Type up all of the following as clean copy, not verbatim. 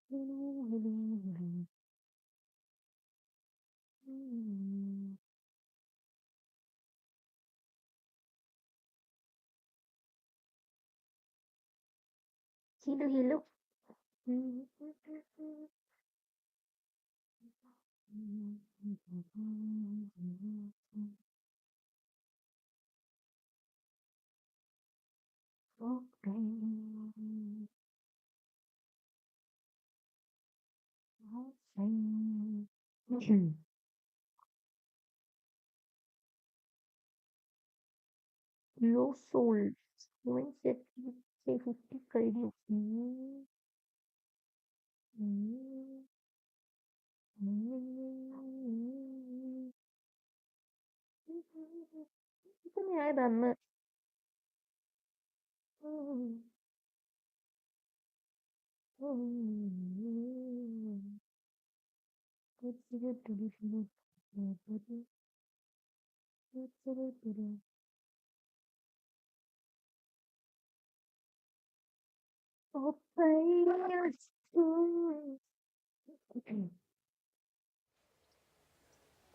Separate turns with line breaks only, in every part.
Hello, hello. Low soul. When set say 50 കഴിഞ്ഞു. ഇപ്പൊ ഞാൻ തന്ന്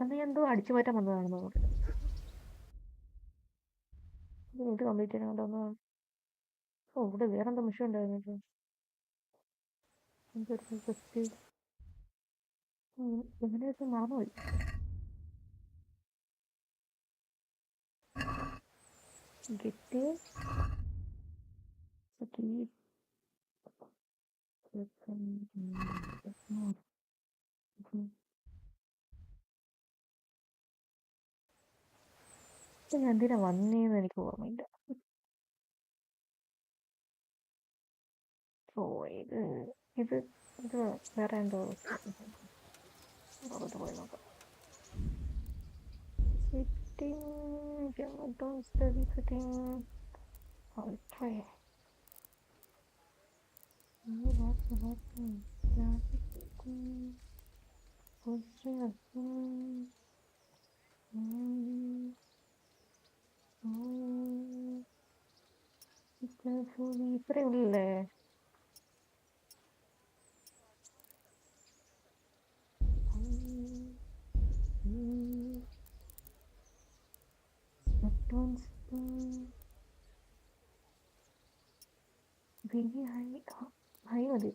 അന്ന് ഞാൻ എന്തോ അടിച്ചു മാറ്റാൻ വന്നതാണെന്ന് തോന്നുന്നു. ഇത് കംപ്ലീറ്റ് ചെയ്യാൻ ഓ ഇവിടെ വേറെന്താ മിഷൻ ഉണ്ടായിരുന്നു. എങ്ങനെയൊക്കെ മറന്നുപോയി. ഗെറ്റ് ഞാൻ എന്തിനാ വന്നേന്ന് എനിക്ക് ഓർമ്മയില്ല. ഓ ഇത് ഇത് ഇത് വേറെ എന്തോ പോയി നോക്കാം. Setting. I'll try. ഇത്രേ ഉള്ളേ. വലിയ ഹൈ മതി.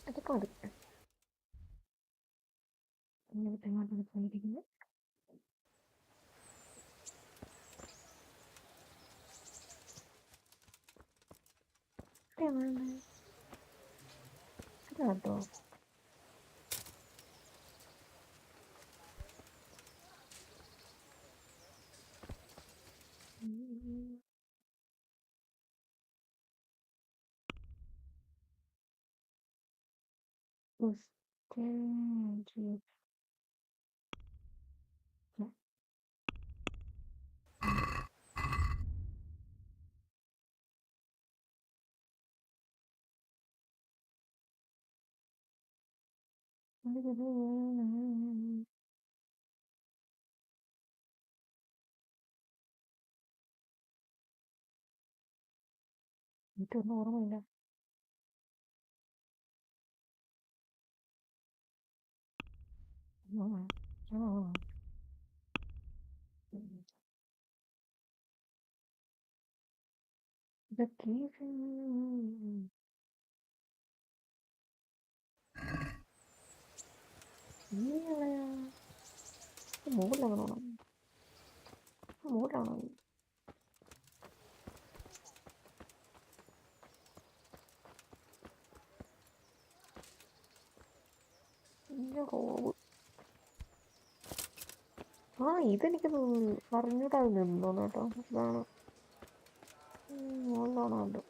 അതൊക്കെ മതി. എങ്ങോട്ടാണ് പോയിരിക്കുന്നത്? കേട്ടോ എനിക്കൊന്നും ഓർമ്മയില്ല. ഇതൊക്കെ മൂലാണോ മൂലാണോ ഇതെനിക്ക് അറിഞ്ഞൂടാ നിന്നോന്നു കേട്ടോ. ഇതാണ് മുകളിലാണോ ഉണ്ട്.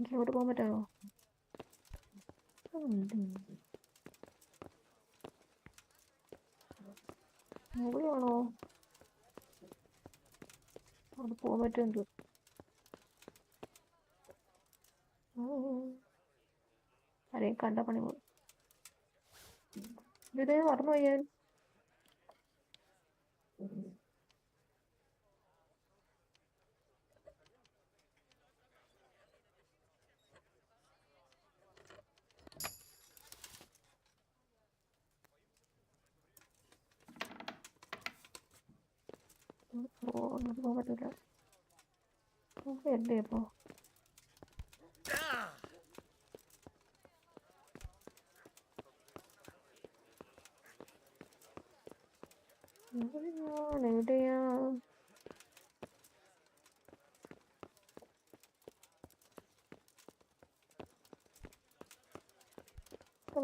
എനിക്ക് അങ്ങോട്ട് പോകാൻ പറ്റാമോ? മുകളിലാണോ? അവിടെ പോകാൻ പറ്റുമെന്തോ. ആരെയും കണ്ട പണി പോയി. ഇത് മറന്നു പോയി ഞാൻ. പോകാൻ പറ്റില്ല. എന്തേ അപ്പോ? എവിടെയാ?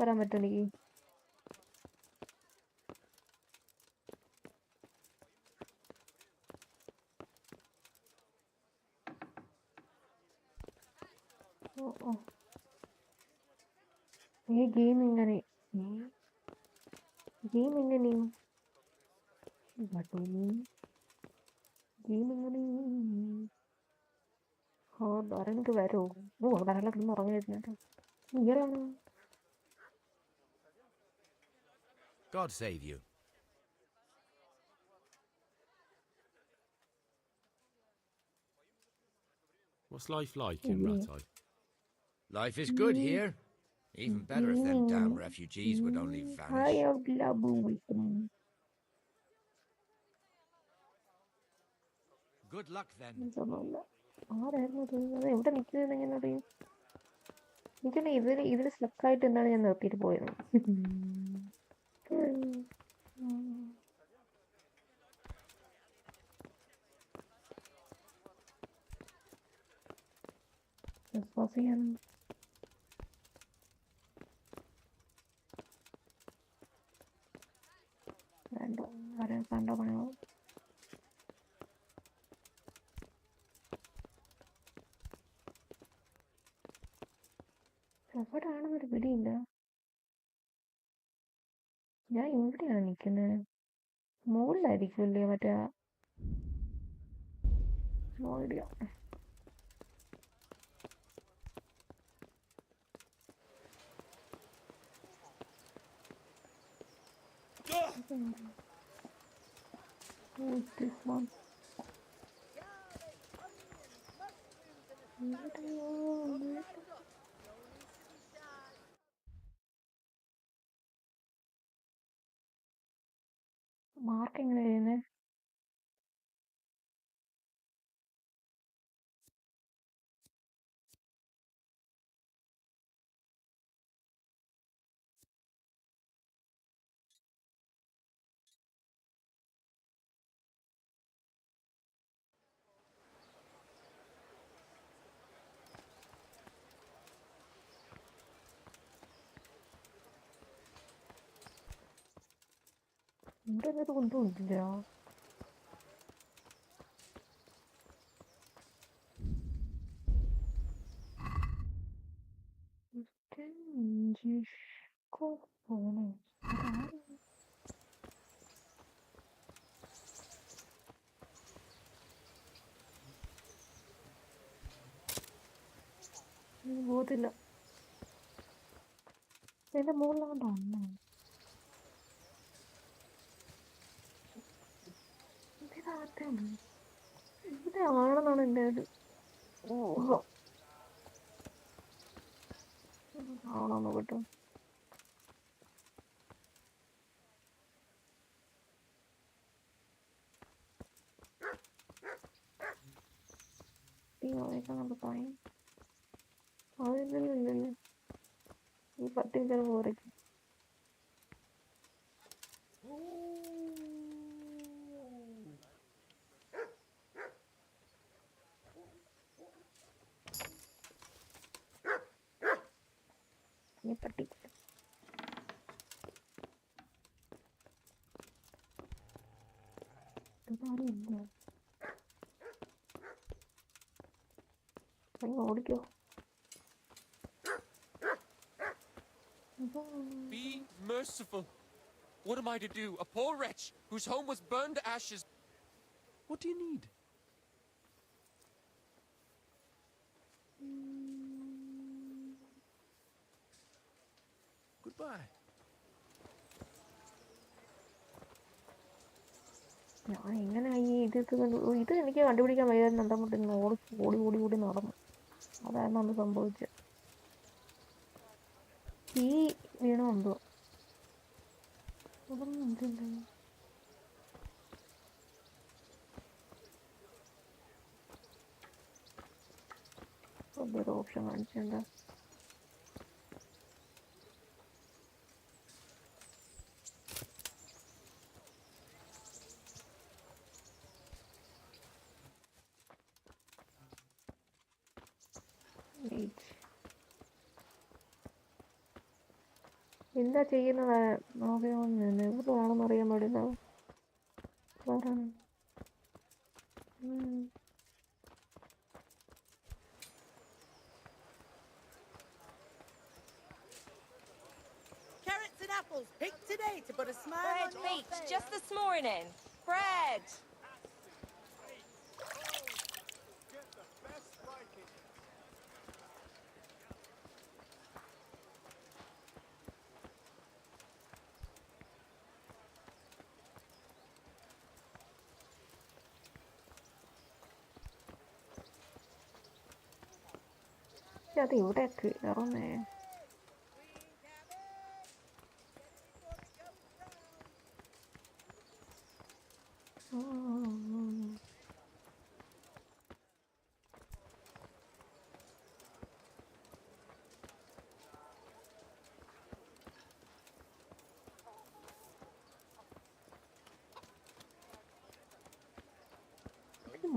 വരാൻ പറ്റും എനിക്ക്? ഈ ഗെയിം എങ്ങനെ? എനിക്ക് വരുമോ? വരാനുള്ള കിടന്ന് ഉറങ്ങിയിരുന്നിട്ട് ഇങ്ങനെയാണോ?
God save you.
What's life like in Ratai?
Life is good here. Even better if them damn refugees would only vanish. Good luck then.
എവിടെ നിൽക്കുന്നത് എങ്ങനെ അറിയും? എനിക്കറിയാം ഇതിൽ സ്റ്റക്കായിട്ട് എന്താണ് ഞാൻ നിർത്തിയിട്ട് പോയത്. കണ്ട പണിയോ? എവിടാണെന്നൊരു പിടിയില്ല. ഞാൻ ഇവിടെയാണ് നിൽക്കുന്നത്. മുകളിലായിരിക്കുമല്ലേ മറ്റേ മോഡിയോ? This one. മാർക്ക് എങ്ങനെ ചെയ്യുന്നത്? ഇവിടെ എന്നിട്ട് കൊണ്ടുപോയിട്ടില്ല. പോകത്തില്ല. എന്റെ മുകളിലാണ്ടോ? ഇവിടെ ആണെന്നാണ് എൻ്റെ ഒരു ഊഹം. ആണോ നോക്കട്ടെ. പറയും അതില്ലല്ലോ. ഈ 10 മിനിറ്റ് പോരേക്കും. പട്ടി. ഓടിക്കോ.
Be merciful. What am I to do? A poor wretch whose home was burned to ashes.
What do you need? Goodbye.
ഞാൻ എങ്ങനെ ഈ ഇത് എനിക്ക് കണ്ടുപിടിക്കാൻ വയ്യായിരുന്നു. എന്താ മുട്ടിന്ന് ഓടി ഓടി ഓടി നടന്നു. അതായിരുന്നു അന്ന് സംഭവിച്ചത്. തീ വീണോ എന്തോ. അതൊന്നും എന്തുണ്ട് ഒരു ഓപ്ഷൻ കാണിച്ചിട്ടുണ്ടോ? എന്താ ചെയ്യുന്നത്? നോക്കിയാണെന്ന് എവിടെയാണെന്ന് അറിയാൻ പാടില്ല.
Carrots and apples picked today to put a smile
Bread
on your
baked
face.
just this morning. Bread.
അത് ഇവിടെ കയറുന്നേ.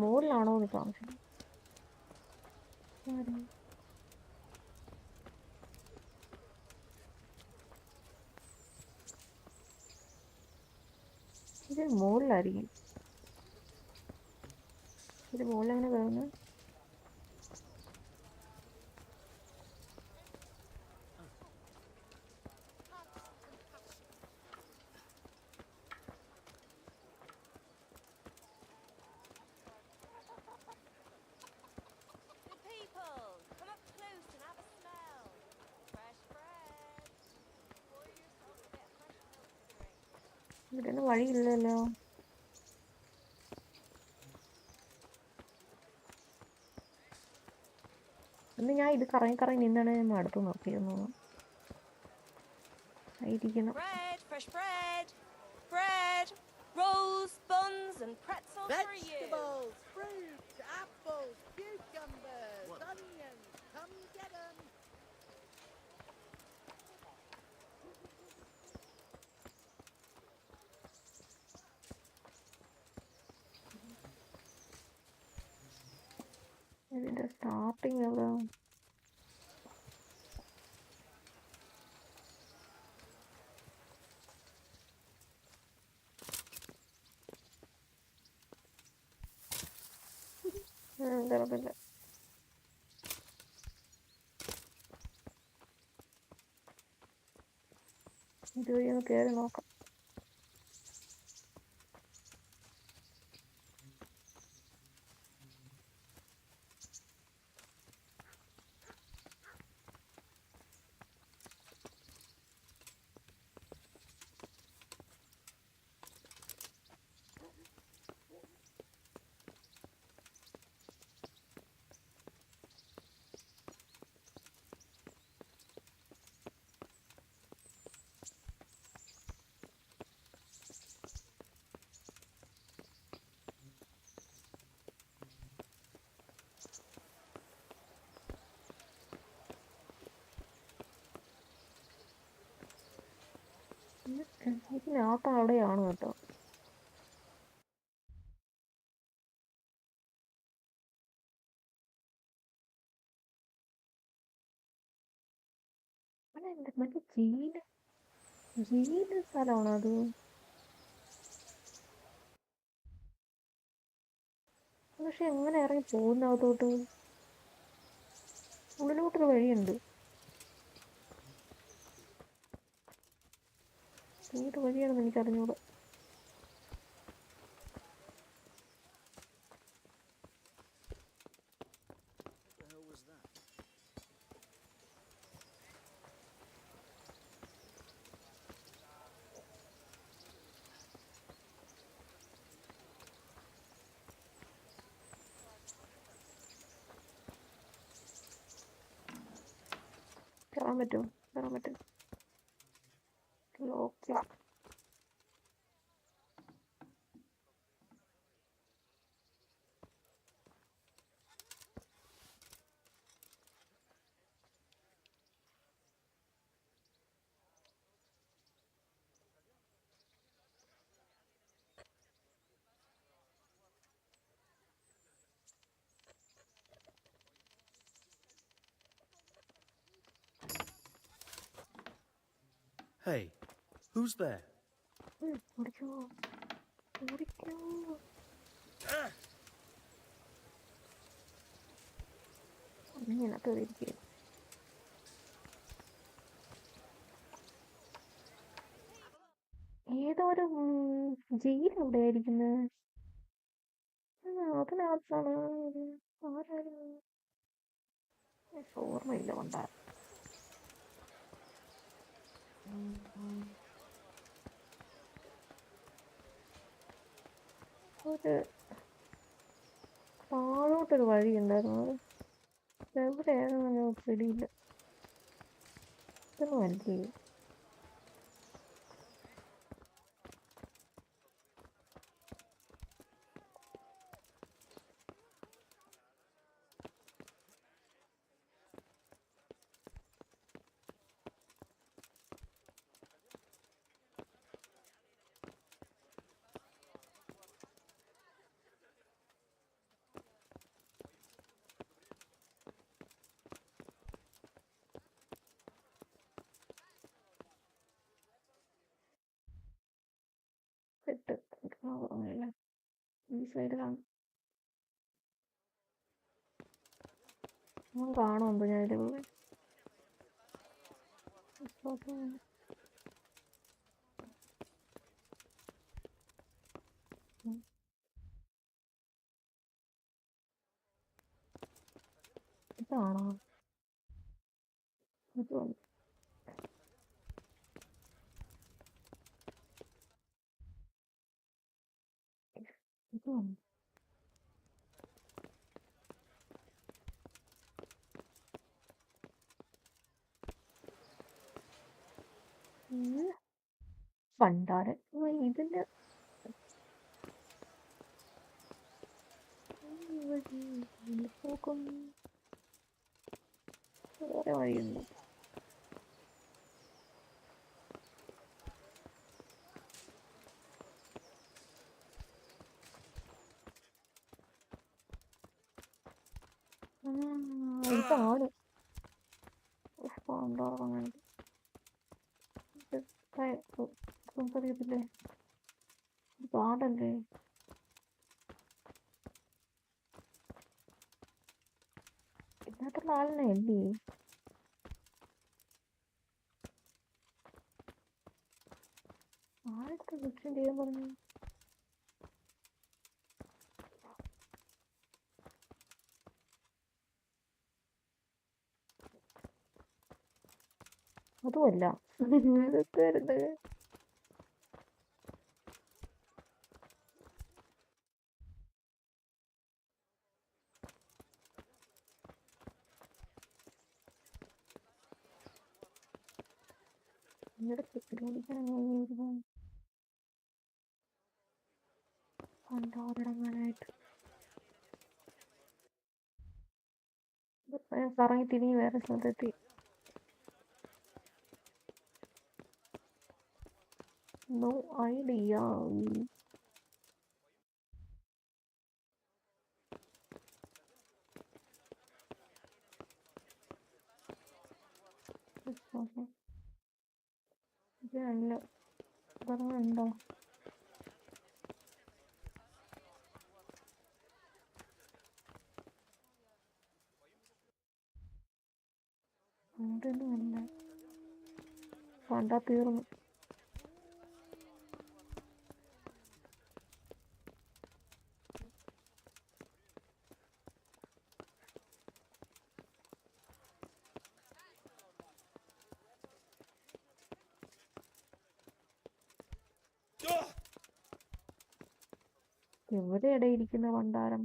മുകളിലാണോ എന്ന് സംശയം. ഇത് മുകളിലായിരിക്കും. ഇത് മുകളിലെങ്ങനെ കയറുന്നത്?
Good people, come up close and have a smell. Fresh bread. Pour yourself a bit of fresh milk to drink.
ഇവിടെ വഴിയില്ലല്ലോ. അന്ന് ഞാൻ ഇത് കറങ്ങി നിന്നാണ് ഞാൻ അടുത്ത് നോക്കിയിരുന്നു. ആയിരിക്കണം.
Bread, fresh bread. Bread, rolls, buns and pretzels for you.
Vegetables, fruit, apples, cucumbers, onions. Come get 'em.
ഇതിന്റെ സ്റ്റാർട്ടിങ് എവിടെ? തിരക്കില്ല. ഇതുവഴി ഒന്ന് കയറി നോക്കാം. ഇതിനകത്ത് അവിടെയാണ് കേട്ടോ. അവിടെ എന്താ ജീല് സ്ഥലമാണോ അത്? പക്ഷെ എങ്ങനെ ഇറങ്ങി പോകുന്ന അകത്തോട്ട്? ഉള്ളിലോട്ടൊരു വഴിയുണ്ട്. ഏത് വഴിയാണെന്ന് എനിക്ക് അറിഞ്ഞൂടാ. കയറാൻ പറ്റുമോ? കയറാൻ പറ്റും. ഓക്കെ.
Hey, who's there?
ഓടിക്കോ ഓടിക്കോ. ഇങ്ങനത്തെ ഇരിക്കുക. ഏതോ ഒരു ജയിൽ എവിടെയായിരിക്കുന്നത്? അതിനകത്താണ്. ആരായിരുന്നു? ഓർമ്മയില്ല. കൊണ്ടാ ഒരു താഴോട്ടൊരു വഴി ഉണ്ടായിരുന്നു. അത് എവിടെയായിരുന്നു ഞാൻ പിടിയില്ല. ഇതൊന്നും അല്ലേ? ഓർമ്മയില്ല. ഈ സൈഡിലാണ്. കാണുമ്പോ ഞാൻ ഇതിൽ പോയി. ഇതാണോ? ഇതാണ്. ഇതാണ്. പണ്ടാരൻ ഇതിന്റെ പോക്കും വേറെ വഴിയുണ്ട്. ഇതാണ് പണ്ടാറങ്ങാണ്ട്. അറിയത്തില്ലേ? പാടല്ലേ? ഇതിനകത്തുള്ള ആളിനെ അല്ലേ? ആരൊക്കെ ലക്ഷ്യം ചെയ്യാൻ പറഞ്ഞു? അതുമല്ല ഇതൊക്കെ വരുന്നത്. നിങ്ങളുടെ കുട്ടിയോടിക്കാൻ പണ്ടോരിടങ്ങാനായിട്ട് കറങ്ങി തിരിഞ്ഞ് വേറെ സ്ഥലത്തെത്തി. No idea. Okay. ഇതല്ല പറഞ്ഞുണ്ടോ? ഉണ്ടെന്നല്ല കണ്ടാ തീർന്നു. എവിടെയാടെ ഇരിക്കുന്ന ഭണ്ഡാരം?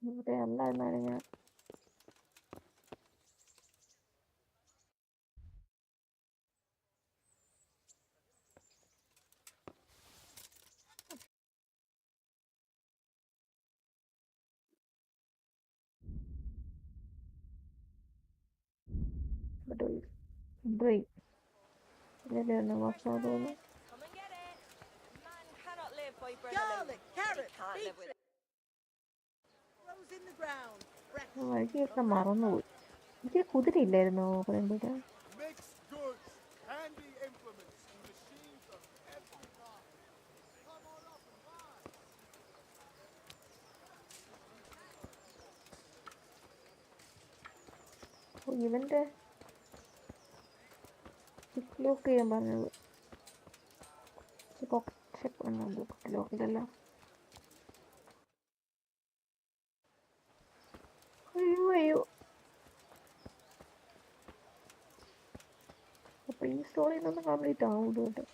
ഇവിടെ അല്ല എന്നാലും ഞാൻ ഇതിലായിരുന്നു ഭക്ഷണം തോന്നുന്നു.
Come and get it. Man cannot live by bread
Garlic,
alone.
carrot,
He can't live with
beetroot. Grows in the ground. Fresh.
വഴിയൊക്കെ മറന്നുപോയി. എനിക്ക് കുതിരയില്ലായിരുന്നോ പറയുമ്പോഴേ?
Mixed goods, handy implements, and machines of every kind. Come on up and buy.
ഇവന്റെ lock ചെയ്യാൻ പറഞ്ഞത് ലോക്കിലല്ല. അയ്യോ അയ്യോ. അപ്പൊ ഈ സ്റ്റോറി നിന്ന് കംപ്ലീറ്റ് ആവും കേട്ടോ.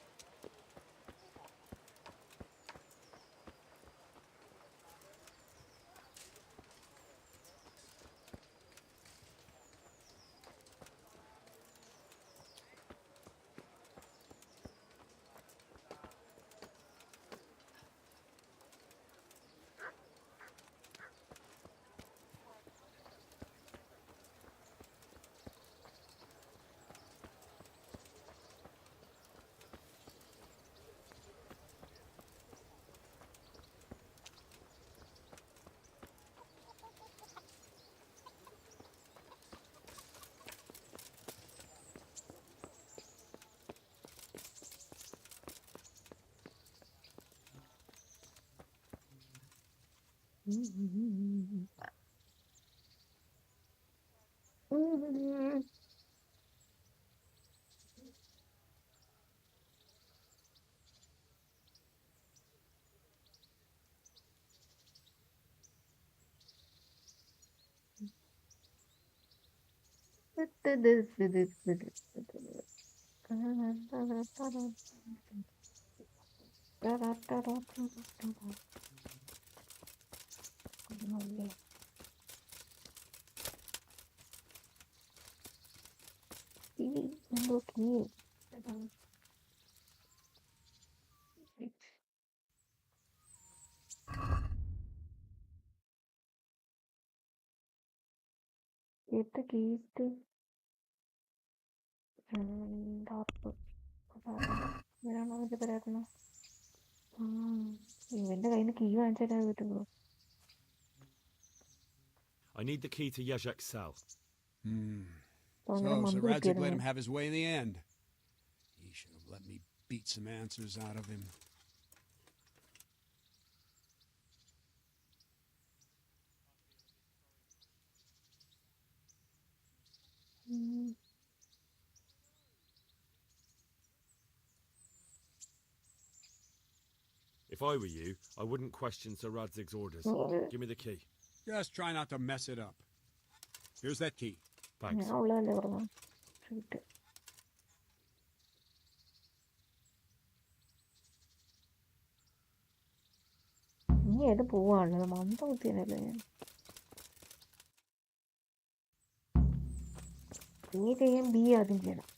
എത്ര കേട്ട് പറയായിരുന്നു. ഇവന്റെ കയ്യിൽ നിന്ന് കീ വാങ്ങിച്ചാലേ പറ്റുള്ളൂ.
I need the key to Yezhek's cell.
So Radzik let him have his way in the end. He should have let me beat some answers out of him.
If I were you, I wouldn't question Sir Radzig's orders. Give me the key.
Just try not to mess it up. Here's that key.
Thanks.
ഞാൻ ഉള്ളതല്ലേ പറഞ്ഞു. ഇനി ഏത് പോവാണല്ലോ മന്ദ കുത്തിയനല്ലേ ഞാൻ. B ചെയ്യാൻ B ആദ്യം ചെയ്യണം.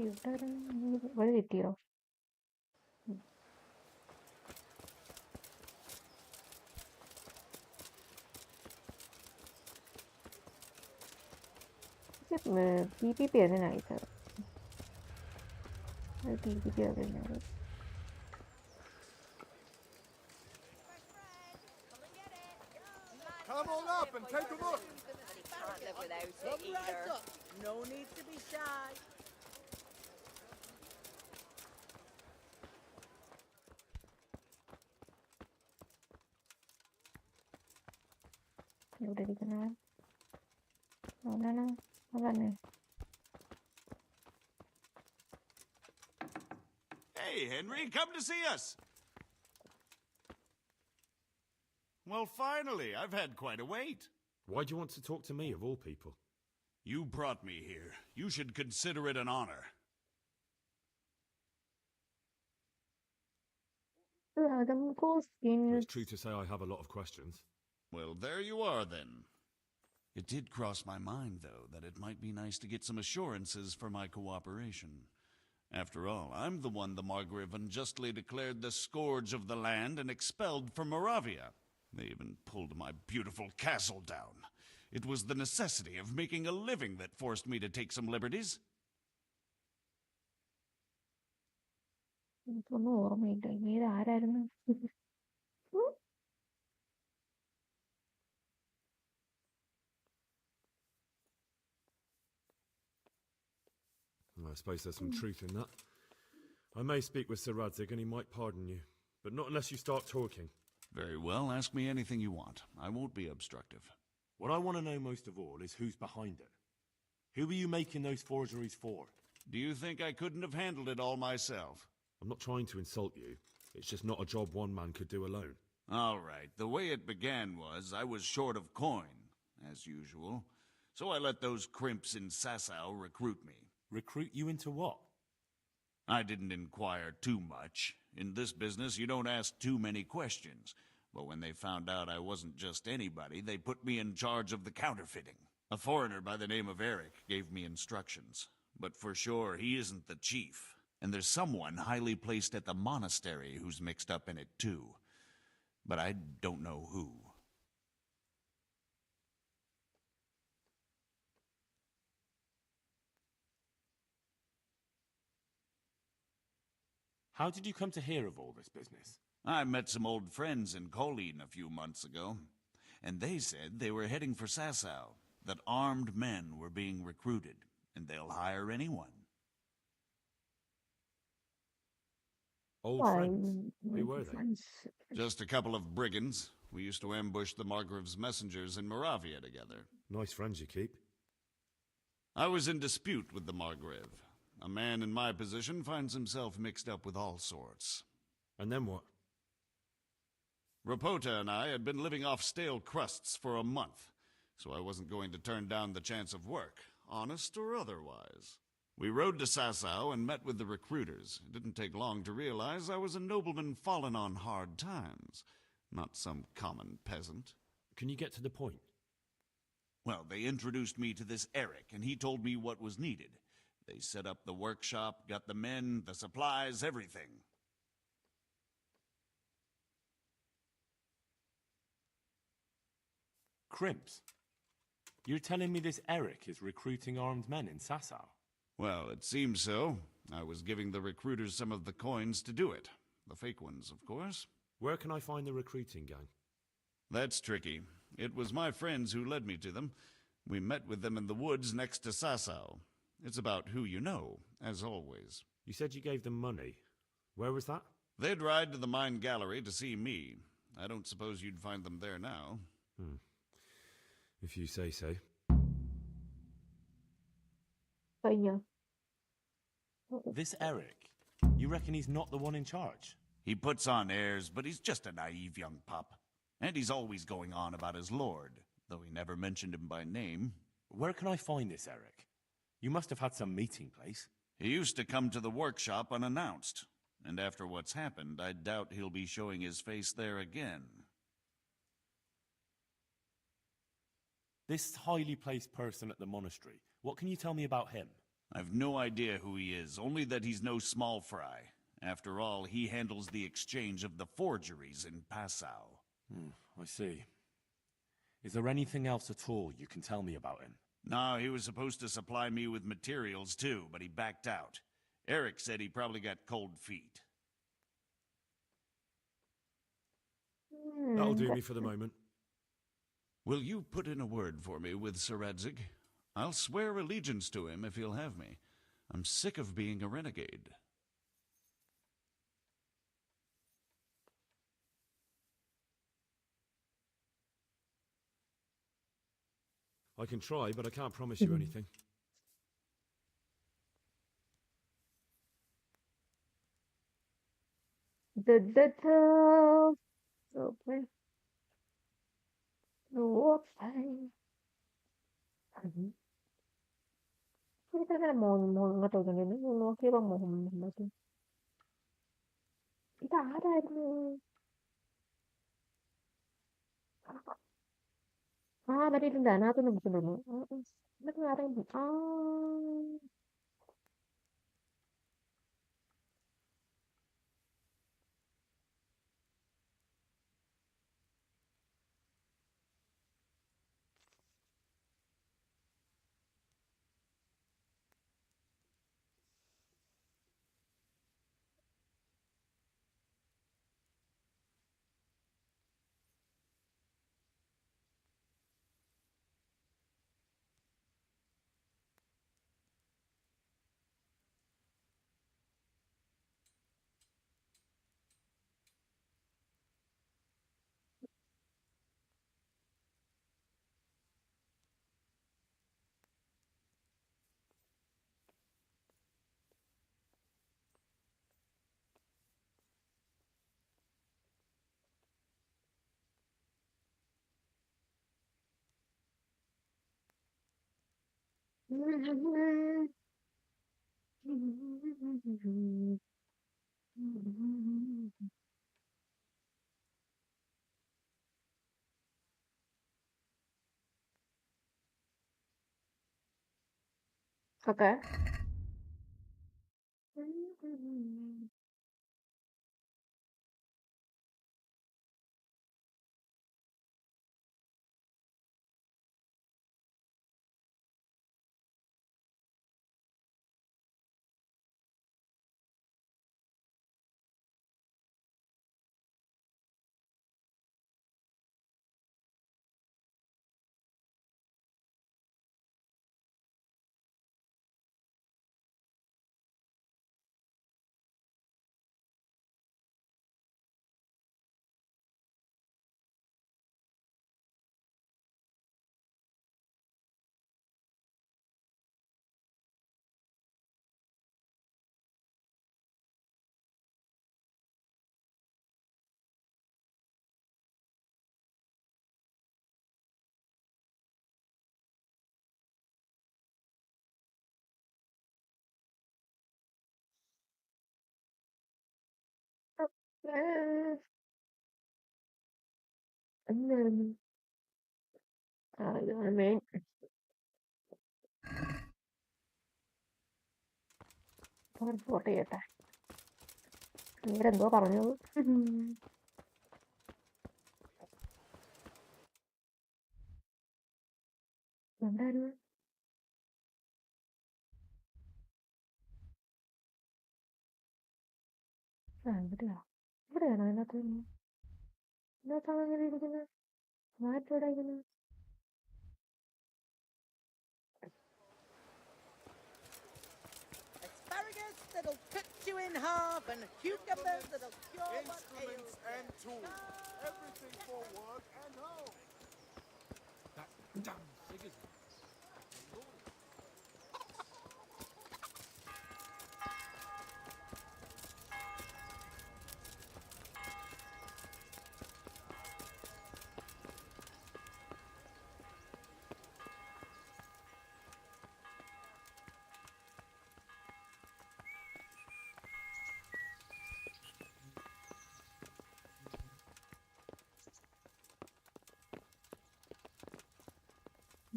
ഇവിടെ കിട്ടിയോ? TPP അതിനാ അയച്ചത്. TPP അതിനാണ്.
Come on up and take a look.
Can't live without it either. No need to be shy.
ഇവിടെ ഇരിക്കുന്നവൻ അവനാണ്. അതന്നെ.
Hey, Henry, come to see us. Well, finally, I've had quite a wait.
Why do you want to talk to me, of all people?
You brought me here. You should consider it an honor.
It's true to say I have a lot of questions.
Well, there you are, then. It did cross my mind, though, that it might be nice to get some assurances for my cooperation. After all, I'm the one the Margrave unjustly declared the scourge of the land and expelled from Moravia. They even pulled my beautiful castle down. It was the necessity of making a living that forced me to take some liberties.
എനിക്കൊന്നും ഓർമ്മയില്ല. ഇങ്ങനെ ആരായിരുന്നു?
I suppose there's some truth in that. I may speak with Sir Radzig and he might pardon you, but not unless you start talking.
Very well, ask me anything you want. I won't be obstructive.
What I want to know most of all is who's behind it. Who were you making those forgeries for?
Do you think I couldn't have handled it all myself?
I'm not trying to insult you. It's just not a job one man could do alone.
All right, the way it began was I was short of coin, as usual. So I let those crimps in Sasau recruit me.
Recruit you into what?
I didn't inquire too much. In this business, you don't ask too many questions. But when they found out I wasn't just anybody, they put me in charge of the counterfeiting. A foreigner by the name of Eric gave me instructions. But for sure, he isn't the chief. And there's someone highly placed at the monastery who's mixed up in it too. But I don't know who.
How did you come to hear of all this business?
I met some old friends in Colleen a few months ago, and they said they were heading for Sasau, that armed men were being recruited, and they'll hire anyone.
Old friends? Who were they?
Just a couple of brigands. We used to ambush the Margrave's messengers in Moravia together.
Nice friends you keep.
I was in dispute with the Margrave. A man in my position finds himself mixed up with all sorts.
And then what?
Rapota and I had been living off stale crusts for a month, so I wasn't going to turn down the chance of work, honest or otherwise. We rode to Sasau and met with the recruiters. It didn't take long to realize I was a nobleman fallen on hard times, not some common peasant.
Can you get to the point?
Well, they introduced me to this Eric, and he told me what was needed. They set up the workshop, got the men, the supplies, everything.
Crimps? You're telling me this Eric is recruiting armed men in Sasau?
Well, it seems so. I was giving the recruiters some of the coins to do it. The fake ones, of course.
Where can I find the recruiting gang?
That's tricky. It was my friends who led me to them. We met with them in the woods next to Sasau. It's about who you know, as always.
You said you gave them money. Where was that?
They'd ride to the mine gallery to see me. I don't suppose you'd find them there now.
If you say so.
This Eric, you reckon he's not the one in charge?
He puts on airs, but he's just a naive young pup. And he's always going on about his lord, though he never mentioned him by name.
Where can I find this Eric? You must have had some meeting place.
He used to come to the workshop unannounced. And after what's happened, I doubt he'll be showing his face there again.
This highly placed person at the monastery, what can you tell me about him?
I've no idea who he is, only that he's no small fry. After all, he handles the exchange of the forgeries in Passau.
I see. Is there anything else at all you can tell me about him?
No, he was supposed to supply me with materials too, but he backed out. Eric said he probably got cold feet.
That'll do me for the moment.
Will you put in a word for me with Sir Radzig? I'll swear allegiance to him if he'll have me. I'm sick of being a renegade.
I can try, but I can't promise you anything.
Okay. Okay. Kita kan mau ngetokin ini, mau kira mau masuk. Kita ada ini. Tadi itu dana tuh nunggu dulu. Itu ada yang Okay. I mean, പോട്ടെ ചേട്ടാ നേരെന്തോ പറഞ്ഞത് എന്തായിരുന്നു ഇവിടെയാ ഇവിടെയാണോ ഇതിനകത്താണ് അങ്ങനെ ഇരിക്കുന്നത് മാറ്റോടെ ഇരിക്കുന്നത്
Asparagus that'll cut you in half, and cucumbers that'll cure what ails you.
And tools. Everything for work and home.
That damn figures.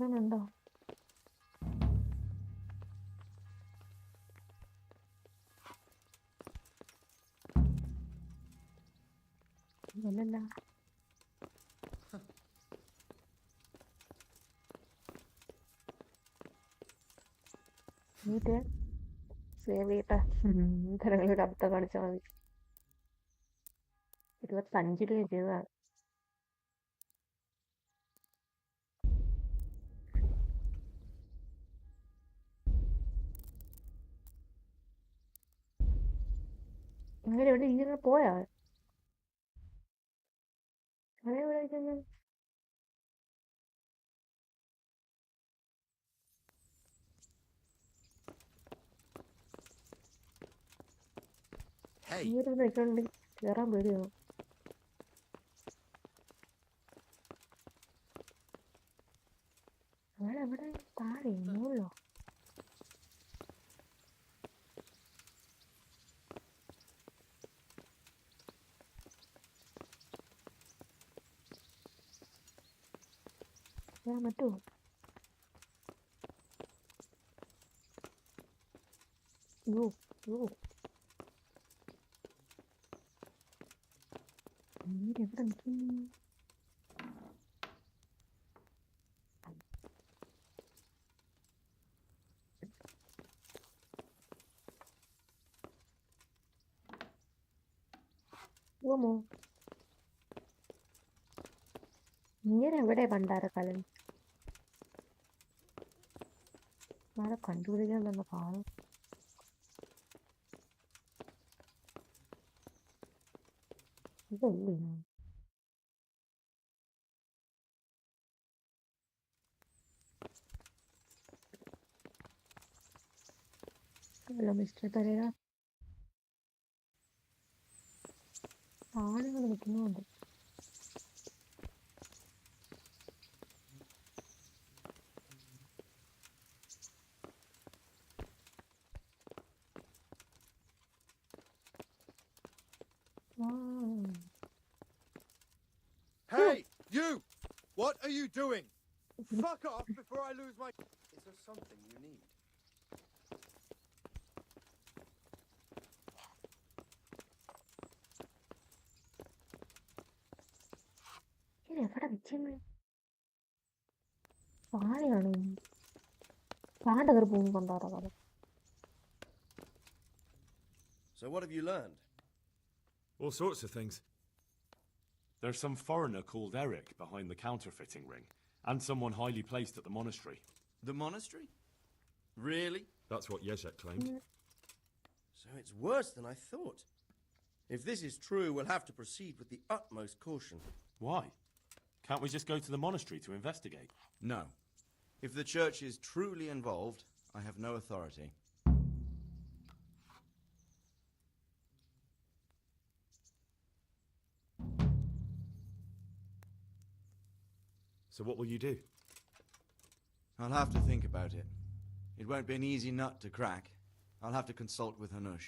ഇതുണ്ടോ അല്ലല്ല നീറ്റ് സേവ് ചെയ്യട്ടെ. തരങ്ങളൊരു അബദ്ധം കാണിച്ചാൽ മതി. 25 രൂപ ചെയ്തതാണ്. അങ്ങനെ ഇവിടെ ഇങ്ങനെ പോയാ അങ്ങനെ ഇവിടെ ഇരിക്കുന്നു.
Hey,
ഇങ്ങനെ നിൽക്കണ്ട് കേറാൻ പേടിയോ? അവിടെ എവിടെ താഴെ മുകളിലോ? കേറാൻ പറ്റുമോ? യോ യോ എവിടെ നിൽക്കുന്നു? ഓമോ ഇങ്ങനെ എവിടെ പണ്ടാരക്കാലം ആരെ കണ്ടുപിടിക്കാൻ തന്നെ പാവം. ഇതല്ലേ ഹലോ മിസ്റ്റർ പെരേര. ആളുകൾ നിൽക്കുന്നുണ്ട്.
Hey, you! What are you doing? Fuck off before I lose my... Is there something you need?
ഇത് എവിടെ വെച്ചെന്ന് പാഴയാണ്. പാണ്ട കയറി പോകും കൊണ്ടാറ കാലം.
So what have you learned?
All sorts of things.
There's some foreigner called Eric behind the counterfeiting ring, and someone highly placed at the monastery.
The monastery? Really?
That's what Yezhak claimed.
So it's worse than I thought. If this is true, we'll have to proceed with the utmost caution.
Why? Can't we just go to the monastery to investigate?
No. If the church is truly involved, I have no authority.
So what will you do?
I'll have to think about it. It won't be an easy nut to crack. I'll have to consult with Hanush.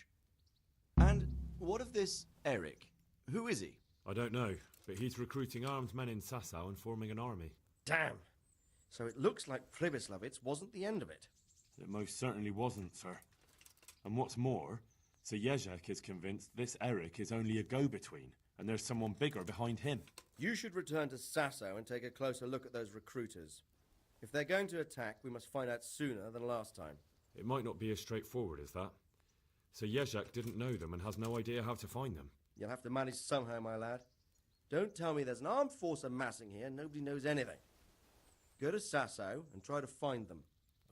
And what of this Eric? Who is he?
I don't know, but he's recruiting armed men in Sasau and forming an army.
Damn. So it looks like Pribyslavitz wasn't the end of it.
It most certainly wasn't, sir. And what's more, Sir Yezhak is convinced this Eric is only a go-between, and there's someone bigger behind him.
You should return to Sasau and take a closer look at those recruiters. If they're going to attack, we must find out sooner than last time.
It might not be as straightforward as that. So Yezhak didn't know them and has no idea how to find them.
You'll have to manage somehow, my lad. Don't tell me there's an armed force amassing here and nobody knows anything. Go to Sasau and try to find them.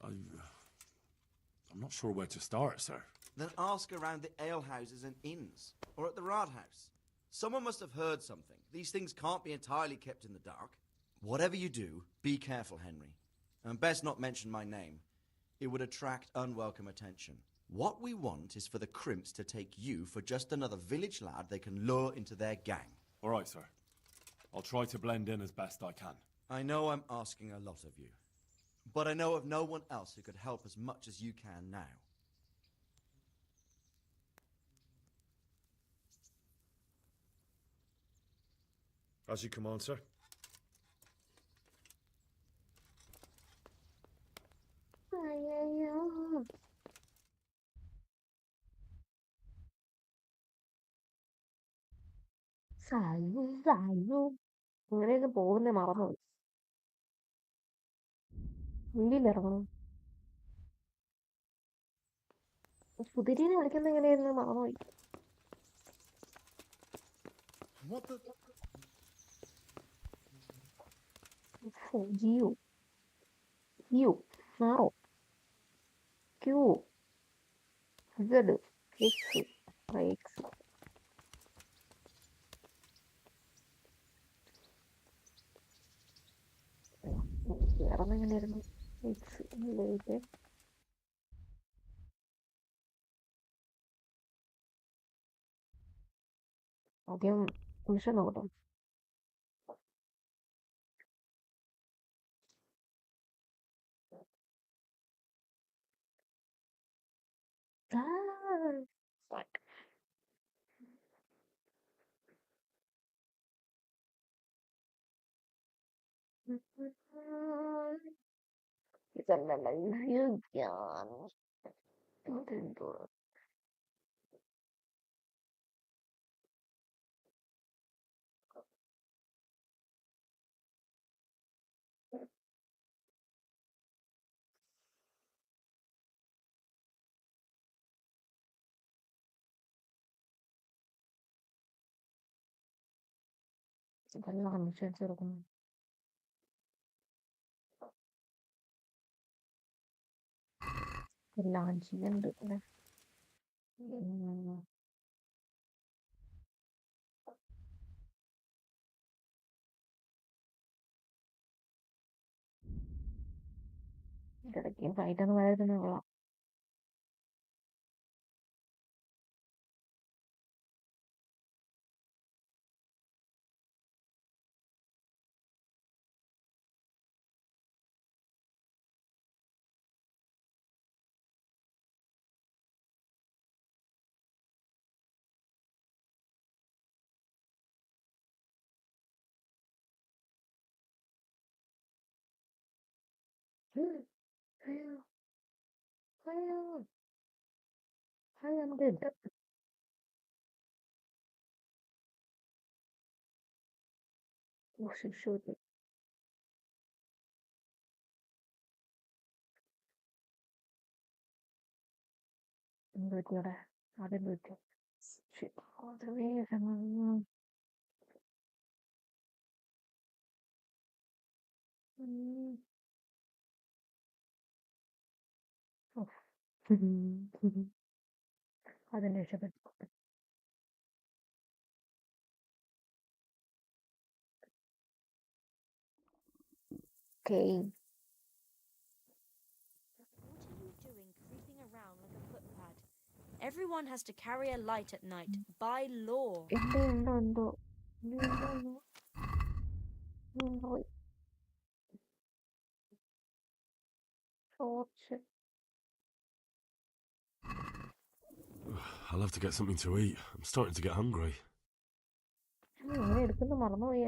I'm not sure where to start, sir.
Then ask around the alehouses and inns, or at the Rathaus. Someone must have heard something. These things can't be entirely kept in the dark. Whatever you do, be careful, Henry. And best not mention my name. It would attract unwelcome attention. What we want is for the crimps to take you for just another village lad they can lure into their gang.
All right, sir. I'll try to blend in as best I can.
I know I'm asking a lot of you, but I know of no one else who could help as much as you can now.
As you command, sir.
അയ്യോ ഇങ്ങനെയൊക്കെ പോകുന്നേ മറന്നുപോയി. വെളിയിലിറങ്ങണം. സുധീരിനെ വിളിക്കുന്നത് എങ്ങനെയായിരുന്നു മറന്നുപോയി. Jio U ആറോ Q Z X X വേറെ എങ്ങനെയായിരുന്നു എക്സ് ആദ്യം നിമിഷം നോക്കട്ടെ. ഇതല്ല ഇതെന്തോ ഇതെല്ലാം അനുസരിച്ച് കൊടുക്കുന്നു. എല്ലാം ചെയ്യുന്നുണ്ട് അല്ലേ. ഇടയ്ക്ക് ഫൈറ്റൊന്നും വരാതിരുന്ന കൊള്ളാം. I'm good. Oh, she showed me. ഇവിടെ അതിൽ പറ്റും. അതിന് രക്ഷപ്പെട്ടു. Okay.
What are you doing creeping around like a footpad? Everyone has to carry a light at night, by law.
എന്തോ torch.
I'll have to get something to eat. I'm starting to get hungry.
ഇങ്ങനെ എടുക്കുന്ന മറന്നുപോയി.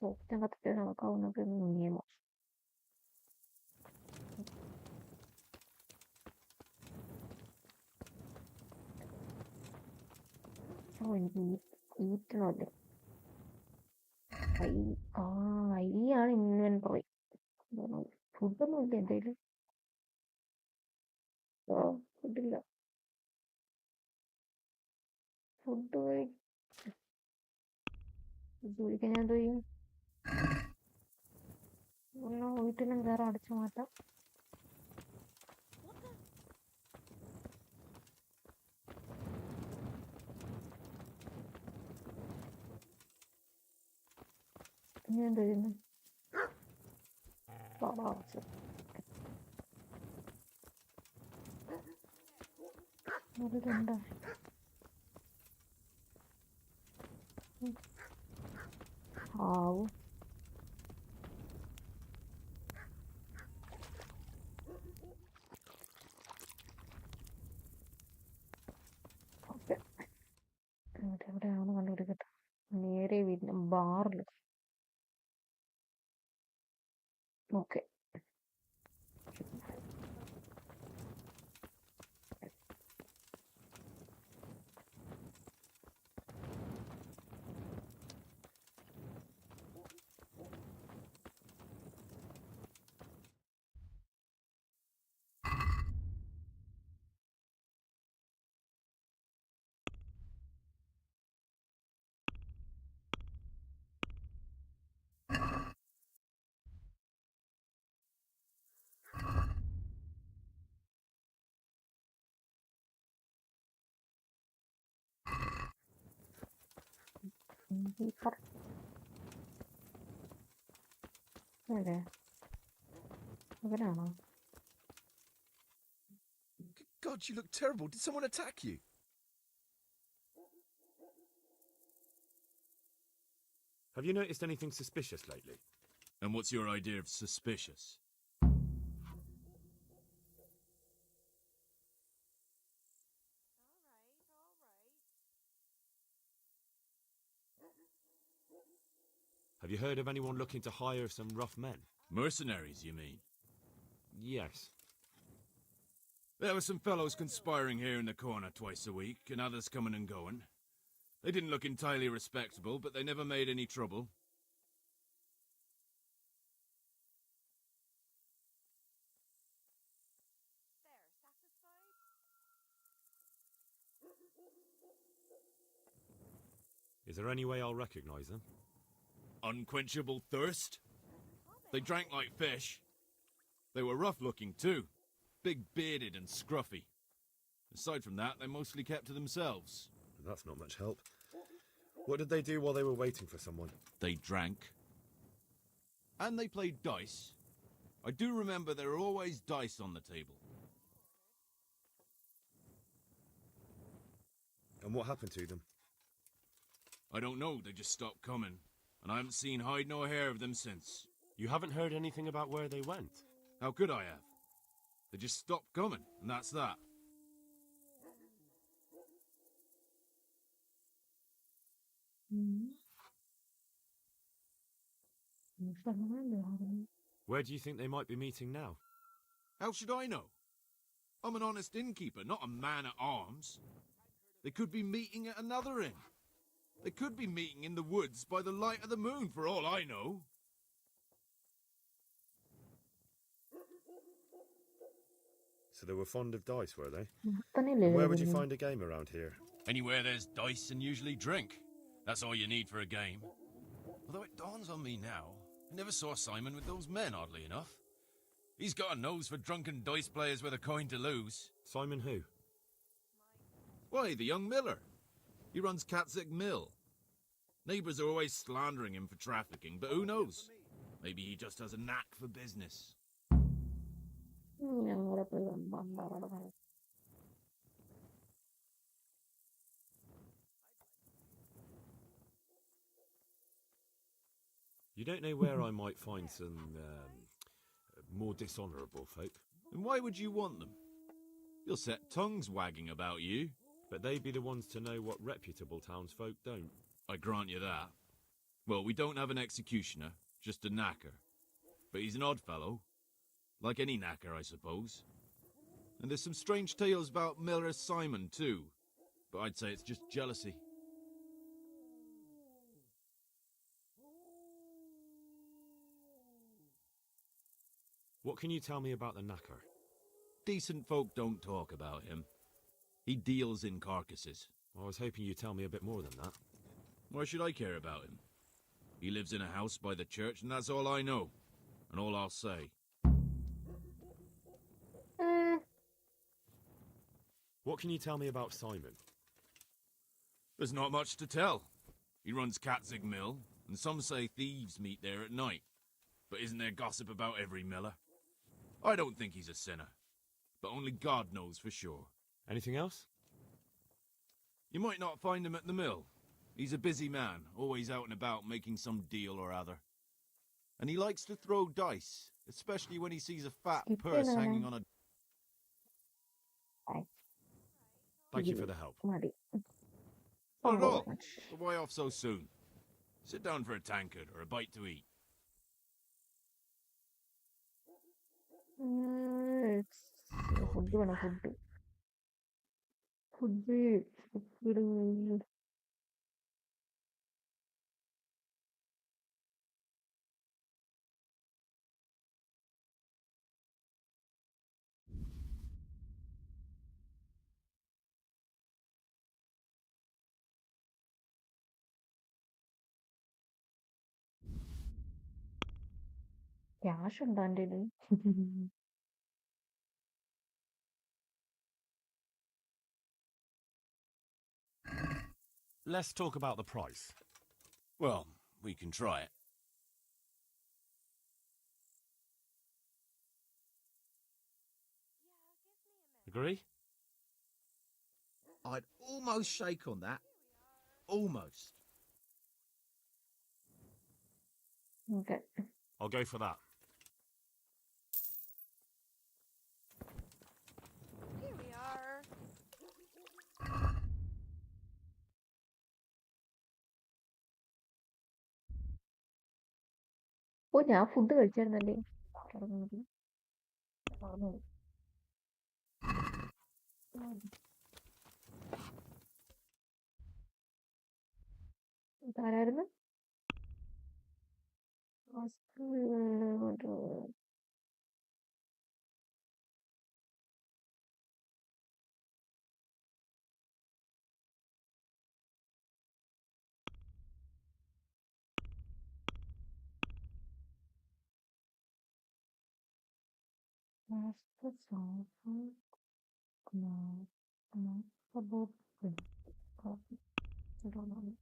ഫോക്കത്തിനകത്ത് നടക്കാവുന്നത് നിയമം. ഈറ്റണല്ലേ ഐയാണ് inventory. ഫുഡൊന്നും ഇല്ല എന്തേലും. ഫുഡില്ല. Food കഴിക്കാൻ ഞാൻ എന്തോ ചെയ്യും. വീട്ടിലും കയറി അടച്ചു മാറ്റാം. ഞാൻ എന്താ ചെയ്യുന്നു. അതുകൊണ്ടാ ആവും. ഓക്കെ, എവിടെയാണ് കണ്ടുപിടിക്കട്ടെ. നേരെ വീടിന് ബാറിൽ. Okay, Keeper. എവിടെ അവനാണോ?
God, you look terrible. Did someone attack you?
Have you noticed anything suspicious lately?
And what's your idea of suspicious?
Have you heard of anyone looking to hire some rough men?
Mercenaries, you mean?
Yes.
There were some fellows conspiring here in the corner twice a week, and others coming and going. They didn't look entirely respectable, but they never made any trouble.
Is there any way I'll recognize them?
Unquenchable thirst? They drank like fish. They were rough-looking, too. Big-bearded and scruffy. Aside from that, they mostly kept to themselves.
That's not much help. What did they do while they were waiting for someone?
They drank. And they played dice. I do remember there were always dice on the table.
And what happened to them?
I don't know, they just stopped coming. And I haven't seen hide nor hair of them since.
You haven't heard anything about where they went?
How could I have? They just stopped coming, and that's that.
Where do you think they might be meeting now?
How should I know? I'm an honest innkeeper, not a man-at-arms. They could be meeting at another inn. They could be meeting in the woods by the light of the moon, for all I know.
So they were fond of dice, were they? Where would you find a game around here?
Anywhere there's dice and usually drink. That's all you need for a game. Although it dawns on me now, I never saw Simon with those men, oddly enough. He's got a nose for drunken dice players with a coin to lose.
Simon who?
Why, the young miller. He runs Katzig Mill. Neighbours are always slandering him for trafficking, but who knows? Maybe he just has a knack for business.
You don't know where I might find some more dishonourable folk?
And why would you want them? You'll set tongues wagging about you.
But they'd be the ones to know what reputable townsfolk don't.
I grant you that. Well, we don't have an executioner, just a knacker. But he's an odd fellow. Like any knacker, I suppose. And there's some strange tales about Miller Simon, too. But I'd say it's just jealousy.
What can you tell me about the knacker?
Decent folk don't talk about him. He deals in carcasses.
I was hoping you'd tell me a bit more than that.
Why should I care about him? He lives in a house by the church, and that's all I know. And all I'll say.
What can you tell me about Simon?
There's not much to tell. He runs Katzig Mill, and some say thieves meet there at night. But isn't there gossip about every miller? I don't think he's a sinner. But only God knows for sure.
Anything else?
You might not find him at the mill. He's a busy man, always out and about making some deal or other. And he likes to throw dice, especially when he sees a fat purse hanging on a...
Thank you for the help.
Not at all. But why off so soon? Sit down for a tankard or a bite to eat.
Food വേണം food cash ഉണ്ടോ എൻ്റെ കയ്യില്?
Let's talk about the price.
Well, we can try it.
Agree?
I'd almost shake on that. Almost.
Okay.
I'll go for that.
Here we are.
ഓ ഞാൻ food കഴിച്ചായിരുന്നല്ലേ. മറന്നുപോയി. മറന്നുപോയി. ഇതാരായിരുന്നു? Master software. No. No. About copy. I don't know.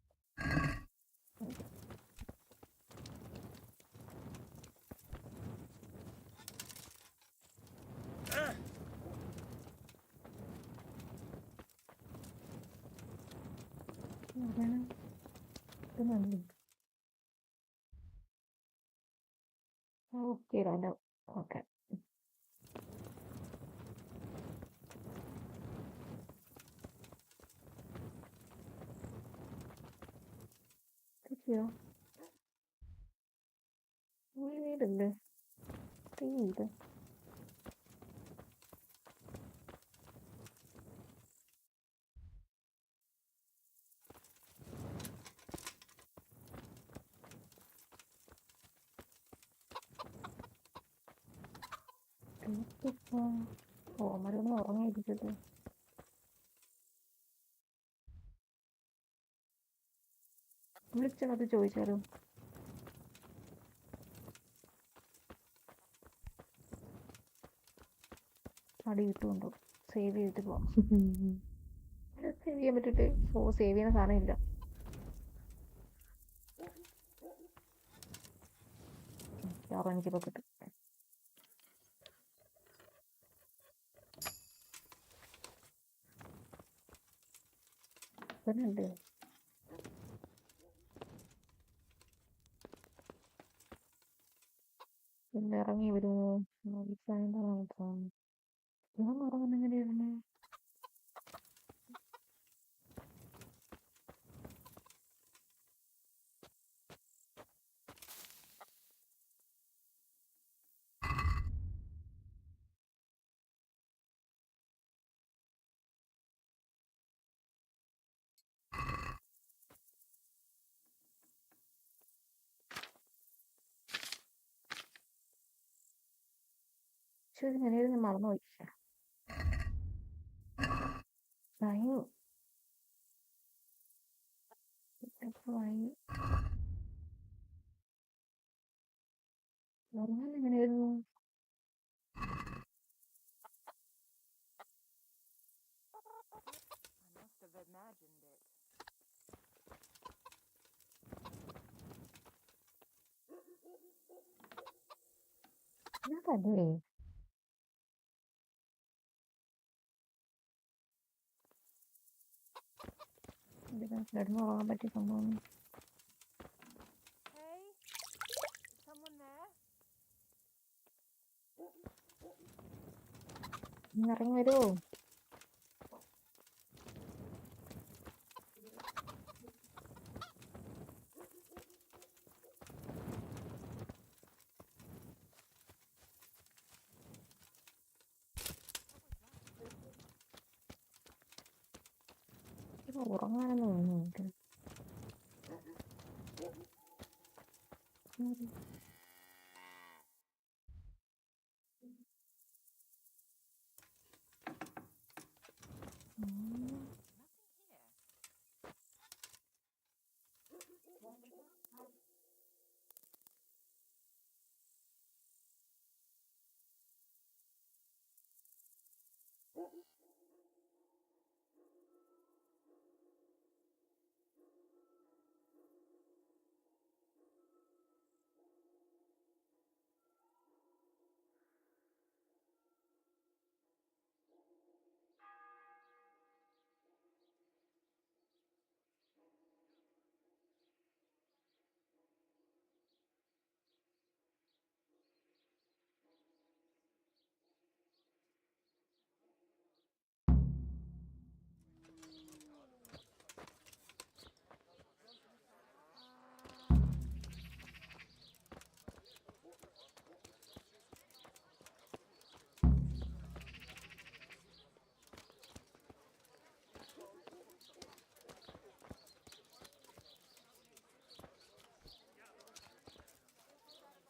Okay, I know. Okay. Thank you. വീടില്ലേ? വീട്. ഓ മരുന്ന് ഉറങ്ങിയിരിക്കട്ടെ. വിളിച്ചത് ചോദിച്ചാലോ? അടി കിട്ടുമുണ്ടോ? Save ചെയ്തിട്ട് പോവാം. സേവ് ചെയ്യാൻ പറ്റിട്ട് സേവ് ചെയ്യുന്ന സാധനം ഇല്ല. ഓറഞ്ചിലൊക്കെ കിട്ടും. ഉണ്ട്. പിന്നെ ഇറങ്ങി വരുമോ? ഇവൻ ഉറങ്ങുന്ന എങ്ങനെയായിരുന്നു? ശരി, ഞാനേത് മറന്നുപോയി. ഉറങ്ങാൻ എങ്ങനെയായിരുന്നു?
I must have imagined it.
അതല്ലേ കിടന്ന് ഉറങ്ങാൻ പറ്റിയ സംഭവം.
Hey, is someone there?
ഇറങ്ങി വരുമോ? ഉറങ്ങാനൊന്നും ഒന്നുമില്ല.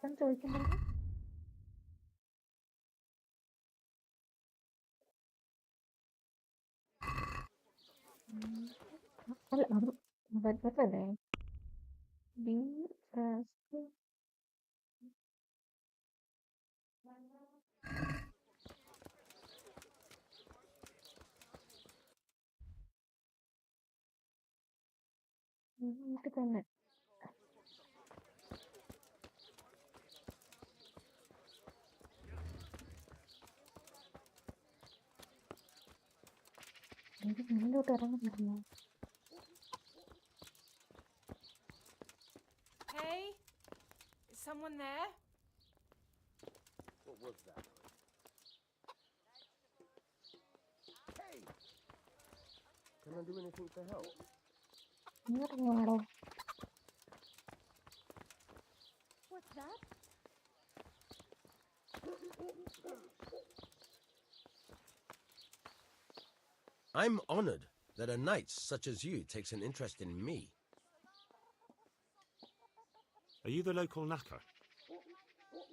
ഞാൻ ചോദിക്കുന്നത് അല്ല അത് വരുന്നല്ലേ ബി വീട്ടിൽ തന്നെ എനിക്ക് മുന്നിലോട്ട് ഇറങ്ങാൻ പറ്റില്ല.
Hey? Is someone there?
What was that? Hey! Can I do anything to help?
ഇങ്ങോട്ട് പോവാടോ.
What's that?
I'm honored that a knight such as you takes an interest in me.
Are you the local knacker?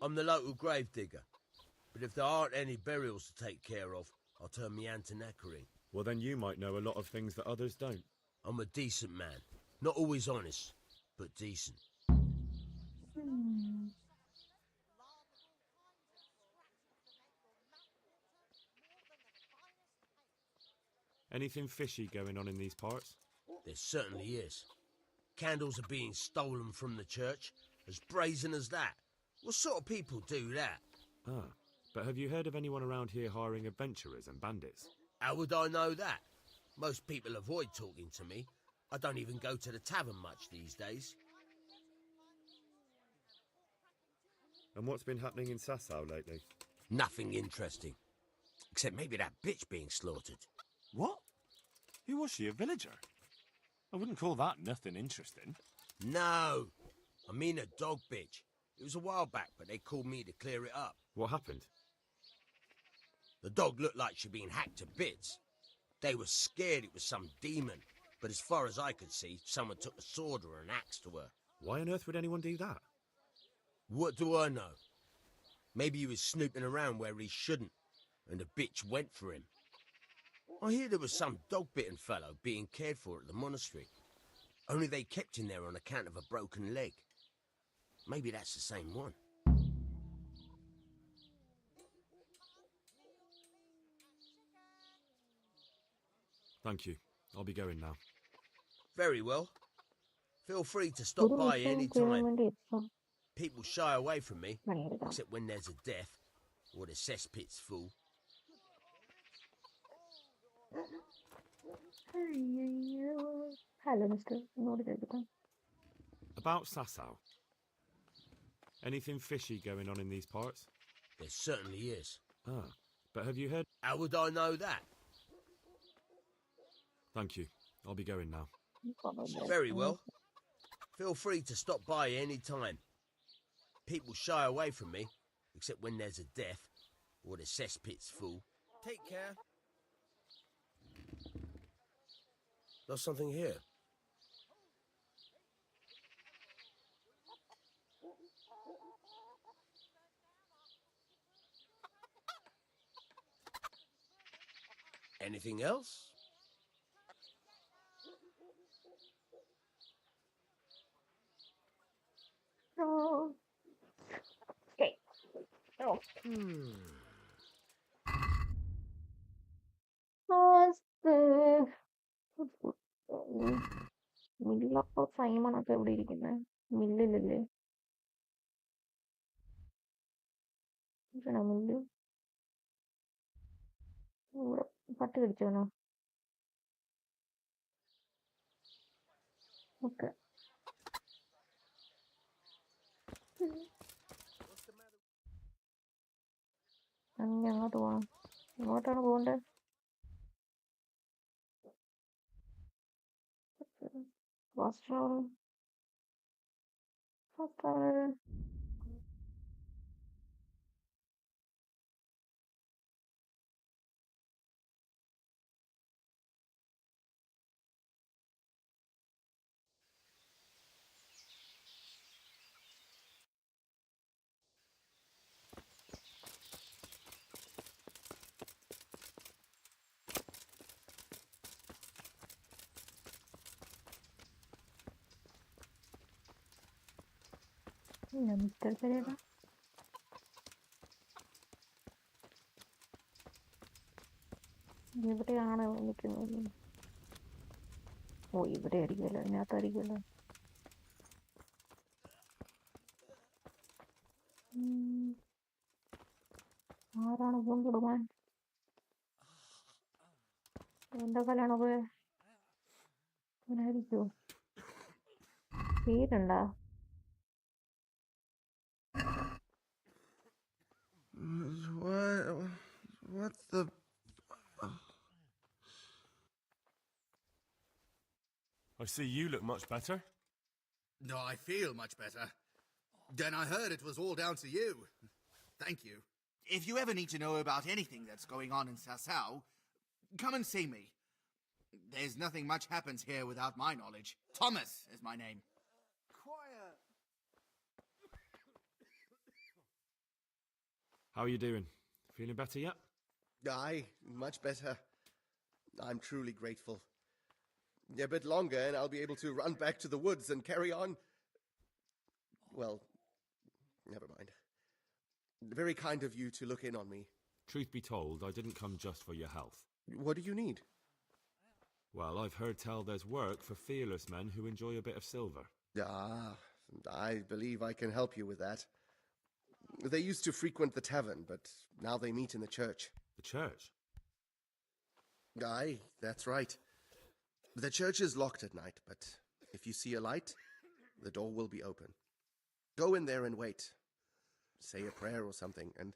I'm the local gravedigger. But if there aren't any burials to take care of, I'll turn me hand to knackering.
Well, then you might know a lot of things that others don't.
I'm a decent man. Not always honest, but decent.
Anything fishy going on in these parts?
There certainly is. Candles are being stolen from the church, as brazen as that. What sort of people do that?
Ah, but have you heard of anyone around here hiring adventurers and bandits?
How would I know that? Most people avoid talking to me. I don't even go to the tavern much these days.
And what's been happening in Sasau lately?
Nothing interesting. Except maybe that bitch being slaughtered.
What? Who was she, a villager? I wouldn't call that nothing interesting.
No, I mean a dog bitch. It was a while back, but they called me to clear it up.
What happened?
The dog looked like she'd been hacked to bits. They were scared it was some demon, but as far as I could see, someone took a sword or an axe to her.
Why on earth would anyone do that?
What do I know? Maybe he was snooping around where he shouldn't, and the bitch went for him. I hear there was some dog-bitten fellow being cared for at the monastery. Only they kept him there on account of a broken leg. Maybe that's the same one.
Thank you. I'll be going now.
Very well. Feel free to stop by any time. People shy away from me, except when there's a death, or the cesspit's full.
Hello, mister.
About Sasau. Anything fishy going on in these parts?
There certainly is.
Ah, but have you heard...
How would I know that?
Thank you. I'll be going now.
Very well. Feel free to stop by any time. People shy away from me, except when there's a death, or the cesspit's full.
Take care.
There's something here. Anything else?
No. Okay. Oh. മില്ലപ്പോ സൈമണൊക്കെ എവിടെ ഇരിക്കുന്നത്? മില്ലിലല്ലേ? Mill ഇവിടെ പട്ടി കടിച്ചോനോ? Okay. അങ്ങോട്ട് പോവാം. എങ്ങോട്ടാണ് പോകണ്ടേ? Fast travel. Mister Pereira എവിടെയാണ് നിൽക്കുന്നത്? ഓ ഇവിടെ ആയിരിക്കുമല്ലോ, ഇതിനകത്തായിരിക്കുമല്ലോ. ആരാണ് ഫോൺ കൊടുക്കാൻ? എന്താ കല്യാണം പോയെ? അവനായിരിക്കുമോ? പേരുണ്ടാ?
What the...
I see you look much better.
No, I feel much better. Then I heard it was all down to you. Thank you. If you ever need to know about anything that's going on in Sasau, come and see me. There's nothing much happens here without my knowledge. Thomas is my name.
Quiet!
How are you doing? Feeling better yet?
Aye, much better. I'm truly grateful. A bit longer and I'll be able to run back to the woods and carry on. Well, never mind. Very kind of you to look in on me.
Truth be told, I didn't come just for your health.
What do you need?
Well, I've heard tell there's work for fearless men who enjoy a bit of silver.
Ah, I believe I can help you with that. They used to frequent the tavern, but now they meet in the church.
The church?
Aye, that's right. The church is locked at night, but if you see a light, the door will be open. Go in there and wait. Say a prayer or something, and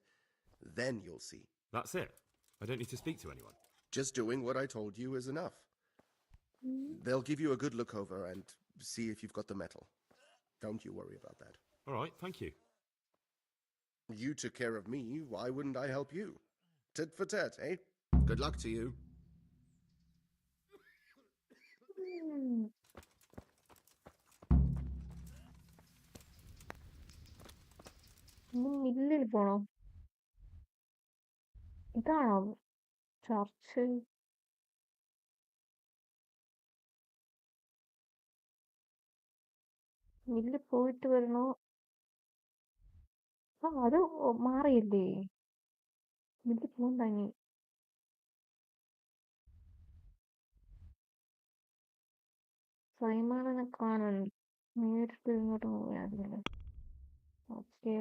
then you'll see.
That's it? I don't need to speak to anyone?
Just doing what I told you is enough. They'll give you a good look over and see if you've got the metal. Don't you worry about that.
All right, thank you.
You took care of me, why wouldn't I help you? Tit for tat, eh? Good luck to you.
മില്ലിൽ പോണോ? ഇതാണോ church? മില്ലിൽ പോയിട്ട് വരണോ? ആ അത് മാറിയില്ലേ? മില്ലിൽ പോകണ്ട ഇനി. സൈമാനെ കാണാൻ നേരിട്ട് ഇങ്ങോട്ട് പോയായിരുന്നല്ലേ? ഓക്കെ.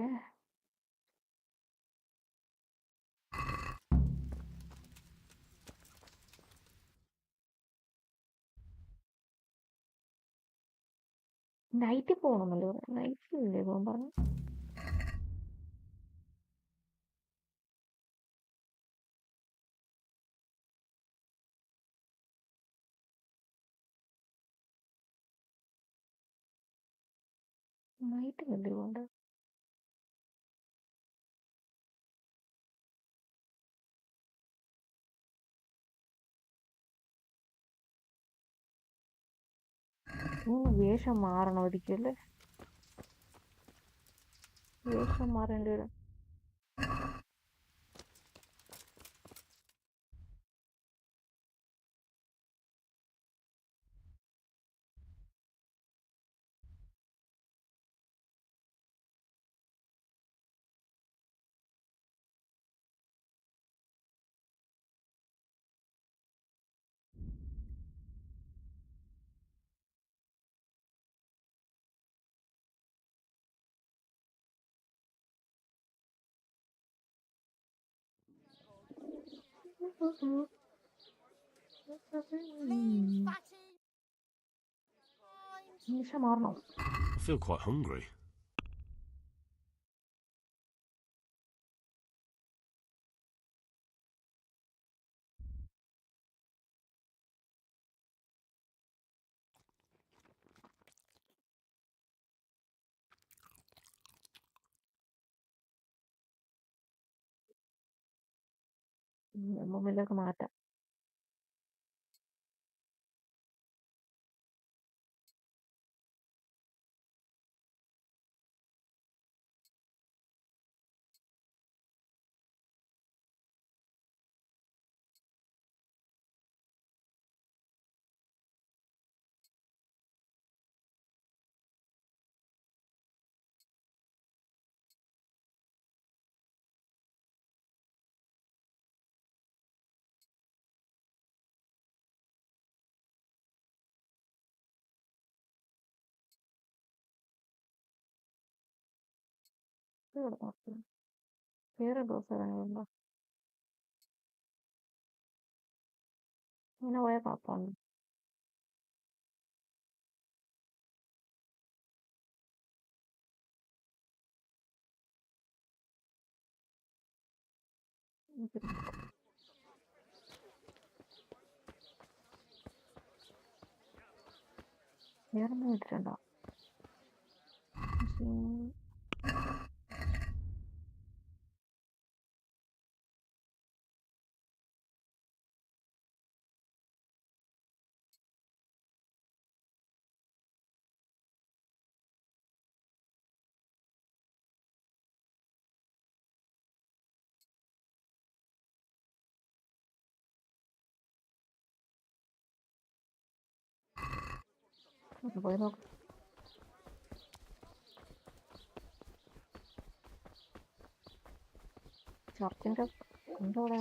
നൈറ്റിൽ പോകണമെന്നല്ലോ. നൈറ്റിലല്ലേ പോകാൻ പറഞ്ഞു? നൈറ്റിലല്ലേ പോകണ്ട? വേഷം മാറണമായിരിക്കും അല്ലേ? വേഷം മാറേണ്ടി വരും. വേഷം മാറണോ?
I feel quite hungry.
മുമ്പിലേക്ക് മാറ്റാം. വേറെ ഡോസ് വേണമല്ലോ ഇങ്ങനെ പോയാൽ കുഴപ്പമുണ്ട്. വേറൊന്നും ഇട്ടിട്ടുണ്ടോ? പോയി നോക്ക്. ചർച്ചിന്റെ എന്തോടെ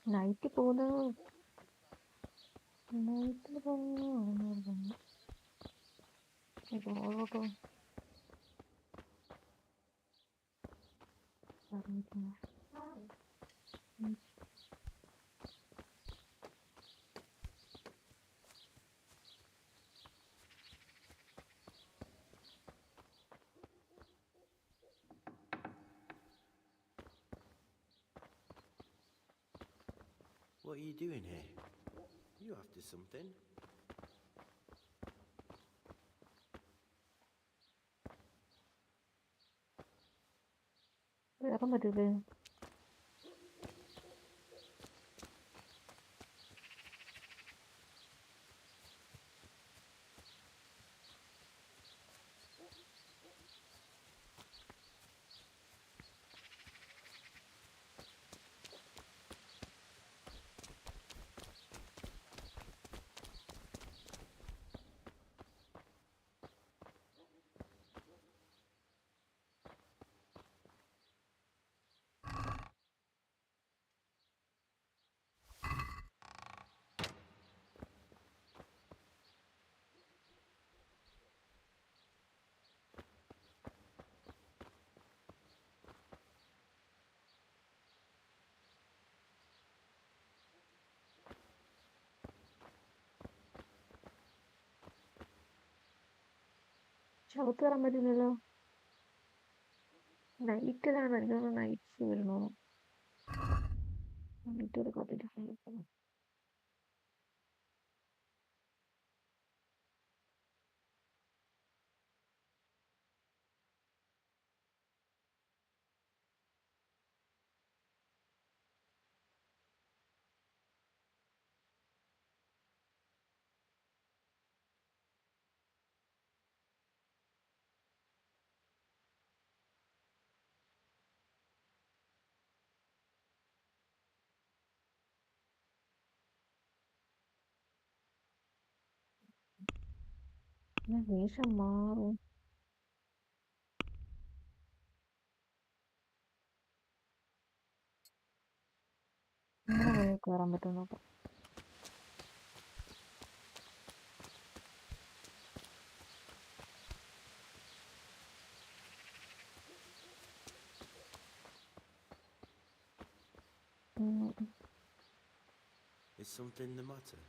നൈറ്റ് പോകുന്നത് നൈറ്റിൽ പോകുന്നു ഓരോട്ടോ
What are you doing here? You after something?
വേറെ പറ്റൂലേ? ചവിട്ട് കയറാൻ പറ്റില്ലല്ലോ. നൈറ്റിലാണ് എനിക്ക് തോന്നുന്നു നൈറ്റ്സ് വരുന്നു. നൈറ്റ് എടുക്കാത്തിട്ട് വേഷം മാറും. ഇങ്ങനെ കയറാൻ പറ്റും നോക്കാം.
Is something the matter?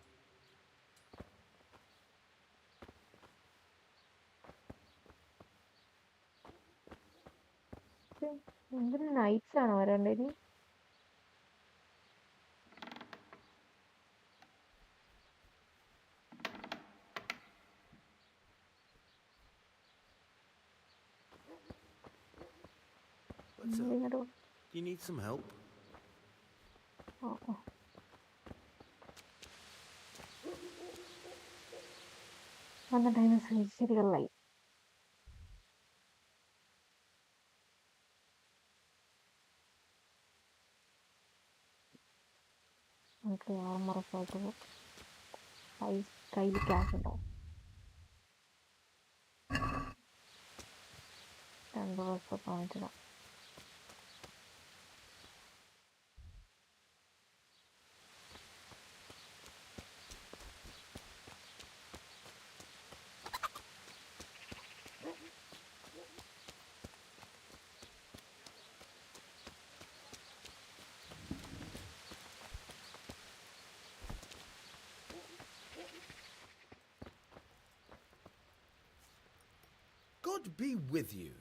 എന്തിന് നൈറ്റ്സ് ആണോ വരേണ്ടത്?
What's up? Do you need some help?
വന്ന ടൈം ശരികളായി. നമുക്ക് ആർമറൊക്കെ ആയിട്ട് കയ്യിൽ ക്യാഷ് ഉണ്ടാവും. 2 ദിവസം വാങ്ങിച്ചതാണ്.
God be with you.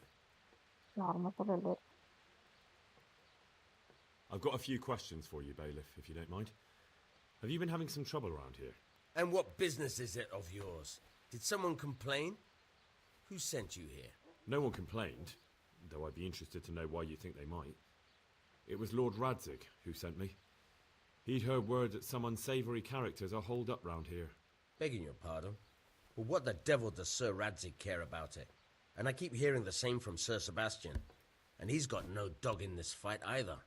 I've got a few questions for you, Bailiff, if you don't mind. Have you been having some trouble around here?
And what business is it of yours? Did someone complain? Who sent you here?
No one complained, though I'd be interested to know why you think they might. It was Lord Radzig who sent me. He'd heard word that some unsavoury characters are holed up round here.
Begging your pardon, but what the devil does Sir Radzig care about it? And I keep hearing the same from Sir Sebastian. And he's got no dog in this fight either.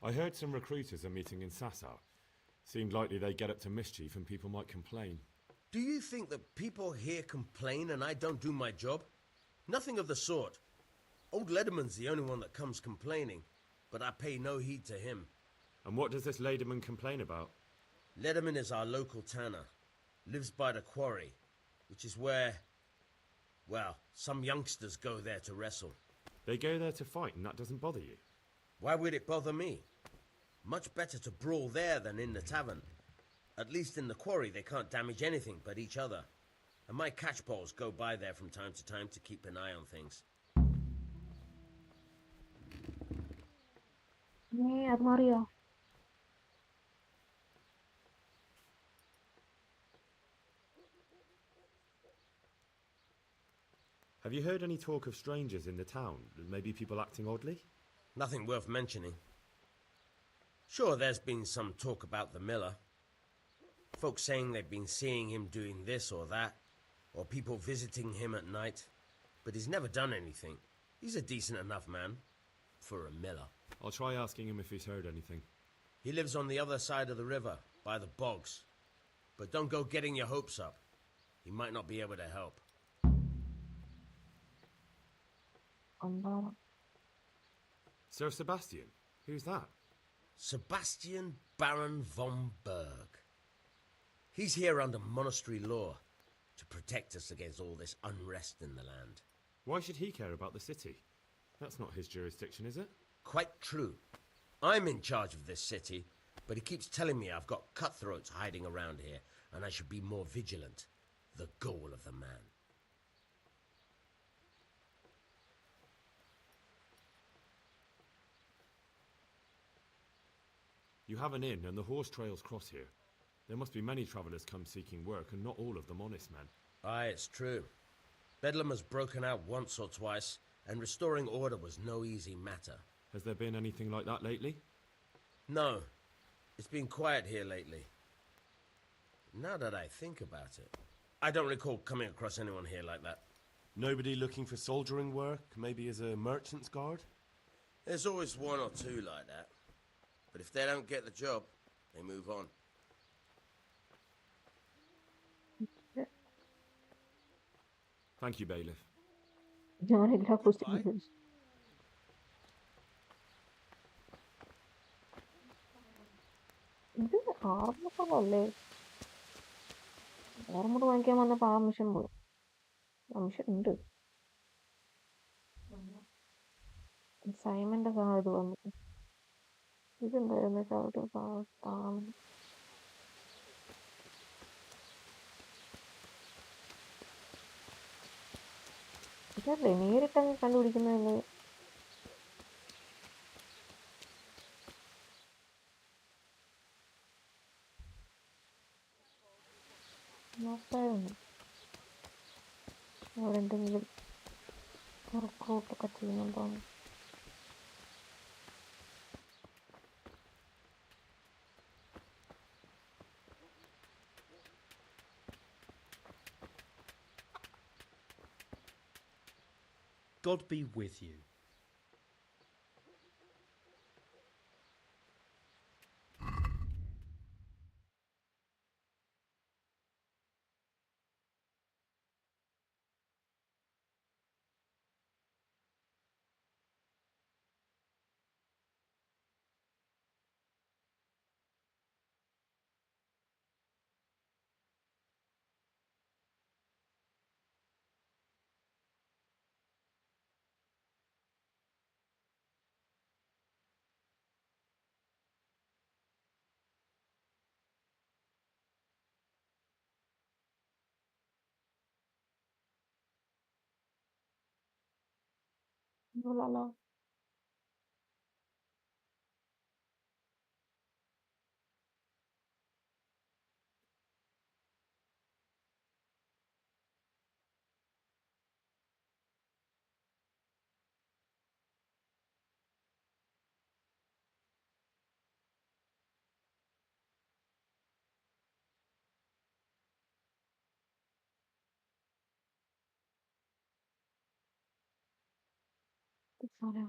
I heard some recruiters are meeting in Sasau. Seemed likely they get up to mischief and people might complain.
Do you think that people here complain and I don't do my job? Nothing of the sort. Old Lederman's the only one that comes complaining, but I pay no heed to him.
And what does this Lederman complain about?
Lederman is our local tanner. Lives by the quarry, which is where, well, some youngsters go there to wrestle.
They go there to fight and that doesn't bother you?
Why would it bother me? Much better to brawl there than in the tavern. At least in the quarry they can't damage anything but each other. And my catchpoles go by there from time to time to keep an eye on things.
Have you heard any talk of strangers in the town? Maybe people acting oddly?
Nothing worth mentioning. Sure, there's been some talk about the miller. Folks saying they've been seeing him doing this or that, or people visiting him at night. But he's never done anything. He's a decent enough man. For a miller.
I'll try asking him if he's heard anything.
He lives on the other side of the river, by the bogs. But don't go getting your hopes up. He might not be able to help.
Sir Sebastian? Who's that?
Sebastian Baron von Berg. He's here under monastery law to protect us against all this unrest in the land.
Why should he care about the city? That's not his jurisdiction, is it?
Quite true. I'm in charge of this city, but he keeps telling me I've got cutthroats hiding around here, and I should be more vigilant. The goal of the man.
You have an inn and the horse trails cross here. There must be many travellers come seeking work, and not all of them honest men.
Aye, it's true. Bedlam has broken out once or twice, and restoring order was no easy matter.
Has there been anything like that lately?
No. It's been quiet here lately. Now that I think about it, I don't recall coming across anyone here like that.
Nobody looking for soldiering work, maybe as a merchant's guard?
There's always one or two like that. But if they don't get the job, they move on.
Thank you, Bailiff.
ഞാനെല്ലാ ക്വസ്റ്റ്യനും ഇത് ആർമ്മല്ലേ ആർമ്മോട് വാങ്ങിക്കാൻ വന്നപ്പോ ആ mission പോയി. ആ mission ഉണ്ട്. സൈമന്റെ ഇത് വന്നു. ഇതെന്തായിരുന്നു ഇതല്ലേ നേരിട്ടങ്ങ് കണ്ടുപിടിക്കുന്നതല്ലേ? നോക്കായിരുന്നു അവരെന്തെങ്കിലും റിക്രൂട്ടൊക്കെ ചെയ്യുന്നുണ്ടോന്ന്.
God be with you.
La. Sana.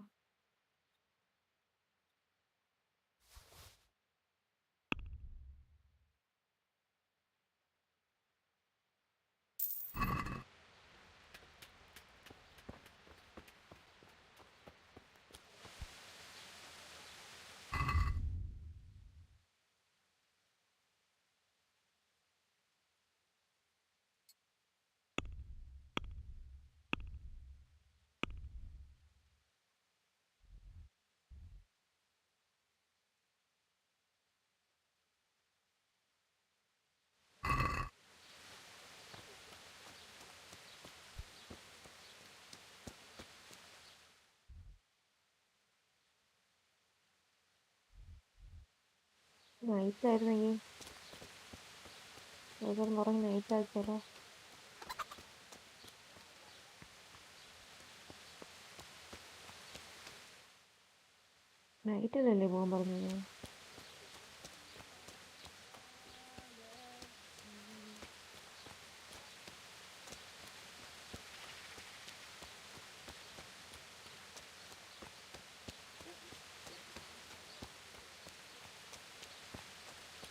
നൈറ്റായിരുന്നെങ്കിൽ ഉറങ്ങി നൈറ്റ് ആക്കിയാലോ. നൈറ്റിലല്ലേ പോകാൻ പറഞ്ഞത്?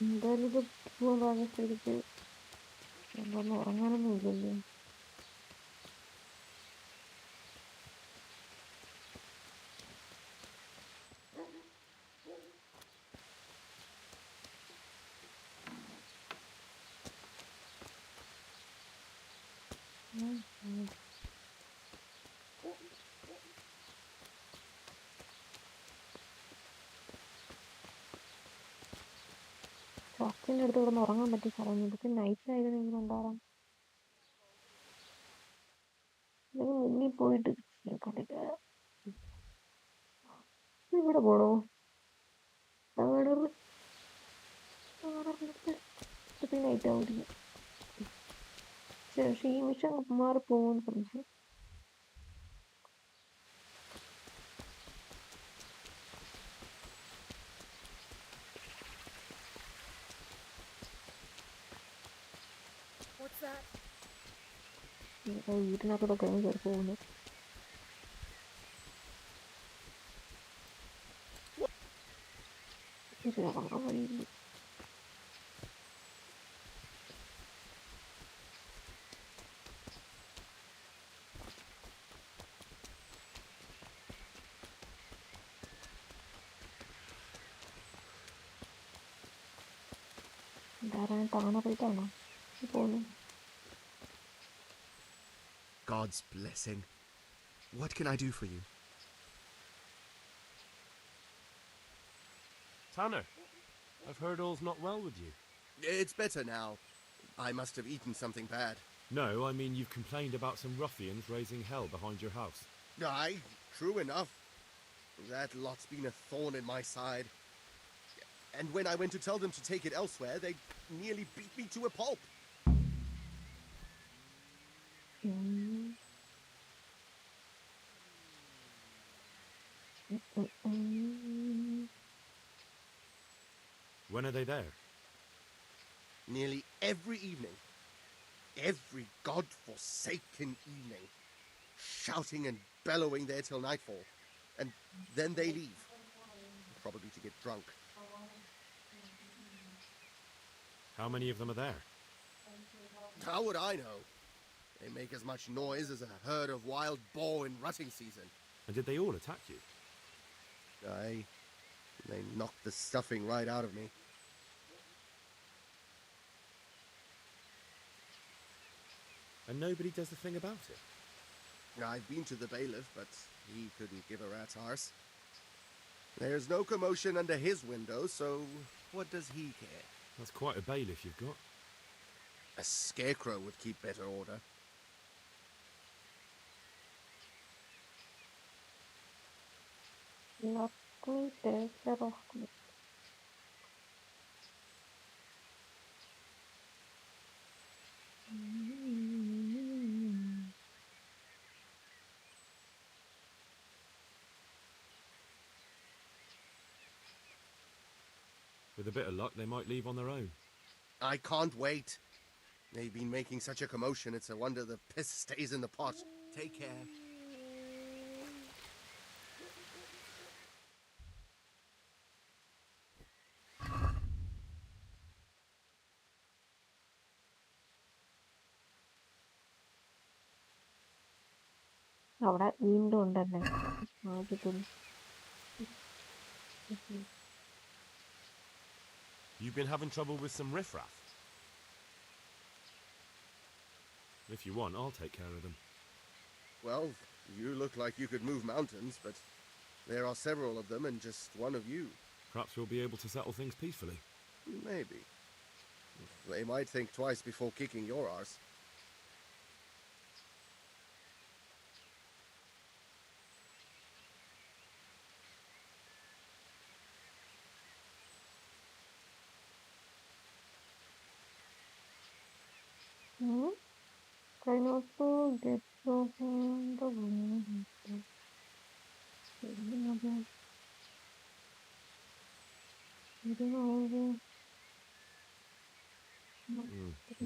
എന്തായാലും ഇത് പോകാൻ പറഞ്ഞ സ്ഥിതിക്ക് എന്തൊന്നും ഉറങ്ങാനൊന്നും ഇല്ലല്ലോ. ചർച്ചിൻ്റെ അടുത്ത് കിടന്ന് ഉറങ്ങാൻ പറ്റിയ സ്ഥലം ഇതൊക്കെ നൈറ്റ് ആയിരുന്നെങ്കിൽ ഉണ്ടാകാം. മുന്നിൽ പോയിട്ട് ഇവിടെ പോണോ? നൈറ്റ് ആവുന്നില്ല. പക്ഷേ ഈ മിഷൻ മാറിപ്പോകുമെന്ന് സംശയം.
What's that?
വീട്ടിനകത്തൊക്കെ കയറി പോകുന്നു. ഉറങ്ങാൻ വഴിയില്ല. ധാരാളം താണ പോയിട്ടാണോ പോകുന്നു?
God's blessing. What can I do for you?
Tanner, I've heard all's not well with you.
It's better now. I must have eaten something bad.
No, I mean you've complained about some ruffians raising hell behind your house.
Aye, true enough. That lot's been a thorn in my side. And when I went to tell them to take it elsewhere, they nearly beat me to a pulp.
When are they there?
Nearly every evening. Every god-forsaken evening. shouting and bellowing there till nightfall. And then they leave. Probably to get drunk.
How many of them are there?
How would I know? They make as much noise as a herd of wild boar in rutting season.
And did they all attack you?
Aye. They knocked the stuffing right out of me.
And nobody does a thing about it?
I've been to the bailiff, but he couldn't give a rat's arse. There's no commotion under his window, so what does he care?
That's quite a bailiff you've got.
A scarecrow would keep better order.
Let me take care of me.
With a bit of luck, they might leave on their own.
I can't wait. They've been making such a commotion, it's a wonder the piss stays in the pot. Take care.
അവിടെ വീണ്ടും ഉണ്ടല്ലേ ആദ്യത്തിൽ
You've been having trouble with some riffraff? If you want, I'll take care of them.
Well, you look like you could move mountains, but there are several of them and just one of you.
Perhaps we'll be able to settle things peacefully.
Maybe. They might think twice before kicking your arse.
Can also get from the
You've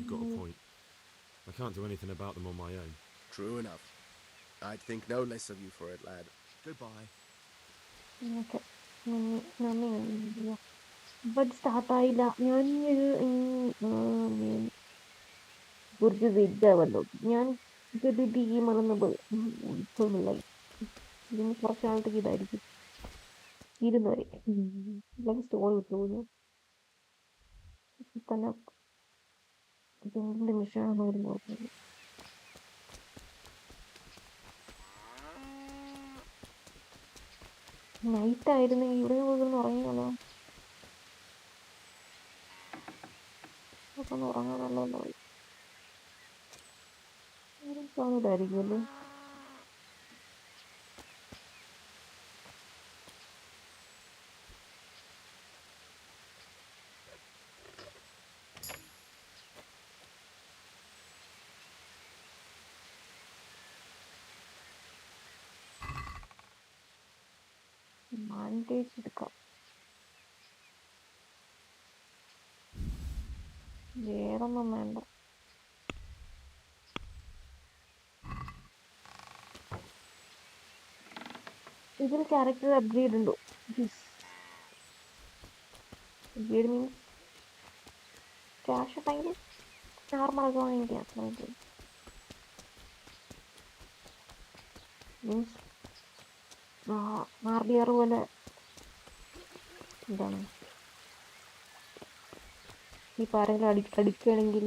got a point. I can't do anything about them on my own.
True enough. I'd think no less of you for it, lad. Goodbye.
Okay. But start ആയില്ല ഞാൻ കുറച്ച് വെയിറ്റാവല്ലോ ഞാൻ ഇത് tea മറന്നു പോയി തോന്നില്ലായി ഇതിന് കുറച്ച് നാളത്തേക്ക് ഇതായിരിക്കും ഇരുന്നവരെ അല്ലെങ്കിൽ സ്റ്റോർ വിട്ടുപോകുന്നു തന്നെ ഇതിൻ്റെ മിഷനാണെന്ന് അവർ നോക്കുന്നത് നൈറ്റ് ആയിരുന്നെങ്കിൽ ഇവിടെ പോയി ഉറങ്ങിയാലോ അപ്പൊ ഒന്ന് ഉറങ്ങാനല്ലോ കാണൂലായിരിക്കുമല്ലോ മാൻഡേജ് എടുക്കാം വേറൊന്നും വേണ്ട ഇതിൽ ക്യാരക്ടർ അപ്ഗ്രേഡ് ഉണ്ടോ അപ്ഗ്രേഡ് മീൻസ് ക്യാഷ് ഉണ്ടെങ്കിൽ നോർമലൊക്കെ വാങ്ങിക്കാം മീൻസ് RDR പോലെ എന്താണ് ഇപ്പം ആരെങ്കിലും അടിക്കുകയാണെങ്കിൽ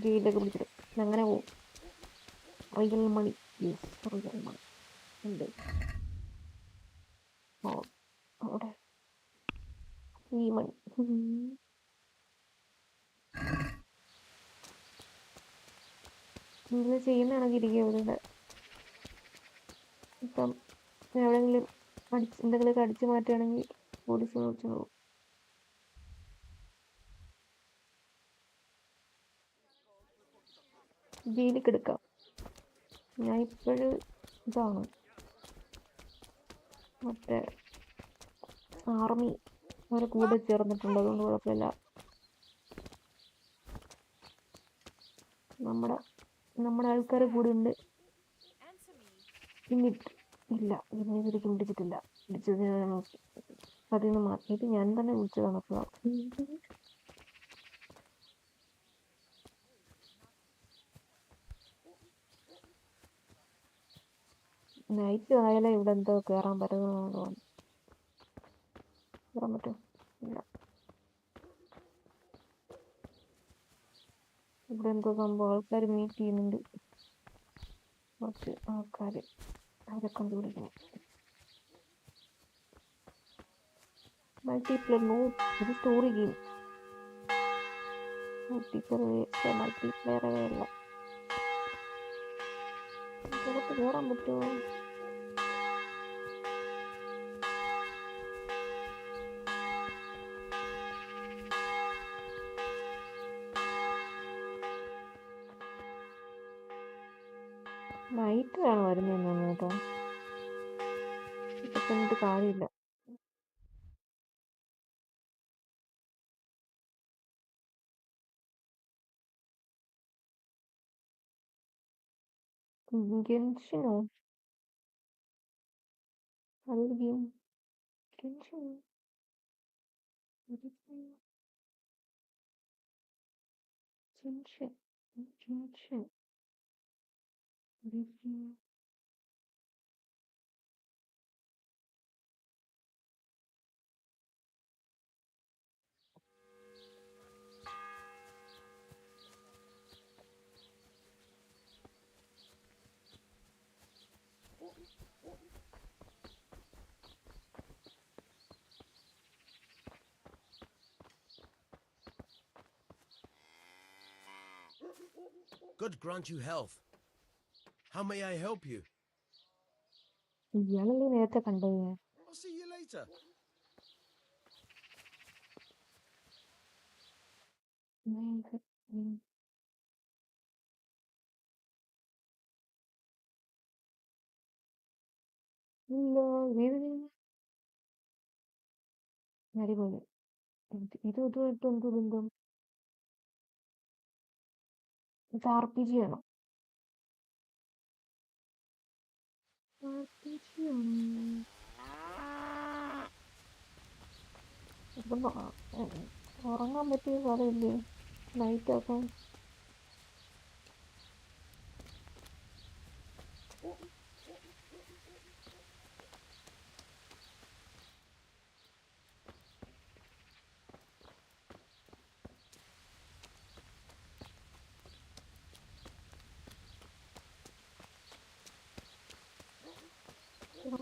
ജയിലൊക്കെ പിടിച്ചിട്ട് അങ്ങനെ പോവും റിയൽ മണി റിയൽ മണി ഉണ്ട് അവിടെ ഈ മണി ഇങ്ങനെ ചെയ്യുന്നതാണെങ്കിൽ ഇരിക്കുക ഇവിടെ ഇപ്പം എവിടെയെങ്കിലും എന്തെങ്കിലുമൊക്കെ അടിച്ചു മാറ്റുകയാണെങ്കിൽ പോലീസ് നോക്കി പോകും ജയിലിൽ എടുക്കാം ഞാൻ ഇപ്പോഴും ഇതാണ് മറ്റേ ആർമി അവരെ കൂടെ ചേർന്നിട്ടുണ്ട് അതുകൊണ്ട് കുഴപ്പമില്ല നമ്മുടെ നമ്മുടെ ആൾക്കാരെ കൂടെ ഉണ്ട്. ഇല്ല ഇനി ഇവർക്ക് വിളിച്ചിട്ടില്ല. വിളിച്ചത് അതിൽ നിന്ന് മാറ്റിയിട്ട് ഞാൻ തന്നെ വിളിച്ചതാണ്. അപ്പോൾ നൈറ്റ് ആയാലേ ഇവിടെ എന്തോ കയറാൻ പറ്റുന്നതാണ് തോന്നുന്നു. കയറാൻ പറ്റുമോ? ഇല്ല. ഇവിടെ എന്തോ സംഭവം ആൾക്കാർ മീറ്റ് ചെയ്യുന്നുണ്ട്. കുറച്ച് ആൾക്കാർ അവരെ കണ്ടുപിടിക്കണം. മൾട്ടിപ്ലെയർ നോ, ഇത് സ്റ്റോറി ഗെയിം. മൾട്ടിപ്ലെയറേ അല്ല. ഇതിനകത്ത് കയറാൻ പറ്റുമോ? നൈറ്റിലാണ് വരുന്നതെന്ന് തോന്നുന്നു കേട്ടോ. ഇപ്പൊ എന്നിട്ട് കാര്യമില്ല. ഗെൻഷിനോ? അതൊരു game. Genshin Genshin Genshin
God grant you health. How may I help you?
ഇയാളല്ലേ നേരത്തെ കണ്ടത്?
I'll see you later.
അടിപൊളി. ഇതുമായിട്ട് എന്ത് ബന്ധം? ഇത് RPG ആണോ? RPG ആണോ? ഇപ്പം ഉറങ്ങാൻ പറ്റിയ സ്ഥലമില്ലേ നൈറ്റ് ആക്കാൻ?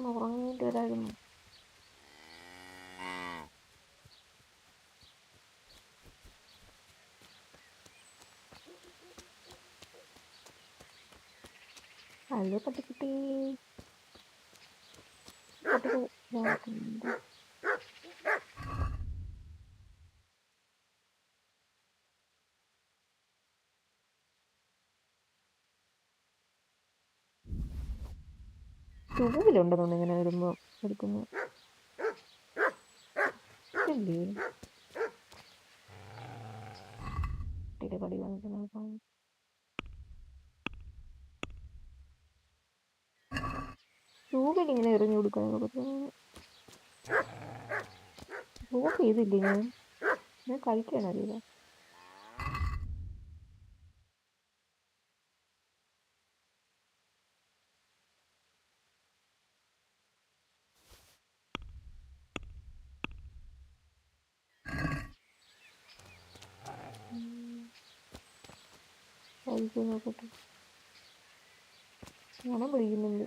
ഉറങ്ങിയിട്ട് വരായിരുന്നു. ഹലോ പട്ടിക്കുട്ടി. ചൂടിലുണ്ടെന്നു ഇങ്ങനെ വരുമ്പോ എടുക്കുന്നു. ഇല്ലേ കടി കാണിക്കുന്ന ചൂടിലിങ്ങനെ എറിഞ്ഞു കൊടുക്കാനൊക്കെ പറ്റും. ഓഫ് ചെയ്തില്ലേ ഞാൻ കഴിക്കാനറിയില്ല. നോക്കട്ടെ, മണം പിടിക്കുന്നുണ്ട്.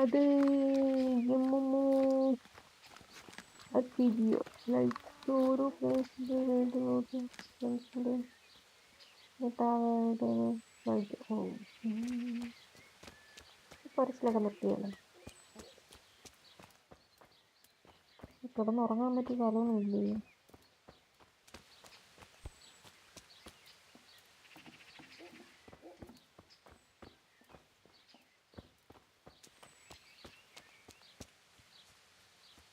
അത് വീഡിയോ ലൈക്ക് ഓരോ പ്ലേസിന്റെ വേണ്ടി നോക്കി ഫ്രണ്ട്സിന്റെ കുറച്ചിലൊക്കെ നിർത്തിയല്ലേ. കിടന്നുറങ്ങാൻ പറ്റിയ സ്ഥലമൊന്നുമില്ലേ?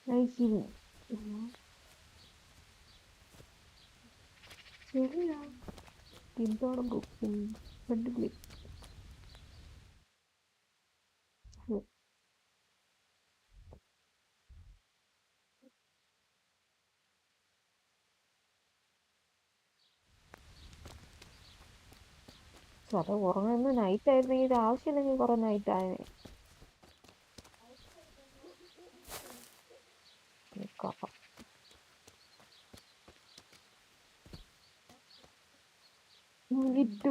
ശരിയാ. എന്താണ് ബുക്കിംഗ് കണ്ടില്ലേ? അത് ഉറങ്ങുന്ന നൈറ്റ് ആയിരുന്നെങ്കിൽ ഇത് ആവശ്യമില്ലെങ്കിൽ കുറെ നൈറ്റ് ആയനെ.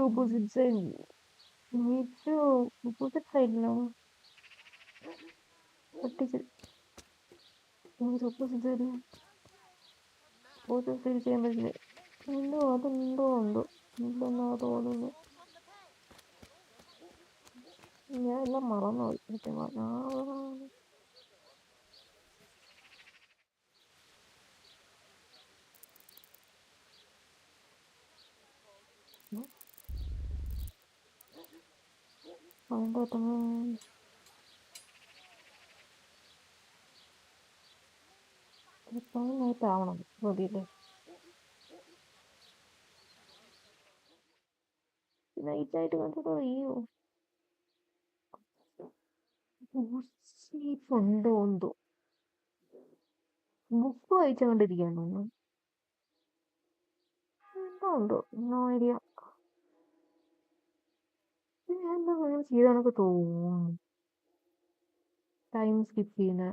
ഓപ്പോസിറ്റ് സൈഡ് ഓപ്പോസിറ്റ് സൈഡിലാണ് ഒട്ടിച്ച് ഓപ്പോസിറ്റ് സൈഡിൽ ഓപ്പോസിറ്റ് സൈഡ് ചെയ്യാൻ പറ്റില്ല. എന്തോ അതെന്തോ ഉണ്ടോ ഇല്ലെന്നാ തോന്നുന്നു. ഞാൻ എല്ലാം മറന്നുപോയി സത്യം പറഞ്ഞാ. നൈറ്റ് ആവണം മതിയില്ലേ? നൈറ്റ് ആയിട്ട് കണ്ടിട്ടോ അയ്യോ ഉണ്ടോ എന്തോ ബുക്ക് വായിച്ചുകൊണ്ടിരിക്കുകയാണ് എന്തോ ഉണ്ടോ നോ ഐഡിയ. എന്താ അങ്ങനെ ചെയ്താണൊക്കെ തോന്നുന്നു. ടൈം സ്കിപ്പ് ചെയ്യുന്ന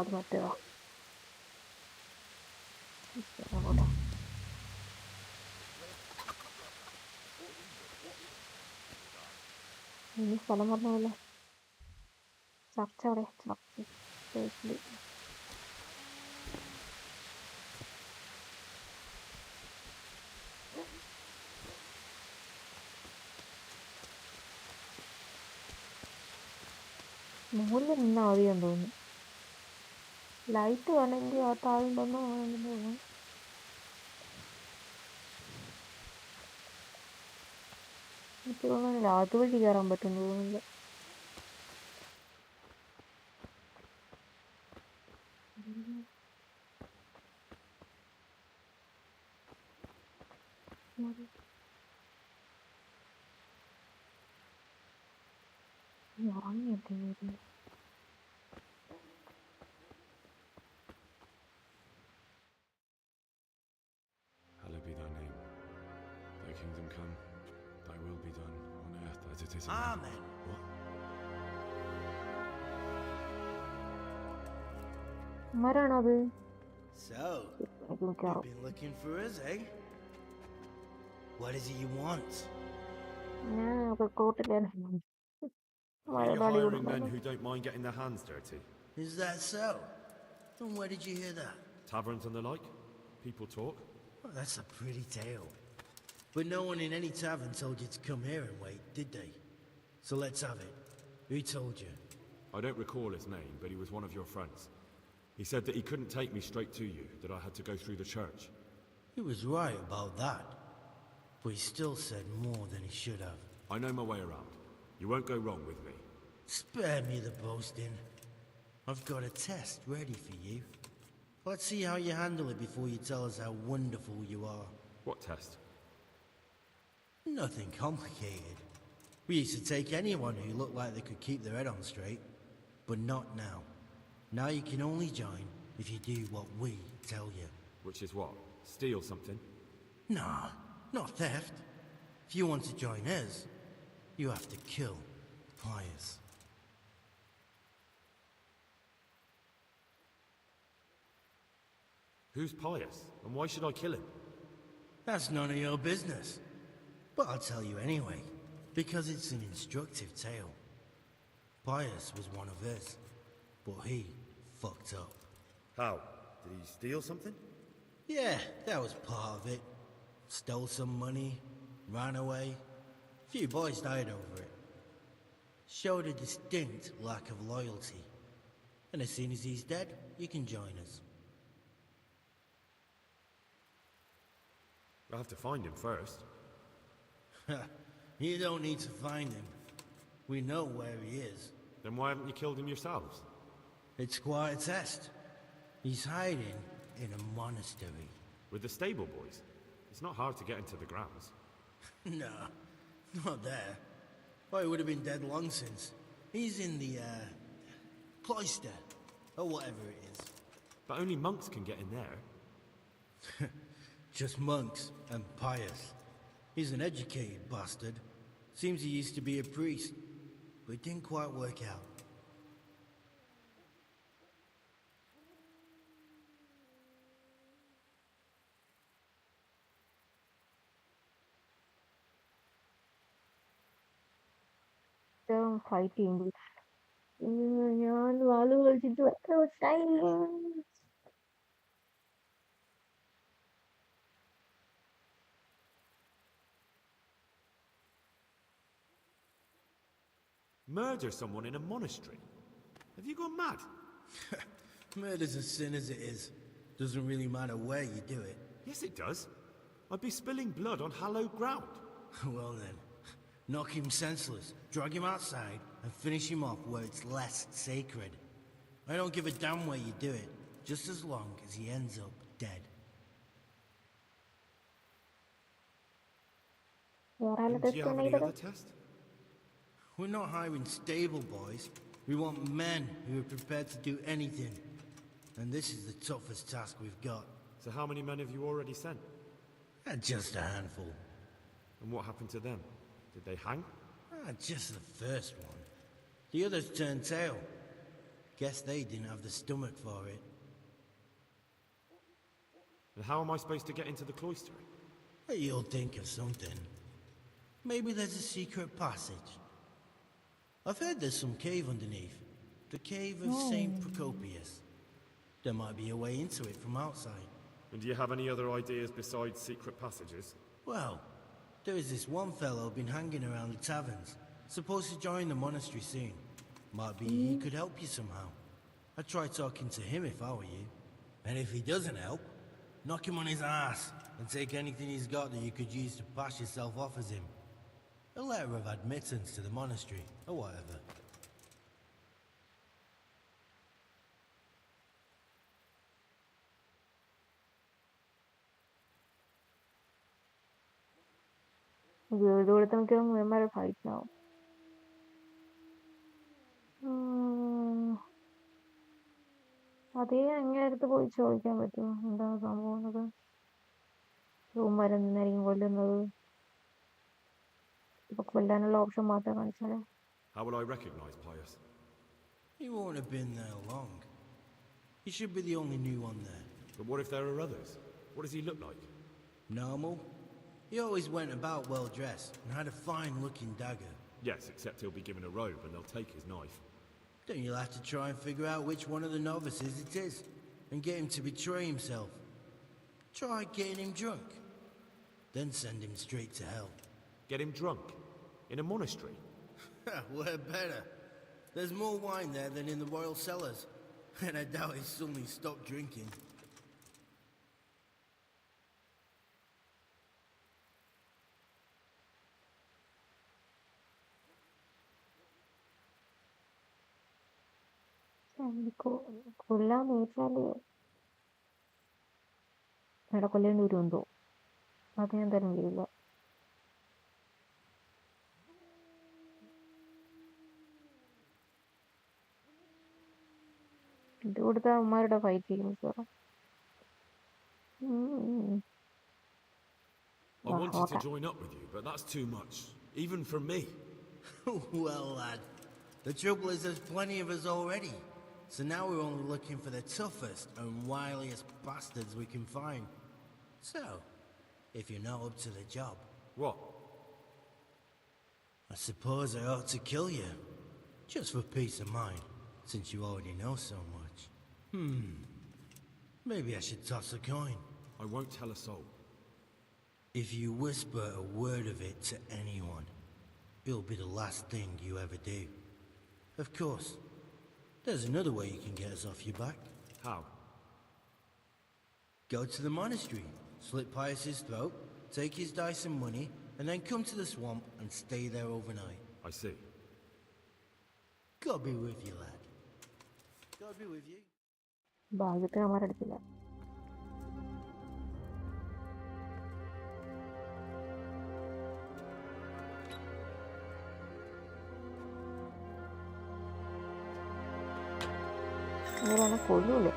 അത് മറ്റേതാ. ഇനി സ്ഥലം പറഞ്ഞ ചർച്ച അവിടെ മുകളിൽ നിന്നാ മതിയെന്ന് തോന്നുന്നു. ലൈറ്റ് വേണമെങ്കിൽ ആ താഴുണ്ടെന്നോ വേണമെങ്കിൽ തോന്നുന്നു. എനിക്ക് തോന്നുന്നില്ല അതുവഴി കയറാൻ പറ്റും തോന്നുന്നില്ല. ഉറങ്ങിയിട്ടില്ല.
Hallowed be thy name. Thy kingdom come, thy will be done on earth as it is in
Amen.
heaven. What?
ആരാണത്?
So, you've been looking for us, eh? What is it you want?
ഞാൻ കോട്ടില്ല.
Are you hiring men who don't mind getting their hands dirty?
Is that so? And where did you hear that?
Taverns and the like? People talk?
Well, that's a pretty tale. But no one in any tavern told you to come here and wait, did they? So let's have it. Who told you?
I don't recall his name, but he was one of your friends. He said that he couldn't take me straight to you, that I had to go through the church.
He was right about that. But he still said more than he should have.
I know my way around. You won't go wrong with me.
Spare me the boasting. I've got a test ready for you. Let's see how you handle it before you tell us how wonderful you are.
What test?
Nothing complicated. We used to take anyone who looked like they could keep their head on straight. But not now. Now you can only join if you do what we tell you.
Which is what? Steal something?
Nah, not theft. If you want to join us, you have to kill Pius.
Who's Pius? And why should I kill him?
That's none of your business. But I'll tell you anyway, because it's an instructive tale. Pius was one of us, but he fucked up.
How? Did he steal something?
Yeah, that was part of it. Stole some money, ran away. Few boys died over it. Showed a distinct lack of loyalty. And as soon as he's dead, you can join us.
I have to find him first.
You don't need to find him. We know where he is.
Then why haven't you killed him yourselves?
It's quite a test. He's hiding in a monastery.
With the stable boys? It's not hard to get into the grounds.
No, not there. Well, he would have been dead long since. He's in the, cloister, or whatever it is.
But only monks can get in there.
Just monks and pious. He's an educated bastard. Seems he used to be a priest, but it didn't quite work out.
Fight ചെയ്യുമ്പോൾ ഞാൻ വാല് കളിച്ചിട്ട് time.
Murder someone in a monastery? Have you gone mad?
Murder's a sin as it is. Doesn't really matter where you do it.
Yes, it does. I'd be spilling blood on hallowed ground.
Well then, knock him senseless, drag him outside, and finish him off where it's less sacred. I don't give a damn where you do it, just as long as he ends up dead.
And do you have any other test?
We're not hiring stable boys. We want men who are prepared to do anything. And this is the toughest task we've got.
So how many men have you already sent?
Just a handful.
And what happened to them? Did they hang?
Just the first one. The others turned tail. Guess they didn't have the stomach for it.
And how am I supposed to get into the cloister?
You'll think of something. Maybe there's a secret passage. I've heard there's some cave underneath. The cave of St. Procopius. There might be a way into it from outside.
And do you have any other ideas besides secret passages?
Well, there is this one fellow been hanging around the taverns. Supposed to join the monastery soon. Might be he could help you somehow. I'd try talking to him if I were you. And if he doesn't help, knock him on his ass and take anything he's got that you could use to pass yourself off as him. A letter of admittance to the monastery, or whatever.
ഇതുകൊടുത്ത് നമുക്ക് മുയന്മാരെ fight ആവും. അതേ അങ്ങേരത്ത് പോയി ചോദിക്കാൻ പറ്റുമോ എന്താണ് സംഭവം? റൂംമാരെ നിന്നായിരിക്കും കൊല്ലുന്നത്. ഇപ്പൊ കൊല്ലാനുള്ള ഓപ്ഷൻ മാത്രമേ കാണിച്ചാലേ.
How will I recognize Pius?
He won't have been there long. He should be the only new one there.
But what if there are others? What does he look like?
Normal. He always went about well dressed and had a fine looking dagger.
Yes, except he'll be given a robe and they'll take his knife.
Then you'll have to try and figure out which one of the novices it is and get him to betray himself. Try getting him drunk. Then send him straight to hell.
Get him drunk? In a monastery?
We're better. There's more wine there than in the royal cellars. And I doubt he's suddenly stopped drinking.
കൊല്ലാൻ നോച്ചാല് ഇവിടെ കൊല്ലേണ്ടി വരുമെന്തോ. അത് ഞാൻ തരം ചെയ്യില്ല. ഇത് കൊടുത്ത അമ്മമാരുടെ fight ചെയ്യും sir.
I wanted to join up with you, but that's too much. Even for me.
Well, lad, the trouble is there's plenty of us already. So now we're only looking for the toughest and wiliest bastards we can find. So, if you're not up to the job...
What?
I suppose I ought to kill you. Just for peace of mind, since you already know so much. Maybe I should toss a coin.
I won't tell a soul.
If you whisper a word of it to anyone, it'll be the last thing you ever do. Of course, there's another way you can get us off your back.
How?
Go to the monastery, slit Pius's throat, take his dice and money, and then come to the swamp and stay there overnight.
I see.
God be with you, lad. God be with you.
ഭാഗ്യത്തെ അമാരെടുത്തില്ല. ഇവരാണ് കൊല്ലൂല്ലേ.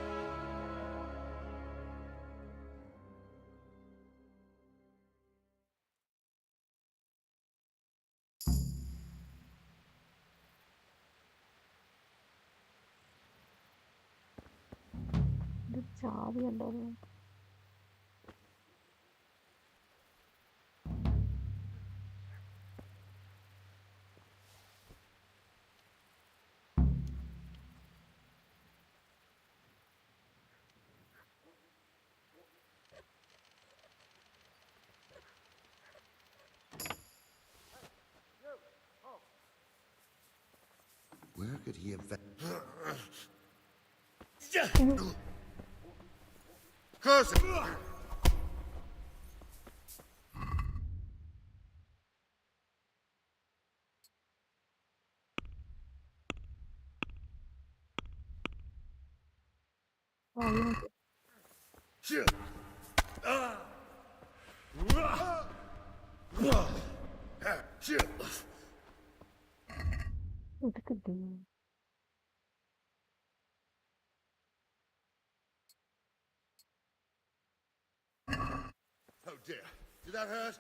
ഇത് ചാവി ഉണ്ടോ?
Where could he have...
Close it! Oh dear. Did that hurt?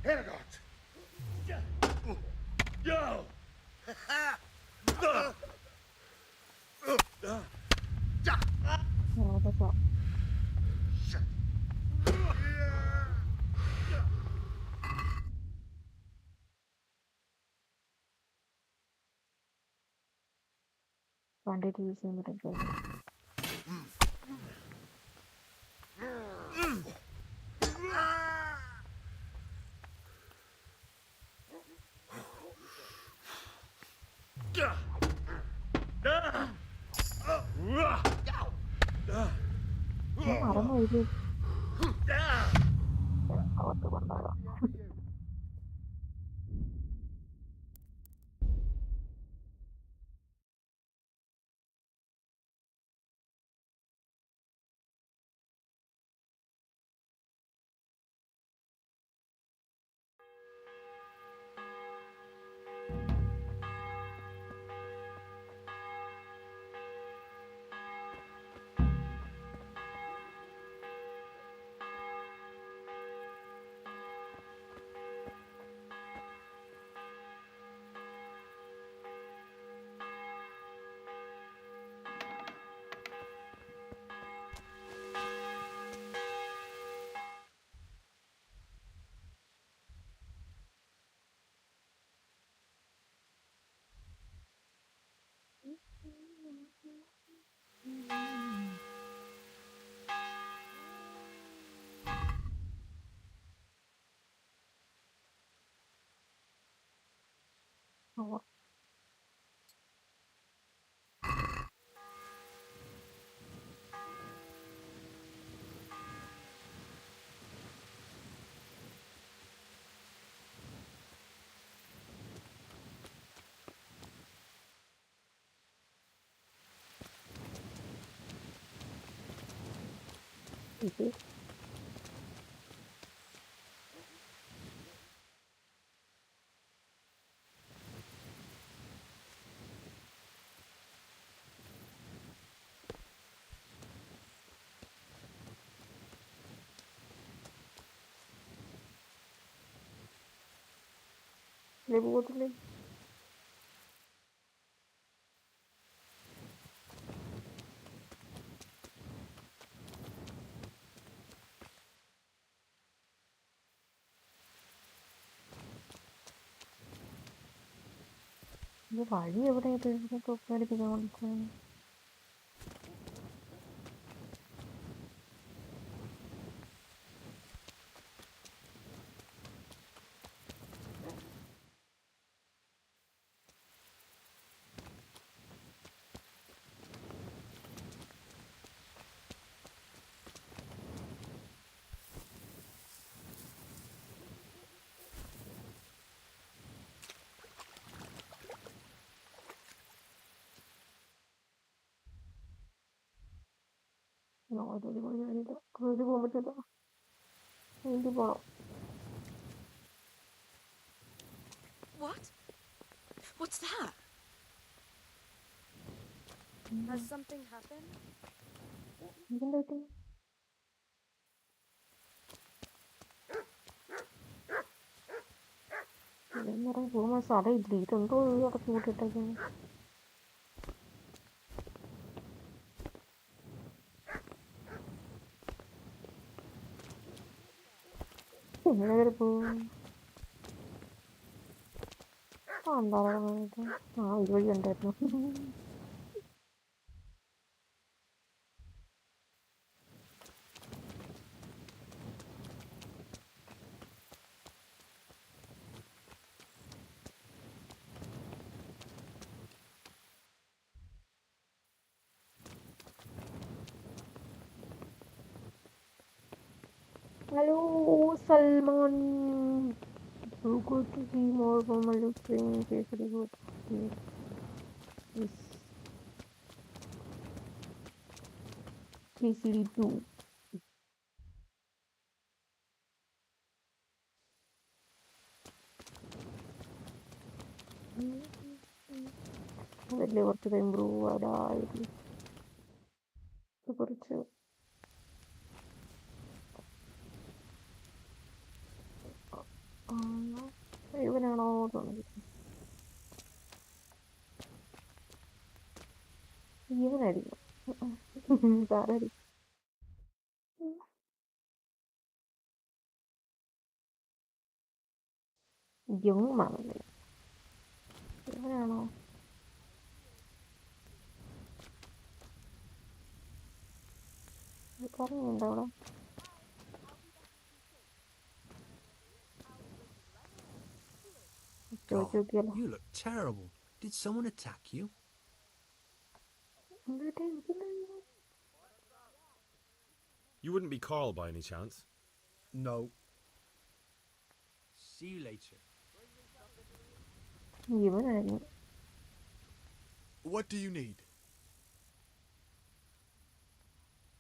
Pedagogue! Yo!
കണ്ടിട്ട് use ചെയ്യാൻ പറ്റും. മറന്നു ഇത് അവത്ത് കൊണ്ടാകാം. ഇത് പോകത്തില്ലേ? ഇത് വഴി എവിടെയായിട്ട് ഇതിനൊക്കെ പേടിപ്പിക്കാൻ വേണ്ടിയിട്ടാണ്. ഒരു പോകാൻ പറ്റില്ല. എനിക്ക് പോണം.
What? What's that? Has something happened?
എന്തിന്റെ പറ്റി? ഇതെന്ന് പറയാൻ പോകുന്ന സ്ഥലമില്ല. ഇതെന്തോ അവിടെ കൂട്ടിട്ടേക്കാണ്. എങ്ങനെ പോകും? എന്താ ഇതുവഴി ഉണ്ടായിരുന്നു. Hello, Salman. So good to see more formal looking. It's very good. Yes. KCD2. അതല്ലേ കുറച്ച് ഇമ്പ്രൂവ് ആടായിരുന്നു. കുറച്ച് ഇവനാണോ തോന്നുന്നത്. ഇവനായിരിക്കും. സാറായിരിക്കും. യങ്ങാണല്ലേ. ഇവനാണോ? പറഞ്ഞുണ്ടോ അവിടെ?
God, you look terrible. Did someone attack you?
You wouldn't be Carl by any chance?
No. See you later.
What do you need?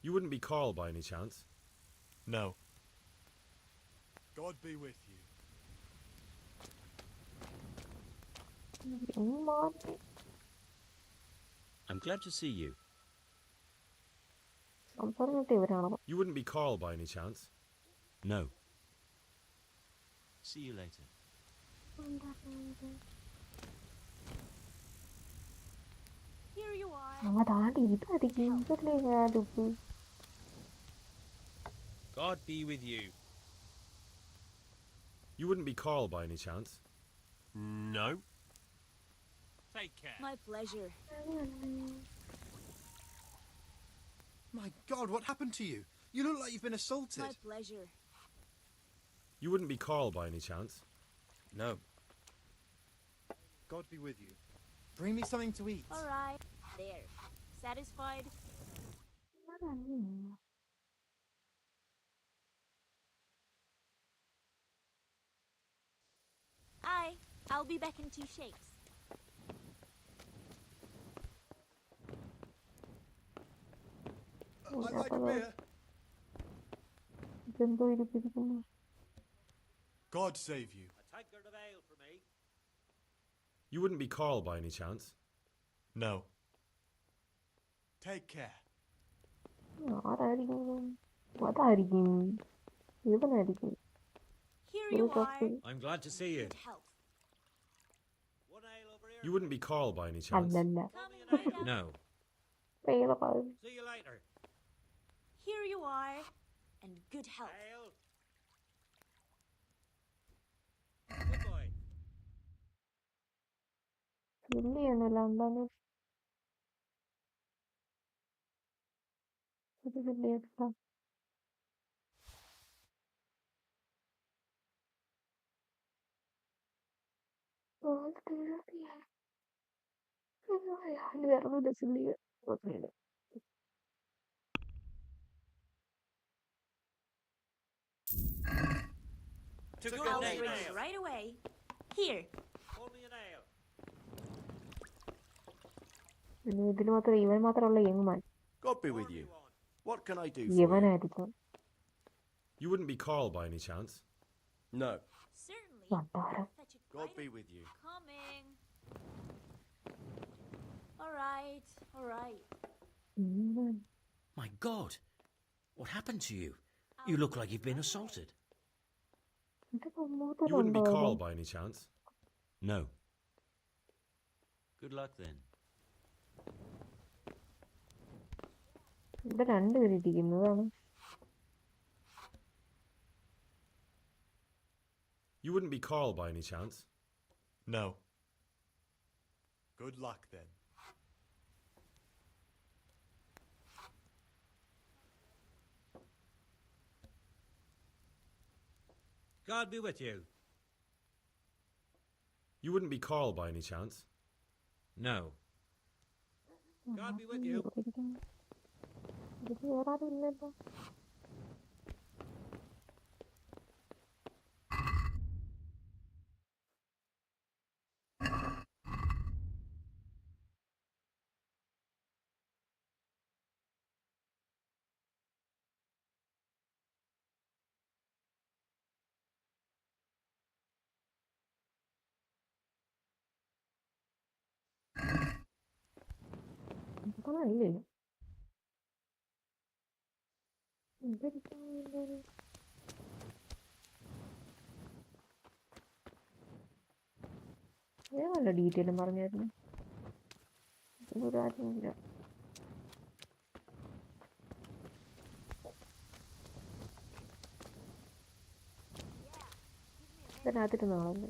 You wouldn't be Carl by any chance?
No. God be with you.
I'm glad to see you.
You wouldn't be Carl by any chance?
No. See you later.
Here you are.
God be with you.
You wouldn't be Carl by any chance?
No.
Take care.
My pleasure.
My God, what happened to you? You look like you've been assaulted.
My pleasure.
You wouldn't be Carl by any chance?
No.
God be with you. Bring me something to eat.
All right. There. Satisfied? I'll be back in 2 shakes.
I'd like a beer. God save you.
A tankard of ale for me.
You wouldn't be Carl by any chance?
No. Take care.
Here you are.
I'm glad to see you.
Good health.
You wouldn't be Carl by any chance?
No.
See you later. Here you are. And good health.
Good boy.
ചില്ലിയൊന്നുമില്ല എന്തായാലും ഇത് chilli എടുക്കാം. വേറെ chilli okay.
I'll bring you right away. Here.
ഇതിൽ മാത്രം ഇവൻ മാത്രമുള്ള യങ്മാൻ.
God be with you. What can I do for you?
ഇവനായിരിക്കും.
You wouldn't be Carl by any chance?
No.
Certainly.
Fetch
God be with you.
Coming. All right. All right.
My God! What happened to you? You look like you've been assaulted.
You wouldn't be Carl by any chance?
No. Good luck then.
ഇവിടെ രണ്ടുപേര് ഇരിക്കുന്നതാണ്.
You wouldn't be Carl by any chance?
No. Good luck then.
God be with you.
You wouldn't be Carl by any chance?
No. God be with you.
ഇത് വേറെ ആരും ഇല്ലല്ലോ. അല്ലേ വല്ല ഡീറ്റെയിലും പറഞ്ഞായിരുന്നു. ഒരു കാര്യമില്ല. ഇതിനകത്തിരുന്നാണല്ലോ.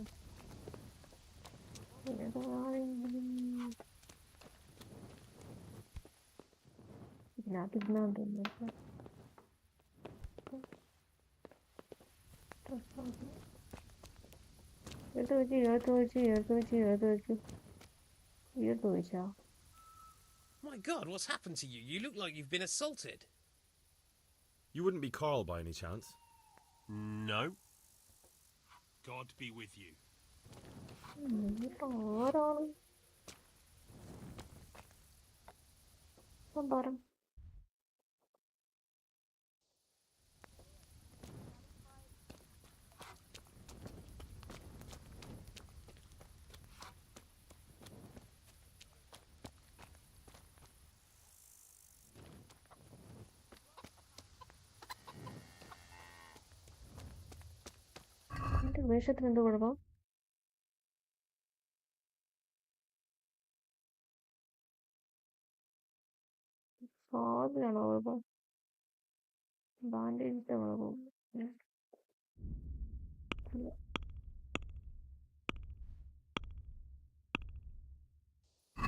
ഇതിനകത്തിരുന്നാണ്ട്
My God, what's happened to you? You look like you've been assaulted.
You wouldn't be Carl by any chance?
No. God be with you.
ആരാണ് സംഭാരം? എന്റെ വേഷത്തിന് എന്ത് കുഴപ്പം? സാധ്യതയാണോ കുഴപ്പം? ബാൻഡേജിന്റെ കുഴപ്പം?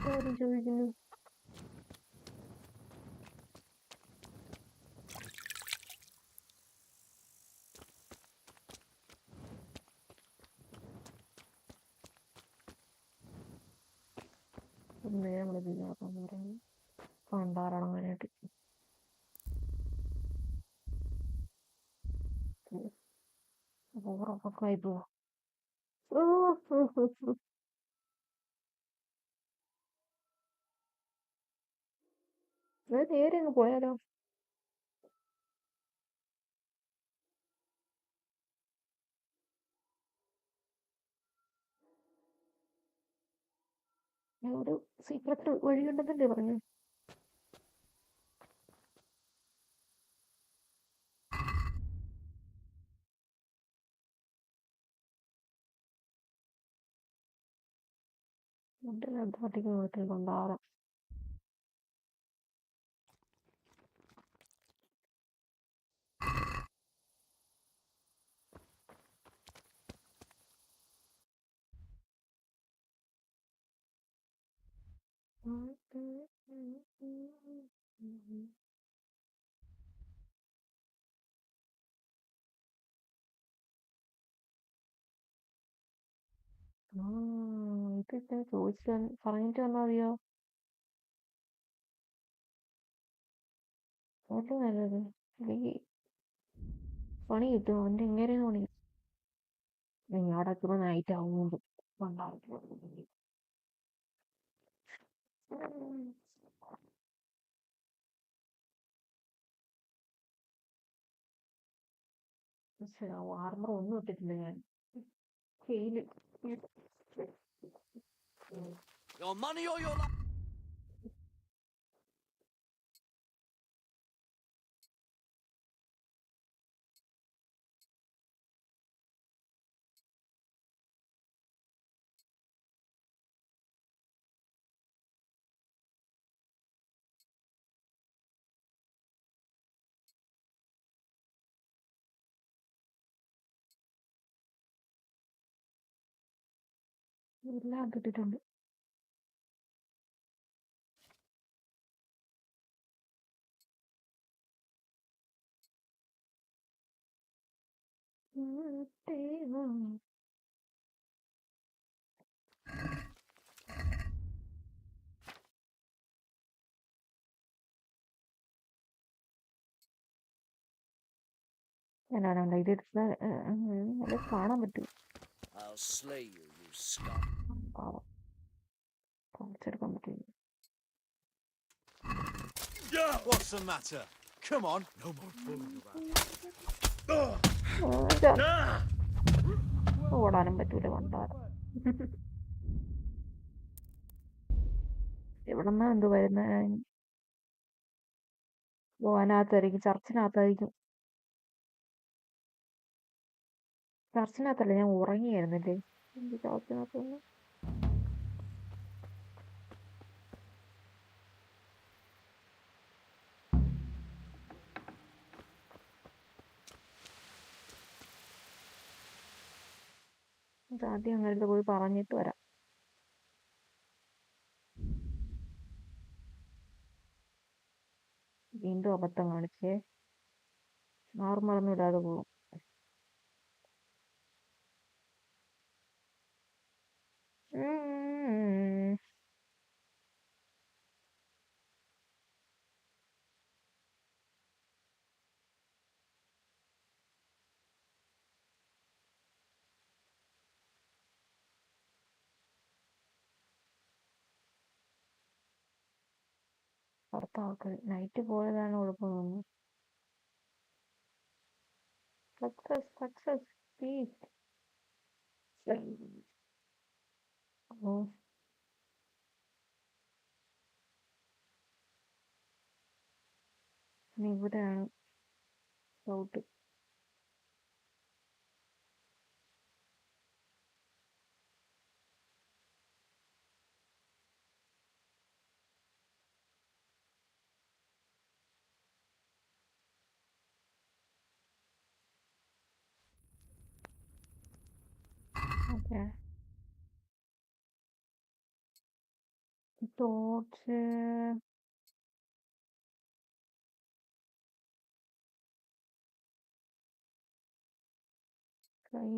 കാര്യം ചോദിക്കുന്നു. നമ്മള് ചെയ്യാറെന്ന് പറയുന്നത് പണ്ടാറടങ്ങാനായിട്ട് ഉറപ്പായി പോവാ. നേരെ അങ്ങ് പോയാലോ? ഒരു സീക്രട്ട് വഴിയുണ്ടെന്നല്ലേ പറഞ്ഞു. വീട്ടിൽ കൊണ്ടാവാം. ഇതൊക്കെ ചോദിച്ചു പറഞ്ഞിട്ട് വന്നാൽ മതിയോ? ഏറ്റവും നല്ലത് എനിക്ക് പണി കിട്ടും. അവൻ്റെ എങ്ങനെ പണി കിട്ടും. അവിടെ എത്തുമ്പോൾ നൈറ്റ് ആവുമ്പോൾ ആർമർ ഒന്നും ഇട്ടിട്ടില്ല ഞാൻ. കയ്യില്
Your money or your life?
എല്ലാം കിട്ടിയിട്ടുണ്ട്. എന്നാണ് ഇത് കാണാൻ പറ്റും.
I'll slay you, you scum.
കുറച്ചെടുക്കാൻ പറ്റില്ല.
What's the matter? Come on. No more fooling
ഓടാനും പറ്റൂല കൊണ്ടാരം. എവിടെന്നാ എന്ത് വരുന്ന അതിനകത്തായിരിക്കും. ചർച്ചിനകത്തായിരിക്കും. ചർച്ചിനകത്തല്ല, ഞാൻ ഉറങ്ങിയായിരുന്നല്ലേ. ചർച്ചിനകത്തൊന്നും ആദ്യം അങ്ങനെ പോയി പറഞ്ഞിട്ട് വരാം. വീണ്ടും അബദ്ധം കാണിച്ചേ. ആർമറൊന്നും ഇടാതെ പോകും. അടുത്ത ആൾക്ക് നൈറ്റ് പോയതാണ് കുഴപ്പം തോന്നുന്നു. Success success please. ഓ ഇവിടെയാണ് ഡൗട്ട്. ഓക്കെ, ടോർച്ച് കൈ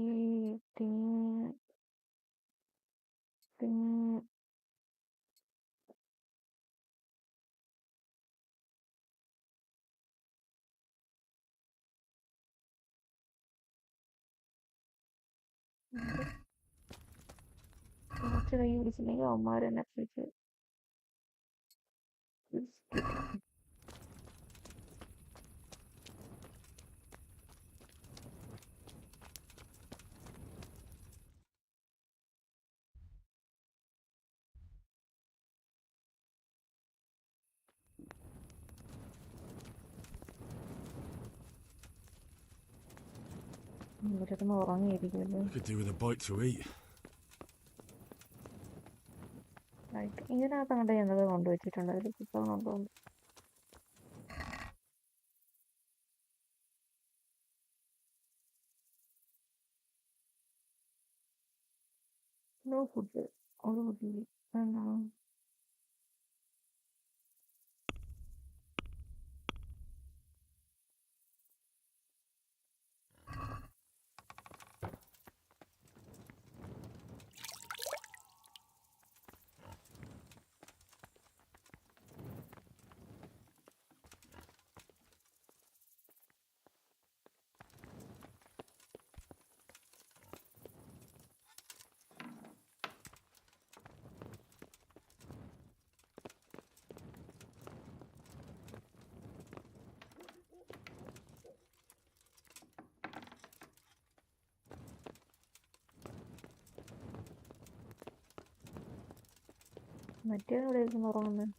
ടോർച്ച് കൈ പിടിച്ചില്ലെങ്കിൽ അവന്മാർ തന്നെ പിടിച്ച് ഇവരൊക്കെ ഉറങ്ങിയിരിക്കുമല്ലോ.
I could do with a bite to eat.
ഇതിനകത്ത് അങ്ങോട്ട് ഞങ്ങൾ കൊണ്ടുവച്ചിട്ടുണ്ട്. അതിൽ പുസ്തകം കൊണ്ടുപോകും. ഫുഡ് ഒരു ഫുഡ്. മറ്റേ എവിടെ ഇരുന്ന് ഉറങ്ങുന്നത്?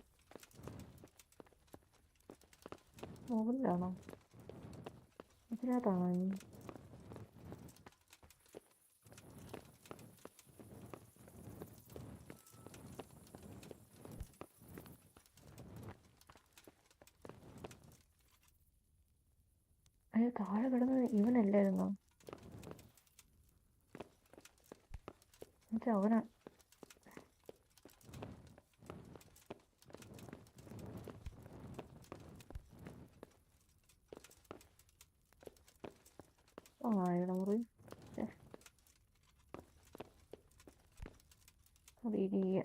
മുകളിലാണോ? ഇതിനകത്താണോ ഇനി? അയ്യോ, താഴെ കിടന്നത് ഇവനല്ലായിരുന്നോ? എന്നുവെച്ചാ അവനാ. ആ, ഇവിടെ മുറി. അറിയില്ല.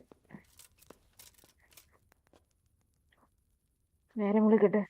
നേരെ വിളിക്കട്ടെ.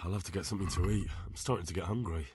I'll have to get something to eat. I'm starting to get hungry.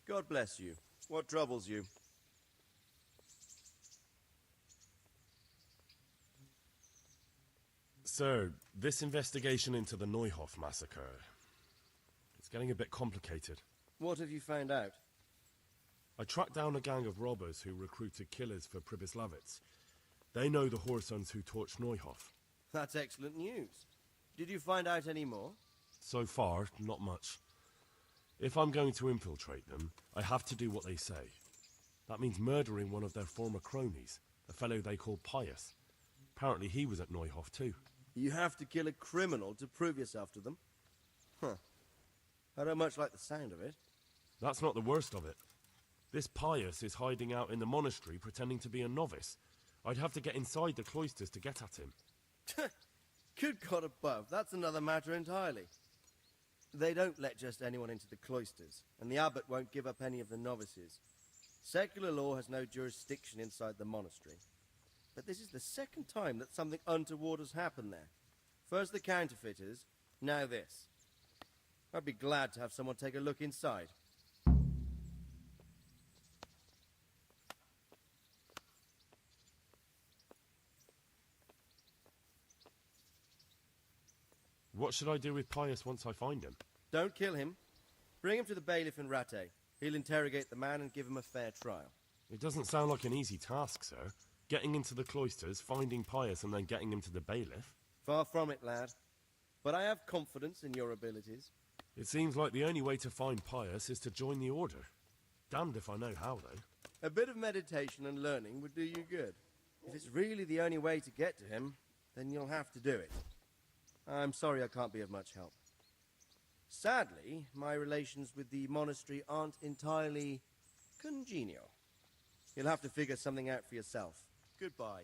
God bless you. What troubles you?
Sir, this investigation into the Neuhof massacre, it's getting a bit complicated.
What have you found out?
I tracked down a gang of robbers who recruited killers for Pribyslavitz. They know the Horsons who torched Neuhof.
That's excellent news. Did you find out any more?
So far, not much. If I'm going to infiltrate them, I have to do what they say. That means murdering one of their former cronies, a fellow they call Pius. Apparently he was at Neuhof too.
You have to kill a criminal to prove yourself to them? Huh. I don't much like the sound of it.
That's not the worst of it. This Pius is hiding out in the monastery pretending to be a novice. I'd have to get inside the cloisters to get at him.
Good God above, that's another matter entirely. They don't let just anyone into the cloisters, and the abbot won't give up any of the novices. Secular law has no jurisdiction inside the monastery. But this is the second time that something untoward has happened there. First the counterfeiters, now this. I'd be glad to have someone take a look inside.
What should I do with Pius once I find him?
Don't kill him. Bring him to the bailiff in Ratte. He'll interrogate the man and give him a fair trial.
It doesn't sound like an easy task, sir. Getting into the cloisters, finding Pius, and then getting him to the bailiff.
Far from it, lad. But I have confidence in your abilities.
It seems like the only way to find Pius is to join the order. Damned if I know how, though.
A bit of meditation and learning would do you good. If it's really the only way to get to him, then you'll have to do it. I'm sorry I can't be of much help. Sadly, my relations with the monastery aren't entirely congenial. You'll have to figure something out for yourself. Goodbye.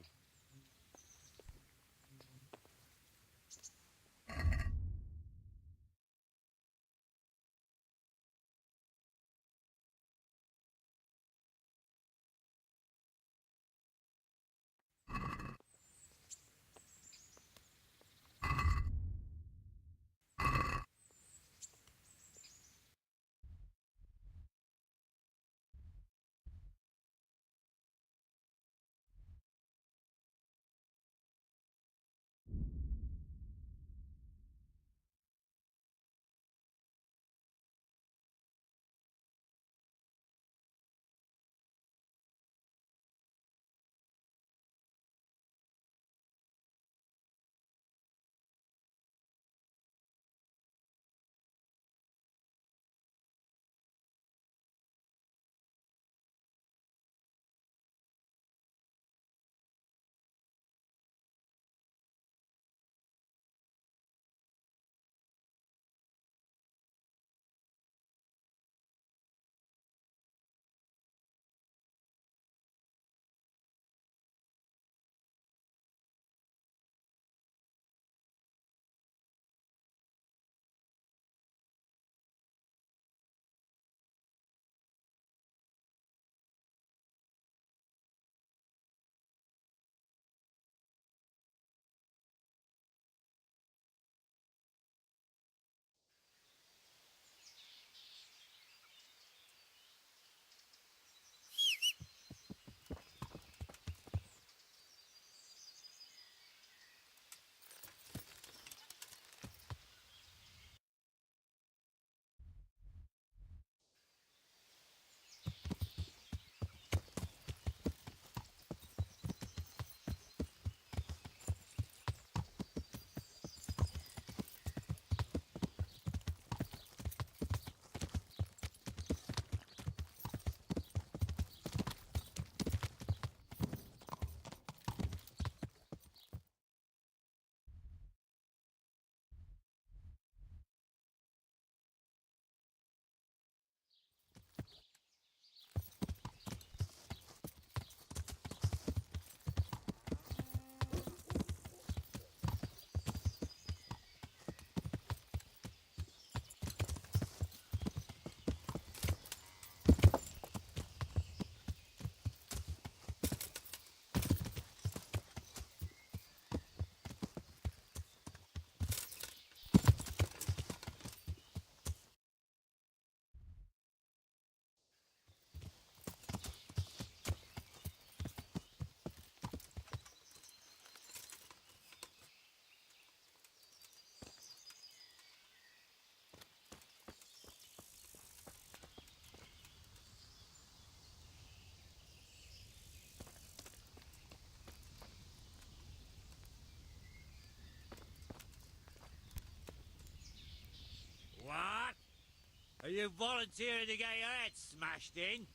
you volunteering to get your head smashed in?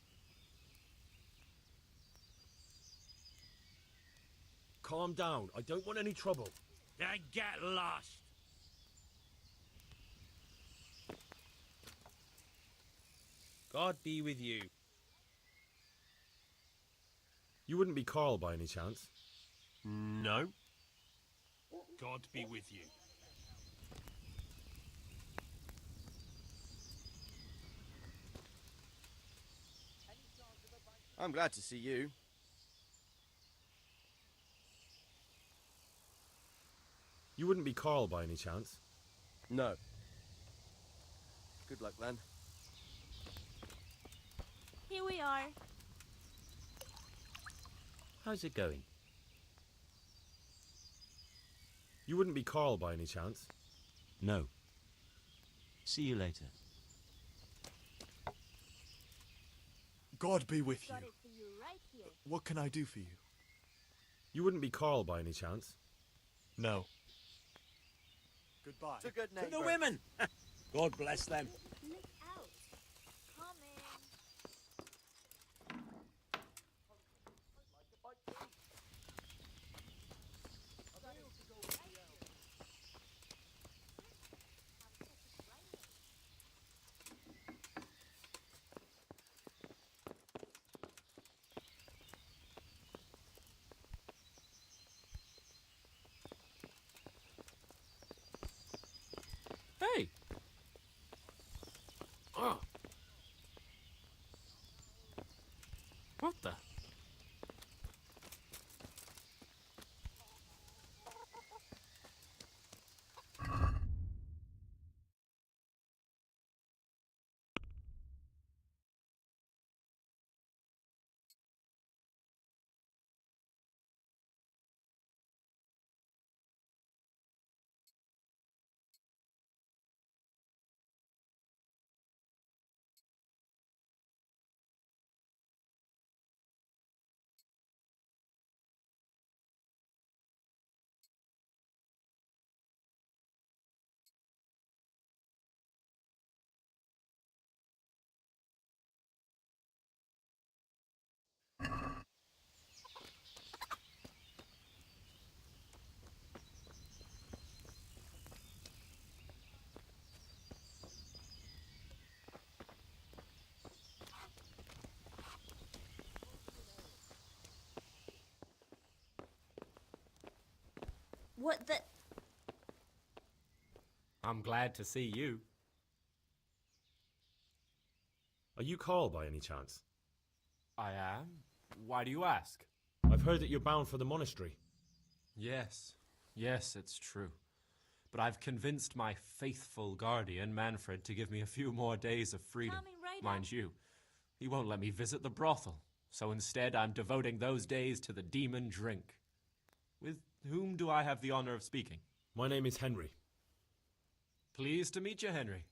Calm down. I don't want any trouble.
Then get lost.
God be with you.
You wouldn't be Carl by any chance?
No. God be with you.
I'm glad to see you.
You wouldn't be Carl by any chance?
No. Good luck, then.
Here we are.
How's it going?
You wouldn't be Carl by any chance?
No. See you later.
God be with you.
Got it for you right here.
What can I do for you?
You wouldn't be Carl by any chance?
No. Goodbye.
It's a good name.
To the women! God bless them.
Look out. Coming.
Hey! Oh. What the?
What the?
I'm glad to see you.
Are you Carl by any chance?
I am. Why do you ask?
I've heard that you're bound for the monastery.
Yes. Yes, it's true. But I've convinced my faithful guardian, Manfred, to give me a few more days of freedom.
Coming right
Mind
up.
you, he won't let me visit the brothel. So instead, I'm devoting those days to the demon drink. With whom do I have the honor of speaking?
My name is Henry.
Pleased to meet you, Henry.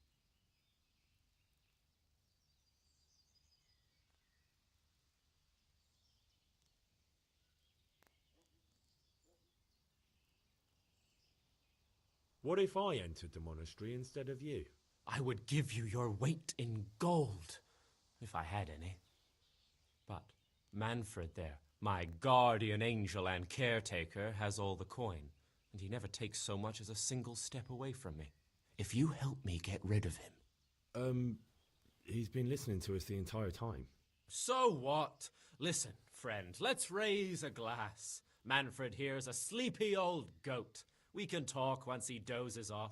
What if I entered the monastery instead of you?
I would give you your weight in gold, if I had any. But Manfred there, my guardian angel and caretaker, has all the coin, and he never takes so much as a single step away from me. If you help me get rid of him...
He's been listening to us the entire time.
So what? Listen, friend, let's raise a glass. Manfred here's a sleepy old goat. We can talk once he dozes off.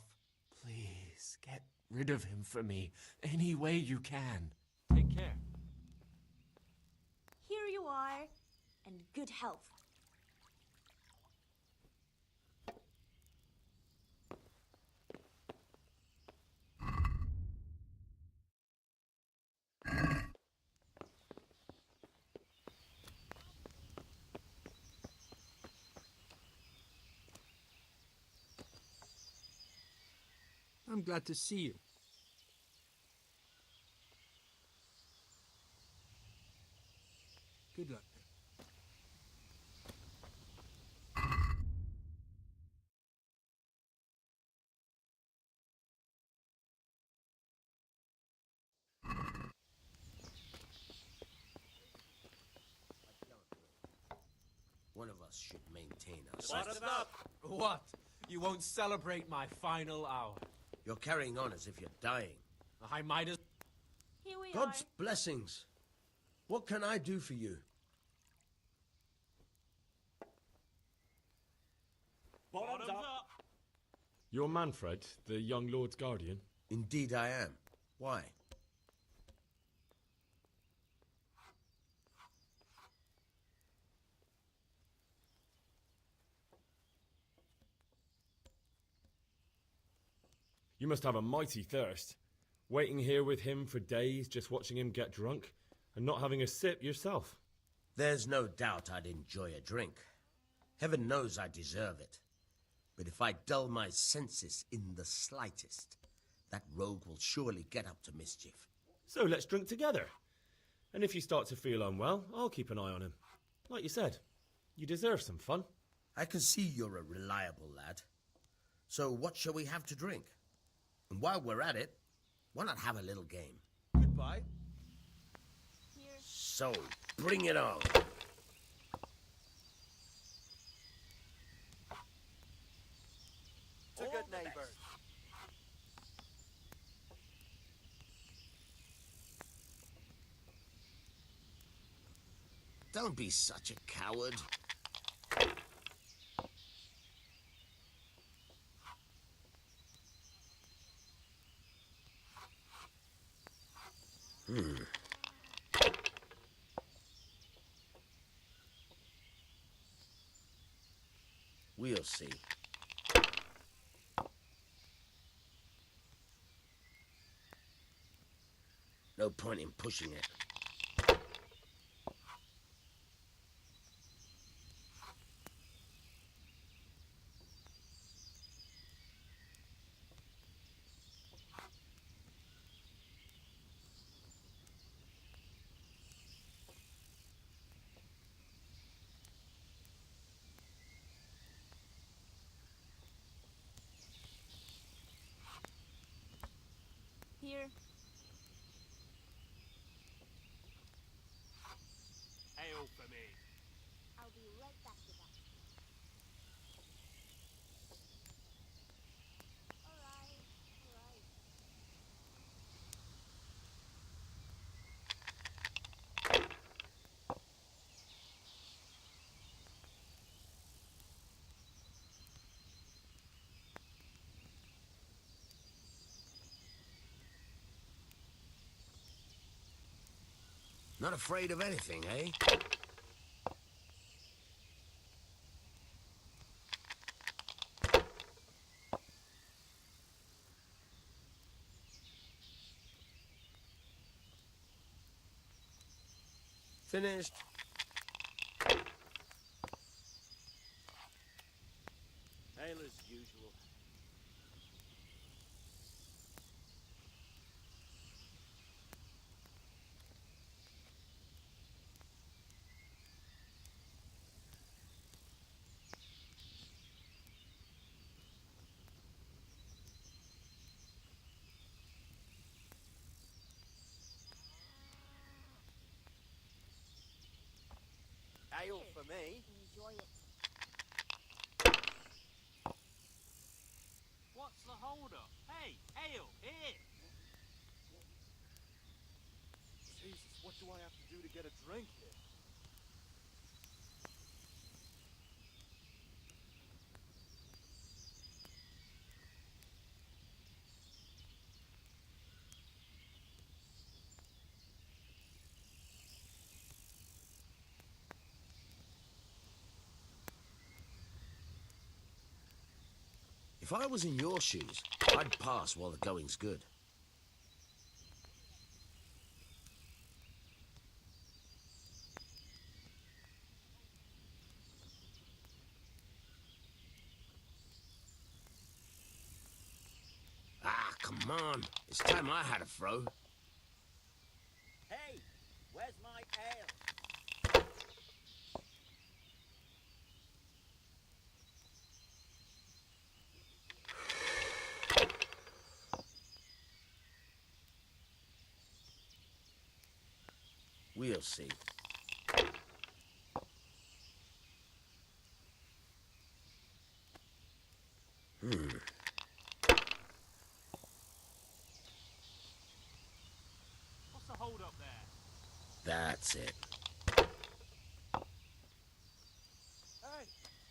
Please, get rid of him for me, any way you can. Take care.
Here you are, and good health.
I'm glad to see you. Good luck.
one of us should maintain our
Bottoms up! What? You won't celebrate my final hour?
You're carrying on as if you're dying.
I might as...
Here we
God's
are.
blessings. What can I do for you?
Bottoms up!
You're Manfred, the young lord's guardian?
Indeed I am. Why?
You must have a mighty thirst. Waiting here with him for days, just watching him get drunk, and not having a sip yourself.
There's no doubt I'd enjoy a drink. Heaven knows I deserve it. But if I dull my senses in the slightest, that rogue will surely get up to mischief.
So let's drink together. And if you start to feel unwell, I'll keep an eye on him. Like you said, you deserve some fun.
I can see you're a reliable lad. So what shall we have to drink? And while we're at it, why not have a little game?
Goodbye.
So, bring it on.
To good neighbors.
Don't be such a coward. We'll see. No point in pushing it.
Here.
Ale for me.
I'll be right back to that. Alright.
Not afraid of anything, eh? Finished.
Ale as usual.
Ale for me.
Enjoy it.
What's the hold up? Hey, ale, here!
Jesus, what do I have to do to get a drink here?
If I was in your shoes, I'd pass while the going's good. Ah, come on. It's time I had a throw.
Hey, where's my ale?
We'll see.
hold up there?
That's it.
Hey,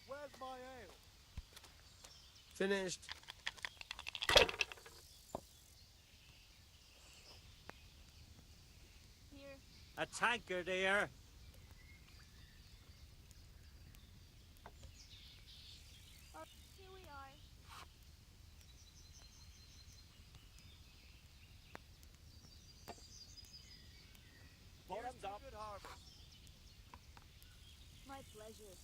where's my ale?
Finished.
Here.
A tankard here.
Oh, here we are.
Bottoms up.
Good harvest.
My pleasure.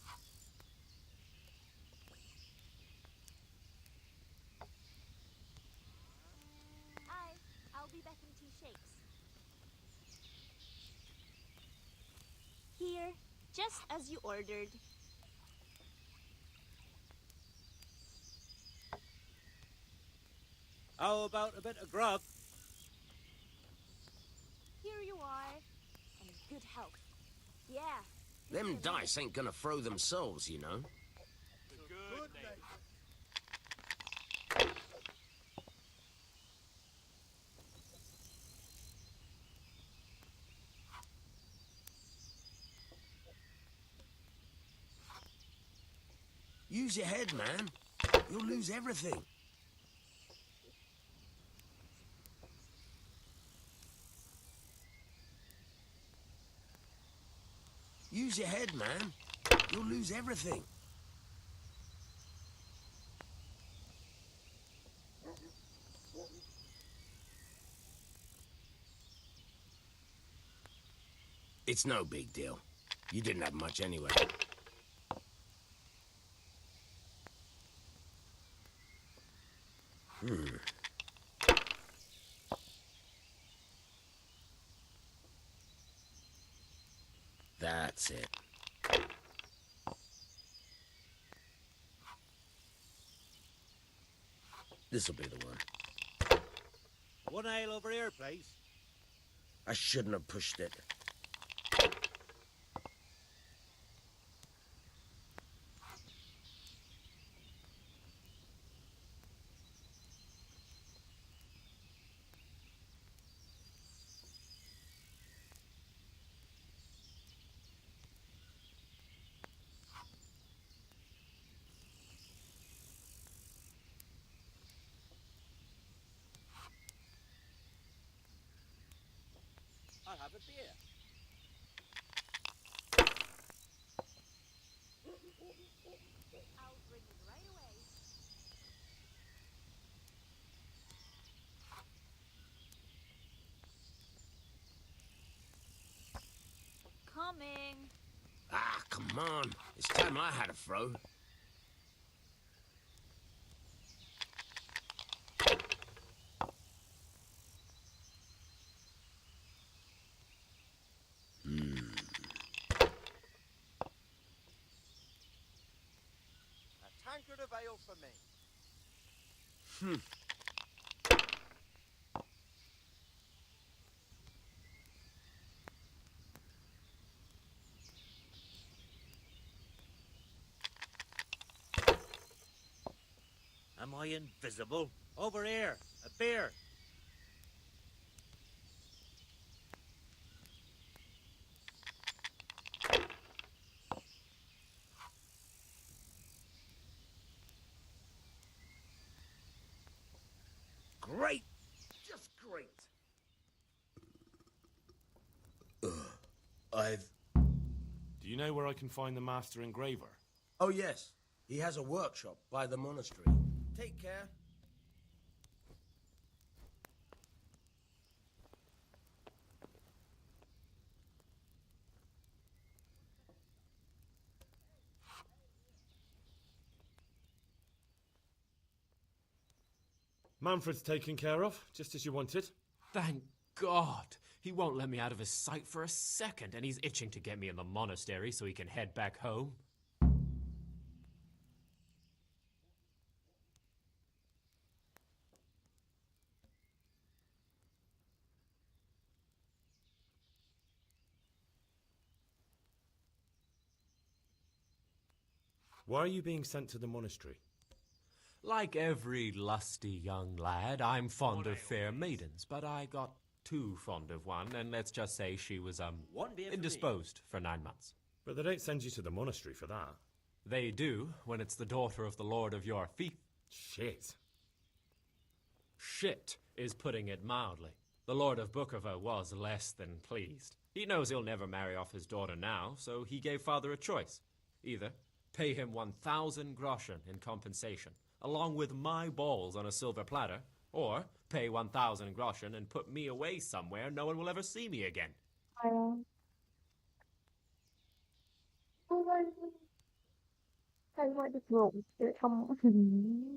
I'll be back in 2 shakes. Here, just as you ordered.
How about a bit of grub?
Here you are. And in good health. Yeah.
Them dice ain't gonna throw themselves, you know.
Good day.
Use your head, man. You'll lose everything. Use your head, man. You'll lose everything. It's no big deal. You didn't have much anyway. That's it. This'll be the one.
One ale over here, please.
I shouldn't have pushed it.
I'll have a beer.
I'll bring it right away. Coming.
Ah, come on. It's time I had a throw.
A tankard of ale for me.
Am I invisible? Over here, a beer.
Great! Just great! I've...
Do you know where I can find the master engraver?
Oh, yes. He has a workshop by the monastery.
Take care.
Manfred's taken care of, just as you wanted.
Thank God. He won't let me out of his sight for a second, and he's itching to get me in the monastery so he can head back home.
Why are you being sent to the monastery?
Like every lusty young lad, I'm fond of fair maidens, but I got too fond of one, and let's just say she was,
One beer for me.
indisposed for 9 months.
But they don't send you to the monastery for that.
They do, when it's the daughter of the Lord of your fief.
Shit.
Shit is putting it mildly. The Lord of Bukovo was less than pleased. He knows he'll never marry off his daughter now, so he gave father a choice. Either pay him 1,000 groschen in compensation, along with my balls on a silver platter, or pay 1,000 groschen and put me away somewhere no one will ever see me again.
Anh ngoại được ngủ để thăm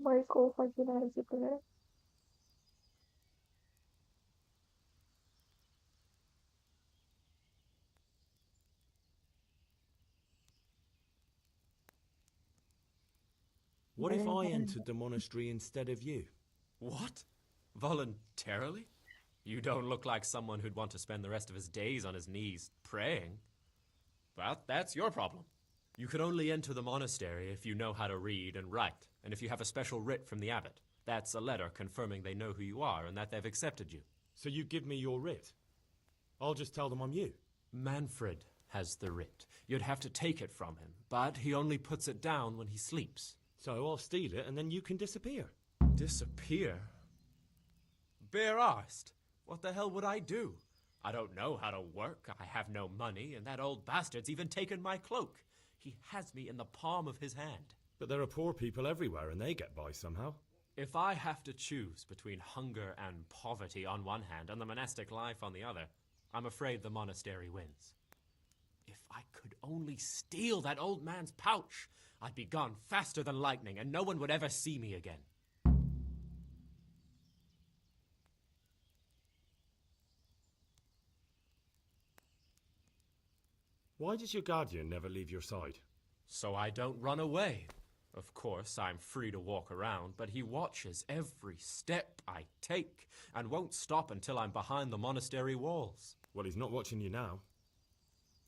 mấy cô phải cái này chứ cái đấy.
What if I entered the monastery instead of you?
What? Voluntarily? You don't look like someone who'd want to spend the rest of his days on his knees praying. But that's your problem. You could only enter the monastery if you know how to read and write, and if you have a special writ from the abbot. That's a letter confirming they know who you are and that they've accepted you.
So you give me your writ? I'll just tell them I'm you.
Manfred has the writ. You'd have to take it from him, but he only puts it down when he sleeps.
So I'll steal it and then you can disappear.
Disappear? Bare-arsed. What the hell would I do? I don't know how to work, I have no money, and that old bastard's even taken my cloak. He has me in the palm of his hand.
But there are poor people everywhere and they get by somehow.
If I have to choose between hunger and poverty on one hand and the monastic life on the other, I'm afraid the monastery wins. If I could only steal that old man's pouch, I'd be gone faster than lightning and no one would ever see me again.
Why does your guardian never leave your side?
So I don't run away. Of course, I'm free to walk around, but he watches every step I take and won't stop until I'm behind the monastery walls.
Well, he's not watching you now.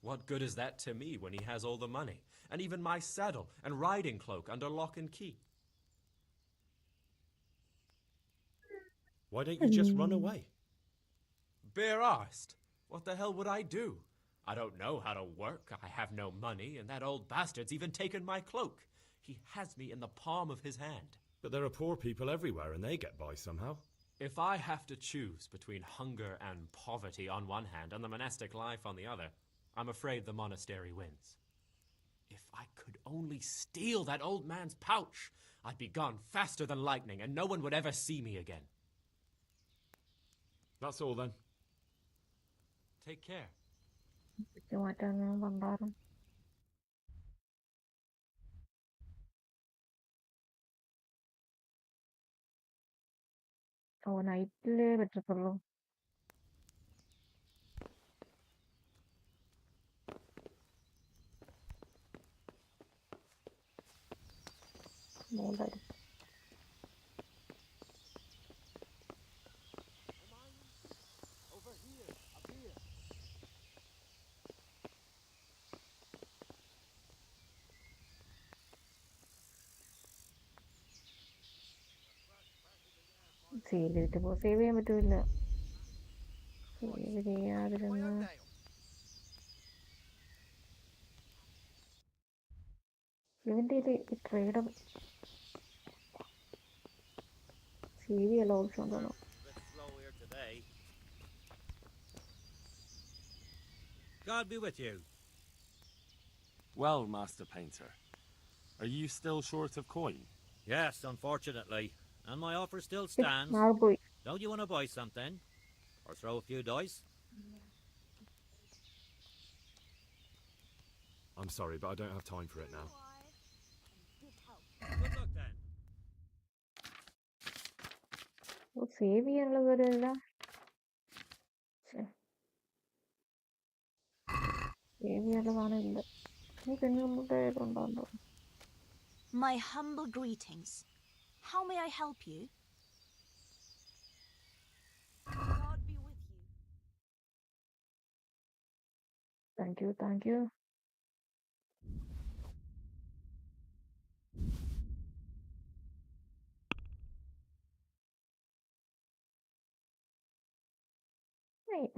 What good is that to me when he has all the money, and even my saddle and riding cloak under lock and key?
Why don't you just run away?
Bare-arsed. What the hell would I do? I don't know how to work, I have no money, and that old bastard's even taken my cloak. He has me in the palm of his hand.
But there are poor people everywhere and they get by somehow.
If I have to choose between hunger and poverty on one hand and the monastic life on the other, I'm afraid the monastery wins. If I could only steal that old man's pouch, I'd be gone faster than lightning and no one would ever see me again.
That's all then.
Take care.
Kecamatan Banglaran. Oh, നൈറ്റില് പറ്റത്തുള്ളൂ. മോളായി. Save ചെയ്യാൻ പറ്റൂല. Save ചെയ്യാതിരുന്ന ഇവന്റെ ഇത് trade save ചെയ്യാനുള്ള option ഉണ്ടോ?
God be with you.
Well, Master Painter, are you still short of coin?
Yes, unfortunately. And my offer still stands. Don't you want to buy something? Or throw a few dice?
I'm sorry, but I don't have time for it now.
Good luck then.
Save ചെയ്യാനുള്ളവരല്ല. Save ചെയ്യാനുള്ളതാണ് ഇല്ല. പിന്നെ
My humble greetings. How may I help you?
God be with you.
Thank you.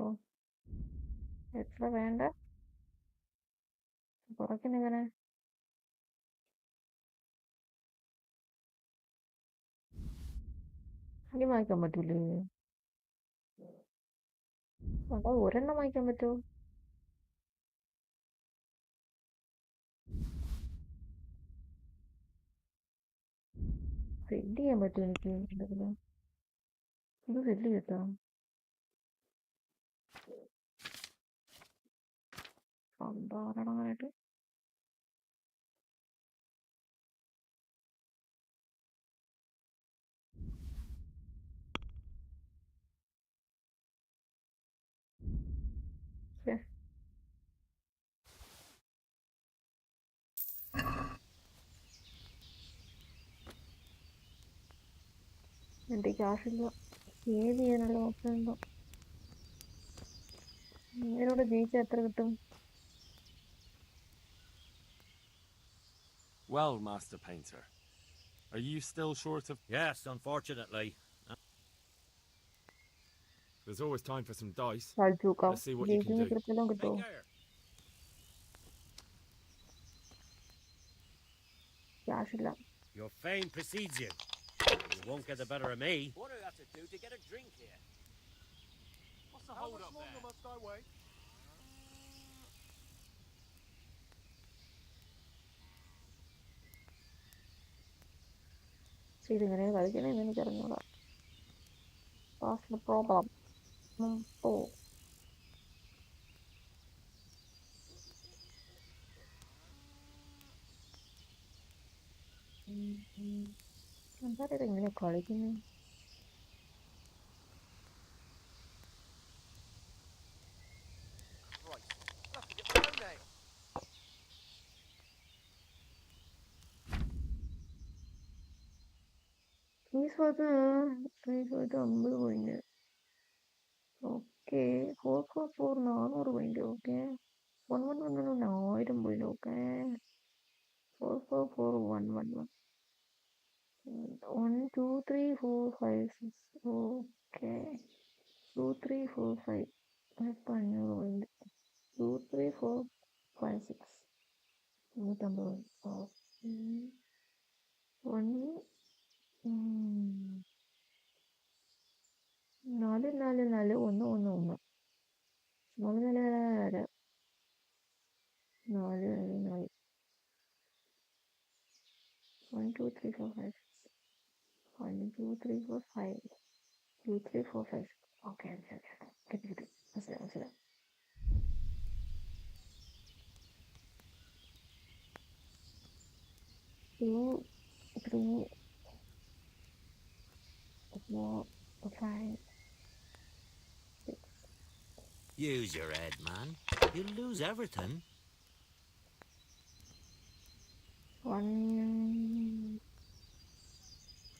ഓ എത്ര വേണ്ട കുറയ്ക്കുന്നെങ്ങനെ ഇനി വായിക്കാൻ പറ്റൂലേ അതാ ഒരെണ്ണം വായിക്കാൻ പറ്റുമോ സെറ്റ് ചെയ്യാൻ പറ്റുമോ എനിക്ക് എന്തെങ്കിലും ഇത് സെറ്റ് ചെയ്യട്ടോ സാധാരണമായിട്ട് എൻ്റെ ക്യാഷില്ല സേവ് ചെയ്യാനുള്ള ഓപ്ഷൻ ഉണ്ടോ ഇങ്ങനോട് ജയിച്ചാൽ എത്ര കിട്ടും
Well, Master Painter, are you still short of...
Yes, unfortunately.
There's always time for some dice.
Let's
see what you can do.
Take care.
ക്യാഷില്ല
Your fame precedes you. You won't get the better of me.
What do I have to do to get a drink here?
What's the hold up there? How much longer must I wait?
ഇതിങ്ങനെ കളിക്കണേന്ന് എനിക്കറിഞ്ഞൂടാ That's the problem. Oh. എന്താ ഇങ്ങനെ കളിക്കുന്നു fees വന്ന് 50 point okay 444 400 point okay 1111 1000 point okay 444111 1 2 3 4 5 6 okay 2 3 4 5 500 point 2 3 4 5 6 150 okay 1 4 4 4 1 1 1 4 4 4 4 1 2 3 4 5 1 2 3 4 5 2 3 4 5 okay get മനസ്സിലായി 2 3 4 5
Use your head, man. You'll lose everything.
1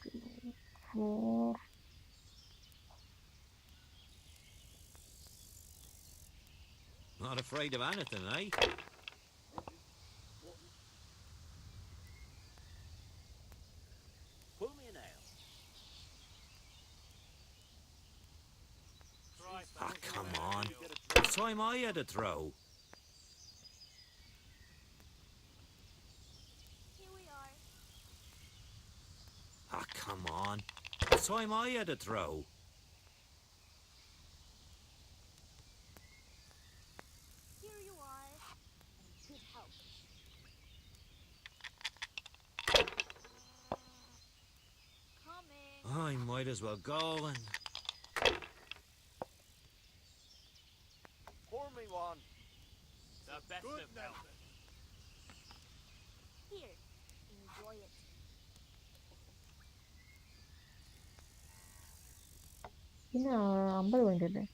2 4
Not afraid of anything, eh? Pull me an ale. Ah, come on. It's time I had a throw.
Here we are.
Ah, come on. It's time I had a throw.
Here you are. And good health. Coming.
I might as well go and...
Pour me one.
The best
Good
of health.
Here. Enjoy it.
പിന്നെ 50 point അല്ലേ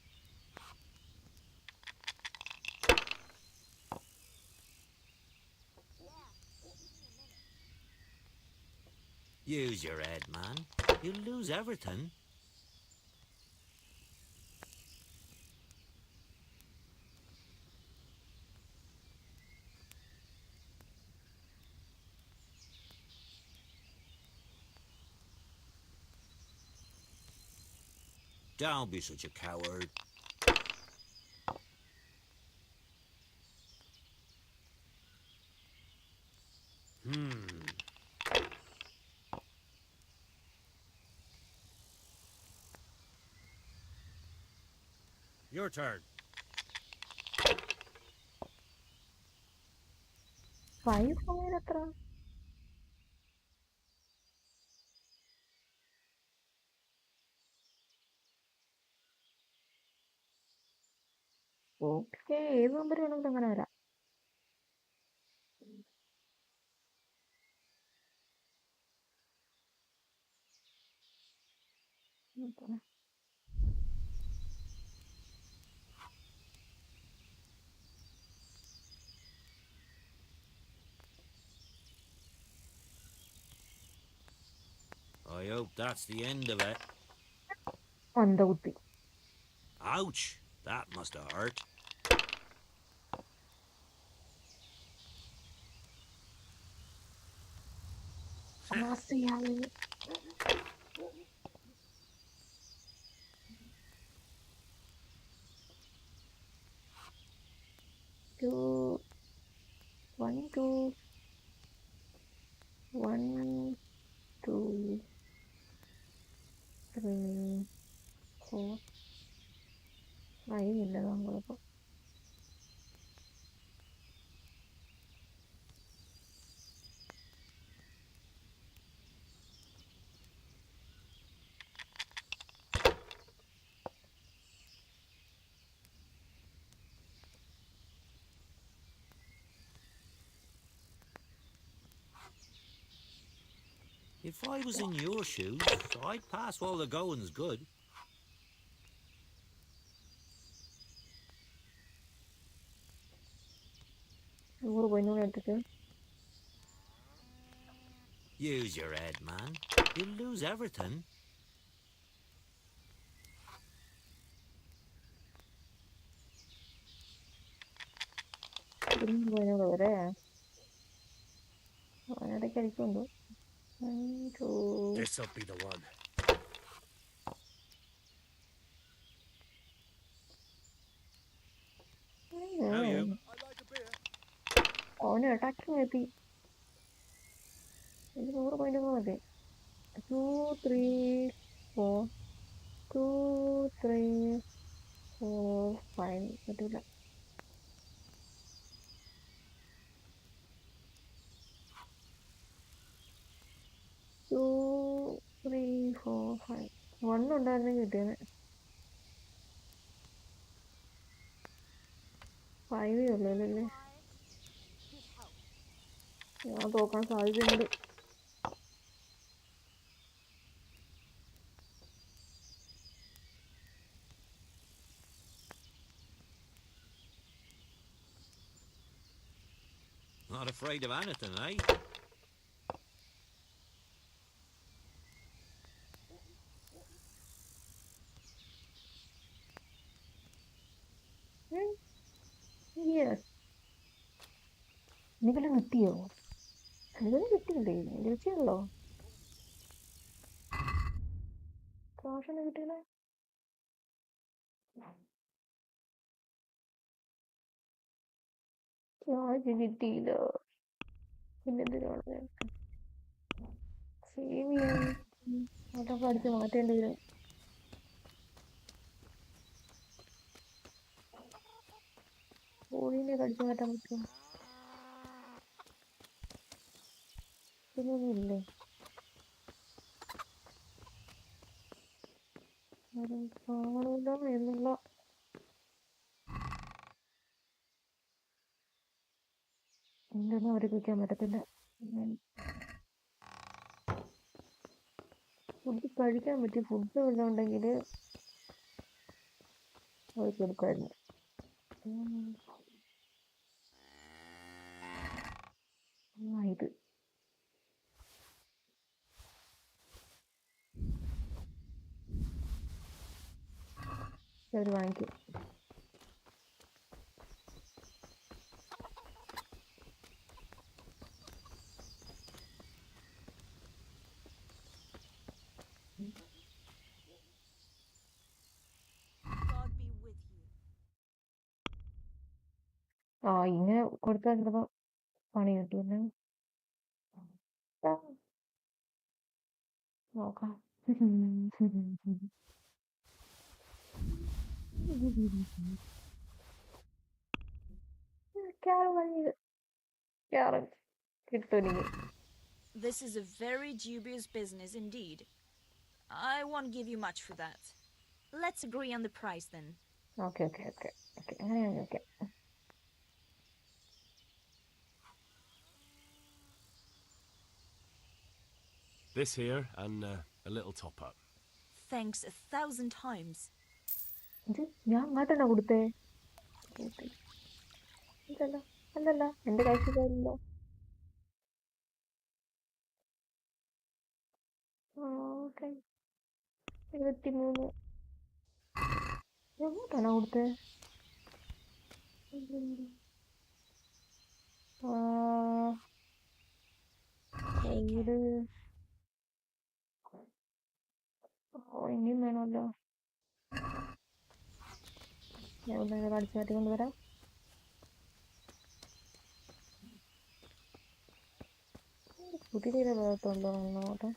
Use your head, man. You'll lose everything. Don't be such a coward.
your turn.
5 സമയം എത്ര? Okay, ഏത് number വേണമെങ്കിലും അങ്ങനെ വരാം.
I hope that's the end of it.
മന്ദബുദ്ധി.
Ouch! That must have hurt.
ആസിയാള്. Two, 1, 2, 1, 2, 3, 4, 5 ഇല്ല നമ്മളിപ്പോ.
If I was in your shoes, I'd pass while the going's good. Use your head, man. You'll lose everything.
This'll be the one.
How you?
അവന് attacking എത്തി. എനിക്ക് 100 point മതി. 2, 3, 4, 2, 3, 4, 5 പറ്റില്ല. 2, 3, 4, 5 1 ഉണ്ടായിരുന്നെങ്കിൽ കിട്ടിയത്. 5 ഉള്ളല്ലേ. ഞാൻ തോക്കാൻ സാധ്യതയുണ്ട്.
Not afraid of anything, eh?
Yes. എനിക്കെല്ലാം കിട്ടിയോ? എനിക്കൊന്നും കിട്ടിയില്ലേ? വിളിച്ചല്ലോ. പ്രാവശ്യം കിട്ടിയില്ല. കിട്ടിയില്ല. പിന്നെന്തിനാണ് സേവ് ചെയ്യാൻ അതൊക്കെ അടിച്ച് മാറ്റേണ്ടി വരും. കോഴിനെ കടിച്ചു മാറ്റാൻ പറ്റും. ഇതൊന്നും ഇല്ലേ? കാണൂല എന്നുള്ള എന്തൊന്നും അവർക്ക് വയ്ക്കാൻ പറ്റത്തില്ല. ഫുഡ് കഴിക്കാൻ പറ്റിയ ഫുഡ് വല്ലതും ഉണ്ടെങ്കിൽ അവർക്ക് എടുക്കുമായിരുന്നു. ഇത് അവർ വാങ്ങിക്കും. ഇങ്ങനെ കൊടുത്താൽ ചിലപ്പോ പണി കിട്ടുമല്ലേ. നോക്കാം.
This is a very dubious business indeed. I won't give you much for that. Let's agree on the price then.
Okay. Okay.
This here and a little top up.
Thanks 1,000 times.
ഞാൻ അങ്ങോട്ടാണോ കൊടുത്തേ? അല്ലല്ല എന്റെ കാഴ്ചക്കാരില്ല. Okay 23 എങ്ങോട്ടാണോ കൊടുത്തേ? ഇനിയും വേണമല്ലോ. ഞാൻ ഒന്ന് കാണിച്ചു മാറ്റി കൊണ്ടുവരാം. പുതിയ ഭാഗത്തുണ്ടോ നോട്ടെ.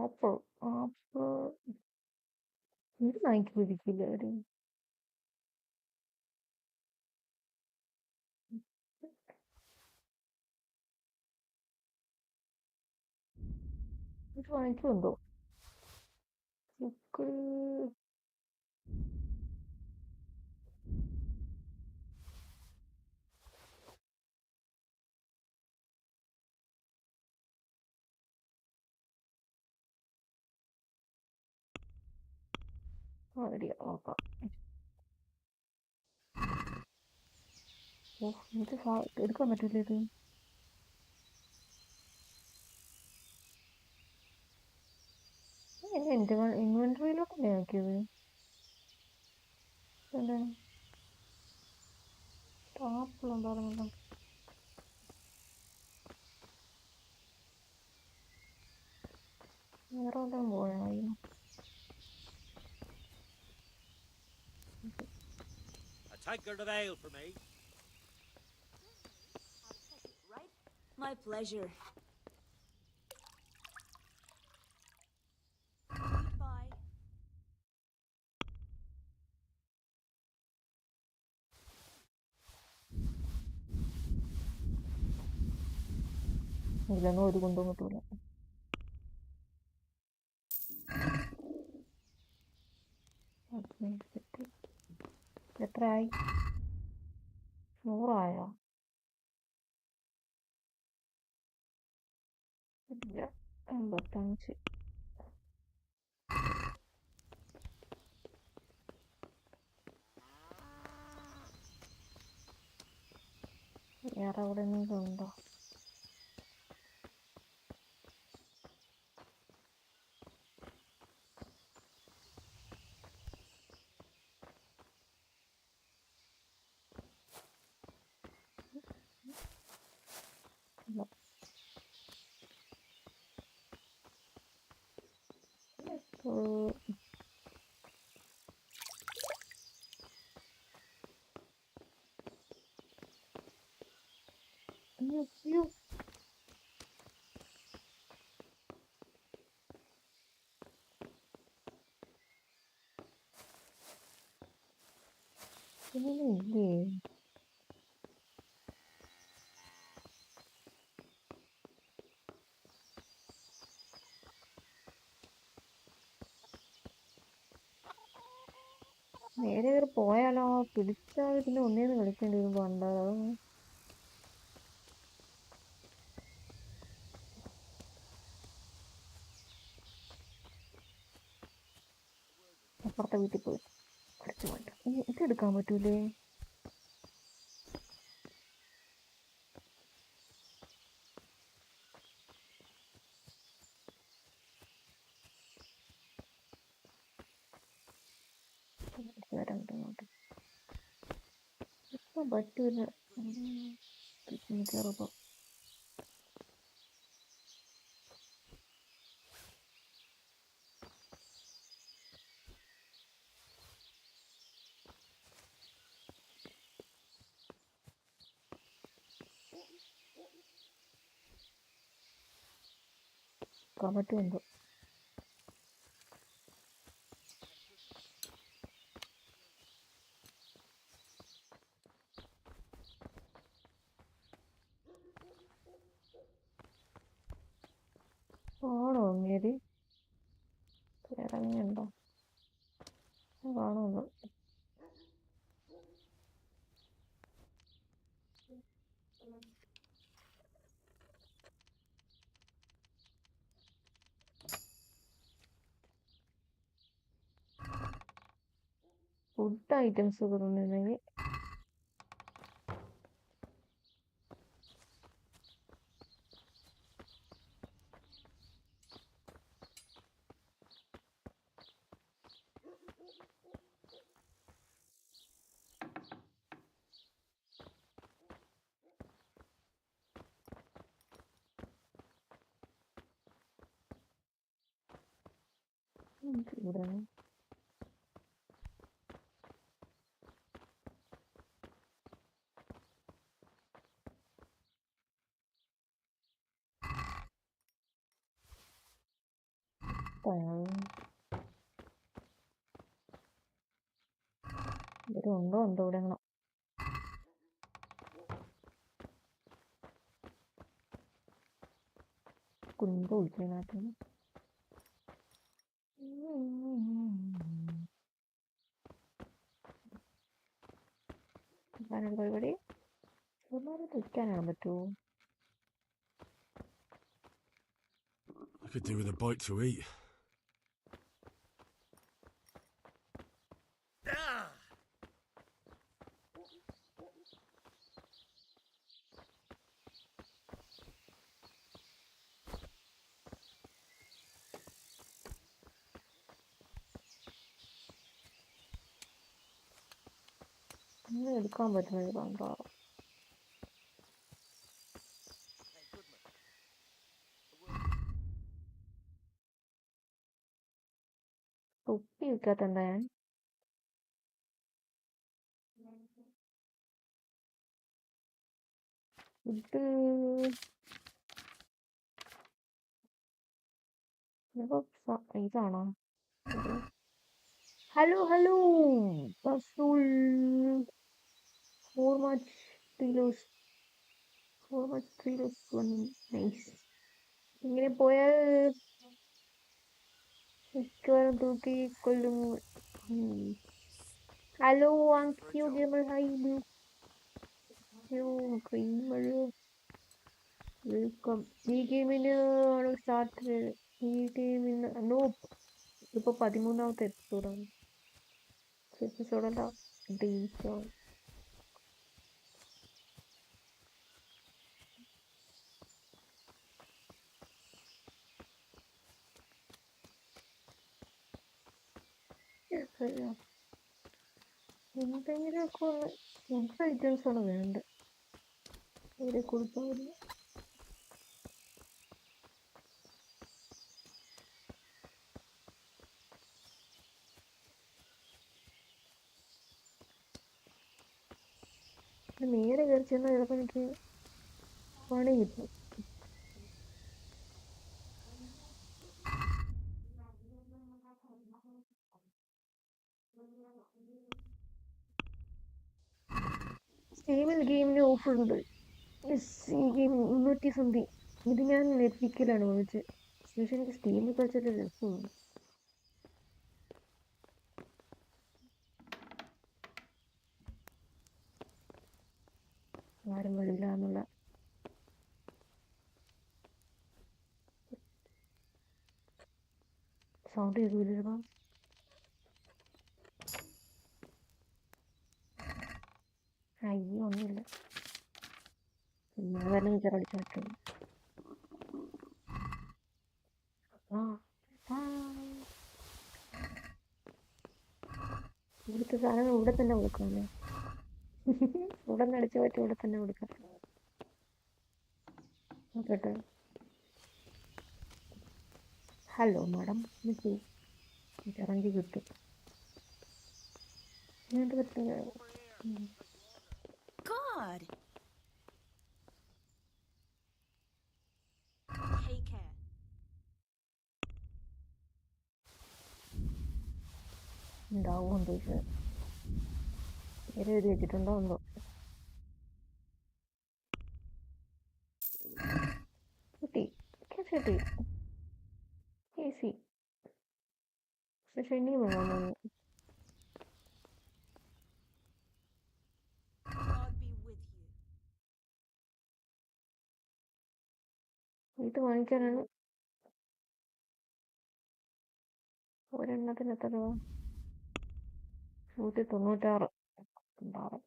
ആപ്പിൾ ഇത് വാങ്ങിക്ക് പിടിക്കില്ല അവര്. ഇത് വാങ്ങിക്കുന്നുണ്ടോ? ബുക്ക് നോക്കാം. ഇത് എടുക്കാൻ പറ്റൂല. ഇത് എന്റെ ഇൻവെന്ററിയിലോട്ടല്ലേ ആക്കിയത്? എന്താണ് ആപ്പിളുണ്ടായിരുന്നല്ലോ. വേറെ വല്ലതും പോയായിരുന്നു.
A tankard of ale for me.
My pleasure. Bye.
ഇതൊന്നും ഒരു കൊണ്ടും കിട്ടൂല. എത്രയായി? 100 ഇല്ല, 85. വേറെ അവിടെ എന്തെങ്കിലും ഉണ്ടോ? ഇല്ലേ? നേരെ കയറി പോയാലോ? പിടിച്ചാൽ പിന്നെ ഒന്നേന്ന് കളിക്കേണ്ടി വരും. പണ്ടോ അപ്പുറത്തെ വീട്ടിൽ പോയി അടിച്ചു പോയിട്ട് ഇതെടുക്കാൻ പറ്റൂലേ? ഇപ്പം പറ്റൂല. കയറുമ്പോ എടുക്കാൻ പറ്റുമെന്തോ. ആണോ അങ്ങേര് ഇറങ്ങിയുണ്ടോ? കാണുന്നു. ഫുഡ് ഐറ്റംസ് ഒക്കെ തന്നിരുന്നെങ്കിൽ ഇവിടെ ഇവിടെ ഉണ്ടോ എന്തോ ഇവിടെ അങ്ങനെ കുന്തോ വിളിച്ചതിനകത്ത് പരിപാടി വിൽക്കാനാണ് പറ്റുമോ?
I could do with a bite to eat.
എടുക്കാൻ പറ്റുന്നത് കണ്ടോ? തൊപ്പി വെക്കാത്തണ്ട ഞാൻ. ഇത് ഇതാണോ? Hello hello Rasul. 4 much 3 loss. 4 much 3 loss 1. Nice. ഇങ്ങനെ പോയാൽ മിക്കവാറും തൂക്കി കൊല്ലും. ഹലോ അങ്ക്യു gamer, hi blue gamer, welcome. ഈ ഗെയിമിന് ആണ് സ്റ്റാർട്ട്. ഈ ഗെയിമിന് നോ ഇപ്പൊ 13ാമത്തെ എപ്പിസോഡാണ്. എപ്പിസോഡല്ല, ഡേയ്സ്. എന്തെങ്കിലുമൊക്കെ ഒന്ന് ഫുഡ് ഐറ്റംസ് ആണ് വേണ്ടത്. ഇവിടെ കൊടുത്താൽ മതി. നേരെ കയറി ചെന്നാൽ ചിലപ്പോൾ എനിക്ക് പണി കിട്ടും. സ്റ്റീമിൽ ഗെയിമിന് ഓഫർ ഉണ്ട്. ഈ ഗെയിം 300 സംതിങ്. ഇത് ഞാൻ നെറ്റ്ഫ്ലിക്സിലാണ് വാങ്ങിച്ചത്. പക്ഷെ എനിക്ക് സ്റ്റീമിൽ കളിച്ചിട്ട് രസമാണ്. ആരും കളിയില്ല. സൗണ്ട് കേൾക്കില്ല. അയ്യോ ഒന്നുമില്ല. ഞാൻ തന്നെ വിചാരിച്ചു പറ്റുള്ളൂ. ഇവിടുത്തെ സാധനം ഇവിടെ തന്നെ കൊടുക്കാമല്ലേ? ഇവിടെ നിന്ന് അടിച്ചു പറ്റി ഇവിടെ തന്നെ കൊടുക്കാം. നോക്കട്ടെ. ഹലോ മാഡം, എനിക്ക് ഇറങ്ങി കിട്ടും. ഇങ്ങോട്ട് പറ്റില്ല.
God!
ഉണ്ടാവും ചോദിച്ചത്. പേര് എഴുതി വെച്ചിട്ടുണ്ടോ എന്തോ. കിട്ടി, ക്യാഷ് കിട്ടി. ഈസി. പക്ഷെ ഇനിയും വേണമെന്ന്.
God be with you.
ഇത് വാങ്ങിക്കാനാണ്. ഒരെണ്ണത്തിന് എത്ര രൂപ? 196 ഉണ്ടാവും.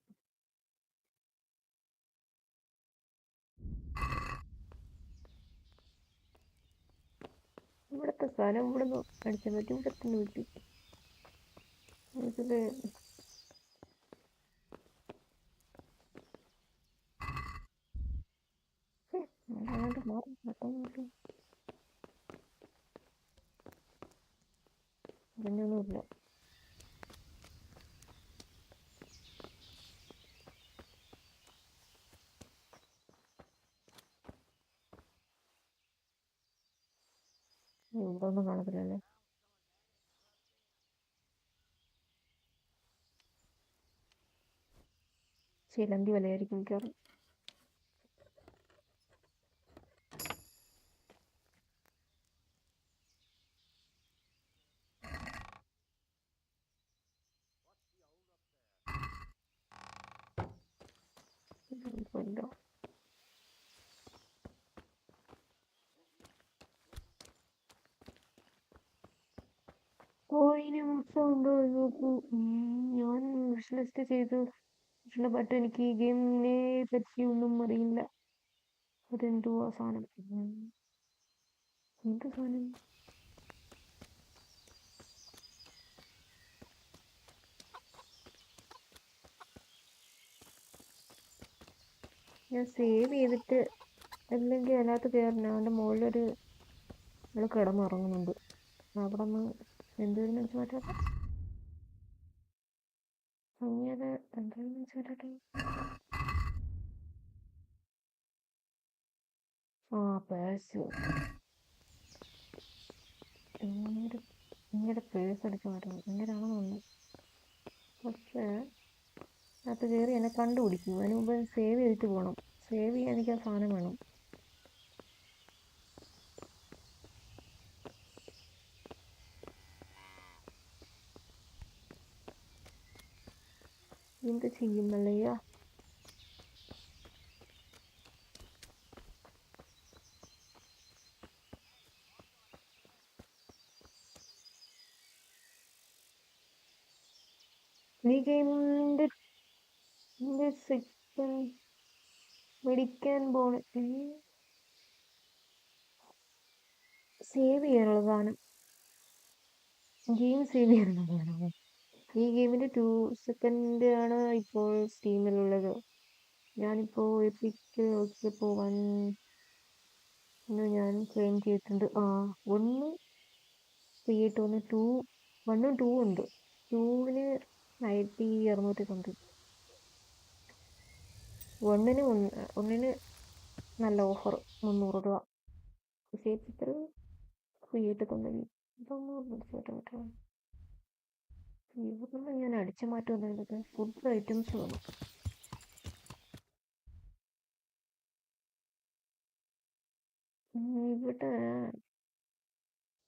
ഇവിടുത്തെ സ്ഥലം ഇവിടുന്ന് അടിച്ചാൽ പറ്റും. ഇവിടെ തന്നെ കിട്ടി. ഇതില് അങ്ങോട്ട് മാറും. പെട്ടെന്ന് ഇതിനൊന്നുമില്ല. ഇവിടെ ഒന്നും കാണത്തില്ലല്ലേ. ചിലന്തി വിലയായിരിക്കും മിക്കവാറും. ഇല്ല. കോയിന് മൊത്തം ഉണ്ടോ നോക്കൂ. ഞാൻ വിഷ് ലിസ്റ്റ് ചെയ്തു. ബട്ട് എനിക്ക് ഈ ഗെയിമിനെ പറ്റി ഒന്നും അറിയില്ല. അതെന്തുവാ സാധനം? എന്ത് സാധനം? ഞാൻ സേവ് ചെയ്തിട്ട് അല്ലെങ്കിൽ അതിനകത്ത് കയറണം. അവൻ്റെ മുകളിലൊരു ആള് കിടന്നുറങ്ങുന്നുണ്ട്. അവിടെ നിന്ന് എന്തുവരുന്ന വെച്ച് മാറ്റാത്ത അങ്ങേത് എന്താണെന്ന് വെച്ച് മാറ്റട്ടെ. ആ പേഴ്സ്. ഇങ്ങനെ പേഴ്സ് എടുത്ത് മാറ്റണം. ഇങ്ങനെയാണെന്ന് തോന്നുന്നു. പക്ഷേ അത് കയറി എന്നെ കണ്ടുപിടിക്കും. അതിന് മുമ്പ് സേവ് ചെയ്തിട്ട് പോകണം. സേവ് ചെയ്യാൻ എനിക്ക് ആ സാധനം വേണം. എന്ത് ചെയ്യുമല്ലയ്യ. ഈ ഗെയിമിന്റെ സെക്കൻഡ് മേടിക്കാൻ പോണ സേവ് ചെയ്യാനുള്ള സാധനം. ഗെയിം സേവ് ചെയ്യാനുള്ള സാധനം. ഈ ഗെയിമിന്റെ 2 സെക്കൻഡ് ആണ് ഇപ്പോൾ സ്റ്റീമിലുള്ളത്. ഞാനിപ്പോ എപ്പിക്ക് നോക്കിയപ്പോ 1 ഞാൻ ക്ലെയിം ചെയ്തിട്ടുണ്ട്. 1 ഫ്രീ ആയിട്ട് വന്ന് 2 1ഉം 2 ഉണ്ട്. 2-ന് 1600 സംതിങ്. 1ന് നല്ല ഓഫർ 300 രൂപ. പക്ഷേ എപ്പിക്കൽ ഫ്രീ ആയിട്ട് തന്നില്ല. ഇതൊന്നും മനസ്സിലാക്കാൻ പറ്റില്ല. ഇവിടുന്ന് ഞാൻ അടിച്ചു മാറ്റുന്നത് ഫുഡ് ഐറ്റംസ് വേണം.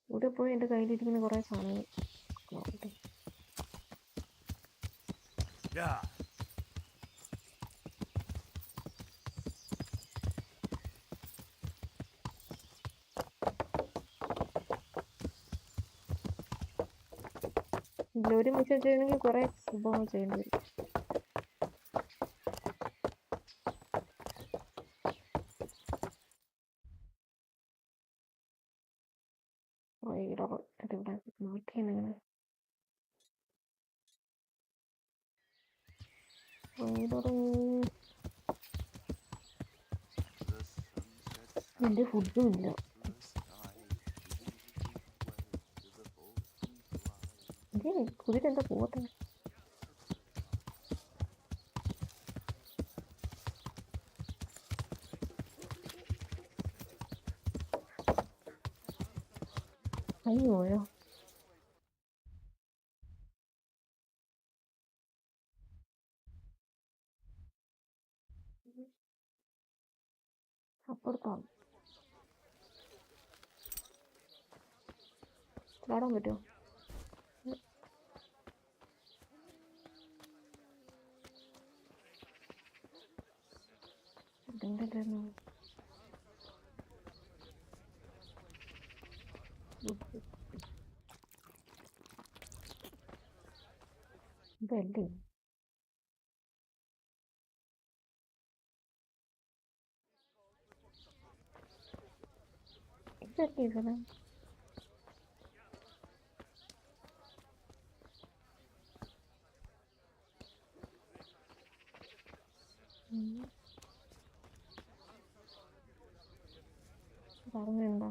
ഇവിടെ പോയി എൻ്റെ കയ്യിലിരിക്കുന്ന കുറേ സാധനങ്ങൾ നോക്കട്ടെ. ഒരു മിഷൻ ചെയ്യണമെങ്കിൽ കുറേ സംഭവങ്ങൾ ചെയ്യേണ്ടി വരും. അതിവിടെ മാറ്റിയാണ്. എൻ്റെ ഫുഡും ഇല്ല. കുതിരെന്താ പോകട്ടെ. അയ്യോയോ അപ്പുറത്താണ്. ചാടാൻ പറ്റുമോ? ഇതെന്തായിരുന്നു? ഇതല്ലേ? ഇതല്ലേ ഇതിന്? പറഞ്ഞുണ്ടോ?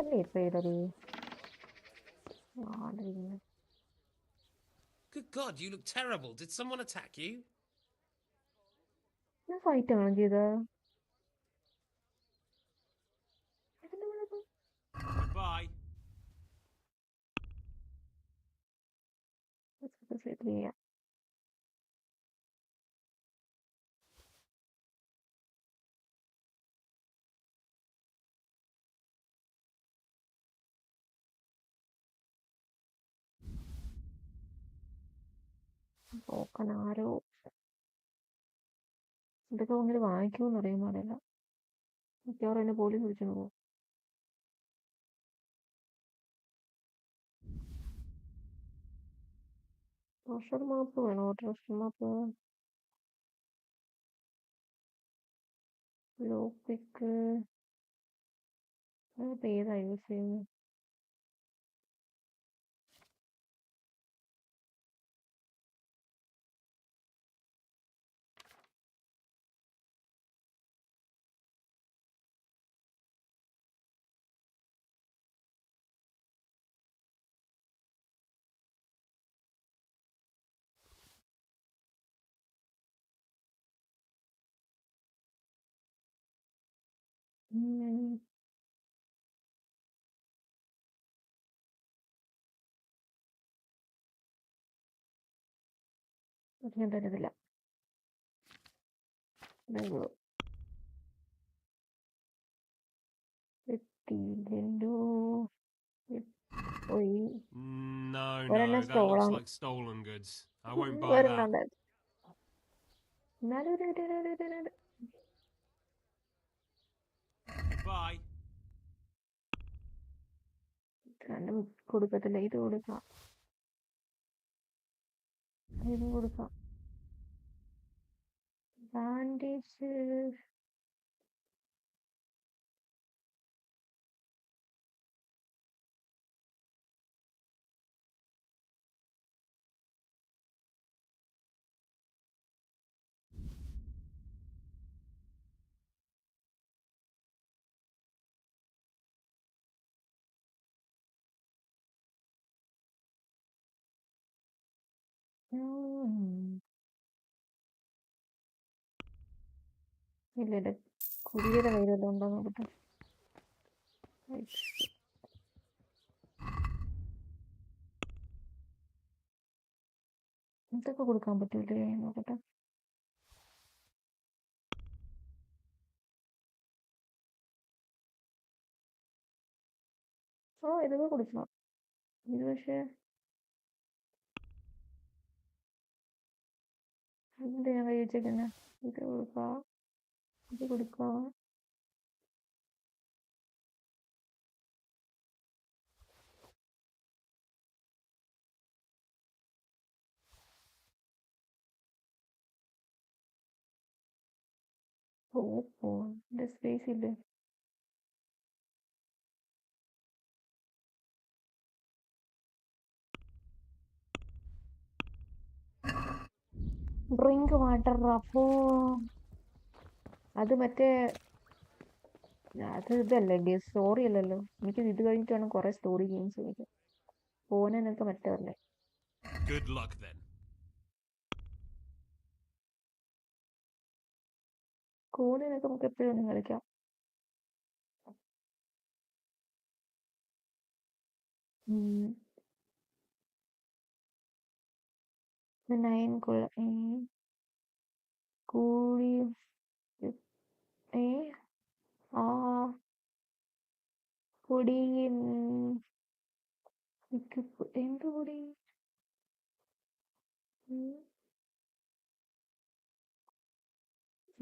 അല്ലേ ഇപ്പൊ ഇതല്ലേ?
Good God, you look terrible. Did someone attack you?
ഞാൻ ഫൈറ്റ് ആണോ ചെയ്തത്?
Goodbye.
ചെയ്യാം. നോക്കാൻ ആരോ ഇതൊക്കെ വന്നിട്ട് വാങ്ങിക്കുമെന്ന് അറിയാൻ പാടില്ല. മിക്കവാറും എന്നെ പോലീസ് വിളിച്ചോണ്ട് പോകും. ട്രഷർ മാപ്പ് വേണോ? ട്രഷർ മാപ്പ് ലോക്ക് അതിപ്പോ ഏതാ യൂസ് ചെയ്യുന്നത്? ഞാൻ തരുന്നില്ല. എത്തിയില്ലല്ലോ. പോയി.
No,
ഒരെണ്ണം
that looks
സ്റ്റോളാണ്.
like stolen goods. I won't buy that.
ഒരെണ്ണം എന്നാലും
Goodbye.
രണ്ടും കൊടുക്കത്തില്ല. ഇത് കൊടുക്കാം, ഇത് കൊടുക്കാം. ബാൻഡേജ് ഇല്ല. കുടിയുടെ കയ്യിലെല്ലാം ഉണ്ടോ നോക്കട്ടെ. ഇതൊക്കെ കൊടുക്കാൻ പറ്റൂലേ? നോക്കട്ടെ. ഇതൊക്കെ കൊടുക്കണം. ഇത് പക്ഷേ എന്ത് ഞാൻ കൈ വെച്ചേക്കുന്ന? ഇത് കൊടുക്കാം, ഇത് കൊടുക്കാം. ഇത് സ്പേസ് ഇല്ലേ? Drink water. അപ്പോ അത് മറ്റേ അത് ഇതല്ലേ, സ്റ്റോറി അല്ലല്ലോ. എനിക്ക് ഇത് കഴിഞ്ഞിട്ട് വേണം കുറെ സ്റ്റോറി ഗെയിംസ് കളിക്കാൻ. ഫോനൊക്കെ മറ്റേ
Good luck then.
കോണിനൊക്കെ നമുക്ക് എപ്പോഴും കളിക്കാം. 9 കൂടി ആ പൊടി എന്ത് പൊടി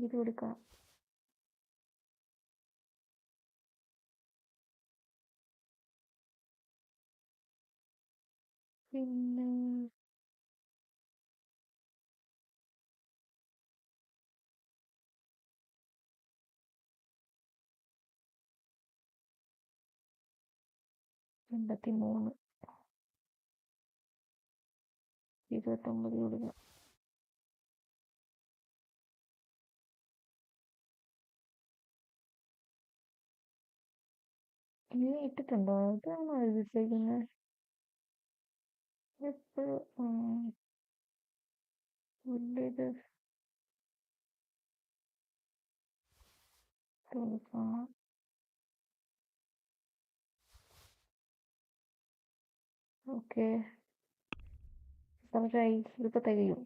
ഇത് കൊടുക്കാം. പിന്നെ $83 $29 കൊടുക്കാം. ഇത് ഇട്ടിട്ടുണ്ടോ? ഇതാണോ എഴുതിച്ചേക്കുന്നത്? എപ്പോഴും ഓക്കെ. ഇതിപ്പോ തികയും.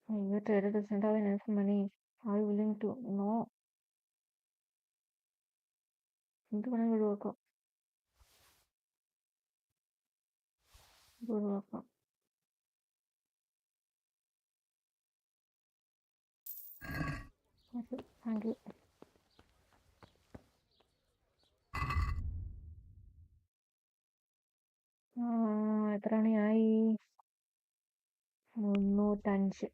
You traded doesn't have enough money. Are you willing to? No. എന്ത് വേണമെങ്കിൽ ഒഴിവാക്കാം. ഒഴിവാക്കാം. Thank you. എത്ര മണിയായി? 305.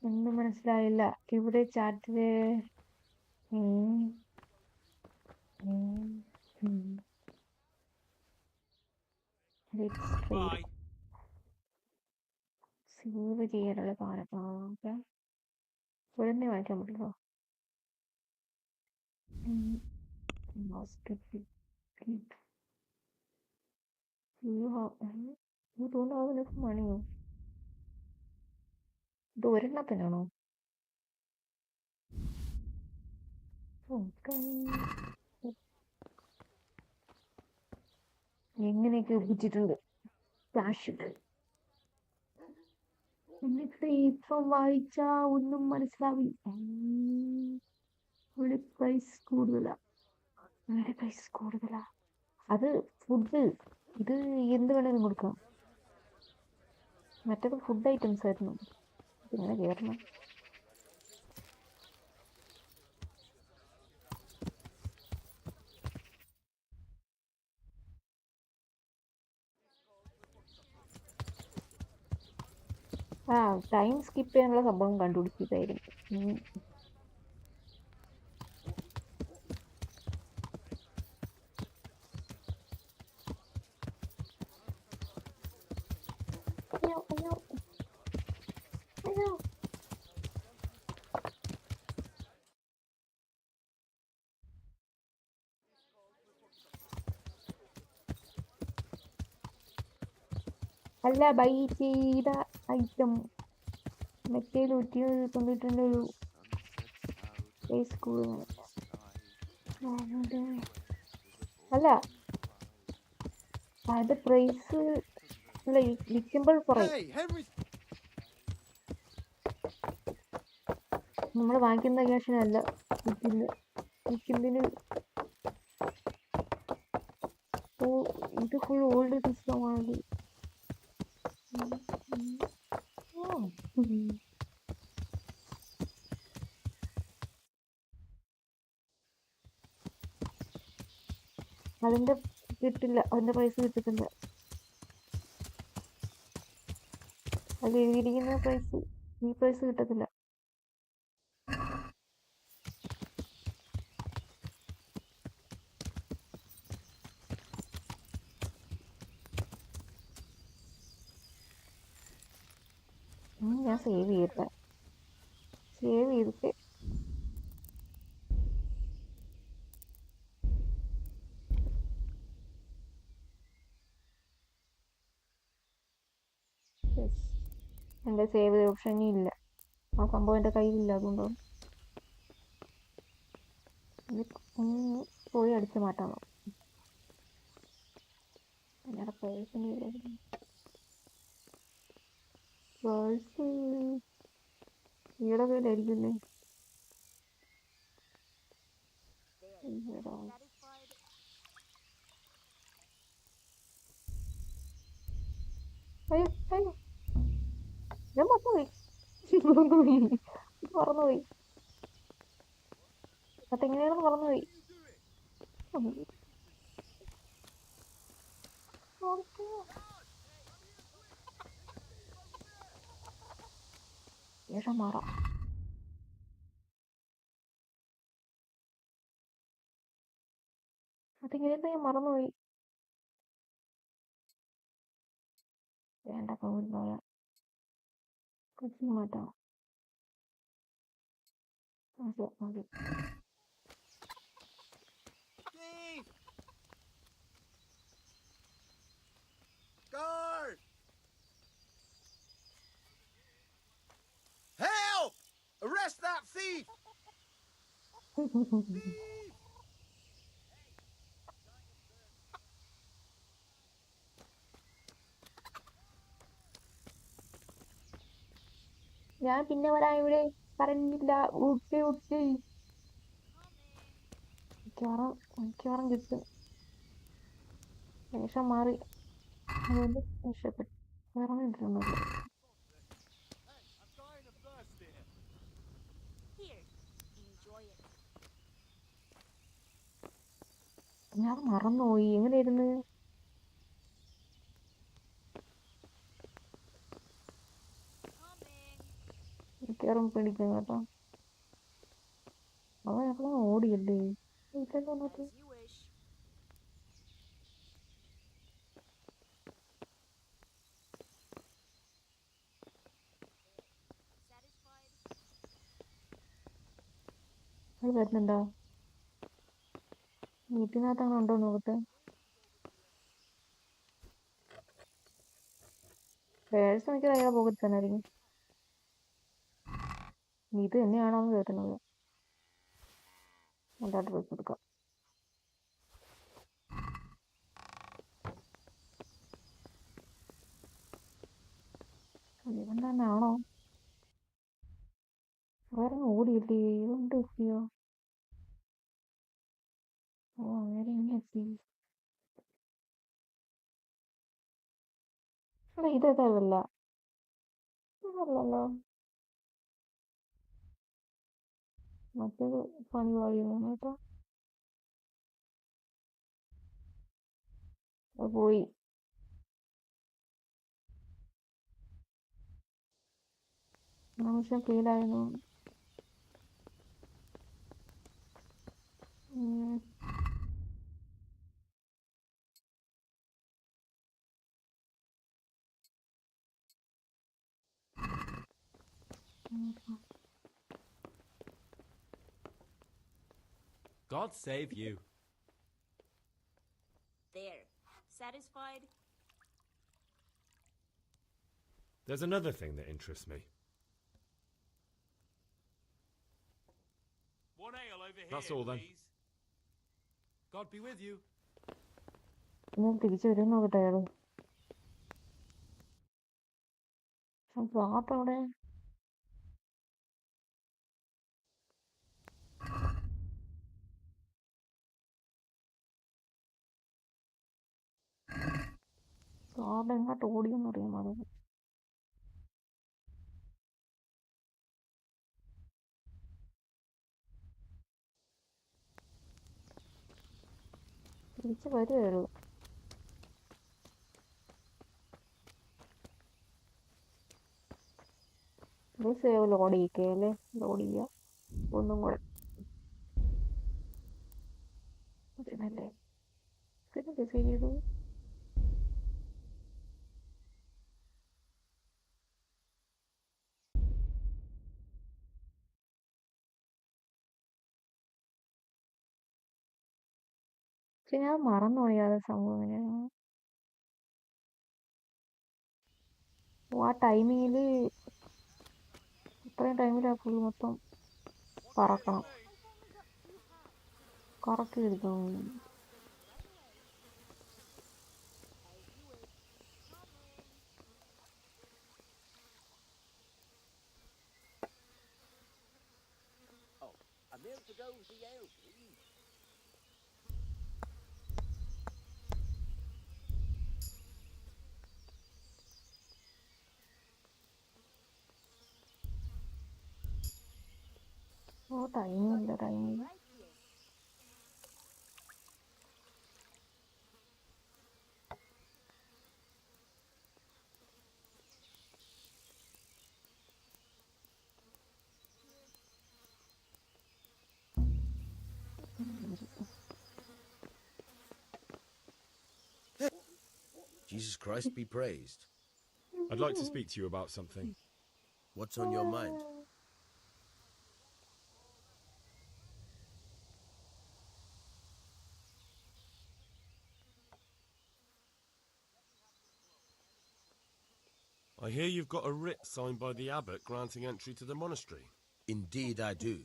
ഒന്നും മനസ്സിലായില്ല. ഇവിടെ ചാറ്റില് സേവ് ചെയ്യാനുള്ള സാധനം ഉടനെ വായിക്കാൻ പറ്റുമോ? You don't have enough money. ഇത് ഒരെണ്ണത്തിനാണോ? എങ്ങനെയൊക്കെ ഒപ്പിച്ചിട്ടുണ്ട് ക്യാഷ്. എന്നിട്ട് ഇപ്പം വായിച്ചാ ഒന്നും മനസ്സിലാവില്ല. ഇവിടെ പ്രൈസ് കൂടുതലാ. അത് ഫുഡ്. ഇത് എന്ത് വേണേലും കൊടുക്കാം. മറ്റേത് ഫുഡ് ഐറ്റംസ് ആയിരുന്നു. ഇങ്ങനെ കയറണം. ടൈം സ്കിപ്പ് ചെയ്യാനുള്ള സംഭവം കണ്ടുപിടിച്ചതായിരുന്നു. അല്ല, ബൈ ചെയ്ത ഐറ്റം മറ്റേ 192 ഒരു അല്ല, അത് പ്രൈസ് വിൽക്കുമ്പോൾ കുറയും. നമ്മൾ വാങ്ങിക്കുന്ന ക്യാഷിനല്ല വിൽക്കുന്നതിന്. ഇത് ഫുൾ ഓൾഡ് സിസ്റ്റമാണ്. അതിന്റെ കിട്ടില്ല. അതിന്റെ പ്രൈസ് കിട്ടത്തില്ല. അതിൽ എഴുതിയിരിക്കുന്ന പ്രൈസ് ഈ പ്രൈസ് കിട്ടത്തില്ല. ഞാൻ സേവ് ചെയ്തിട്ട് എൻ്റെ സേവ് ഓപ്ഷൻ ഇല്ല. ആ സംഭവം എൻ്റെ കയ്യിലില്ല. അതുകൊണ്ടാണ് പോയി അടിച്ചു മാറ്റാമോ. ഞങ്ങളുടെ പേഴ്സിന് പേഴ്സ് ഈയുടെ കയ്യിലായിരിക്കില്ലേ? അയ്യോ അയ്യോ ഞാൻ മറന്നുപോയി മറന്നുപോയി അതെങ്ങനെയാണെന്ന് മറന്നുപോയി. ശേഷം മാറാം. അതെങ്ങനെയാണെന്ന് ഞാൻ മറന്നുപോയി. വേണ്ട പോയ കൊച്ചിന് മാറ്റാം. മതി.
Guard! Help! Arrest that thief!
ഞാൻ പിന്നെ വരാൻ ഇവിടെ പറഞ്ഞില്ല. ഓക്കെ ഓക്കെ മിക്കവാറും കിട്ടും. ശേഷം മാറി അതുകൊണ്ട് രക്ഷപ്പെട്ടു. വേറെ കിട്ടുന്നില്ല. ഞാൻ മറന്നുപോയി. എങ്ങനെയായിരുന്നു? മിക്കവാറും പിടിക്കും കേട്ടോ. അവൻ എപ്പോഴും ഓടിയല്ലേ? ഇല്ലല്ലോ എന്നിട്ട് അത് വരുന്നുണ്ടോ? വീട്ടിനകത്തങ്ങനെ ഉണ്ടോ നോക്കട്ടെ. പേഴ്സ് എനിക്ക് ഭയങ്കര പോകത്ത് തന്നെ ആയിരിക്കും. ഇത് തന്നെയാണോന്ന് കേൾക്കുന്നത്. എൻ്റെ ഡ്രസ് എടുക്കാം. ഇവൻ തന്നെ ആണോ? വേറെ ഓടിയില്ലേ? ഇതുകൊണ്ട് എത്തിയോ? ഓ വേറെ എങ്ങനെ എത്തി? ഇതല്ല ഇതല്ലല്ലോ. മറ്റേത് പണി പറയുന്നു കേട്ടോ. അത് പോയി. നിമിഷം ഫീലായിരുന്നു.
God save you.
There. Satisfied?
There's another thing that interests me.
One ale over here.
That's all then.
Please. God be with you.
ഞാൻ തിരിച്ചു വരും നോക്കട്ടെ അയാള്. അവിടെ എങ്ങോട്ട് ഓടിയെന്ന് അറിയാൻ പാടില്ല. തിരിച്ചു വരുവല്ലോ. Save load ചെയ്യിക്കല്ലേ? ലോഡ് ചെയ്യാം ഒന്നും കൂടെ. പിന്നല്ലേ പിന്നെ സേവ് ചെയ്തു. പക്ഷെ ഞാൻ മറന്നുപോയി ആ സംഭവം എങ്ങനെയാണ്. ആ ടൈമിങ്ങില് ഇത്രയും ടൈമിൽ ആ ഫുൾ മൊത്തം പറക്കണം. കറക്റ്റ് എടുക്കണം.
to go with the ale, please?
Oh, timing.
Jesus Christ be praised.
I'd like to speak to you about something.
What's on your mind?
I hear you've got a writ signed by the abbot granting entry to the monastery.
Indeed I do.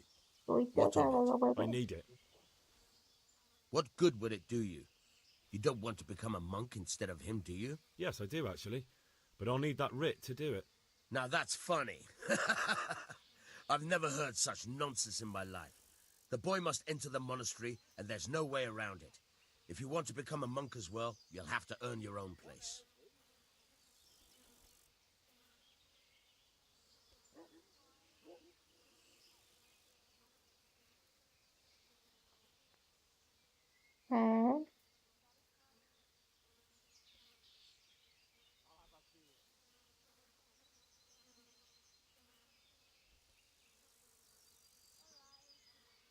What of it?
I need it.
What good would it do you? You don't want to become a monk instead of him, do you?
Yes, I do, actually. But I'll need that writ to do it.
Now that's funny. I've never heard such nonsense in my life. The boy must enter the monastery, and there's no way around it. If you want to become a monk as well, you'll have to earn your own place.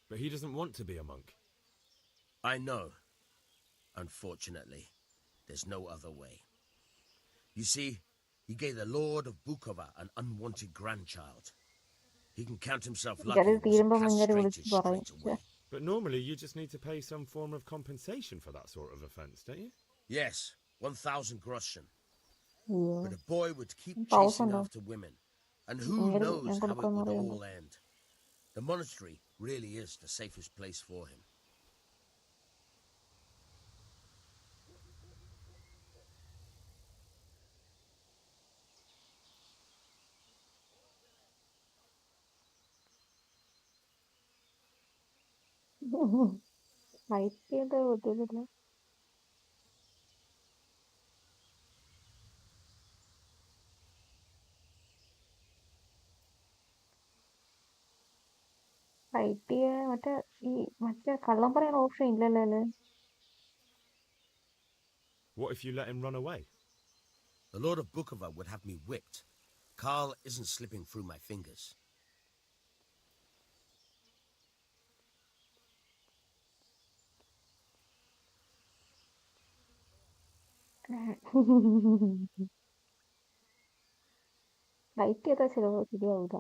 But he doesn't want to be a monk.
I know. Unfortunately, there's no other way. You see, he gave the Lord of Bukova an unwanted grandchild. He can count himself lucky he wasn't castrated straight away.
But normally you just need to pay some form of compensation for that sort of offence, don't you?
Yes, 1,000 groschen.
Yeah.
But a boy would keep chasing after women, and who knows how it would all end. The monastery really is the safest place for him.
Byte ചെയ്ത ഒത്തില്ല. Byte മറ്റേ കള്ളം പറയാൻ option ഇല്ലല്ലോ അല്ലേ?
What if you let him run away?
The Lord of Bukova would have me whipped. Karl isn't slipping through my fingers.
Byte ചെയ്താൽ ശരിയാവൂല.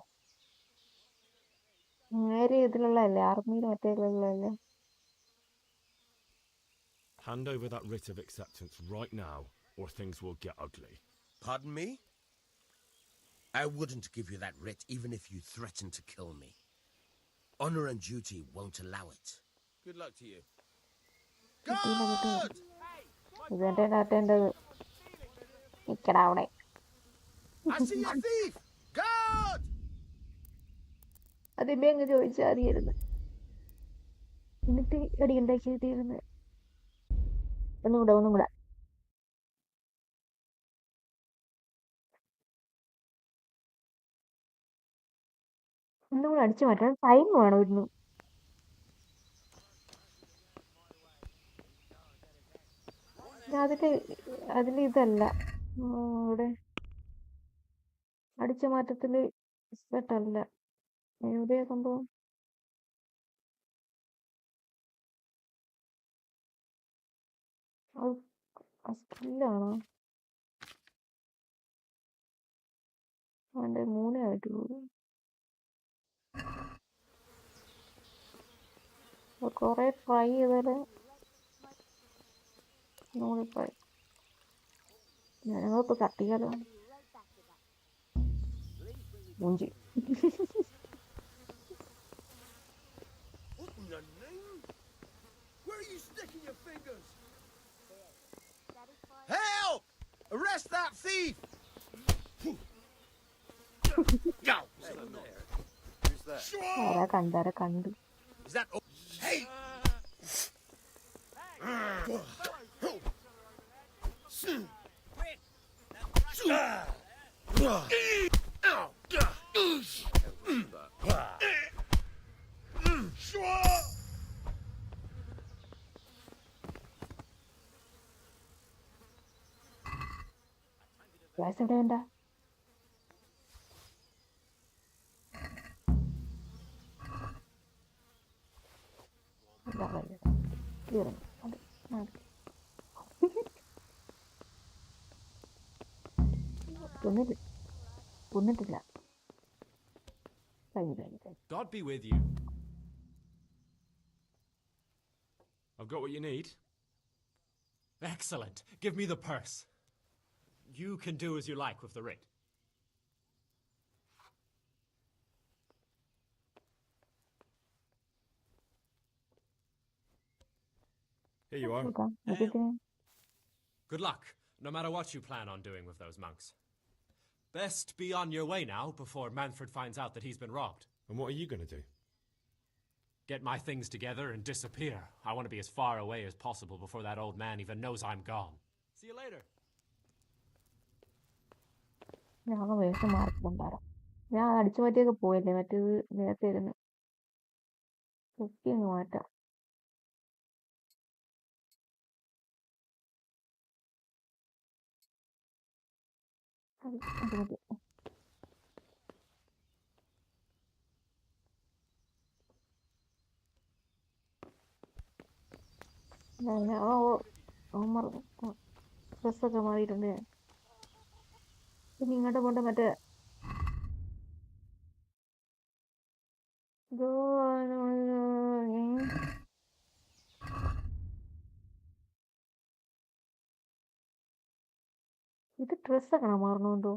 നേരെ ഇതിലുള്ളതല്ലേ, ആർമിയിൽ മറ്റേതിലുള്ളതല്ലേ?
Hand over that writ of acceptance right now, or things will get ugly.
Pardon me? I wouldn't give you that writ even if you threatened to kill me. Honor and duty won't allow it. Good luck to you.
God! ഇതെന്റെ നാട്ടേണ്ടത് നിക്കടാ അവിടെ.
I see a thief! God!
അതിമ്മ അങ്ങ് ചോദിച്ചാൽ മതിയായിരുന്നു. എന്നിട്ട് അടി ഉണ്ടാക്കിയിരുന്നത്. ഒന്നുകൂടെ. ഒന്നുകൂടെ അടിച്ചു മാറ്റാൻ ടൈം വേണമായിരുന്നു. അതില് ഇതല്ല ഇവിടെ അടിച്ച മാറ്റത്തില് സെറ്റല്ല. എവിടെയാ സംഭവം? സ്കില്ലാണോ? അവൻ്റെ 3 ആയിട്ട് പോകും. കൊറേ ട്രൈ ചെയ്താല് നൂറിപ്പോയി. ഞങ്ങളിപ്പോ കത്തിക്കാലോ മൂഞ്ചി.
Where are you sticking your fingers? Help! Arrest that thief!
ആരാ കണ്ടു.
Is that all? Hey!
Guys, എവിടെയുണ്ടാ? ഇതാ വരുന്നത്. തീർന്നു. അത് മാറ്റി. കൊന്നിട്ടില്ല. കഴിഞ്ഞു.
God be with you. I've got what you need. Excellent. Give me the purse. You can do as you like with the ring.
Here you are.
Good luck, no matter what you plan on doing with those monks. Best be on your way now before Manfred finds out that he's been robbed.
And what are you going to do?
Get my things together and disappear. I want to be as far away as possible before that old man even knows I'm gone. See you later.
ഞാൻ വേഷം മാറിക്കൊണ്ടാരാം. ഞാൻ അടിച്ചു മാറ്റിയൊക്കെ പോയല്ലേ, മറ്റേത് നേരത്തെ ഇരുന്ന് അങ്ങ് മാറ്റാം. അത് മതി. ഡ്രസ്സൊക്കെ മാറിയിട്ടുണ്ട് ഞാൻ. പിന്നെ ഇങ്ങോട്ട് പോണ്ട മറ്റേ ഇത് ഡ്രസ്സൊക്കെ മാറണമെന്തോ.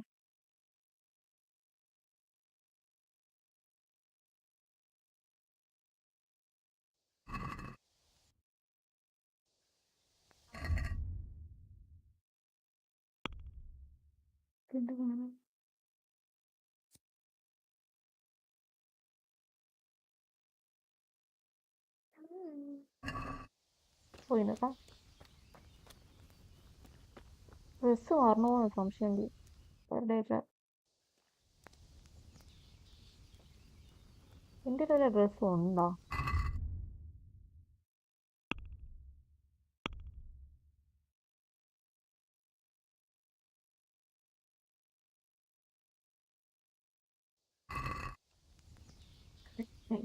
പോയി നോക്കാം. ഡ്രസ്സ് മാറണമെന്ന് സംശയം. എൻ്റെ ഒരു ഡ്രസ്സ് ഉണ്ടോ?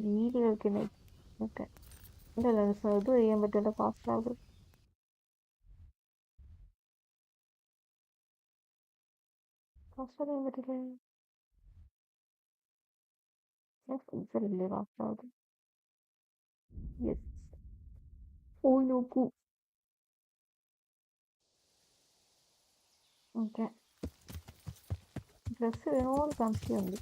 വീഡിയോ കളിക്കുന്ന ഓക്കെ ഇല്ലല്ലോ, ഇത് ചെയ്യാൻ പറ്റില്ല. ഫാസ്റ്റ് ആവുക. ഫാസ്റ്റ് ചെയ്യാൻ പറ്റില്ല. ഞാൻ ഫ്രീസറില്ലേ ഫാസ്റ്റ് ആവുക. യെസ്, പോയി നോക്കൂ. ഓക്കെ, ഡ്രസ്സ് വേണോന്ന് സംശയമുണ്ട്.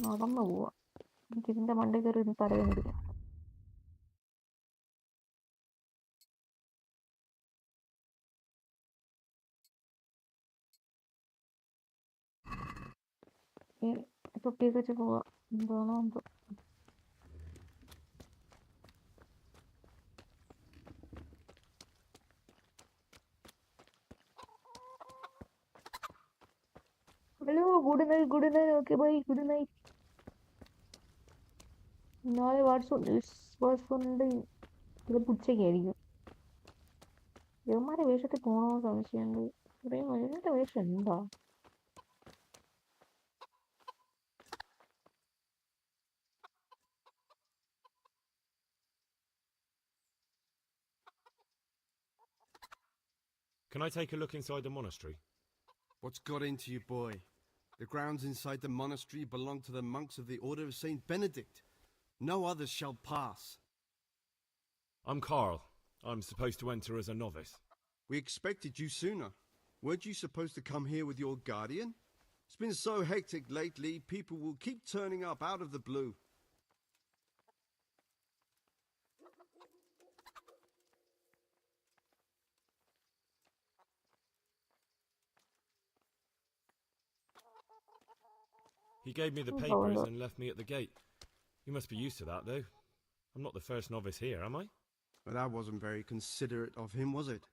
നടന്നു പോവാ. എനിക്കിതിൻ്റെ മണ്ടയിൽ കയറി ഇന്ന് തലവേദന. തൊപ്പിയൊക്കെ വെച്ച് പോവാ. എന്താണോ എന്തോ. Hello, good night. Good night. Okay bye. Good night. നാളെ വാട്സുണ്ട്. ഇത് ഉച്ചയ്ക്കായിരിക്കും. യവന്മാരെ വേഷത്തിൽ പോകണമെന്ന് സംശയമുണ്ട്. ഇത്രയും വലിയ വേഷം എന്താ?
Can I take a look inside the monastery?
What's got into you, boy? The grounds inside the monastery belong to the monks of the Order of Saint Benedict. No others shall pass.
I'm Carl. I'm supposed to enter as a novice.
We expected you sooner. Weren't you supposed to come here with your guardian? It's been so hectic lately, people will keep turning up out of the blue.
He gave me the
Oh,
papers
no.
and left me at the gate. You must be used to that, though. I'm not the first novice here, am I?
But that wasn't very considerate of him, was it?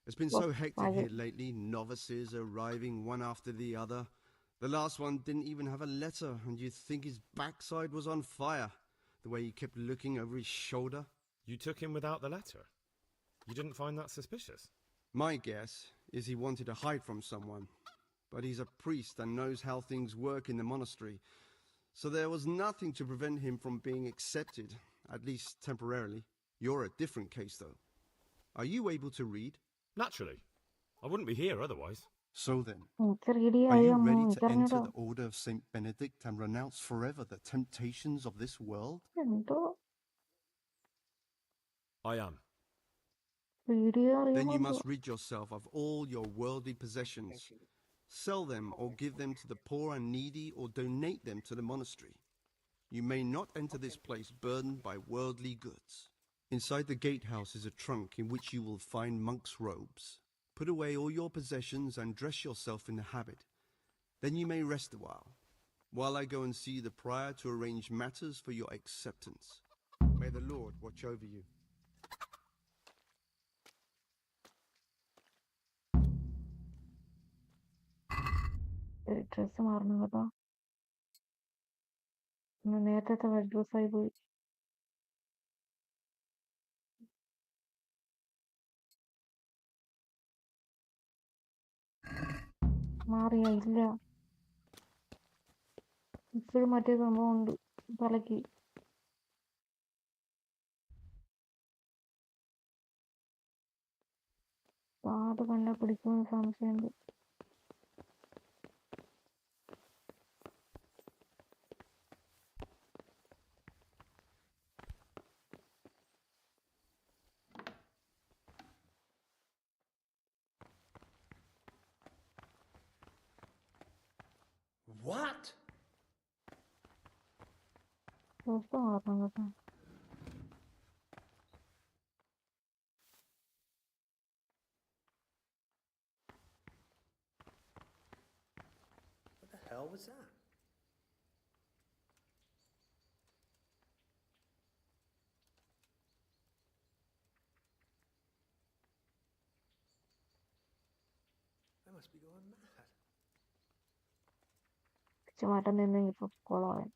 It's been
What?
so hectic
Why
here
is it?
lately, novices arriving one after the other. The last one didn't even have a letter, and you'd think his backside was on fire, the way he kept looking over his shoulder.
You took him without the letter? You didn't find that suspicious?
My guess is he wanted to hide from someone, but he's a priest and knows how things work in the monastery, so there was nothing to prevent him from being accepted, at least temporarily. You're a different case, though. Are you able to read?
Naturally. I wouldn't be here otherwise.
So then,
എനിക്ക് read
are you
ചെയ്യാമോ?
ready to enter
എനിക്കറിഞ്ഞൂടാ.
the Order of St. Benedict and renounce forever the temptations of this world?
എന്തോ
I am.
read ചെയ്യാൻ
Then you
അറിയാമോ?
must rid yourself of all your worldly possessions. Sell them or give them to the poor and needy or donate them to the monastery. You may not enter this place burdened by worldly goods. Inside the gatehouse is a trunk in which you will find monk's robes. Put away all your possessions and dress yourself in the habit. Then you may rest a while I go and see the prior to arrange matters for your acceptance. May the Lord watch over you.
Dress മാറണം കേട്ടോ. നേരത്തെ wed ഡ്രസ്സായി പോയി. മാറിയ ഇല്ല, ഇപ്പോഴും മറ്റേ സംഭവം ഉണ്ട് തലക്ക്. പാട് കണ്ടാ പിടിക്കുമെന്ന് സംശയമുണ്ട്.
What?
ഡ്രസ് മാറണം കേട്ടോ.
What the hell was that? I must be going mad.
മാറ്റം നിന്നെങ്കിൽ ഇപ്പൊ കുളമായി.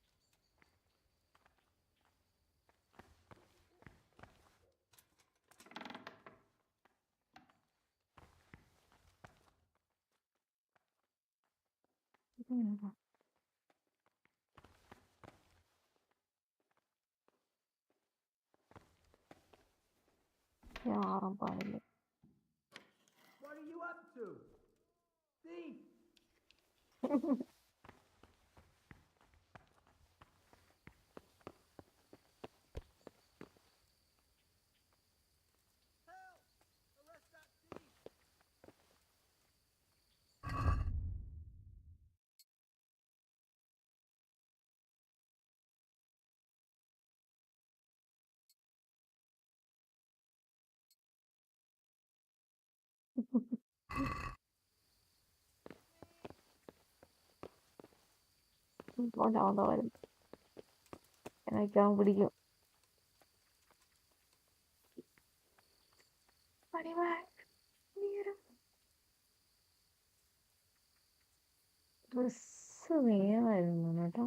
യാറും പാടില്ല.
What are you up to? Thief!
ഉണ്ടാവുന്ന വരും എനിക്കാവും പിടിക്കും. ഡ്രസ് വേണമായിരുന്നു കേട്ടോ.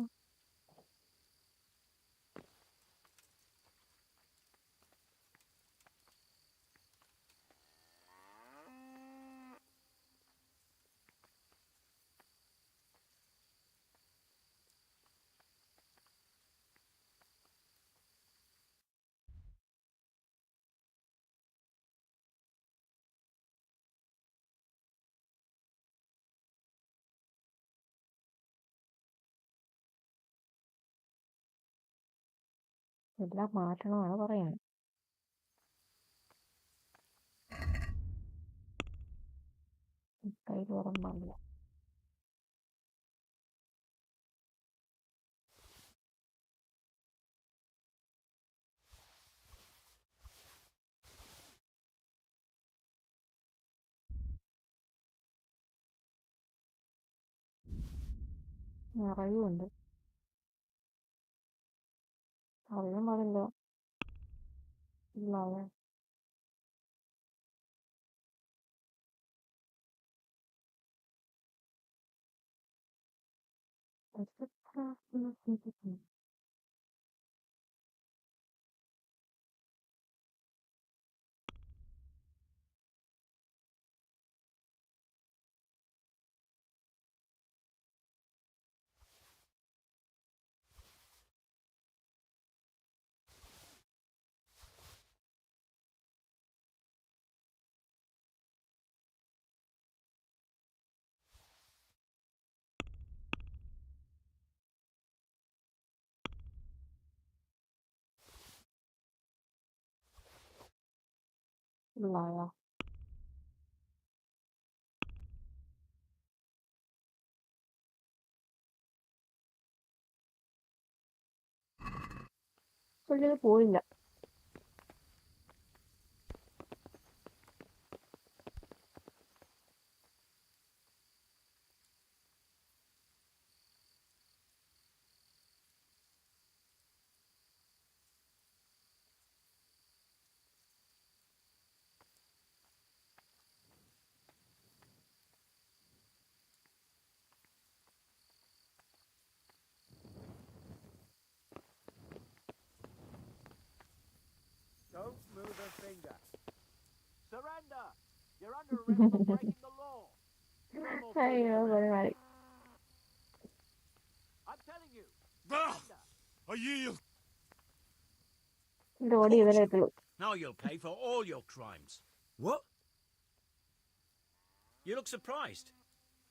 എല്ലാം മാറ്റണമെന്നാണ് പറയുന്നത്. കയ്യിൽ ഓർമ്മ പാടില്ല. നിറയുമുണ്ട്. അറിയാൻ പാടില്ല. ഇല്ലാതെ ഇല്ലായ പുള്ളിയത് പോയില്ല.
Don't move a finger. Surrender! You're under arrest for breaking the law. No more fooling
അയ്യോ
around.
പരിപാടി.
I'm telling you.
I yield.
ഇത് ഓടി ഇവരെ എത്തുള്ളൂ.
Now you'll pay for all your crimes. What? You look surprised.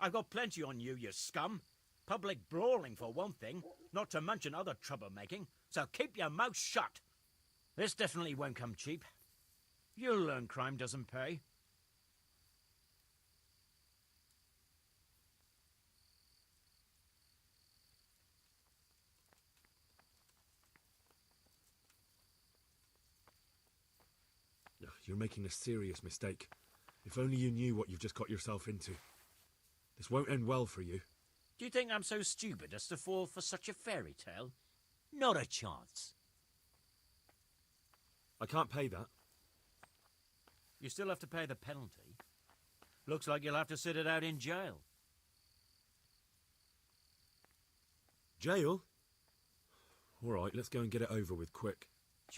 I've got plenty on you, you scum. Public brawling for one thing, not to mention other troublemaking, so keep your mouth shut. This definitely won't come cheap. You'll learn crime doesn't pay.
You're making a serious mistake. If only you knew what you've just got yourself into. This won't end well for you.
Do you think I'm so stupid as to fall for such a fairy tale? Not a chance.
I can't pay that.
You still have to pay the penalty. Looks like you'll have to sit it out in jail.
Jail? All right, let's go and get it over with quick.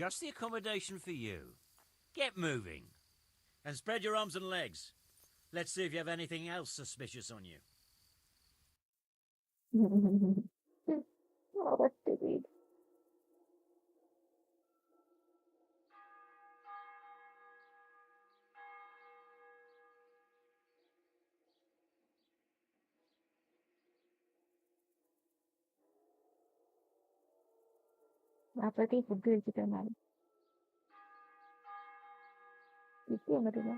Just the accommodation for you. Get moving. And spread your arms and legs. Let's see if you have anything else suspicious on you.
Oh, that's stupid. അപ്പോഴത്തേക്ക് food കഴിച്ചിട്ട് വന്നാലും കിട്ടിയാൻ പറ്റില്ല.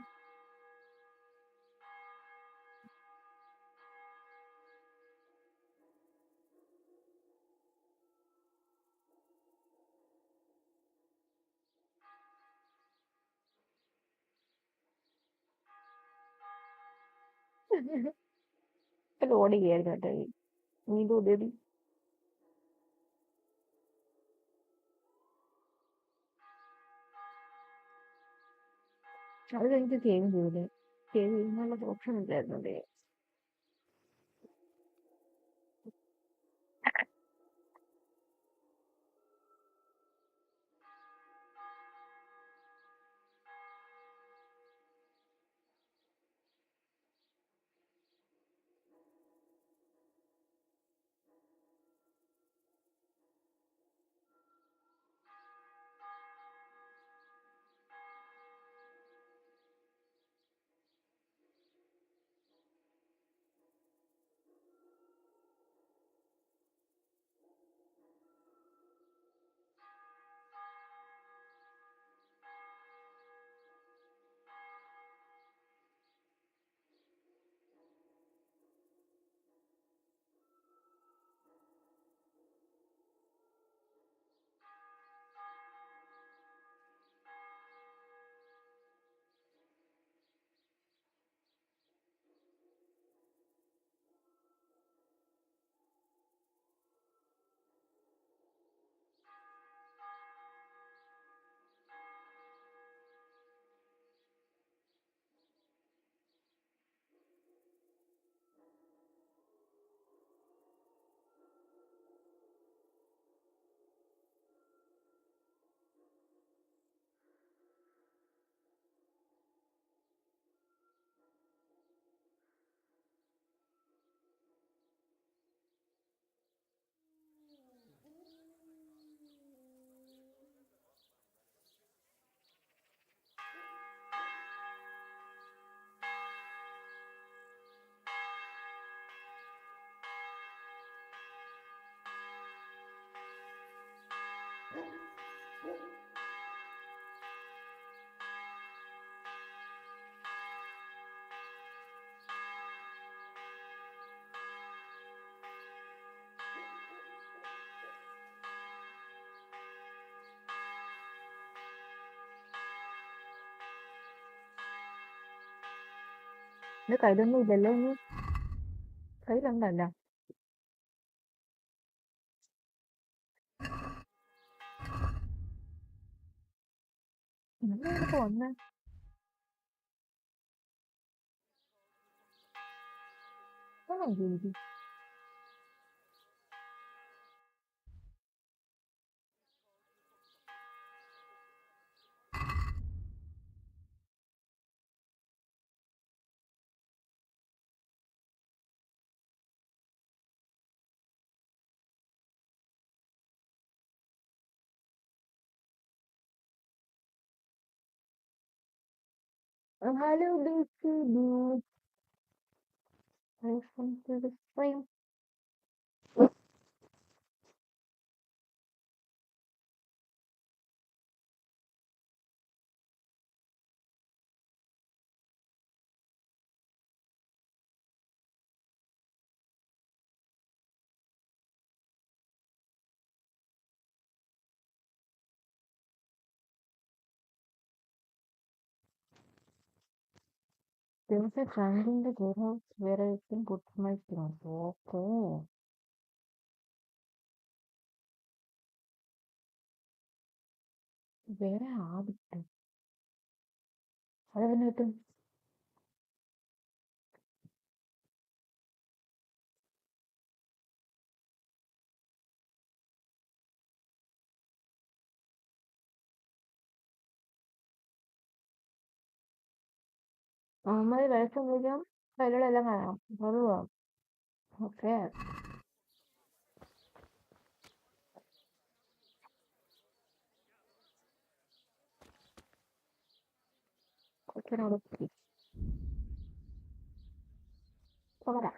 ഓടുകയായിരുന്നു കേട്ടോ നീ തോന്നിയത്. അത് കഴിഞ്ഞിട്ട് save ചെയ്തില്ലേ? സേവ് ചെയ്യുന്നുള്ള ഓപ്ഷൻ ഇല്ലായിരുന്നു അല്ലേ? ഇത് കയ്യിലൊന്നും ഇല്ലല്ലോ ഇനി. കയ്യിലുണ്ടല്ല. ഇപ്പൊ വന്നേ രീതി hello BC welcome to the stream. There's a trend in the warehouse where I can put my things. Okay. Where are it? അതെങ്ങനെ കിട്ടും? നമ്മൾ വില സംഭവിക്കാം കയ്യിലെല്ലാം കാണാം അത് പോവാം. ഓക്കെ കുറച്ചൊരു പോരാ.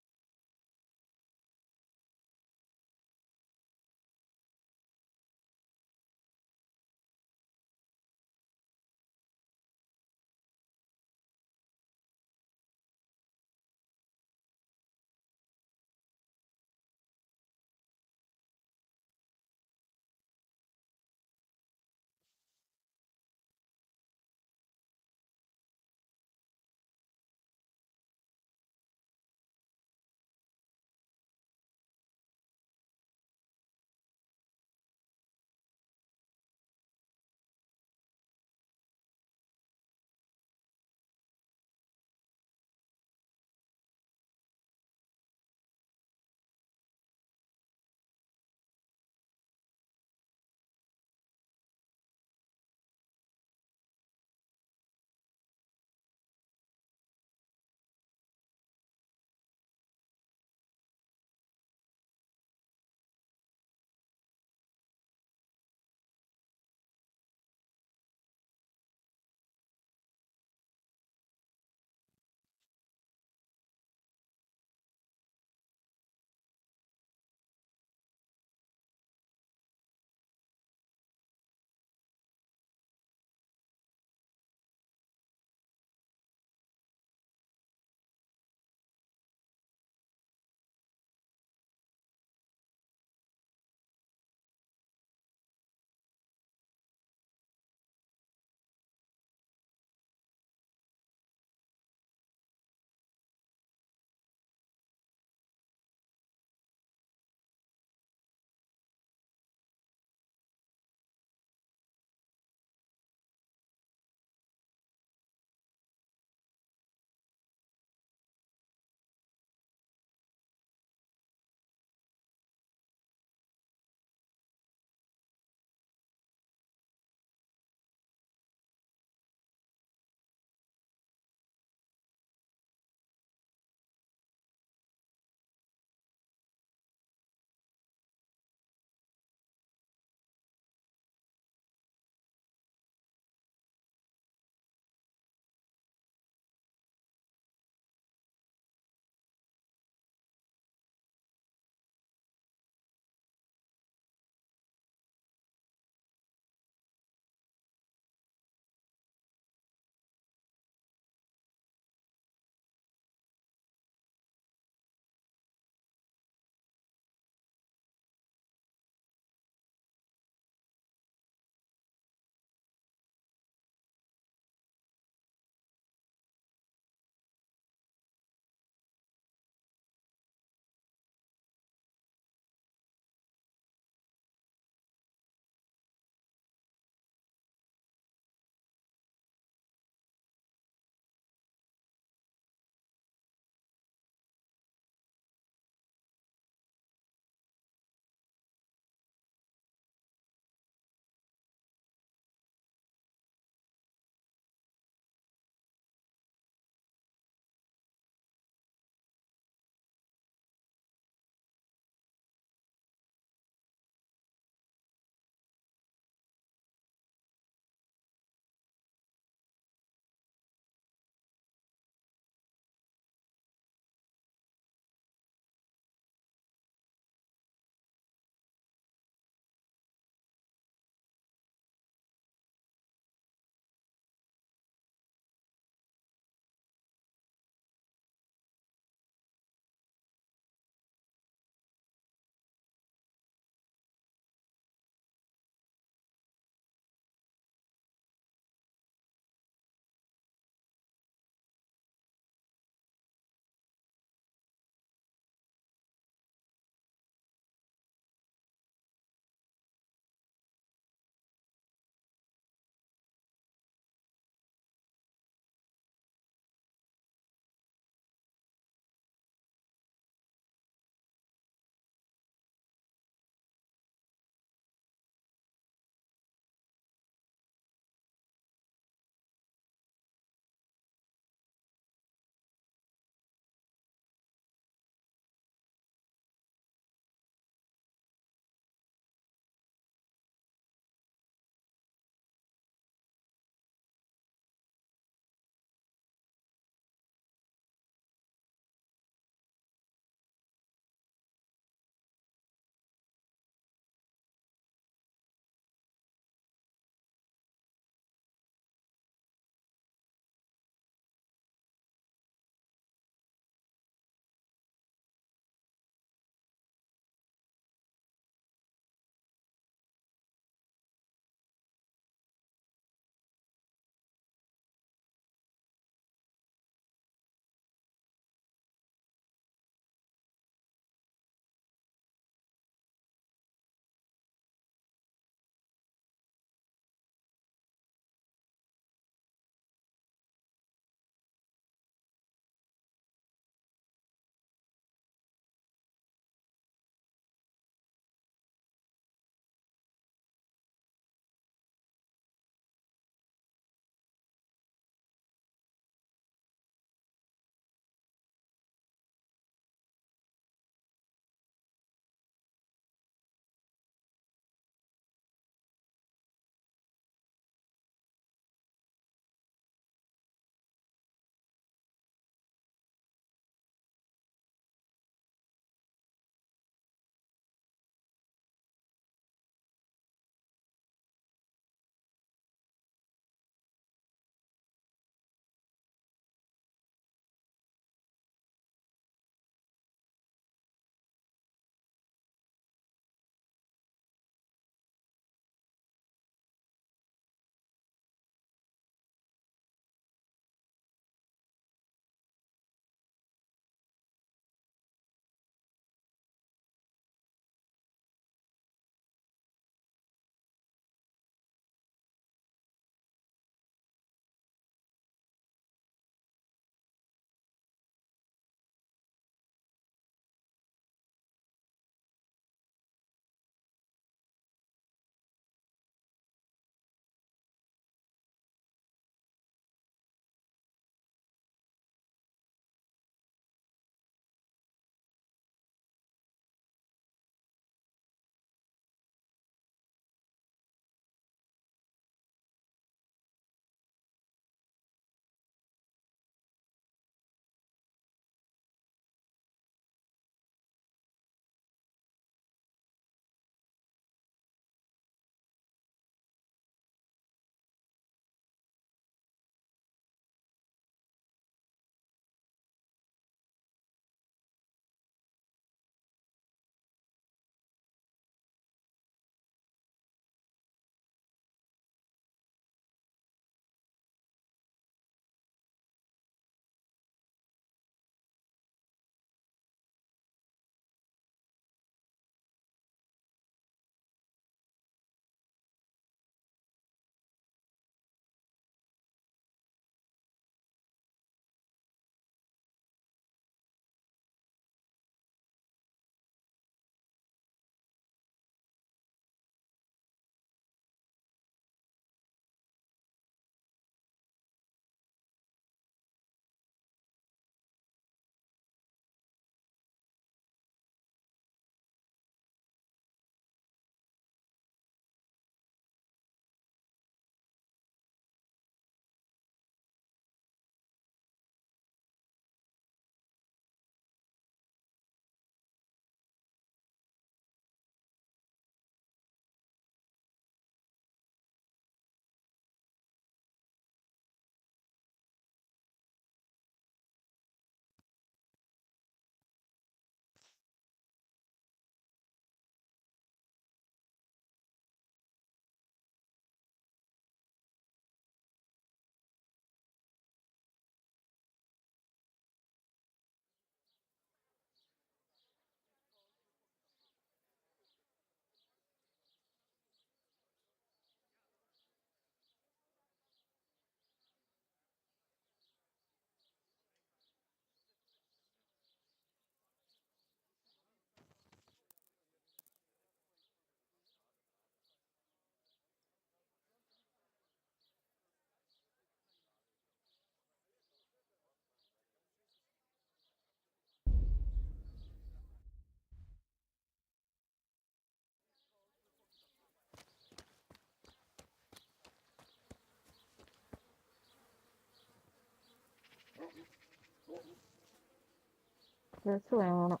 ഡ്രസ് വേണം.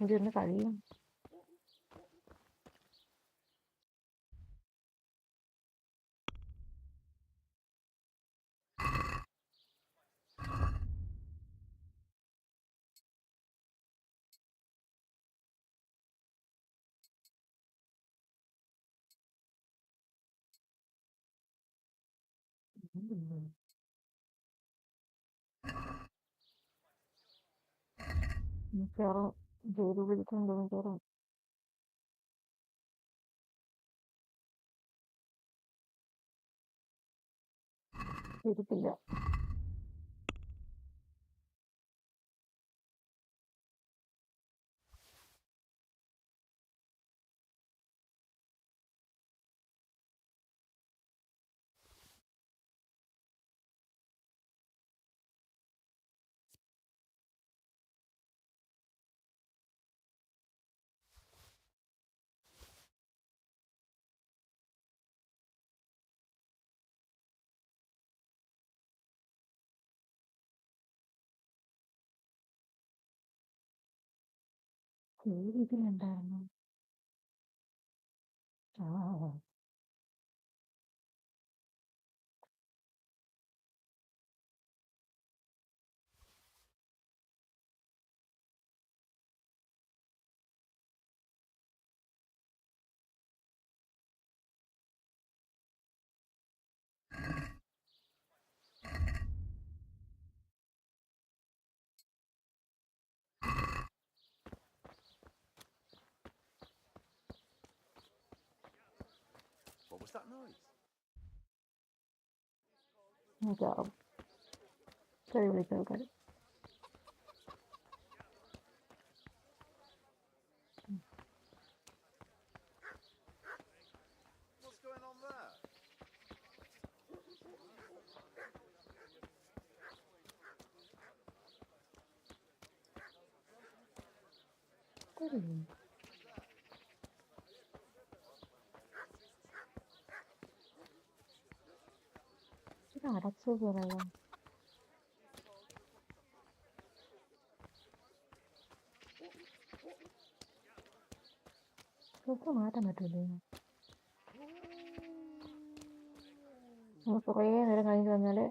ഇതൊന്ന് കഴിയും. മിക്കവാറും ജോലി പിടിച്ചുകൊണ്ട് മിക്കവാറും ഇരിപ്പില്ല. ഇതിലുണ്ടായിരുന്നു. ആ
What was that noise?
മിക്കവാറും കറി വിളിച്ച ആൾക്കാർ.
What's going on there?
ഇത് അടച്ചു പോലല്ലോ. ഡ്രസ് മാറ്റാൻ പറ്റൂലേ? കുറേ നേരം കഴിഞ്ഞ് വന്നാല്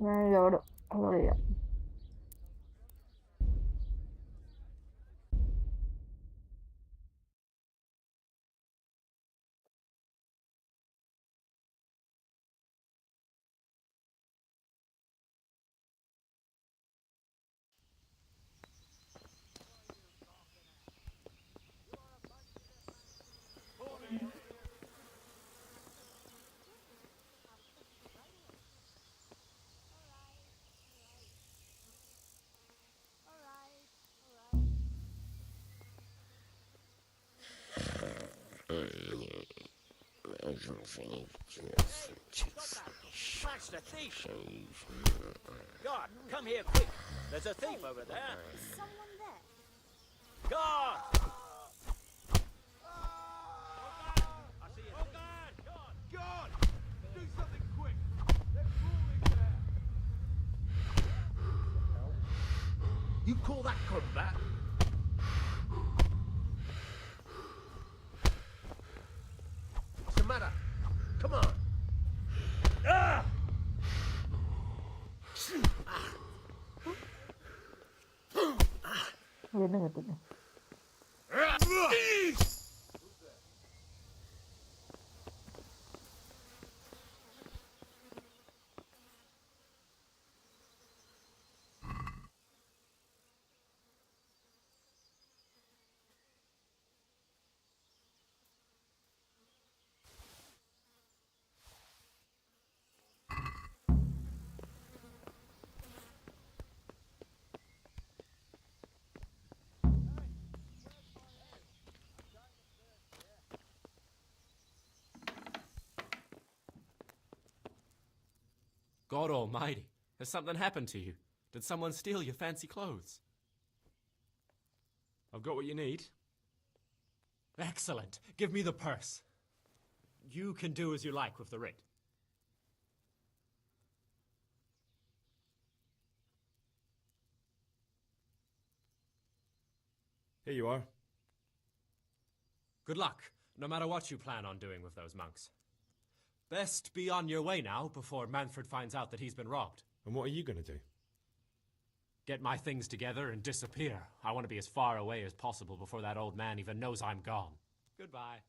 ഞാൻ ഇതോടും ചെയ്യാം.
Catch the thief! God, come here quick! There's a thief over there!
Is someone there?
God!
God! Do something quick! They're crawling there!
You call that combat? What's the matter? Come on!
Ah!
ഇതെന്നെ പറ്റില്ല.
God almighty, has something happened to you? Did someone steal your fancy clothes?
I've got what you need.
Excellent. Give me the purse. You can do as you like with the writ.
Here you are.
Good luck, no matter what you plan on doing with those monks. Best be on your way now before Manfred finds out that he's been robbed.
And what are you going to do?
Get my things together and disappear. I want to be as far away as possible before that old man even knows I'm gone. Goodbye.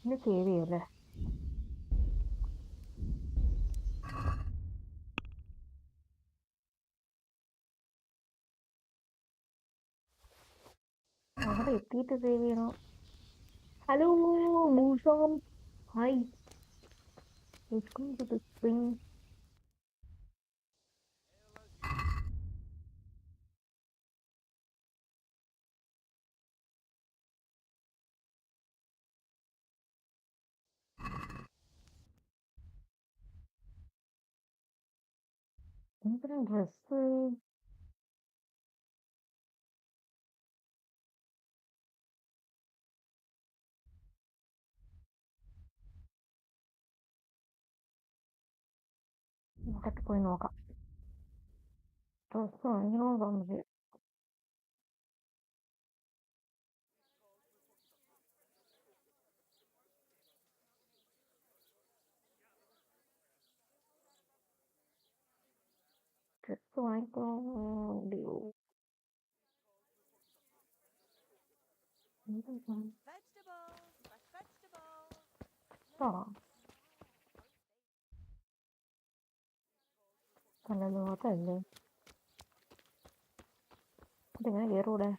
ഇത് കേവിയല്ലേ? അവിടെ എത്തിയിട്ട് save ചെയ്യണോ? Hello മൂസം, hi, welcome to the spring. എന്തിനാ dress? ഇതൊക്കെ പോയി നോക്കാം. Dress വാങ്ങിക്കണോ തോന്നുന്നത്? ഡ്രസ് വാങ്ങിക്കണോ?
Vegetables, fresh vegetables.
ആ നല്ല ലോകല്ലേ? അതെങ്ങനെ കയറൂടെ?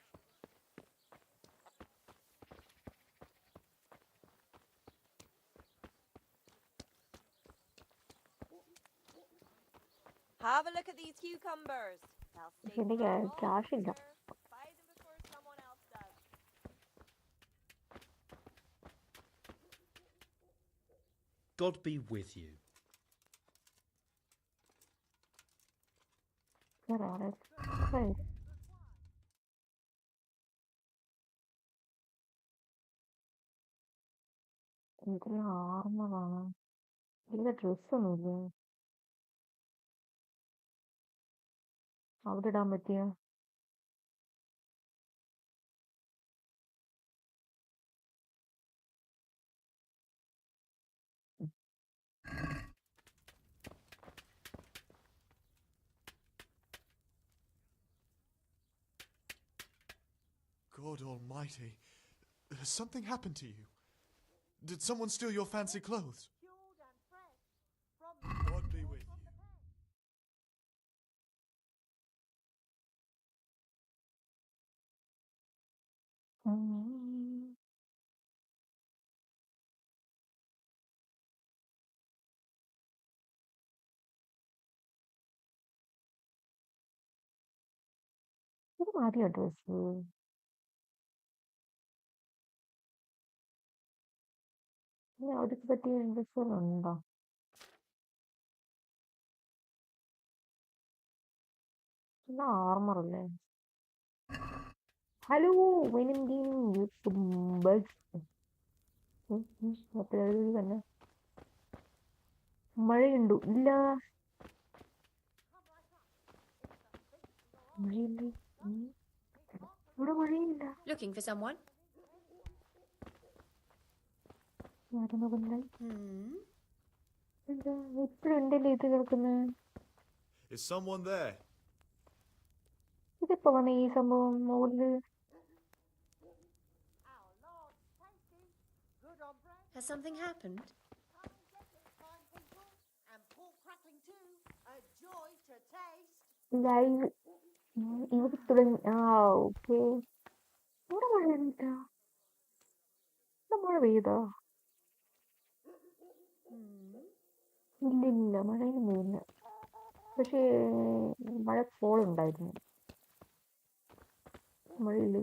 Have a look at these cucumbers. They'll stay
എനിക്ക്
for a long
ക്യാഷില്ല.
winter. Buy them before someone else does.
God be with you.
Get on it. Right. ഇതിൽ ആർമറാണ്. ഇതിന്റെ ഡ്രസ്സൊന്നുമില്ലേ അവിടെ ഇടാൻ പറ്റിയ?
God almighty. Has something happened to you? Did someone steal your fancy clothes? God be with you.
ഇത് മാറിയോ dress? അവിടേക്ക് പറ്റിയ ഡ്രസ്സുകളുണ്ടോ? ഇത് ആർമറല്ലേ? ഹലോ തന്നെ. മഴയുണ്ടോ? ഇല്ല, മഴയില്ലേ? ഇവിടെ മഴയില്ല.
Looking for someone?
ആരും നോക്കുന്നില്ല. എന്താ എപ്പോഴും ഉണ്ടല്ലേ ഇത് കിടക്കുന്നത്?
Is someone there?
ഇതിപ്പോ വന്ന ഈ സംഭവം മുകളില്?
Has something happened?
ലൈവ് ഇവിടെ തുടങ്ങി. ആ ഓക്കെ. ഇവിടെ മഴയില്ല. ഇവിടെ മഴ പെയ്തോ? ഇല്ലില്ല, മഴയൊന്നും പെയ്യുന്നില്ല. പക്ഷേ മഴ കോളുണ്ടായിരുന്നു. മഴയില്ല.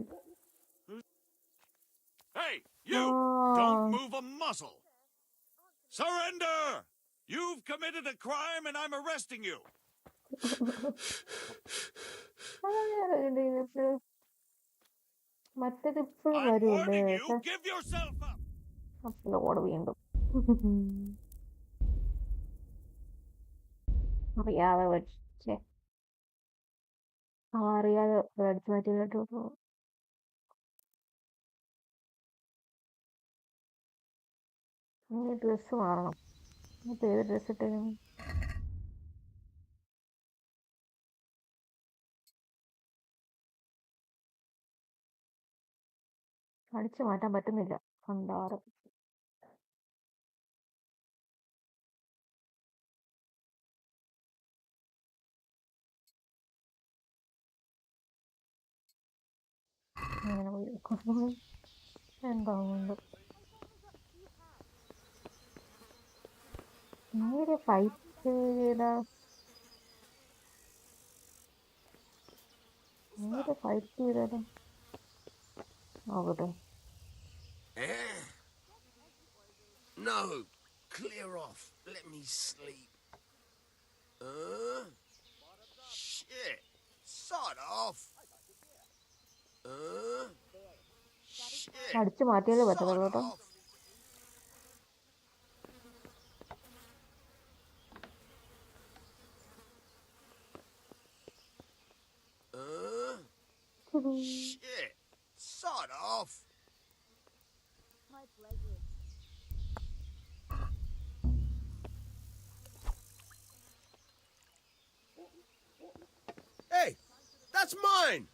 Hey, You! Don't move a muscle! Surrender! You've committed a crime and I'm arresting you!
മറ്റേതിപ്പോഴും
I'm
വരൂല്ലേ
warning you, give yourself up!
Upload വീണ്ടും അറിയാതെ വെച്ചേ അറിയാതെ അടിച്ചു മാറ്റിയിട്ട് ഇനി ഡ്രസ്സ് മാറണം ഇപ്പൊ ഏത് ഡ്രസ്സ് ഇട്ടേക്കും അടിച്ചു മാറ്റാൻ പറ്റുന്നില്ല കണ്ടാറ് അങ്ങനെ പോയി എന്താവുന്നുണ്ട് നേരെ ഫൈറ്റ് ചെയ്താ നേരെ ഫൈറ്റ് ചെയ്താലോ നോക്കട്ടെ
No, clear off. Let me sleep. Shit. Sod off. Shit.
അടിച്ചു മാറ്റിയാലേ പറ്റത്തുള്ളൂ കേട്ടോ
Shit. Sod off.
My pleasure.
Hey, that's mine.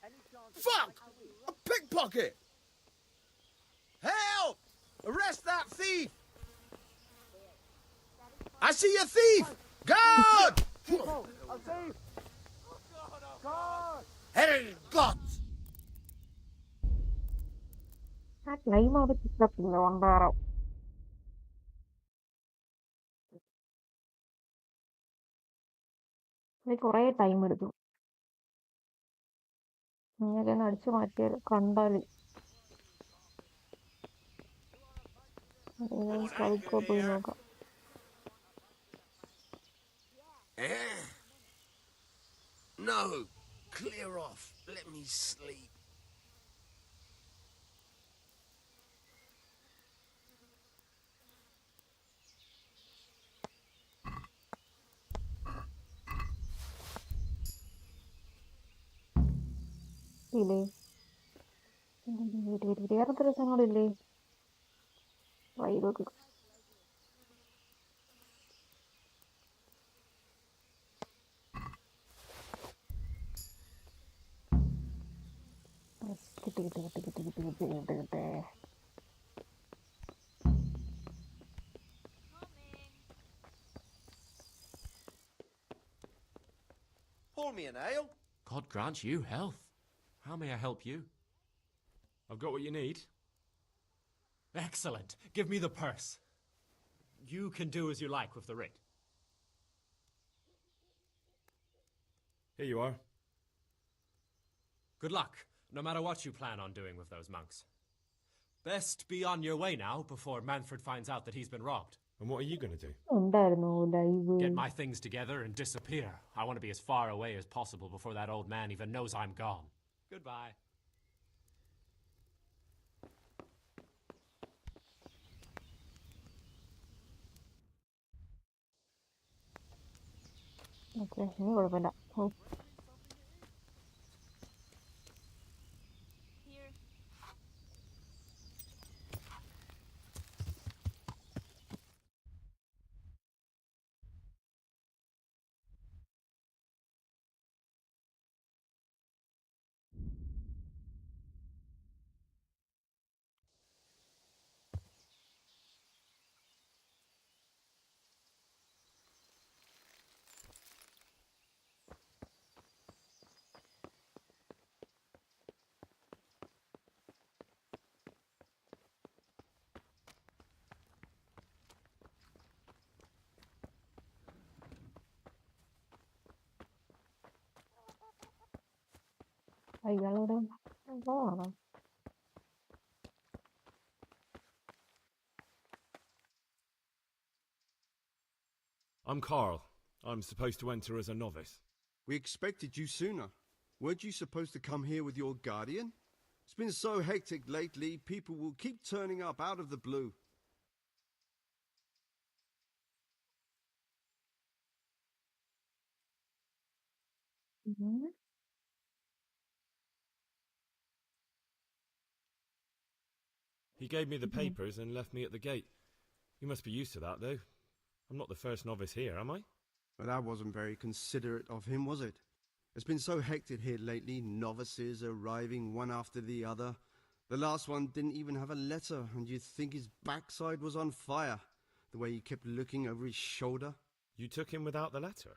Fuck! A pickpocket. Help! Arrest that thief. I see a thief. Guard!
A thief! God!
Herrgott!
ആ climb അവിടെ കിട്ടത്തില്ല കൊണ്ടാറോ കൊറേ time എടുക്കും ഇങ്ങനെ അടിച്ചു മാറ്റിയാൽ കണ്ടാല് കളിക്കോ പോയി നോക്കാം
No, clear off. Let me sleep.
ഇല്ലേ വേറെ ദിവസങ്ങളില്ലേ വൈകി കിട്ടി
Pour me an ale.
God grant you health. How may I help you?
I've got what you need.
Excellent. Give me the purse. You can do as you like with the writ.
Here you are.
Good luck, no matter what you plan on doing with those monks. Best be on your way now before Manfred finds out that he's been robbed.
And what are you going to do?
ഉണ്ടായിരുന്നു live
Get my things together and disappear. I want to be as far away as possible before that old man even knows I'm gone. Goodbye.
Okay ഇനി കുഴപ്പമില്ല
Here.
അയാളോട് എന്താണോ
I'm Carl. I'm supposed to enter as a novice.
We expected you sooner. Weren't you supposed to come here with your guardian? It's been so hectic lately, people will keep turning up out of the blue.
He gave me the papers and left me at the gate. You must be used to that, though. I'm not the first novice here, am I?
But that wasn't very considerate of him, was it? It's been so hectic here lately, novices arriving one after the other. The last one didn't even have a letter, and you'd think his backside was on fire, the way he kept looking over his shoulder.
You took him without the letter?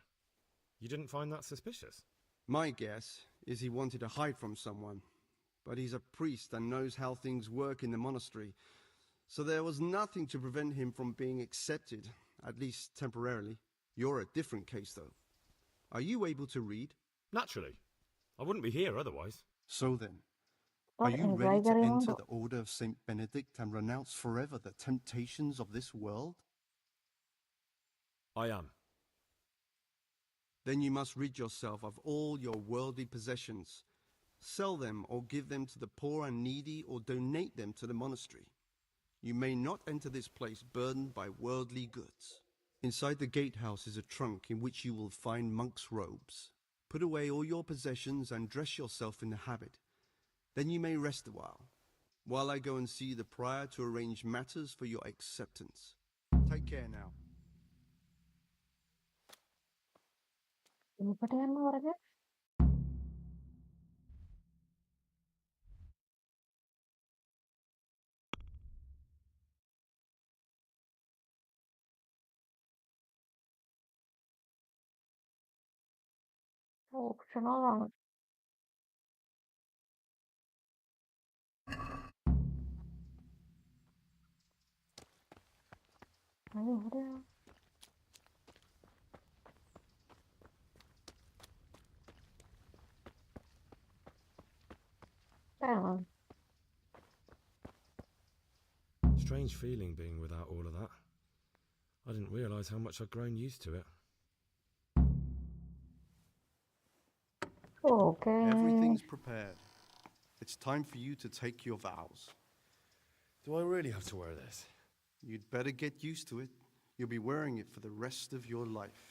You didn't find that suspicious?
My guess is he wanted to hide from someone. But he's a priest and knows how things work in the monastery, so there was nothing to prevent him from being accepted, at least temporarily. You're a different case, though. Are you able to read?
Naturally. I wouldn't be here otherwise.
So then, are you ready to enter the Order of St. Benedict and renounce forever the temptations of this world?
I am.
Then you must rid yourself of all your worldly possessions. Sell them or give them to the poor and needy or donate them to the monastery. You may not enter this place burdened by worldly goods. Inside the gatehouse is a trunk in which you will find monk's robes. Put away all your possessions and dress yourself in the habit. Then you may rest a while I go and see the prior to arrange matters for your acceptance. Take care now.
ഓപ്ഷണലാണ്. അതെവിടെയാ?
Strange feeling being without all of that. I didn't realise how much I'd grown used to it.
Okay.
Everything's prepared. It's time for you to take your vows.
Do I really have to wear this?
You'd better get used to it. You'll be wearing it for the rest of your life.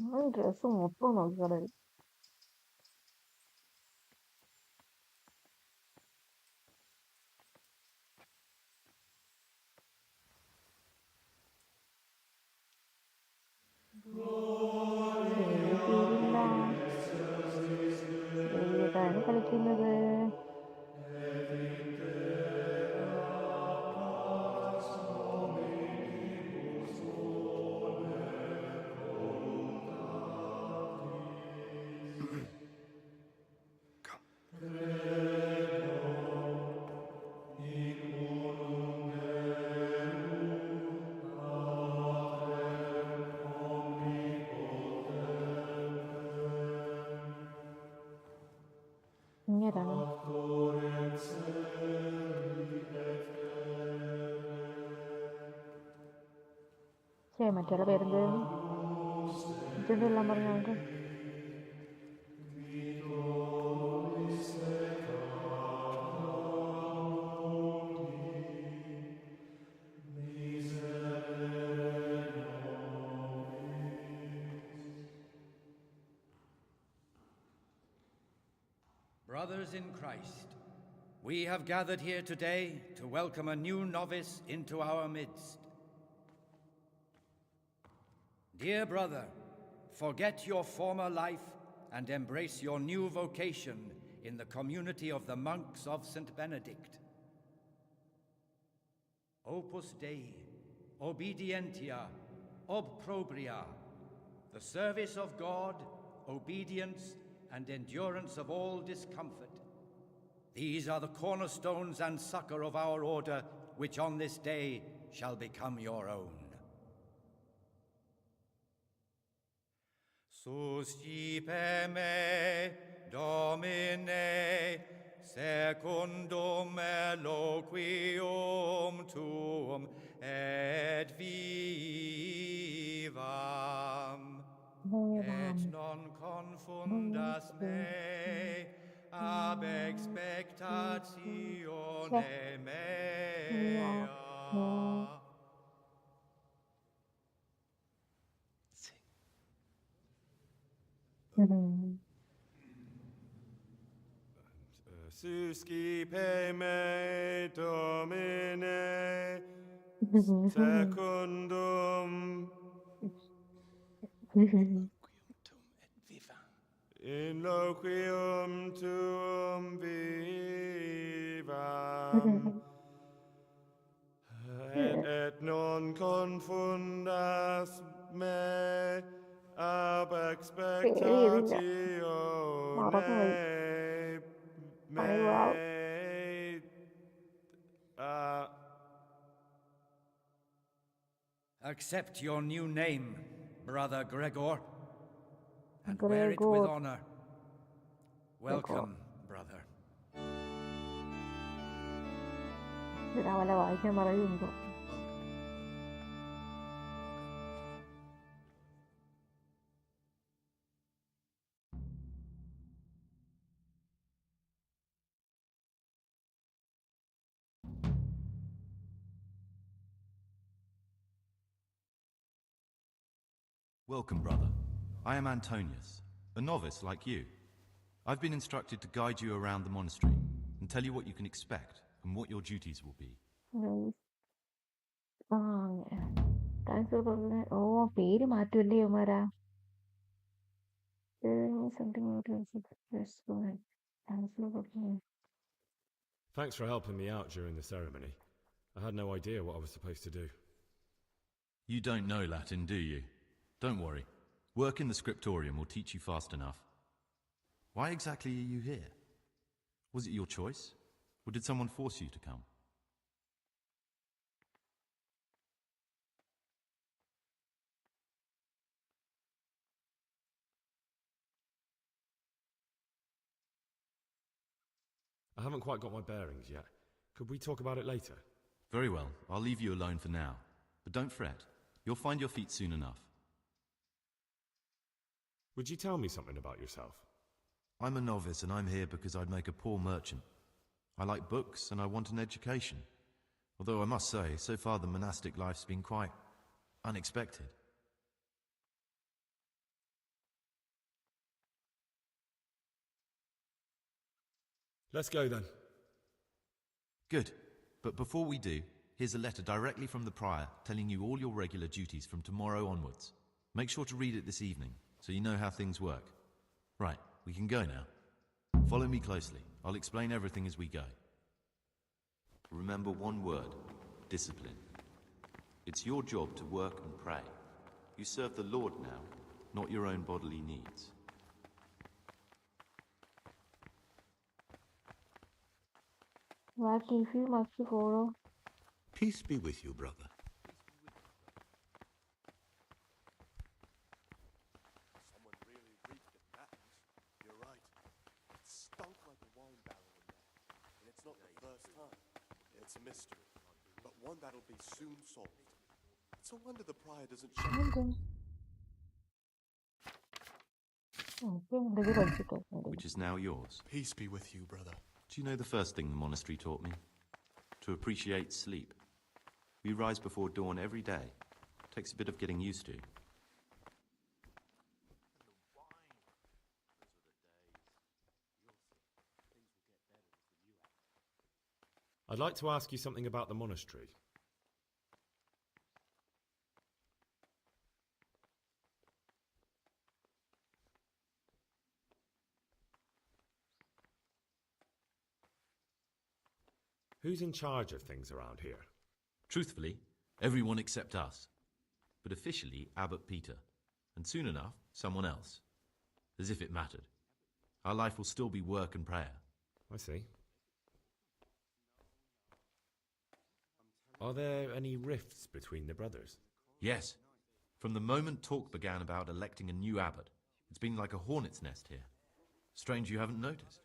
ഞാൻ dress മൊത്തം നോക്കിക്കടയിൽ. ഏതാണ് കളിക്കുന്നത്? ഇങ്ങേരാണ്. മറ്റേ പേരെന്തായിരുന്നു? ഇതെല്ലാം പറഞ്ഞ നമുക്ക്
Brothers in Christ, we have gathered here today to welcome a new novice into our midst. Dear brother, forget your former life and embrace your new vocation in the community of the monks of St. Benedict. Opus Dei, obedientia, ob probria, the service of God, obedience, and endurance of all discomfort. These are the cornerstones and succor of our order, which on this day shall become your own. Suscipe me, Domine, secundum eloquium tuum, et vivam, et non confundas me ab expectatione mea.
Suscipe me, Domine, secundum in loquium tuum vivam, et non confundas me ab expectatione me.
Accept your new name, Brother Gregor, and wear it with honor. Welcome, brother.
Welcome, brother. I am Antonius, a novice like you. I've been instructed to guide you around the monastery and tell you what you can expect and what your duties will be.
Nice. Thanks for calling. Oh, പേര് മാറ്റുമല്ലേ ഇവന്മാരാ. Something about yes, go ahead. Thanks for calling.
Thanks for helping me out during the ceremony. I had no idea what I was supposed to do.
You don't know Latin, do you? Don't worry. Work in the scriptorium will teach you fast enough. Why exactly are you here? Was it your choice? Or did someone force you to come?
I haven't quite got my bearings yet. Could we talk about it later?
Very well. I'll leave you alone for now. But don't fret. You'll find your feet soon enough.
Would you tell me something about yourself?
I'm a novice and I'm here because I'd make a poor merchant. I like books and I want an education. Although I must say, so far the monastic life's been quite unexpected.
Let's go then.
Good. But before we do, here's a letter directly from the prior telling you all your regular duties from tomorrow onwards. Make sure to read it this evening so you know how things work. Right, we can go now. Follow me closely. I'll explain everything as we go. Remember one word: discipline. It's your job to work and pray. You serve the Lord now, not your own bodily needs.
What if you must follow?
Peace be with you, brother.
Someone really reeked at patents. You're right. It stunk like a wine barrel in there. And it's not the first time. It's a mystery, but one that'll be soon solved. It's a wonder the prior doesn't shut
Which is now yours.
Peace be with you, brother.
Do you know the first thing the monastery taught me? To appreciate sleep. We rise before dawn every day. Takes a bit of getting used to.
I'd like to ask you something about the monastery. Who's in charge of things around here?
Truthfully, everyone except us. But officially, Abbot Peter. And soon enough, someone else. As if it mattered. Our life will still be work and prayer.
I see. Are there any rifts between the brothers?
Yes. From the moment talk began about electing a new abbot, it's been like a hornet's nest here. Strange you haven't noticed.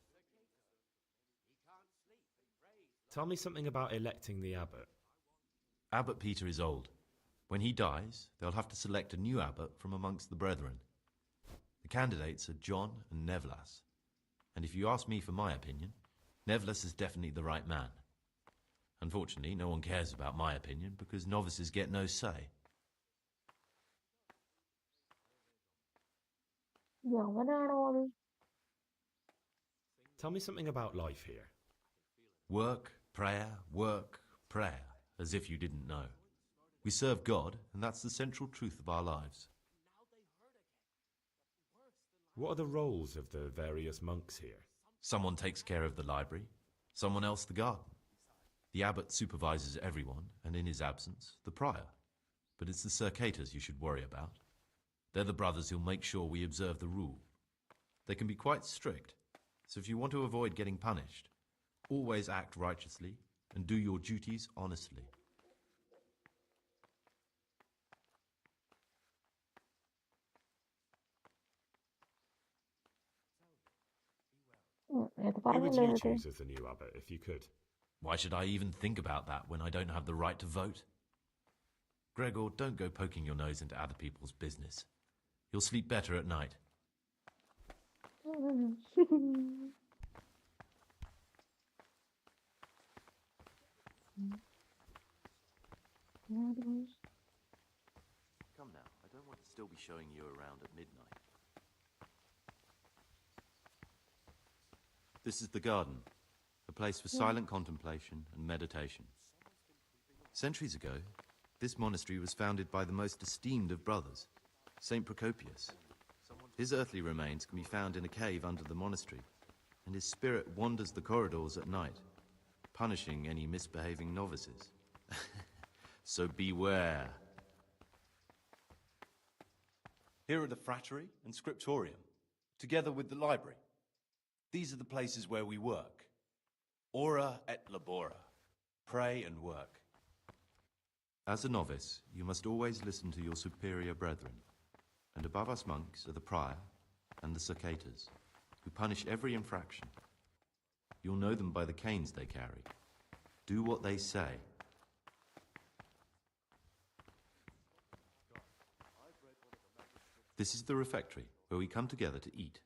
Tell me something about electing the abbot.
Abbot Peter is old. When he dies, they'll have to select a new abbot from amongst the brethren. The candidates are John and Nevlas. And if you ask me for my opinion, Nevlas is definitely the right man. Unfortunately, no one cares about my opinion because novices get no say.
Tell me something about life here.
Work, prayer, as if you didn't know. We serve God, and that's the central truth of our lives.
What are the roles of the various monks here?
Someone takes care of the library, someone else the garden. The abbot supervises everyone, and in his absence, the prior. But it's the circators you should worry about. They're the brothers who'll make sure we observe the rule. They can be quite strict, so if you want to avoid getting punished, always act righteously and do your duties honestly.
Who would you choose as the new abbot if you could?
Why should I even think about that when I don't have the right to vote? Gregor, don't go poking your nose into other people's business. You'll sleep better at night. Come now, I don't want to still be showing you around at midnight. This is the garden, a place for silent contemplation and meditation. Centuries ago, this monastery was founded by the most esteemed of brothers, Saint Procopius. His earthly remains can be found in a cave under the monastery, and his spirit wanders the corridors at night, punishing any misbehaving novices. So beware. Here are the frattery and scriptorium, together with the library. These are the places where we work. Ora et labora. Pray and work. As a novice, you must always listen to your superior brethren. And above us monks are the prior and the circators, who punish every infraction. You'll know them by the canes they carry. Do what they say. This is the refectory, where we come together to eat.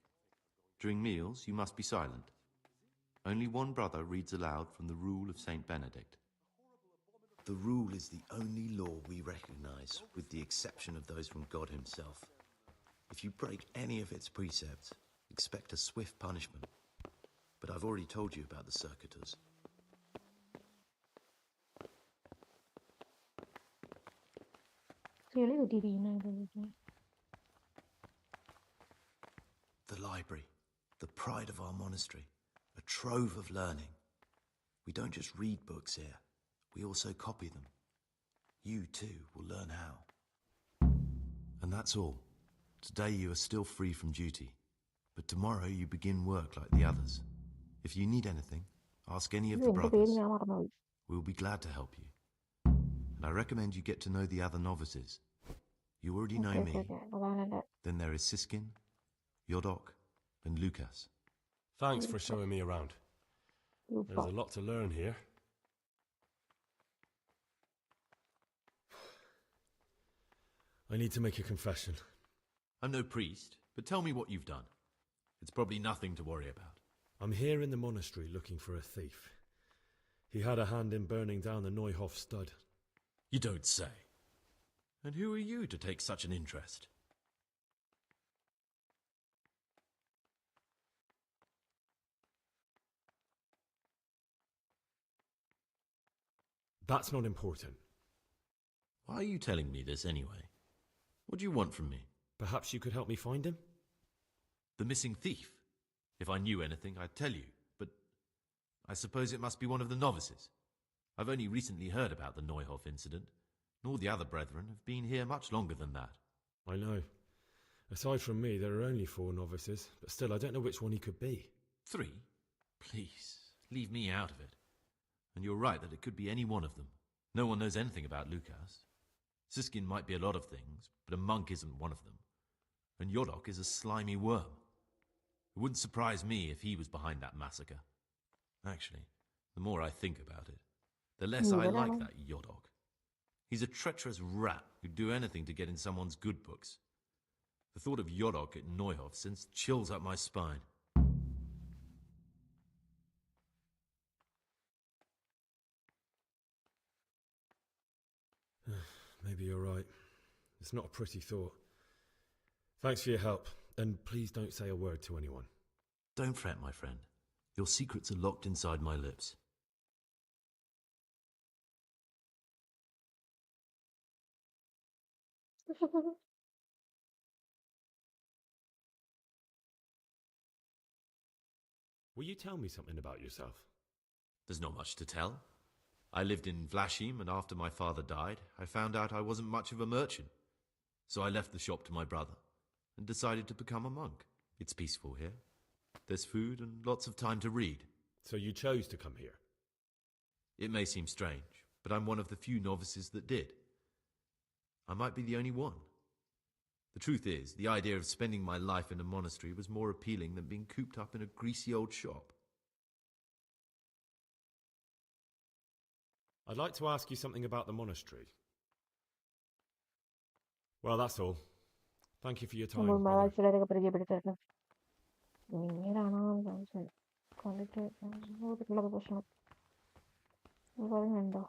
During meals, you must be silent. Only one brother reads aloud from the Rule of Saint Benedict.
The Rule is the only law we recognize, with the exception of those from God himself. If you break any of its precepts, expect a swift punishment. But I've already told you about the circuitors. The library, the pride of our monastery, a trove of learning. We don't just read books here, we also copy them. You too will learn how.
And that's all. Today you are still free from duty, but tomorrow you begin work like the others. If you need anything, ask any of the brothers. We'll be glad to help you. And I recommend you get to know the other novices. You already know me. Then there is Siskin, Yodok, and Lucas.
Thanks for showing me around. There's a lot to learn here.
I need to make a confession.
I'm no priest, but tell me what you've done. It's probably nothing to worry about.
I'm here in the monastery looking for a thief. He had a hand in burning down the Neuhof stud.
You don't say. And who are you to take such an interest?
That's not important.
Why are you telling me this anyway? What do you want from me?
Perhaps you could help me find him?
The missing thief? If I knew anything, I'd tell you, but I suppose it must be one of the novices. I've only recently heard about the Neuhof incident, and all the other brethren have been here much longer than that.
I know. Aside from me, there are only 4 novices, but still I don't know which one he could be.
3? Please, leave me out of it. And you're right that it could be any one of them. No one knows anything about Lucas. Siskin might be a lot of things, but a monk isn't one of them. And Yodok is a slimy worm. It wouldn't surprise me if he was behind that massacre. Actually, the more I think about it, the less I like that Yodok. He's a treacherous rat who'd do anything to get in someone's good books. The thought of Yodok at Neuhof sends chills up my spine.
Maybe you're right. It's not a pretty thought. Thanks for your help, and please don't say a word to anyone.
Don't fret, my friend. Your secrets are locked inside my lips.
Will you tell me something about yourself?
There's not much to tell. I lived in Vlashim, and after my father died, I found out I wasn't much of a merchant. So I left the shop to my brother, and decided to become a monk. It's peaceful here. There's food and lots of time to read.
So you chose to come here?
It may seem strange, but I'm one of the few novices that did. I might be the only one. The truth is, the idea of spending my life in a monastery was more appealing than being cooped up in a greasy old shop.
I'd like to ask you something about the monastery. Well, that's all. Thank you for your time.
നമ്മൾ
brother.
ആഴ്ചയിലൊക്കെ പരിചയപ്പെടുത്തേക്കാം പിന്നീടാണോ സംശയം കണ്ടിട്ട് നോക്കിയിട്ടുള്ളത് പ്രശ്നം പറയുന്നുണ്ടോ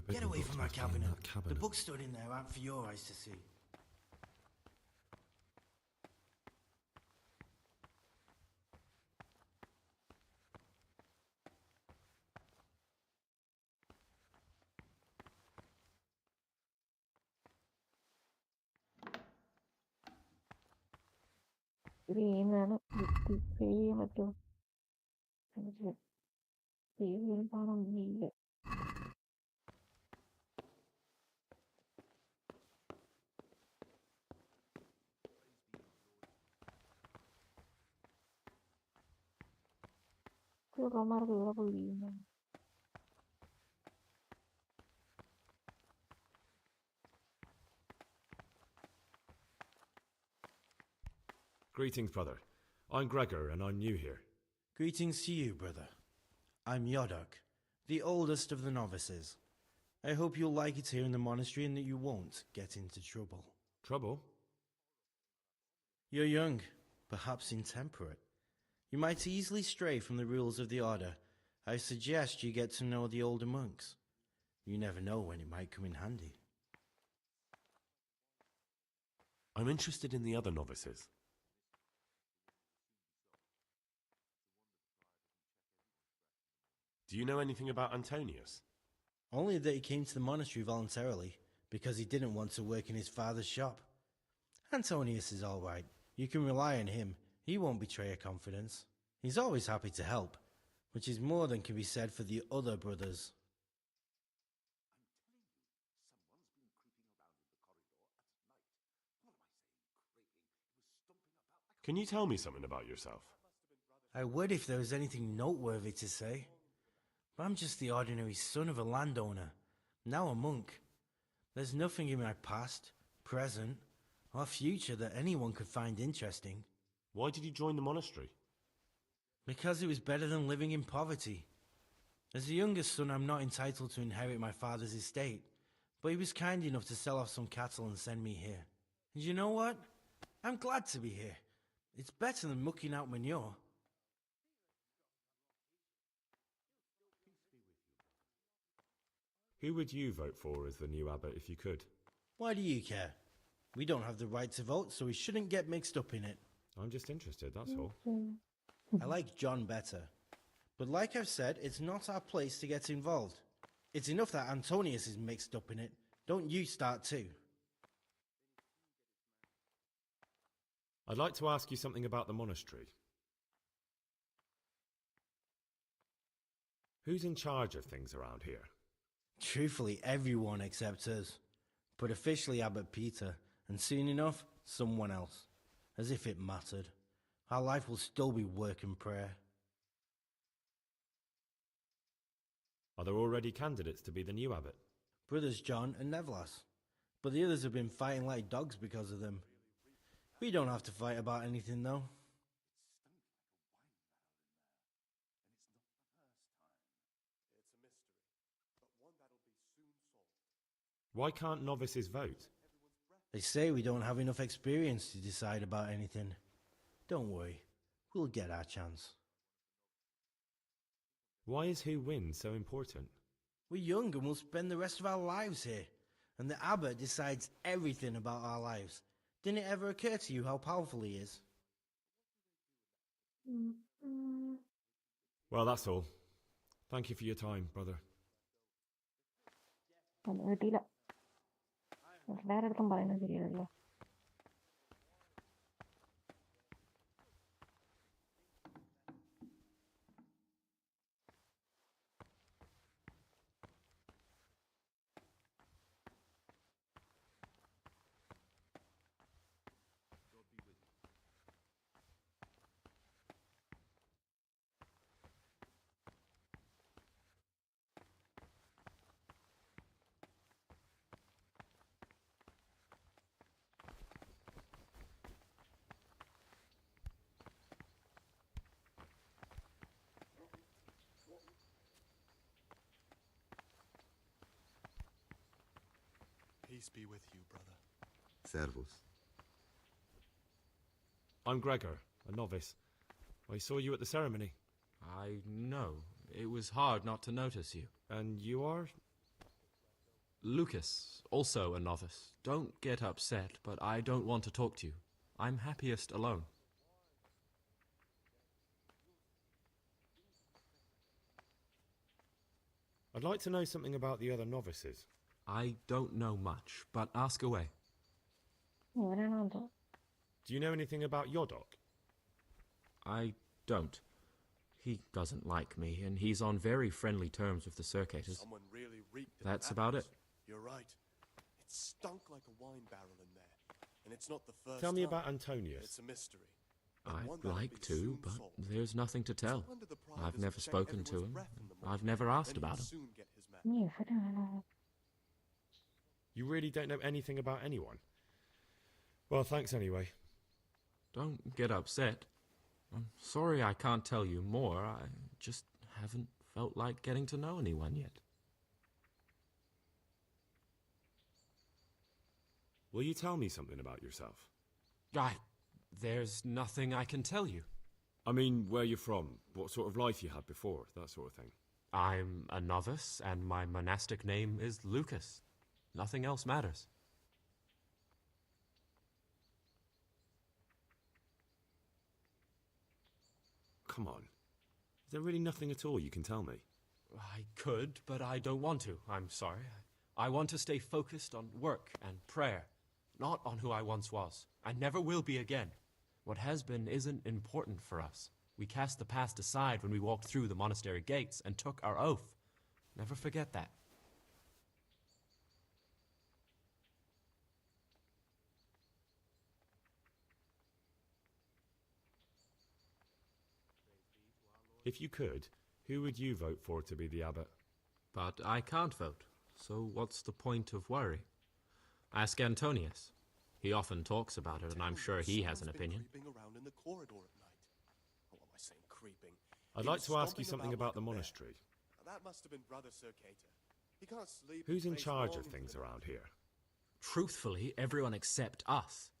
Get away from our cabinet. The books stored in there aren't for your eyes to see.
ഇത് ചെയ്യുന്നതാണ് ചെയ്യാൻ പറ്റുമോ ചെയ്യാൻ പാടൊന്നുമില്ല ചെറുക്കന്മാർക്ക് ഇവിടെ പോയി ചെയ്യുന്നത്
Greetings, brother. I'm Gregor, and I'm new here.
Greetings to you, brother. I'm Yodok, the oldest of the novices. I hope you'll like it here in the monastery and that you won't get into trouble.
Trouble?
You're young, perhaps intemperate. You might easily stray from the rules of the order. I suggest you get to know the older monks. You never know when it might come in handy.
I'm interested in the other novices. Do you know anything about Antonius?
Only that he came to the monastery voluntarily, because he didn't want to work in his father's shop. Antonius is all right. You can rely on him. He won't betray your confidence. He's always happy to help, which is more than can be said for the other brothers.
Can you tell me something about yourself?
I would if there was anything noteworthy to say. But I'm just the ordinary son of a landowner, now a monk. There's nothing in my past, present, or future that anyone could find interesting.
Why did you join the monastery?
Because it was better than living in poverty. As the youngest son, I'm not entitled to inherit my father's estate, but he was kind enough to sell off some cattle and send me here. And you know what? I'm glad to be here. It's better than mucking out manure.
Who would you vote for as the new abbot if you could?
Why do you care? We don't have the right to vote, so we shouldn't get mixed up in it.
I'm just interested, that's all.
I like John better. But like I've said, it's not our place to get involved. It's enough that Antonius is mixed up in it. Don't you start too.
I'd like to ask you something about the monastery. Who's in charge of things around here?
Truthfully, everyone except us. But officially Abbot Peter, and soon enough, someone else. As if it mattered. Our life will still be work and prayer.
Are there already candidates to be the new abbot?
Brothers John and Nevlas. But the others have been fighting like dogs because of them. We don't have to fight about anything, though.
Why can't novices vote?
They say we don't have enough experience to decide about anything. Don't worry, we'll get our chance.
Why is who wins so important?
We're young and we'll spend the rest of our lives here. And the abbot decides everything about our lives. Didn't it ever occur to you how powerful he is?
Well, that's all. Thank you for your time, brother.
കിട്ടിയില്ല വേറെ അടുത്തും പറയുന്നത് ശരിയല്ലോ.
Peace be with you, brother.
Servus.
I'm Gregor, a novice. I saw you at the ceremony.
I know. It was hard not to notice you.
And you are?
Lucas, also a novice. Don't get upset, but I don't want to talk to you. I'm happiest alone.
I'd like to know something about the other novices.
I don't know much, but ask away.
Do you know anything about Yodok?
I don't. He doesn't like me, and he's on very friendly terms with the Circators.
Someone really reeked at
That's
the
about it.
apples. You're right. It stunk like a wine barrel in there. And it's not the first
Tell me
time.
about Antonius.
It's a mystery.
I'd like to, but there's nothing to tell. I've never spoken to him. I've never asked about him.
You really don't know anything about anyone? Well, thanks anyway.
Don't get upset. I'm sorry I can't tell you more. I just haven't felt like getting to know anyone yet.
Will you tell me something about yourself?
There's nothing I can tell you.
I mean, where you're from, what sort of life you had before, that sort of thing.
I'm a novice, and my monastic name is Lucas. Nothing else matters.
Come on. Is there really nothing at all you can tell me?
I could, but I don't want to. I'm sorry. I want to stay focused on work and prayer, not on who I once was. I never will be again. What has been isn't important for us. We cast the past aside when we walked through the monastery gates and took our oath. Never forget that.
If you could, who would you vote for to be the abbot?
But I can't vote, so what's the point of worry? Ask Antonius. He often talks about it, and I'm sure he has an opinion.
Creeping around in the corridor at night. Oh, what am I saying, creeping?
I'd like to ask you something about the monastery.
That must have been Brother Circator. He can't sleep.
Who's in charge of things around here?
Truthfully, everyone except us.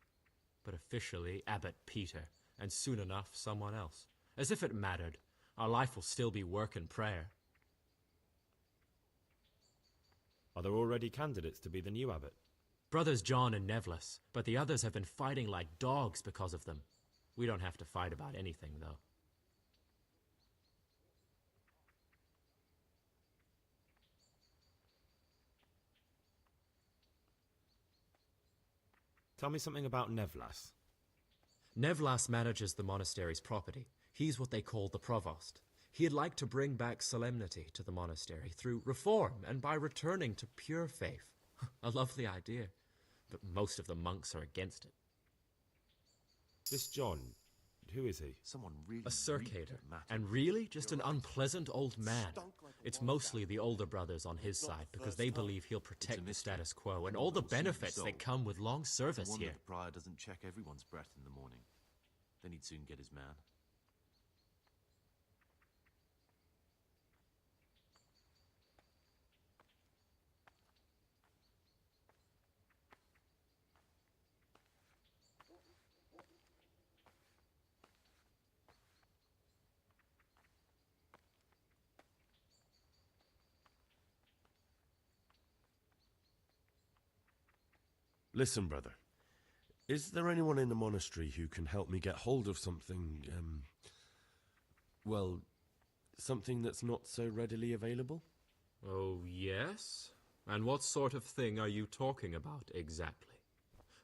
But officially, Abbot Peter, and soon enough, someone else. As if it mattered. Our life will still be work and prayer.
Are there already candidates to be the new abbot?
Brothers John and Nevlis, but the others have been fighting like dogs because of them. We don't have to fight about anything, though.
Tell me something about Nevlas.
Nevlas manages the monastery's property. He's what they call the provost. He'd like to bring back solemnity to the monastery through reform and by returning to pure faith. A lovely idea, but most of the monks are against it.
This John, Who is he?
Someone really
A circator.
dramatic.
And really just an unpleasant old man. It's mostly the older brothers on his side because they believe he'll protect the status quo and all the benefits that come with long service
It's a wonder
here.
the prior doesn't check everyone's breath in the morning. Then he'd soon get his man.
Listen, brother. Is there anyone in the monastery who can help me get hold of something, well, something that's not so readily available?
Oh, yes? And what sort of thing are you talking about exactly?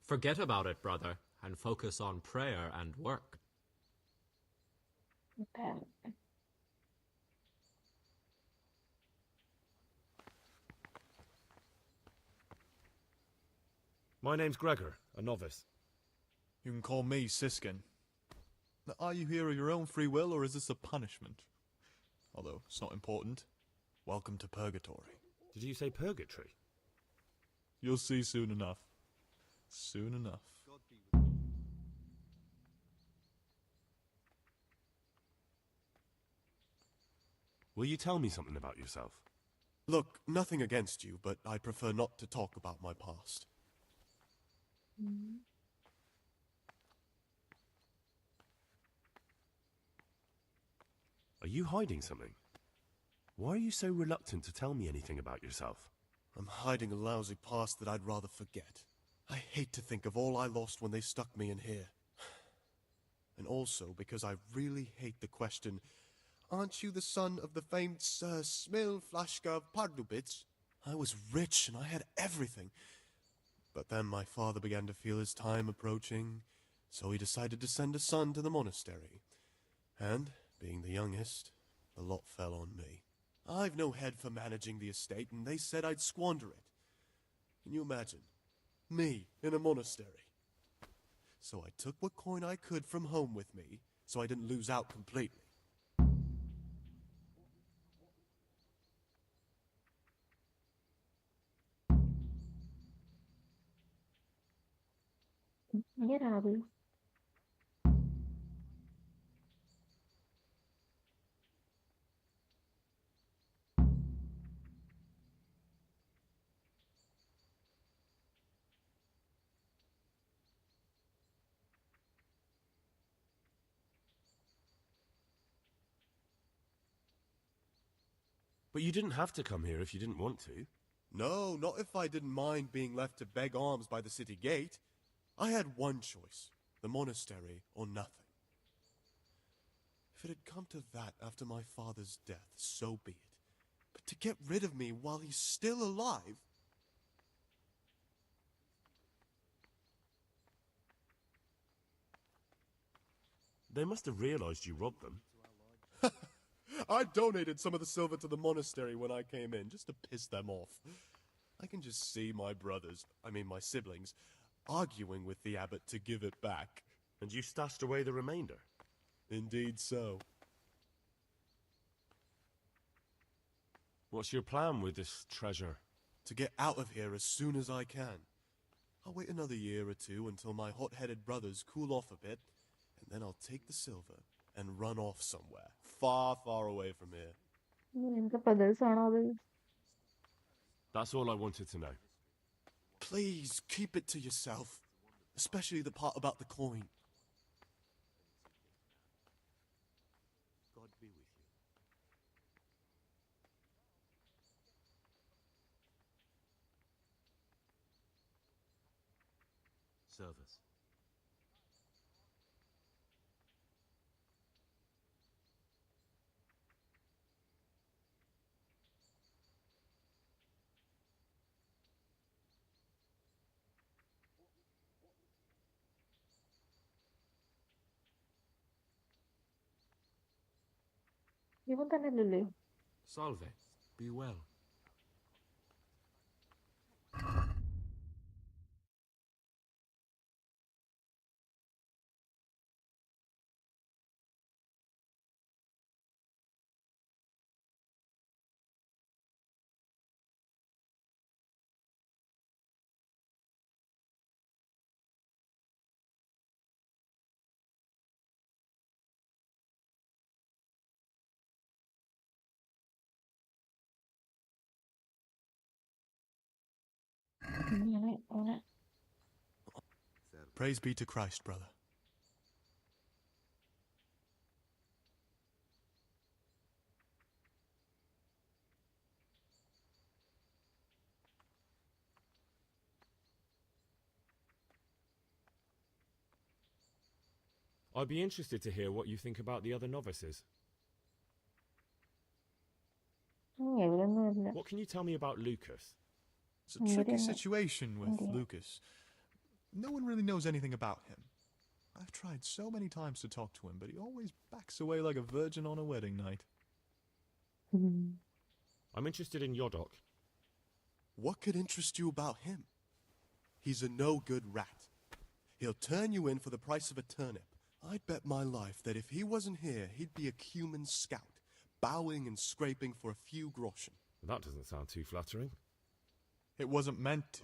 Forget about it, brother, and focus on prayer and work.
Okay.
My name's Gregor, a novice.
You can call me Siskin. Now, are you here of your own free will, or is this a punishment? Although, it's not important. Welcome to Purgatory.
Did you say purgatory?
You'll see soon enough. Soon enough.
Will you tell me something about yourself?
Look, nothing against you, but I prefer not to talk about my past.
Are you hiding something? Why are you so reluctant to tell me anything about yourself?
I'm hiding a lousy past that I'd rather forget. I hate to think of all I lost when they stuck me in here. And also because I really hate the question, aren't you the son of the famed Sir Smil Flashka of Pardubitz? I was rich and I had everything. But then my father began to feel his time approaching, so he decided to send a son to the monastery. And, being the youngest, the lot fell on me. I've no head for managing the estate, and they said I'd squander it. Can you imagine? Me, in a monastery. So I took what coin I could from home with me, so I didn't lose out completely.
Yeah, Ravi.
But you didn't have to come here if you didn't want to.
No, not if I didn't mind being left to beg alms by the city gate. I had one choice, the monastery or nothing. If it had come to that after my father's death, so be it. But to get rid of me while he's still alive...
They must have realized you robbed them.
I donated some of the silver to the monastery when I came in, just to piss them off. I can just see my my siblings, arguing with the abbot to give it back.
And you stashed away the remainder?
Indeed so.
What's your plan with this treasure?
To get out of here as soon as I can. I'll wait another year or two until my hot-headed brothers cool off a bit, and then I'll take the silver and run off somewhere, far, far away from here.
Enka brothers ആണോ അത്?
That's all I wanted to know.
Please, keep it to yourself. Especially the part about the coin.
God be with you.
Service.
ഇവൻ തന്നെയല്ലേ?
Salve. Be well.
Praise be to Christ, brother.
I'd be interested to hear what you think about the other novices. What can you tell me about Lucas?
It's a tricky situation with Lucas. No one really knows anything about him. I've tried so many times to talk to him, but he always backs away like a virgin on a wedding night.
I'm interested in Yodok.
What could interest you about him? He's a no-good rat. He'll turn you in for the price of a turnip. I'd bet my life that if he wasn't here, he'd be a cumin scout, bowing and scraping for a few groschen.
That doesn't sound too flattering.
It wasn't meant to.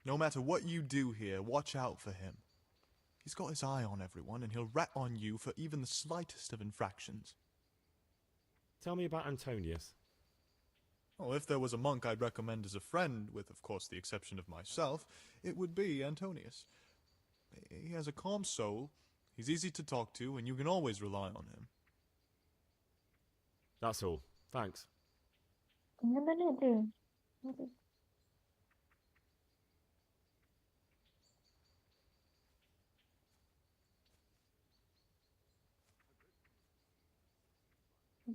No matter what you do here, watch out for him. He's got his eye on everyone, and he'll rat on you for even the slightest of infractions.
Tell me about Antonius.
Oh, if there was a monk I'd recommend as a friend, with, of course, the exception of myself, it would be Antonius. He has a calm soul, he's easy to talk to, and you can always rely on him.
That's all. Thanks.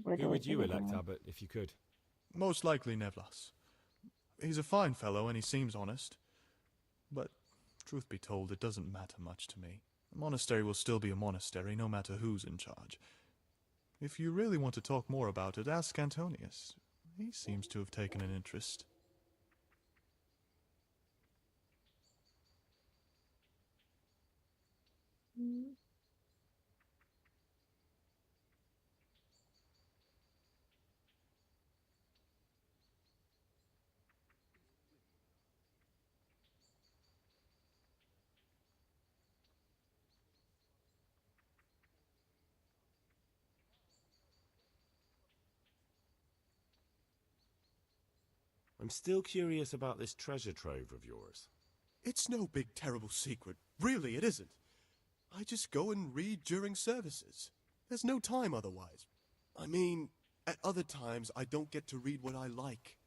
Who would you elect, Abbot, if you could?
Most likely Nevlas. He's a fine fellow and he seems honest. But, truth be told, it doesn't matter much to me. A monastery will still be a monastery, no matter who's in charge. If you really want to talk more about it, ask Antonius. He seems to have taken an interest.
I'm still curious about this treasure trove of yours.
It's no big terrible secret. Really, it isn't. I just go and read during services. There's no time otherwise. I mean, at other times I don't get to read what I like.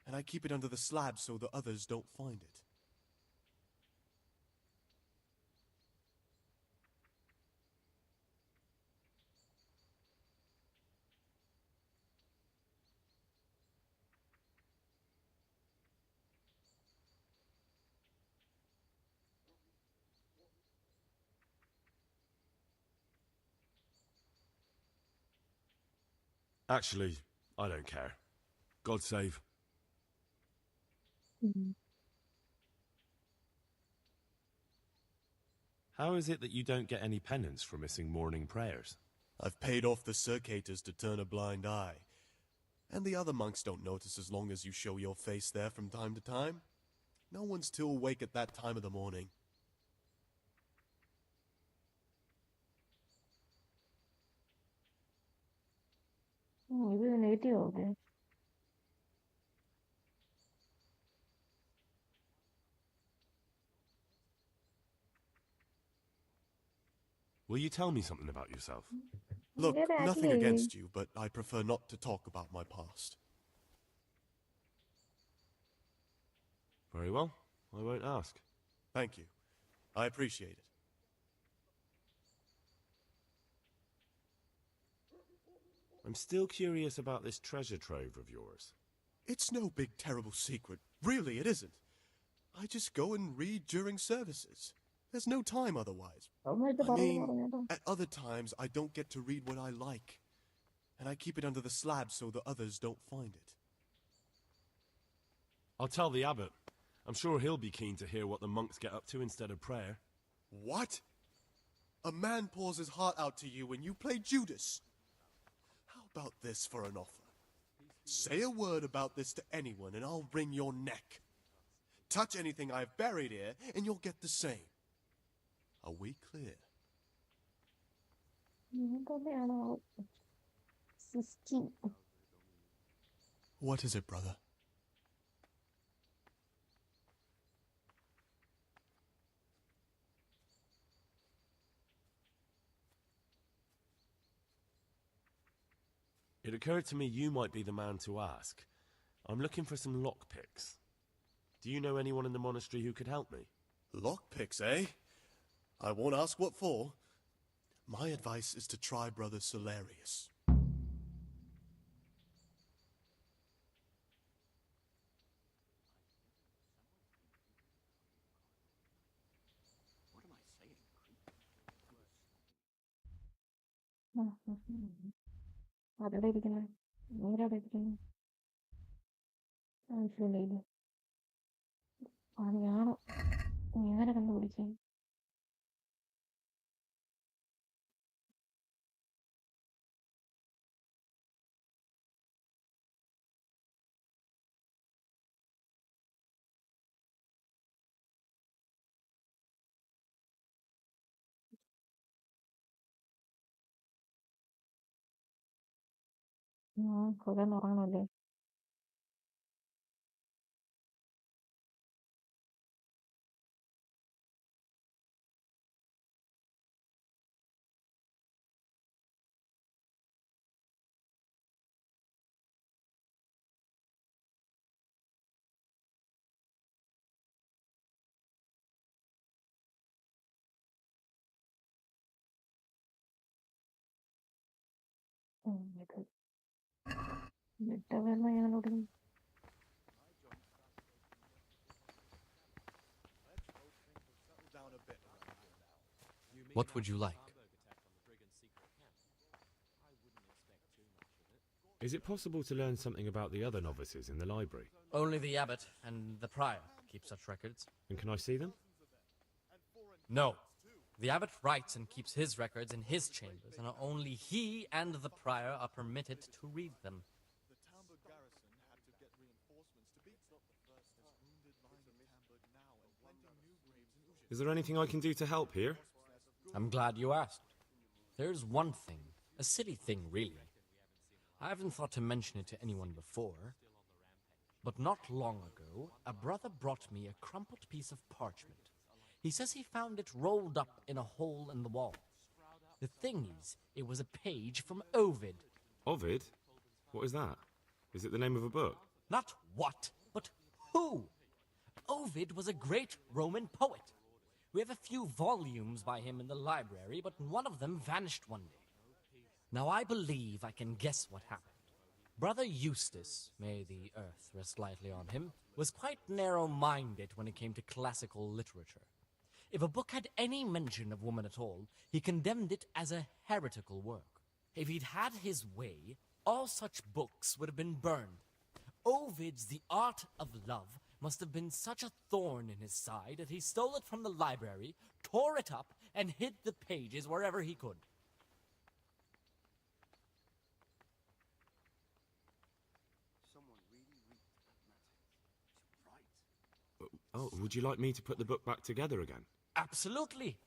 And I keep it under the slab so the others don't find it.
Actually, I don't care. God save. How is it that you don't get any penance for missing morning prayers?
I've paid off the circators to turn a blind eye. And the other monks don't notice as long as you show your face there from time to time. No one's too awake at that time of the morning.
ഇത് negative ആവട്ടെ.
Will you tell me something about yourself?
Look, nothing against you, but I prefer not to talk about my past.
Very well. I won't ask.
Thank you. I appreciate it.
I'm still curious about this treasure trove of yours.
It's no big terrible secret. Really, it isn't. I just go and read during services. There's no time otherwise. I mean, at other times I don't get to read what I like. And I keep it under the slab so the others don't find it.
I'll tell the abbot. I'm sure he'll be keen to hear what the monks get up to instead of prayer.
What? A man pours his heart out to you when you play Judas. How about this for an offer? Say a word about this to anyone and I'll wring your neck. Touch anything I've buried here and you'll get the same. Are we clear? What is it, brother?
It occurred to me you might be the man to ask. I'm looking for some lockpicks. Do you know anyone in the monastery who could help me?
Lockpicks, eh? I won't ask what for. My advice is to try Brother Solarius.
അവിടെ ഇരിക്കുന്നേ നീരവിടെ ഇരിക്കുന്നു മനസ്സിലായില്ലേ പണിയാണോ ഞാനെ കണ്ടുപിടിച്ചേ കുറെ ഉറങ്ങണല്ലേ വിട്ടവരുന്ന ഞാനോട്
What would you like?
Is it possible to learn something about the other novices in the library?
Only the abbot and the prior keep such records.
And can I see them?
No. The abbot writes and keeps his records in his chambers, and only he and the prior are permitted to read them.
Is there anything I can do to help here?
I'm glad you asked. There's one thing, a silly thing really. I haven't thought to mention it to anyone before, but not long ago, a brother brought me a crumpled piece of parchment. He says he found it rolled up in a hole in the wall. The thing is, it was a page from Ovid.
Ovid? What is that? Is it the name of a book?
Not what, but who? Ovid was a great Roman poet. We have a few volumes by him in the library, but one of them vanished one day. Now I believe I can guess what happened. Brother Eustace, may the earth rest lightly on him, was quite narrow-minded when it came to classical literature. If a book had any mention of woman at all, he condemned it as a heretical work. If he'd had his way, all such books would have been burned. Ovid's The Art of Love must have been such a thorn in his side that he stole it from the library, tore it up, and hid the pages wherever he could.
Oh, would you like me to put the book back together again?
Absolutely.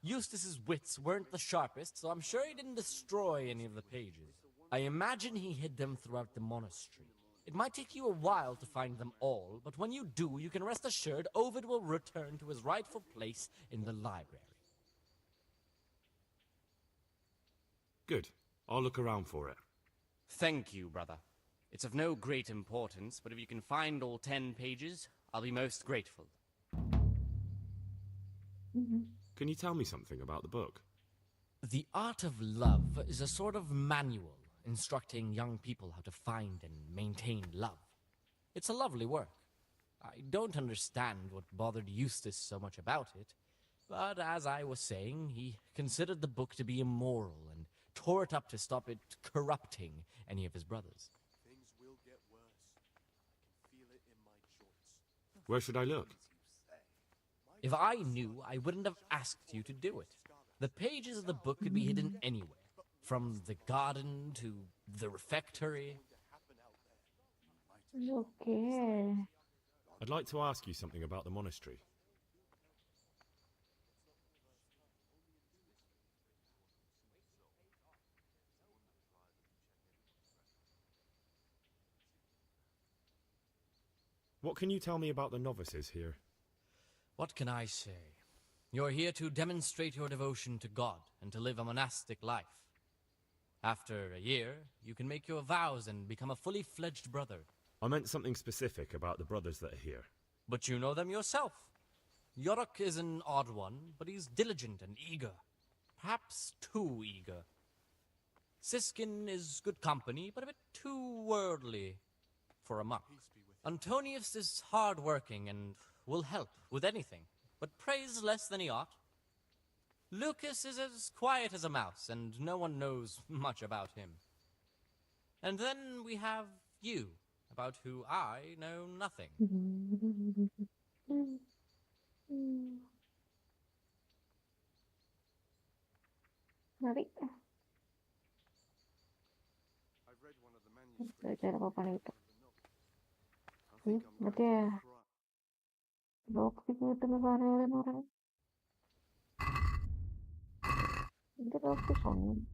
Eustace's wits weren't the sharpest, so I'm sure he didn't destroy any of the pages. I imagine he hid them throughout the monastery. It might take you a while to find them all, but when you do, you can rest assured Ovid will return to his rightful place in the library.
Good. I'll look around for it.
Thank you, brother. It's of no great importance, but if you can find all 10 pages, I'll be most grateful.
Can you tell me something about the book?
The Art of Love is a sort of manual instructing young people how to find and maintain love. It's a lovely work. I don't understand what bothered Eustace so much about it, but as I was saying, he considered the book to be immoral and tore it up to stop it corrupting any of his brothers.
Things will get worse. I can feel it in my joints.
Where should I look?
If I knew, I wouldn't have asked you to do it. The pages of the book could be hidden anywhere, from the garden to the refectory.
Okay.
I'd like to ask you something about the monastery. What can you tell me about the novices here?
What can I say? You're here to demonstrate your devotion to God and to live a monastic life. After a year, you can make your vows and become a fully fledged brother.
I meant something specific about the brothers that are here.
But you know them yourself. Yorick is an odd one, but he's diligent and eager. Perhaps too eager. Siskin is good company, but a bit too worldly for a monk. Antonius is hard-working and will help with anything, but prays less than he ought. Lucas is as quiet as a mouse, and no one knows much about him. And then we have you, about who I know nothing.
Mari. Belajar apa itu? Mati ya. Lockpick itu ngeluarin orang. Itu lockpick song.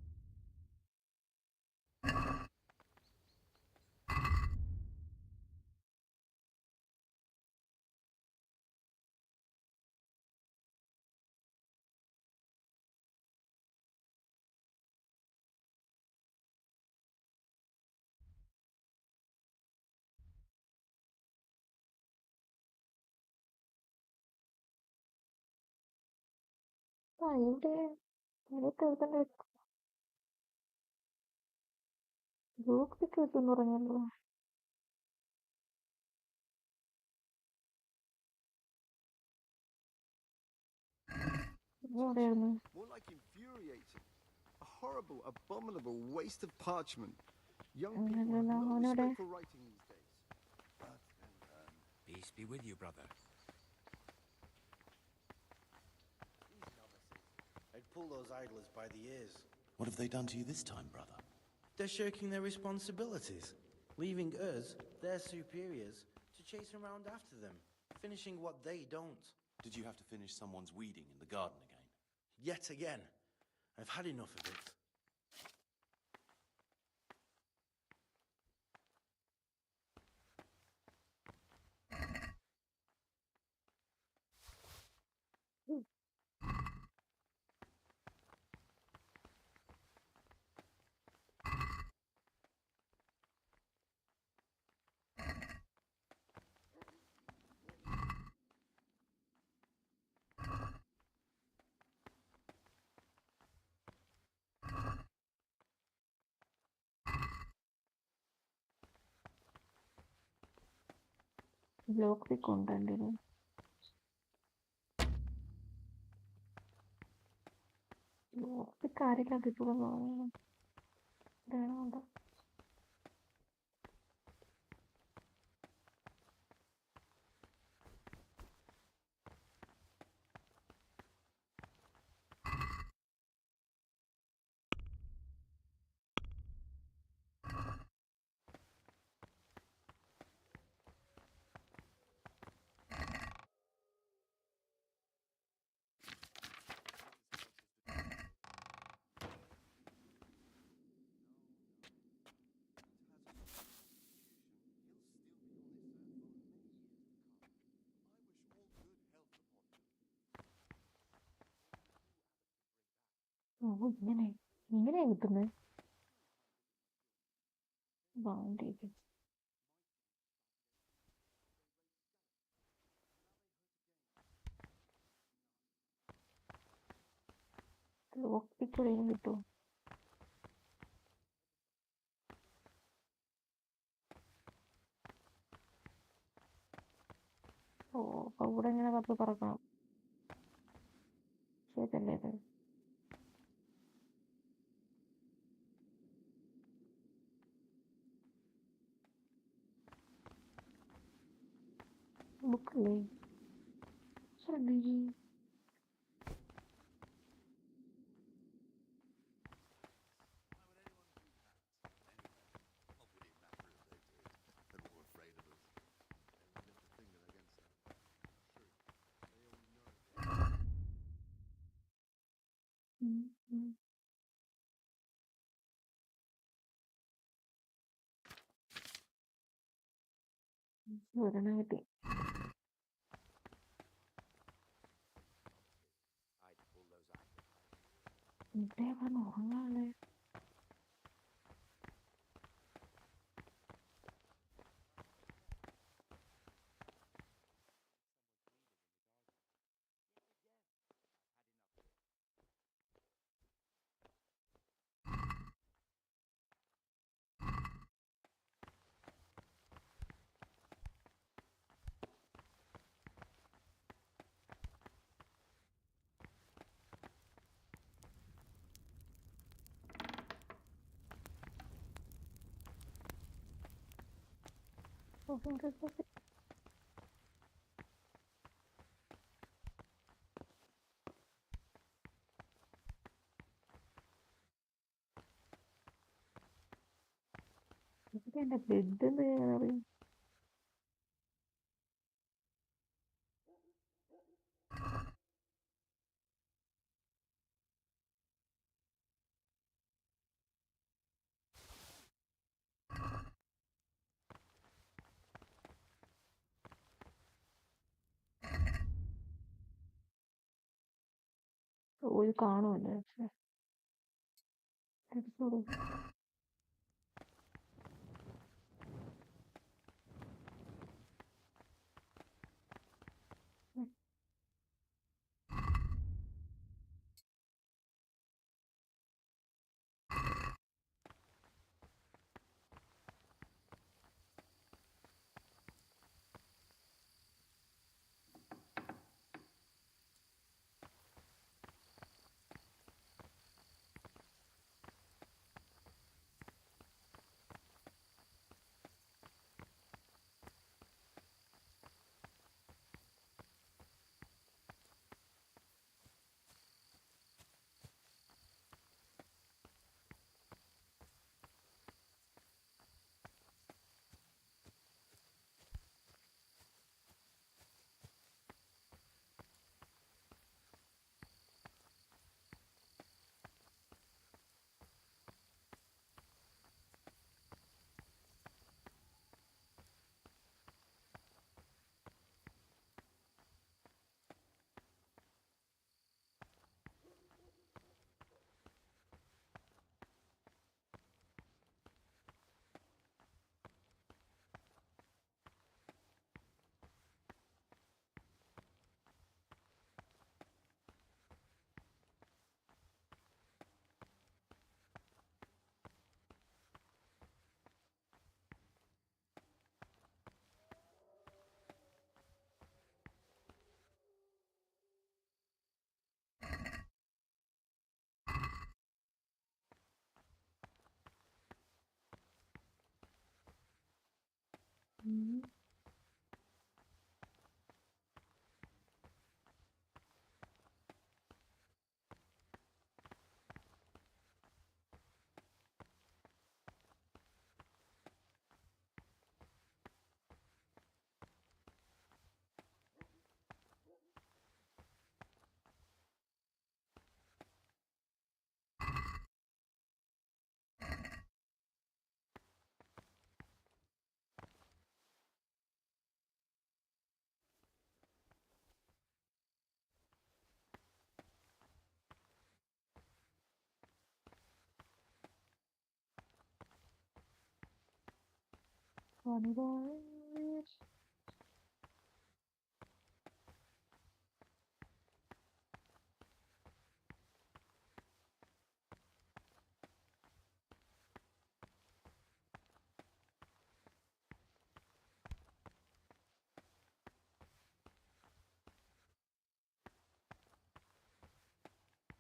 Ini kan lockpick itu orang yang
More like infuriating. A horrible, abominable waste of parchment. Young people have no respect for writing these days.
Peace be with you, brother.
I'd pull those idlers by the ears.
What have they done to you this time, brother?
They're shirking their responsibilities, leaving us, their superiors, to chase around after them, finishing what they don't.
Did you have to finish someone's weeding in the garden again?
Yet again. I've had enough of it.
lockpick content ini. Lockpick ആരെല്ലാം കിട്ടുക ഇങ്ങനെ കിട്ടുന്നത് boundary ലോക്ക്പിക്ക് എവിടെയും കിട്ടുമോ ഓ അപ്പൊ ഇവിടെ ഇങ്ങനെ കത്ത് പറക്കണം ശരിയല്ലേ ഇത് ബുക്കല്ലേ ശരി ഒരെണ്ണം കിട്ടി ഇവിടെ പറഞ്ഞു ഉറങ്ങാല്ലേ എന്റെ ബെഡ് അറിയും. ഒരു കാണുമല്ലേ എടുത്തോളൂ.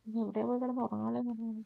എവിടെ പോയി കിടന്ന് ഉറങ്ങാലേ പറഞ്ഞു.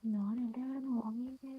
ഞാൻ എന്റെ കിടന്ന് ഉറങ്ങിയില്ലേ.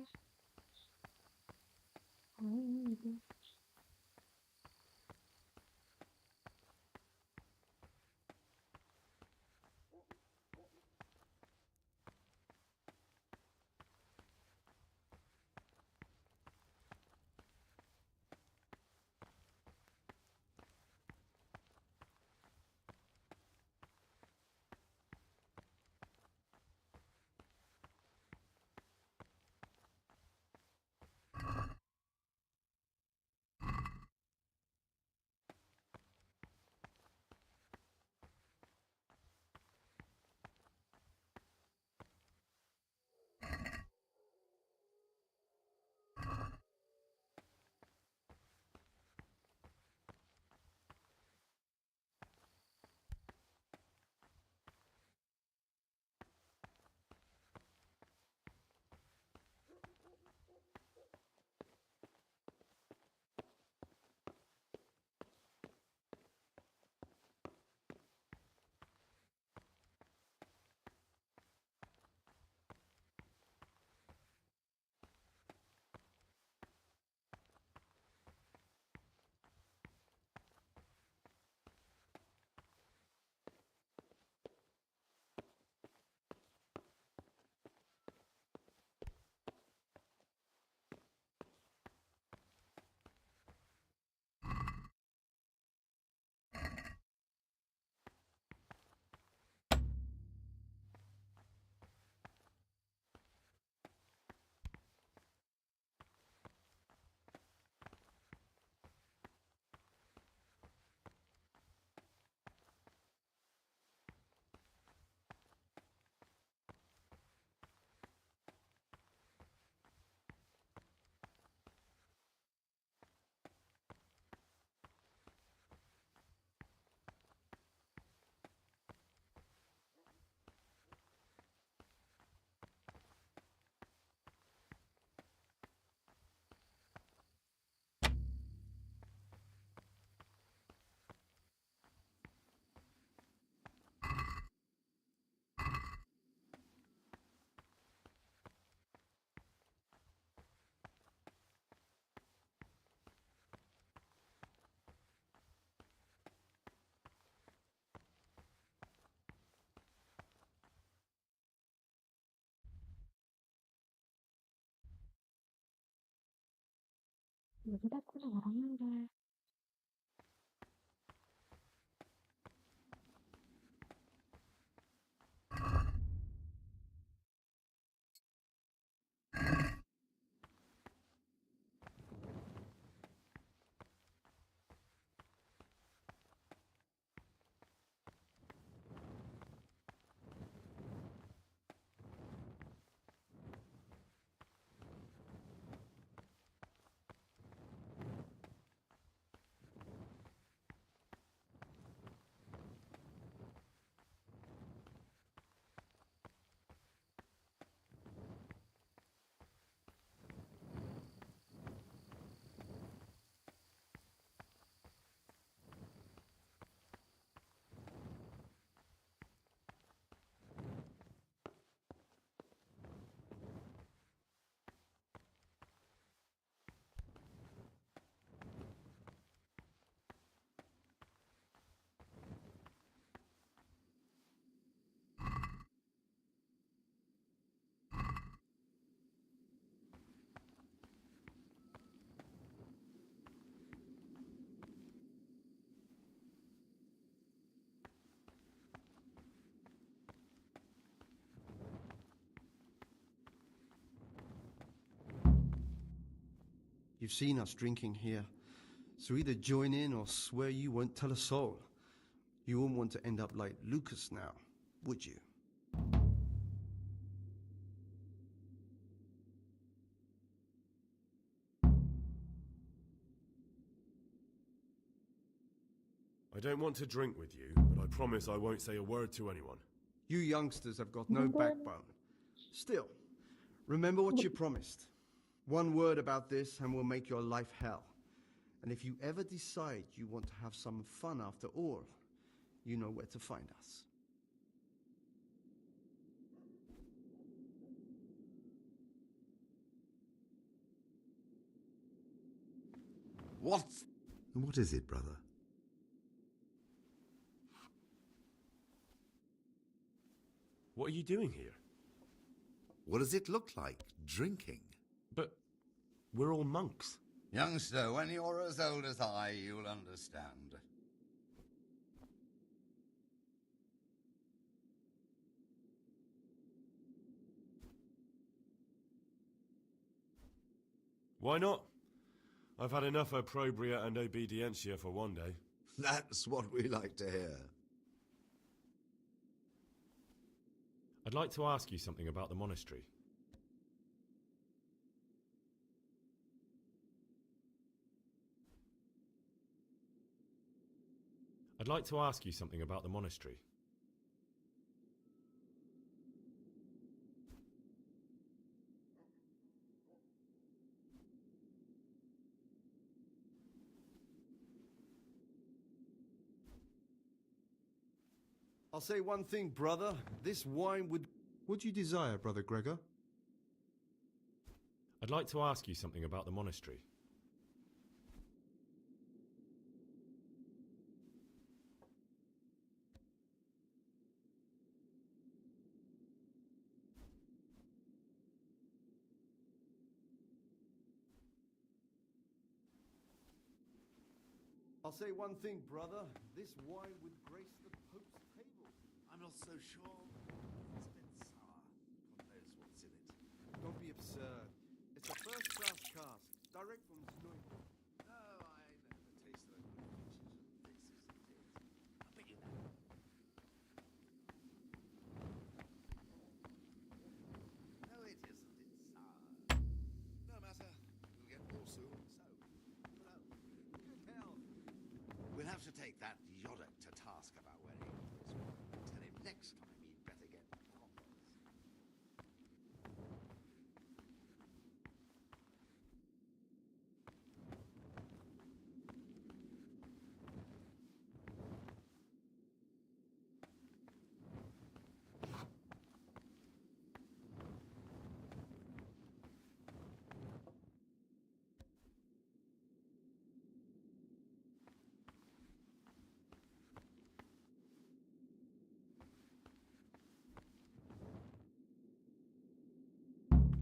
ഇവിടെ കൂടെ ഉറങ്ങണ്ടേ?
You've seen us drinking here, so either join in or swear you won't tell a soul. You wouldn't want to end up like Lucas now, would you?
I don't want to drink with you, but I promise I won't say a word to anyone.
You youngsters have got no backbone. Still, remember what you promised. One word about this and we'll make your life hell. And if you ever decide you want to have some fun after all, you know where to find us.
What is it, brother?
What are you doing here?
What does it look like? Drinking?
But we're all monks.
Youngster, when you're as old as I, you'll understand.
Why not? I've had enough opprobria and obedientia for one day.
That's what we like to hear.
I'd like to ask you something about the monastery. I'd like to ask you something about the monastery.
I'll say one thing, brother. This wine would...
What do you desire, Brother Gregor?
I'd like to ask you something about the monastery.
I'll say one thing, brother. This wine would grace the Pope's table.
I'm not so sure. It's a bit sour. God knows what's in it.
Don't be absurd. It's a first-class cask, direct from Snowy.
No, I know the taste of the peaches and this isn't it. I'll bet you that. No, it isn't. It's sour. No matter. We'll get more soon, so... Good hell. We'll have to take that Yodok to task about where he put his wine. Tell him next time he'd better get cocktails.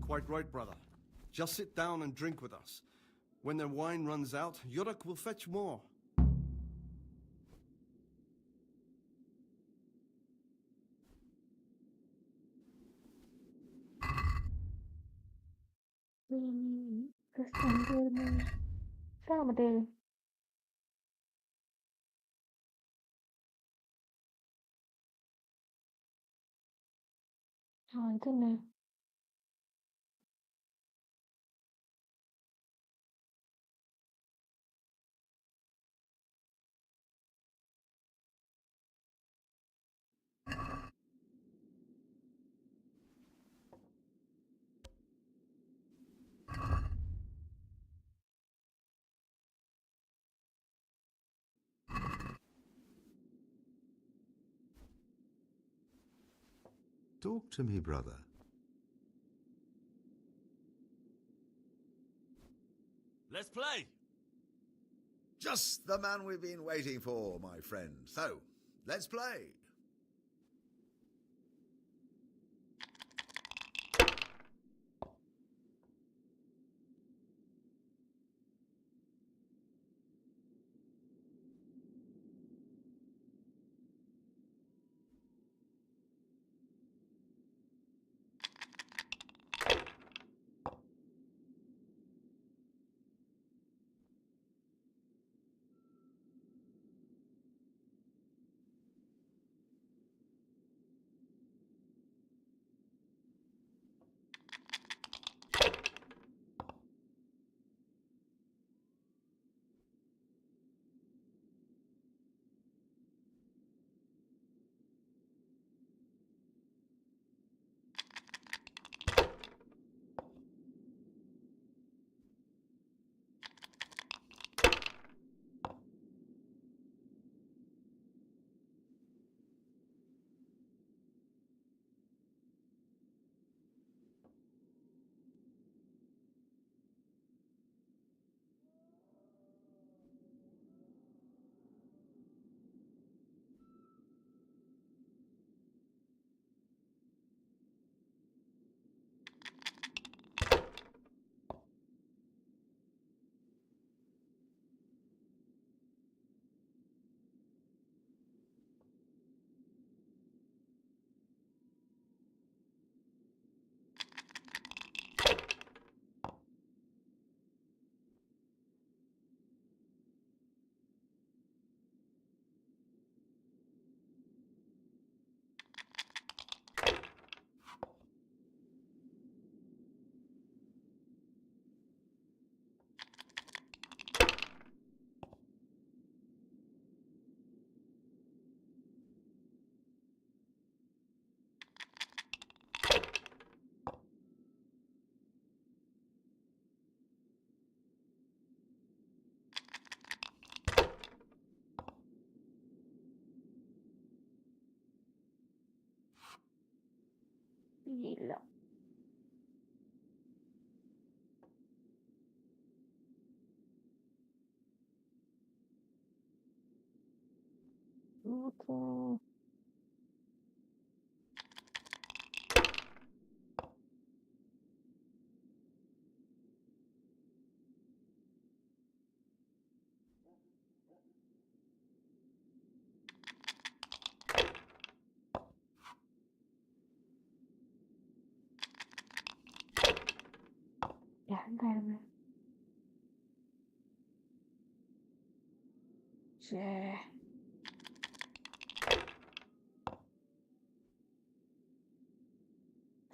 Quite right, brother. Just sit down and drink with us. When the wine runs out, Yuruk will fetch more.
മറ്റേ ഇതന്നെ
Talk to me, brother.
Let's play!
Just the man we've been waiting for, my friend. So, let's play.
ഇല്ല. Okay. എന്തായിരുന്നു? ഛേ.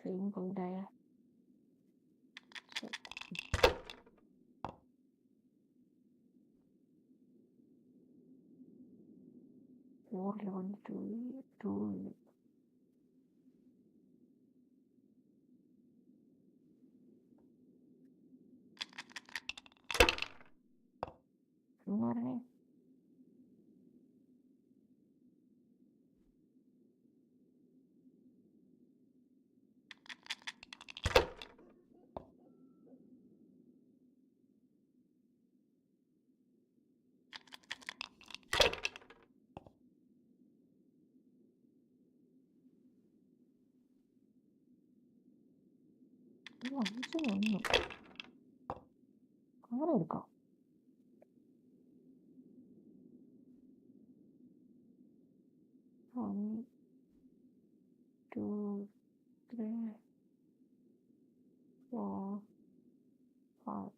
Same പോയിന്റായ. Four 11 2 എന്ന് പറഞ്ഞേ. അഞ്ച് 1 കുറേ അങ്ങനെ എടുക്കാം. One, two, three, four, five.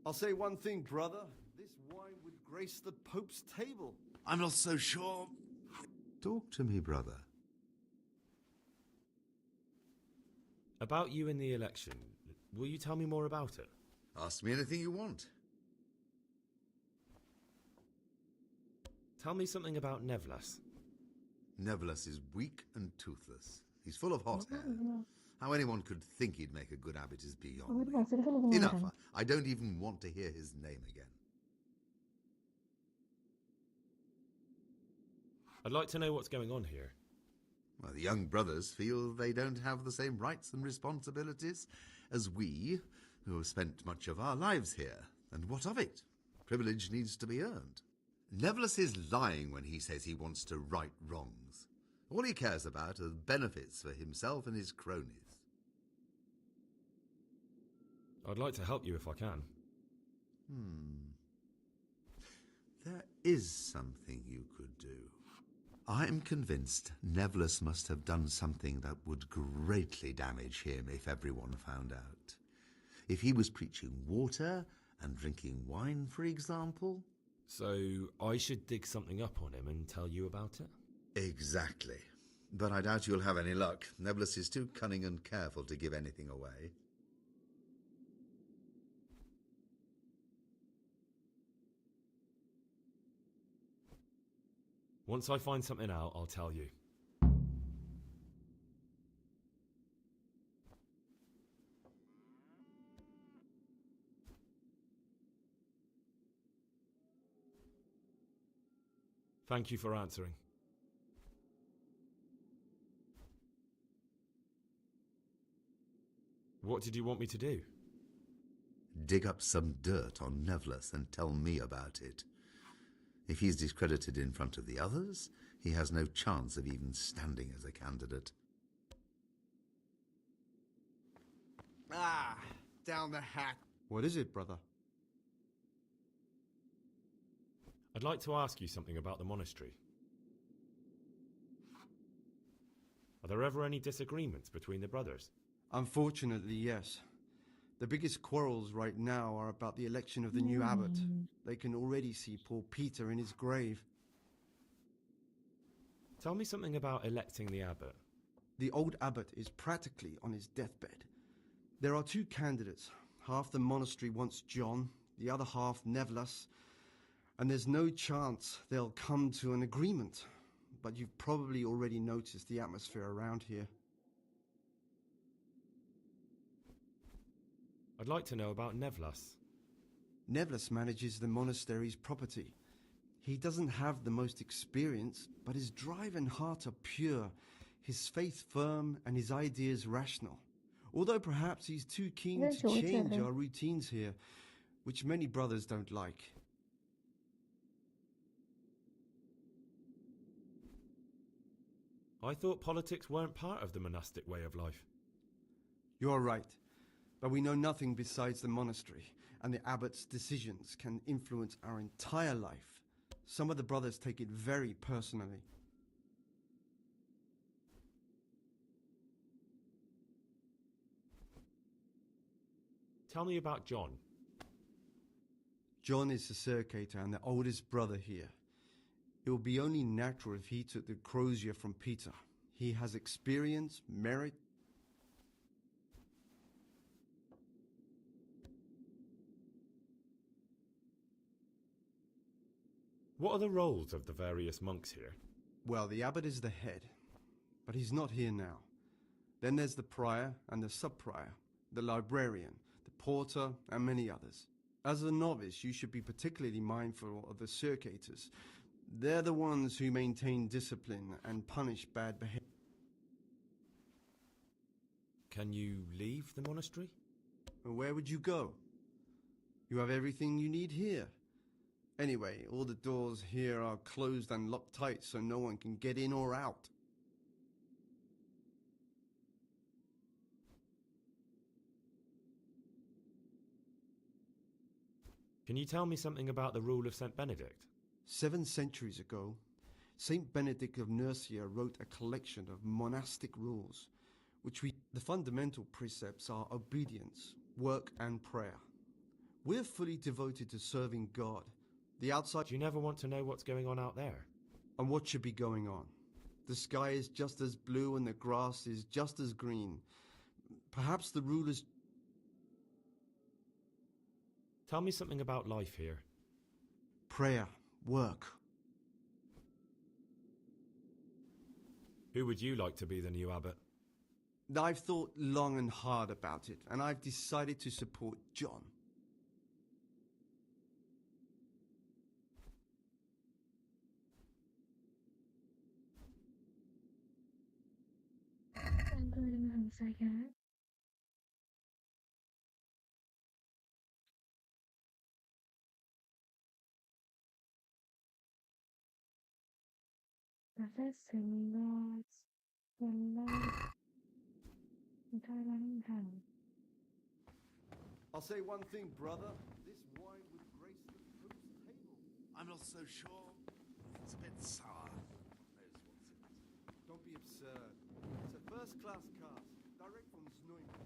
I'll say one thing, brother. This wine would grace the Pope's table.
I'm not so sure. Talk to me, brother.
About you in the election, will you tell me more about it?
Ask me anything you want.
Tell me something about Nevlas.
Nevlas is weak and toothless. He's full of hot hair. How anyone could think he'd make a good abbot is beyond me. Enough. I don't even want to hear his name again.
I'd like to know what's going on here.
Well, the young brothers feel they don't have the same rights and responsibilities as we, who have spent much of our lives here. And what of it? Privilege needs to be earned. Nevlas is lying when he says he wants to right wrongs. All he cares about are benefits for himself and his cronies.
I'd like to help you if I can.
There is something you could do. I'm convinced Nevlas must have done something that would greatly damage him if everyone found out. If he was preaching water and drinking wine, for example.
So I should dig something up on him and tell you about it?
Exactly. But I doubt you'll have any luck. Nevlas is too cunning and careful to give anything away.
Once I find something out, I'll tell you. Thank you for answering. What did you want me to do?
Dig up some dirt on Nevlas and tell me about it. If he's discredited in front of the others, he has no chance of even standing as a candidate.
Ah, down the hat. What is it, brother?
I'd like to ask you something about the monastery. Are there ever any disagreements between the brothers?
Unfortunately, yes. The biggest quarrels right now are about the election of the new abbot. They can already see poor Peter in his grave.
Tell me something about electing the abbot.
The old abbot is practically on his deathbed. There are two candidates. Half the monastery wants John, the other half Nevlas, and there's no chance they'll come to an agreement. But you've probably already noticed the atmosphere around here.
I'd like to know about Nevlas.
Nevlas manages the monastery's property. He doesn't have the most experience, but his drive and heart are pure, his faith firm, and his ideas rational. Although perhaps he's too keen to change our routines here, which many brothers don't like.
I thought politics weren't part of the monastic way of life.
You're right. But we know nothing besides the monastery, and the abbot's decisions can influence our entire life. Some of the brothers take it very personally.
Tell me about John.
John is the circator and the oldest brother here. It would be only natural if he took the crozier from Peter. He has experience, merit.
What are the roles of the various monks here?
Well, the abbot is the head, but he's not here now. Then there's the prior and the sub-prior, the librarian, the porter, and many others. As a novice, you should be particularly mindful of the circuitors. They're the ones who maintain discipline and punish bad behavior.
Can you leave the monastery?
Where would you go? You have everything you need here. Anyway, all the doors here are closed and locked tight so no one can get in or out.
Can you tell me something about the rule of St. Benedict?
7 centuries ago, Saint Benedict of Nursia wrote a collection of monastic rules, the fundamental precepts are obedience, work, and prayer. We're fully devoted to serving God. The outside...
Do you never want to know what's going on out there?
And what should be going on? The sky is just as blue and the grass is just as green. Perhaps the rulers...
Tell me something about life here.
Prayer, work.
Who would you like to be the new abbot?
I've thought long and hard about it, and I've decided to support John.
I'm going to 1 second.
I'll say one thing, brother. This wine would grace the Pope's table.
I'm not so sure. It's a bit sour. Knows what's in it.
Don't be absurd. It's a first-class cask, direct from Zneumann.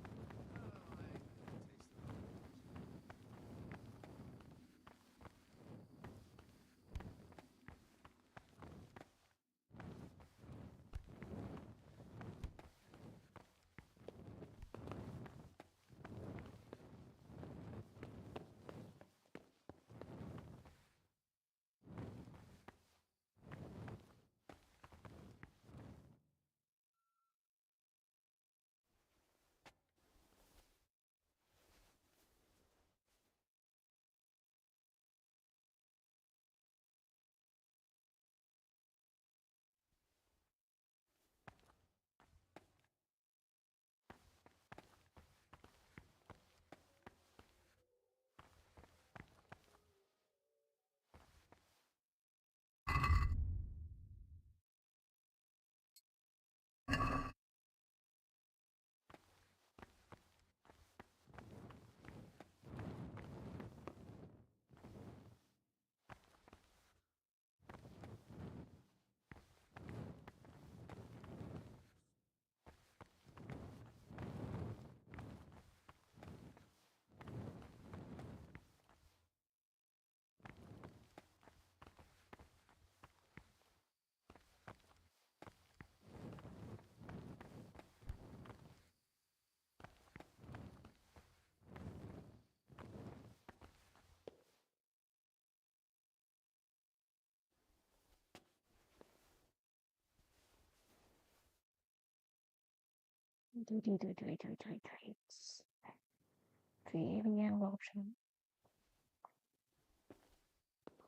Saving option.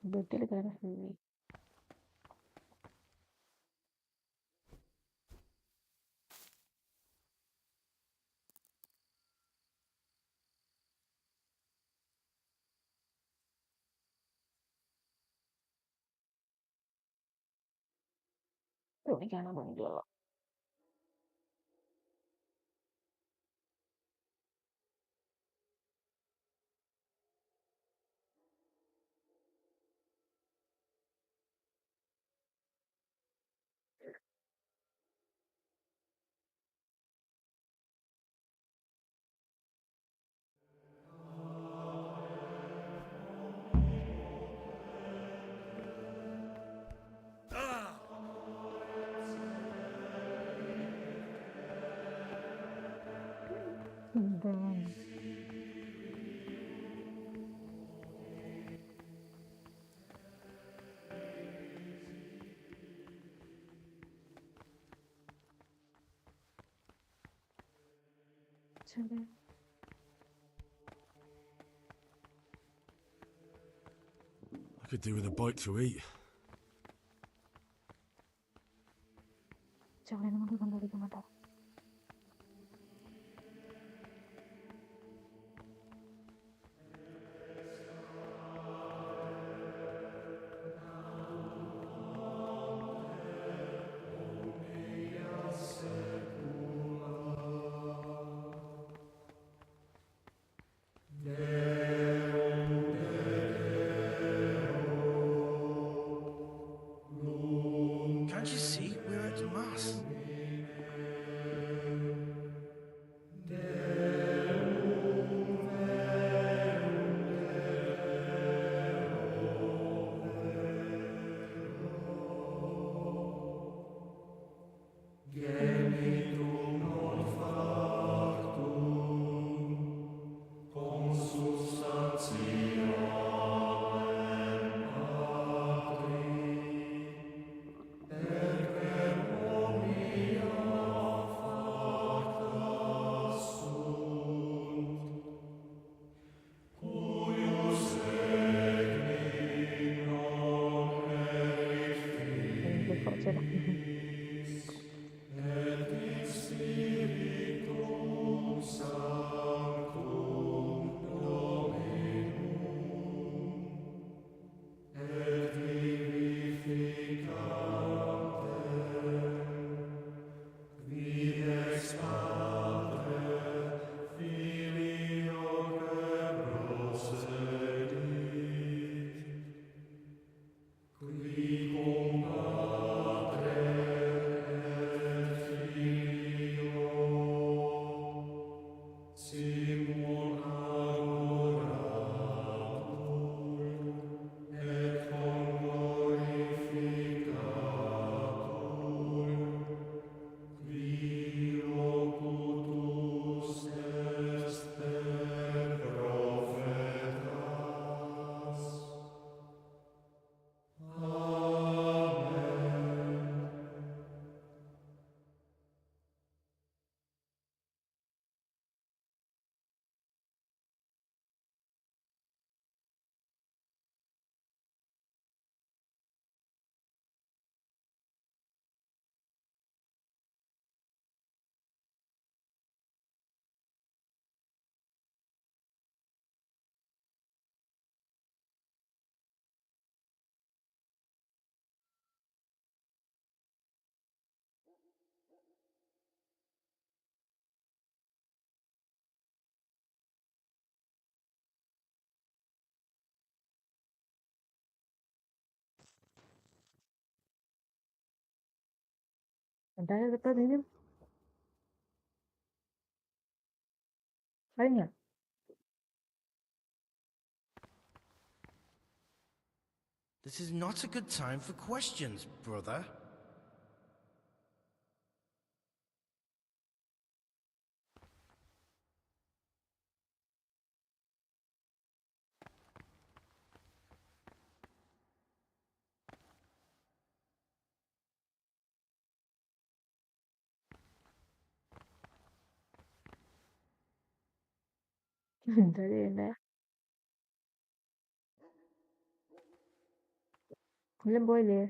Betul kan sih? Tuh, jangan bangga. എന്താണ് ചെറിയ
I could do with a bite to eat.
ചെറിയ നമുക്ക് കണ്ടുപിടിക്കാൻ പറ്റാം
Can't you see? We're at Mass. കുറച്ചേരാം എന്തായാലും ഇതിപ്പോ ഇതിനും കഴിഞ്ഞ This is not a good time for questions, brother.
എന്താ ചെയ്യണ്ടേ എല്ലാം പോയില്ലേ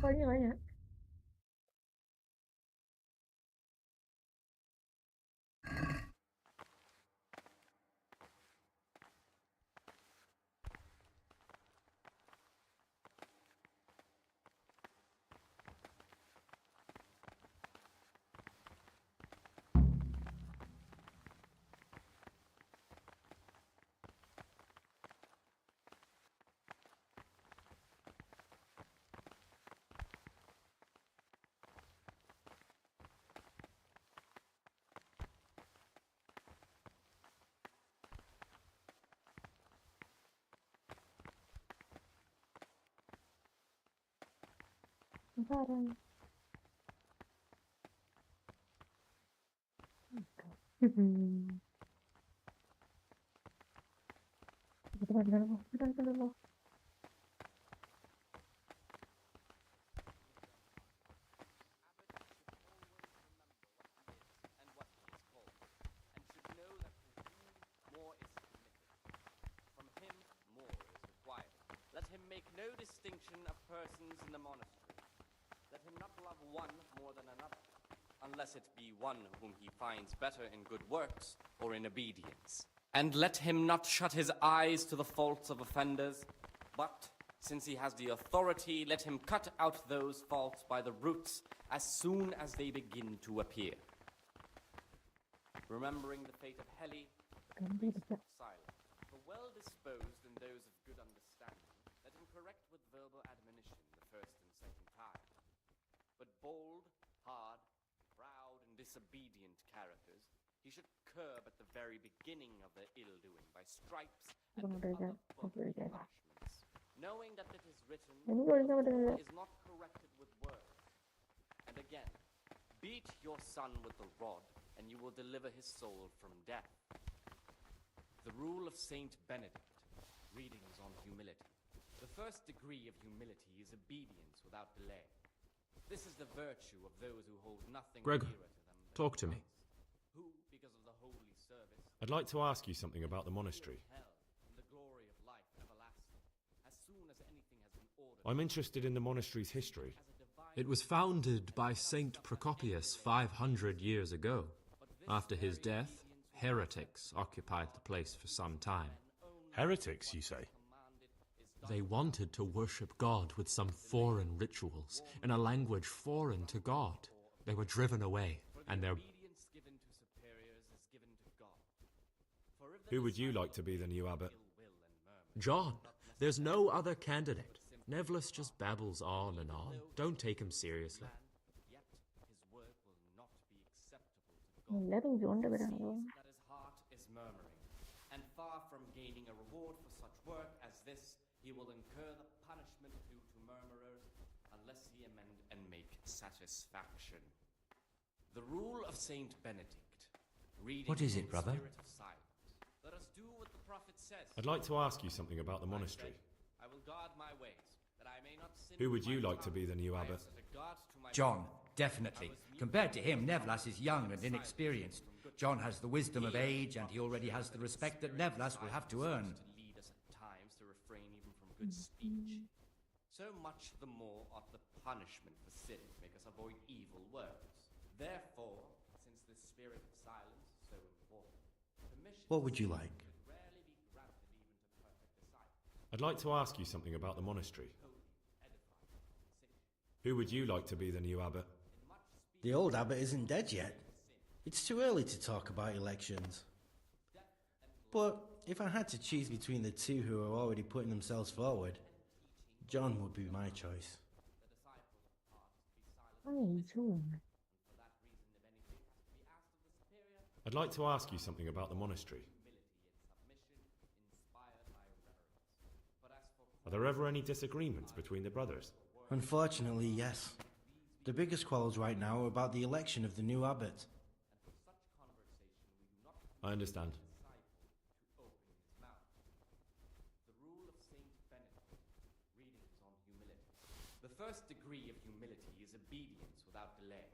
കഴിഞ്ഞ parang betul.
Let him make no distinction of persons in the monastery. Let him not love one more than another, unless it be one whom he finds better in good works or in obedience. And let him not shut his eyes to the faults of offenders, but, since he has the authority, let him cut out those faults by the roots as soon as they begin to appear. Remembering the fate of Heli, silent, for well-disposed and those of good understanding, let him correct with verbal admonition the first and second time. But bold, hard, proud, and disobedient characters he should curb at the very beginning of their ill-doing by stripes and other punishments, knowing that it is written, the law is not corrected with words. And again, beat your son with the rod, and you will deliver his soul from death. The rule of Saint Benedict, readings on humility. The first degree of humility is obedience without delay. This is the virtue of those who hold nothing
Gregor,
dearer to them than
talk to me.
Christ, who, because of the holy service,
I'd like to ask you something about the monastery.
hell and the glory of life everlasting, as soon as anything has been ordered.
I'm interested in the monastery's history.
It was founded by Saint Procopius 500 years ago. After his death, heretics occupied the place for some time.
Heretics, you say?
They wanted to worship God with some foreign rituals, in a language foreign to God. They were driven away, and their...
Obedience given to superiors is given to God. For if
Who would you like to be the new abbot?
John, there's no other candidate. Nevlis just babbles on and on. Don't take him seriously.
yet his work will not be acceptable to God.
എല്ലാരും ജോണിന്റെ പേരാണല്ലോ
That his heart is murmuring, and far from gaining a reward for such work as this, he will incur the punishment due to murmurers, unless he amend and make satisfaction. The rule of Saint Benedict, reading
What is it,
from
brother?
Spirit of Silence. Let us do what the prophet says.
I'd like to ask you something about the monastery.
I will guard my ways, that I may not sin.
Who would
with
you
my
like to be the new
tongue. I
abbot?
have set a guard to my
John,
mouth.
definitely. Compared to him, Nevlas is young and inexperienced. John has the wisdom of age, and he already has the respect that Nevlas will have to earn.
To lead us at times to refrain even from good speech. So much the more ought the punishment for sin make us avoid evil words. Therefore, since the spirit of silence is so important, permission
What would you like?
could rarely be granted even to perfect disciples.
I'd like to ask you something about the monastery. Who would you like to be the new abbot?
The old abbot isn't dead yet. It's too early to talk about elections. But if I had to choose between the two who are already putting themselves forward, John would be my choice.
I'd like to ask you something about the monastery. Are there ever any disagreements between the brothers?
Unfortunately, yes. The biggest quarrels right now are about the election of the new abbot.
I understand.
The rule of Saint Benedict, readings on humility. The first degree of humility is obedience without delay.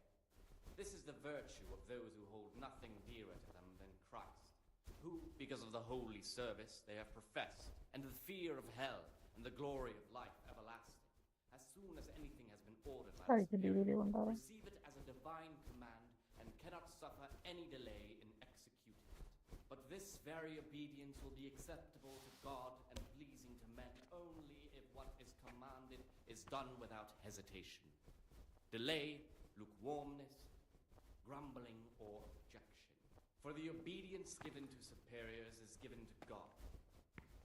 This is the virtue of those who hold nothing dearer to them than Christ, who, because of the holy service they have professed, and the fear of hell and the glory of life everlasting, as soon as anything has been order by the
കളിക്കേണ്ടി
Spirit,
video ഉണ്ടാവും.
receive it as a divine command, and cannot suffer any delay in executing it. But this very obedience will be acceptable to God and pleasing to men only if what is commanded is done without hesitation. Delay, lukewarmness, grumbling, or objection. For the obedience given to superiors is given to God.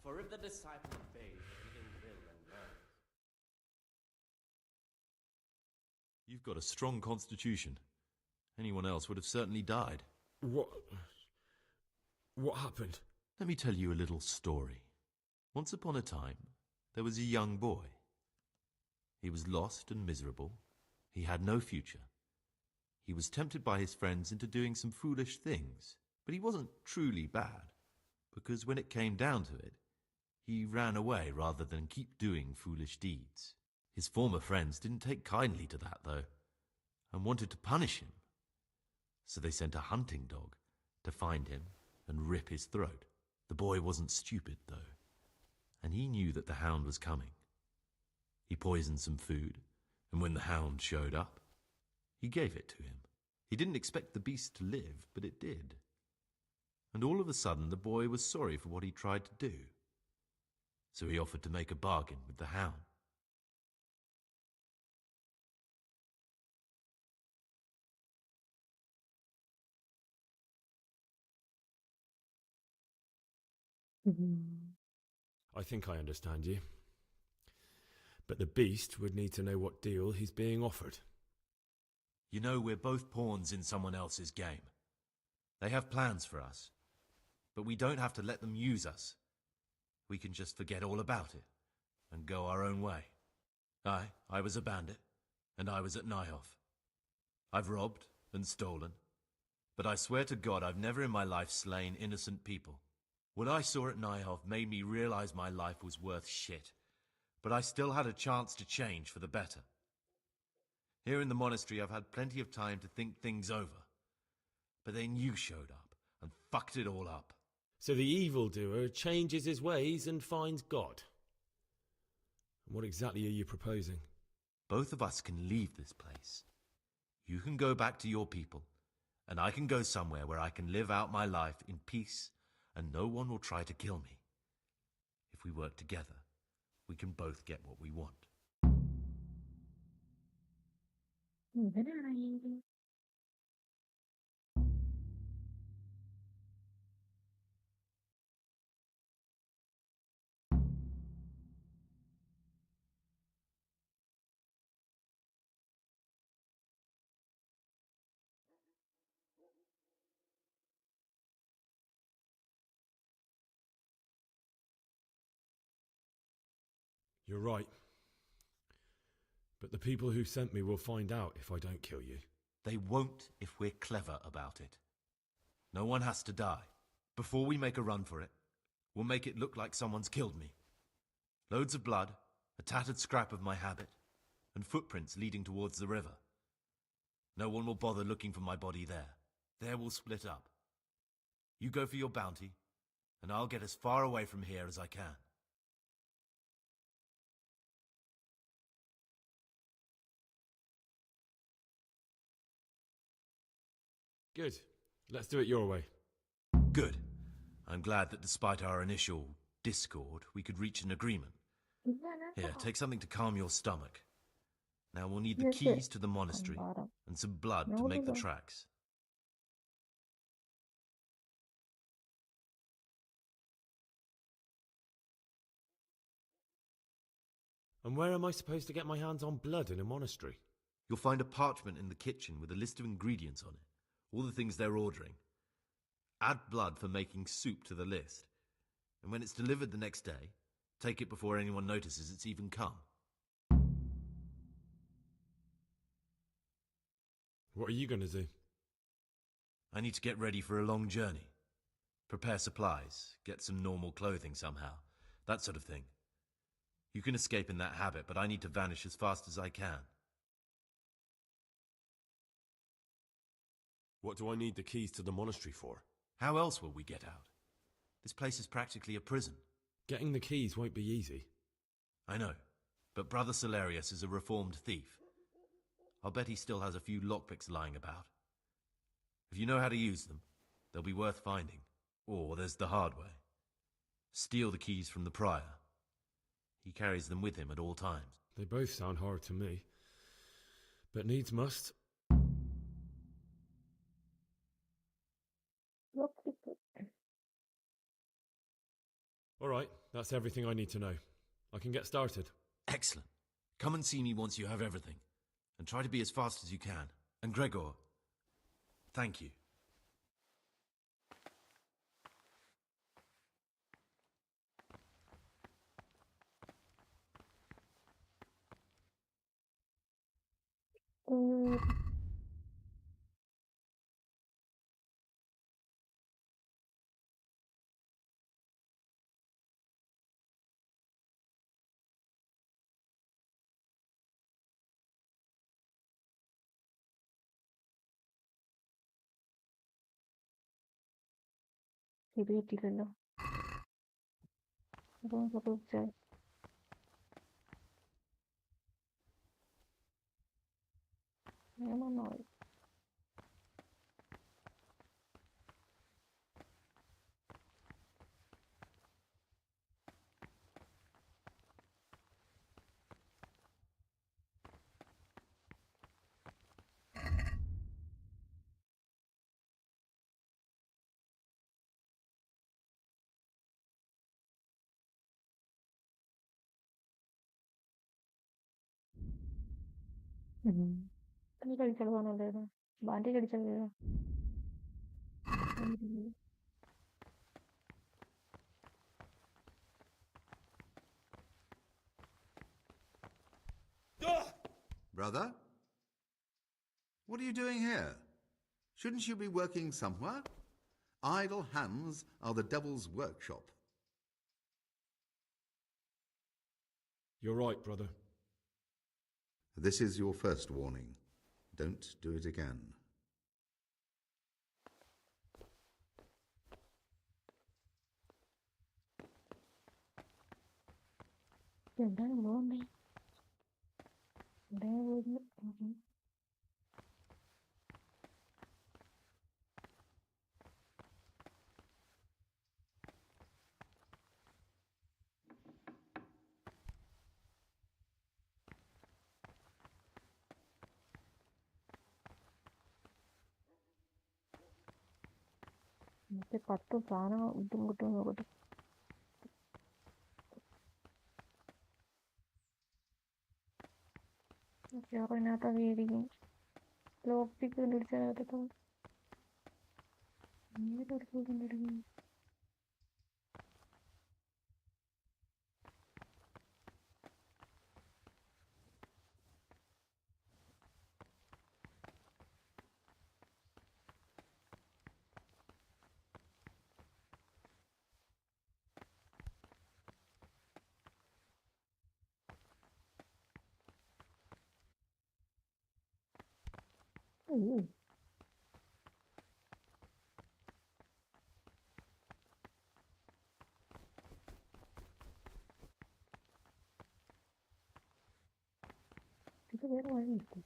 For if the disciple obeys with ill will and learns,
You've got a strong constitution. Anyone else would have certainly died.
What happened?
Let me tell you a little story. Once upon a time, there was a young boy. He was lost and miserable. He had no future. He was tempted by his friends into doing some foolish things, but he wasn't truly bad, because when it came down to it, he ran away rather than keep doing foolish deeds. His former friends didn't take kindly to that, though, and wanted to punish him. So they sent a hunting dog to find him and rip his throat. The boy wasn't stupid, though, and he knew that the hound was coming. He poisoned some food, and when the hound showed up, he gave it to him. He didn't expect the beast to live, but it did. And all of a sudden, the boy was sorry for what he tried to do. So he offered to make a bargain with the hound.
I think I understand you. But the beast would need to know what deal he's being offered.
You know, we're both pawns in someone else's game. They have plans for us, but we don't have to let them use us. We can just forget all about it and go our own way. I was a bandit, and I was at Nyhoff. I've robbed and stolen, but I swear to God I've never in my life slain innocent people. What I saw at Nyhoff made me realize my life was worth shit, but I still had a chance to change for the better. Here in the monastery I've had plenty of time to think things over, but then you showed up and fucked it all up.
So the evildoer changes his ways and finds God. What exactly are you proposing?
Both of us can leave this place. You can go back to your people, and I can go somewhere where I can live out my life in peace and no one will try to kill me. If we work together, we can both get what we want.
ഇവനാണെങ്കിൽ
You're right. But the people who sent me will find out if I don't kill you.
They won't if we're clever about it. No one has to die. Before we make a run for it, we'll make it look like someone's killed me. Loads of blood, a tattered scrap of my habit, and footprints leading towards the river. No one will bother looking for my body there. There we'll split up. You go for your bounty, and I'll get as far away from here as I can.
Good. Let's do it your way.
Good. I'm glad that despite our initial discord, we could reach an agreement. Here, take something to calm your stomach. Now we'll need the keys to the monastery and some blood to make the tracks.
And where am I supposed to get my hands on blood in a monastery?
You'll find a parchment in the kitchen with a list of ingredients on it. All the things they're ordering. Add blood for making soup to the list. And when it's delivered the next day, take it before anyone notices it's even come.
What are you going to do?
I need to get ready for a long journey. Prepare supplies, get some normal clothing somehow. That sort of thing. You can escape in that habit, but I need to vanish as fast as I can.
What do I need the keys to the monastery for?
How else will we get out? This place is practically a prison.
Getting the keys won't be easy.
I know, but Brother Solarius is a reformed thief. I'll bet he still has a few lockpicks lying about. If you know how to use them, they'll be worth finding. Or there's the hard way. Steal the keys from the prior. He carries them with him at all times.
They both sound hard to me. But needs must. Alright, that's everything I need to know. I can get started.
Excellent. Come and see me once you have everything. And try to be as fast as you can. And Gregor, thank you.
ശരിയായിട്ടില്ലല്ലോ അപ്പം സംഭവിച്ചാൽ നിയമമായി കളിച്ചാൽ പോകണല്ലായിരുന്നു bandy കളിച്ചാൽ
Brother? What are you doing here? Shouldn't you be working somewhere? Idle hands are the devil's workshop.
You're right, brother.
This is your first warning. Don't do it again.
എന്താണ് മോനെ മറ്റേ 10 സാധനം ഇതും കിട്ടും നോക്കട്ടെ അതിനകത്ത് അതായിരിക്കും ലോക്പിക്ക് കണ്ടുപിടിച്ചതിനകത്ത് കണ്ടുപിടിക്കും ഇത് വേറെ വഴി കിട്ടും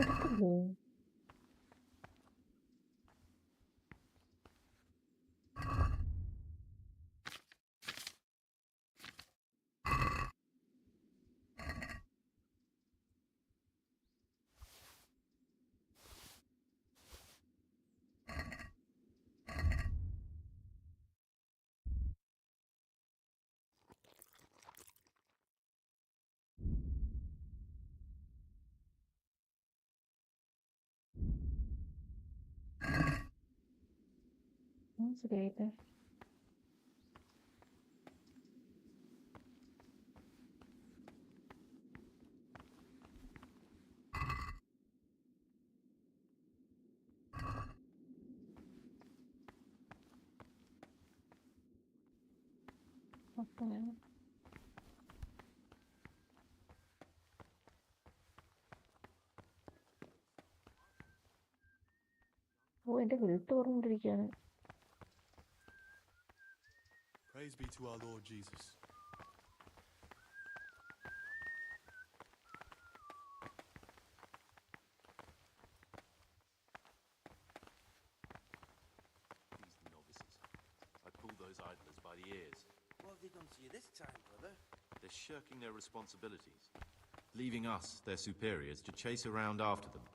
എടുത്തില്ലേ ശരിയായില്ലേ? Okay. ഓ എന്റെ health ഓർമ്മണ്ടിരിക്കുകയാണ്.
Praise be to our Lord Jesus.
These novices. I pulled those idlers by the ears.
What have they done to you this time, brother?
They're shirking their responsibilities, leaving us, their superiors, to chase around after them,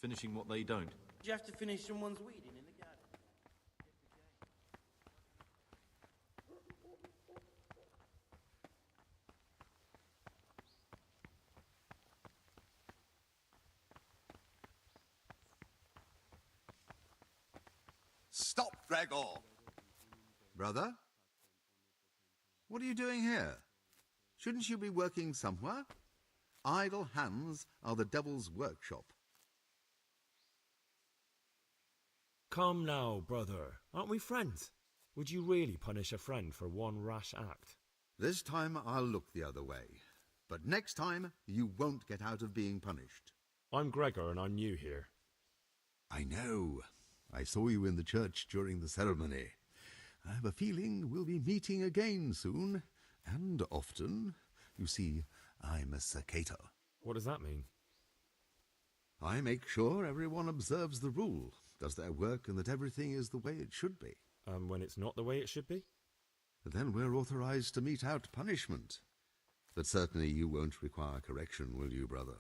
finishing what they don't.
Did you have to finish someone's weeding in the garden?
Stop, Gregor! Brother? What are you doing here? Shouldn't you be working somewhere? Idle hands are the devil's workshop.
Come now, brother. Aren't we friends? Would you really punish a friend for one rash act?
This time I'll look the other way. But next time, you won't get out of being punished.
I'm Gregor and I'm new here.
I know. I saw you in the church during the ceremony. I have a feeling we'll be meeting again soon, and often. You see, I'm a circator.
What does that mean?
I make sure everyone observes the rule, does their work, and that everything is the way it should be.
When it's not the way it should be?
Then we're authorized to mete out punishment. But certainly you won't require correction, will you, brother?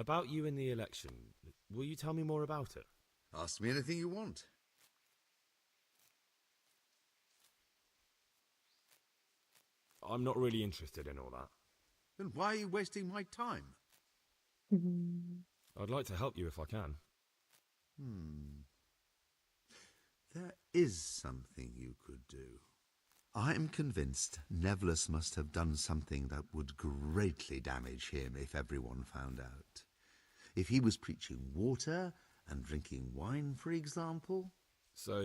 About you in the election, will you tell me more about it?
Ask me anything you want.
I'm not really interested in all that.
Then why are you wasting my time?
I'd like to help you if I can.
There is something you could do. I'm convinced Nevlus must have done something that would greatly damage him if everyone found out. If he was preaching water and drinking wine, for example.
So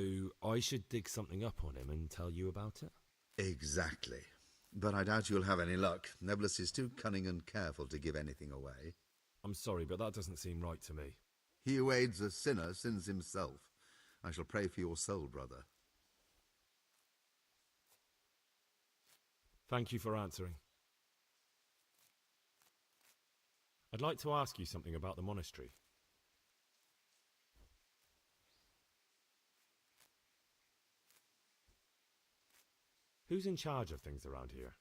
I should dig something up on him and tell you about it?
Exactly. But I doubt you'll have any luck. Nevlus is too cunning and careful to give anything away.
I'm sorry, but that doesn't seem right to me.
He who aids a sinner sins himself. I shall pray for your soul, brother.
Thank you for answering. I'd like to ask you something about the monastery. Who's in charge of things around here?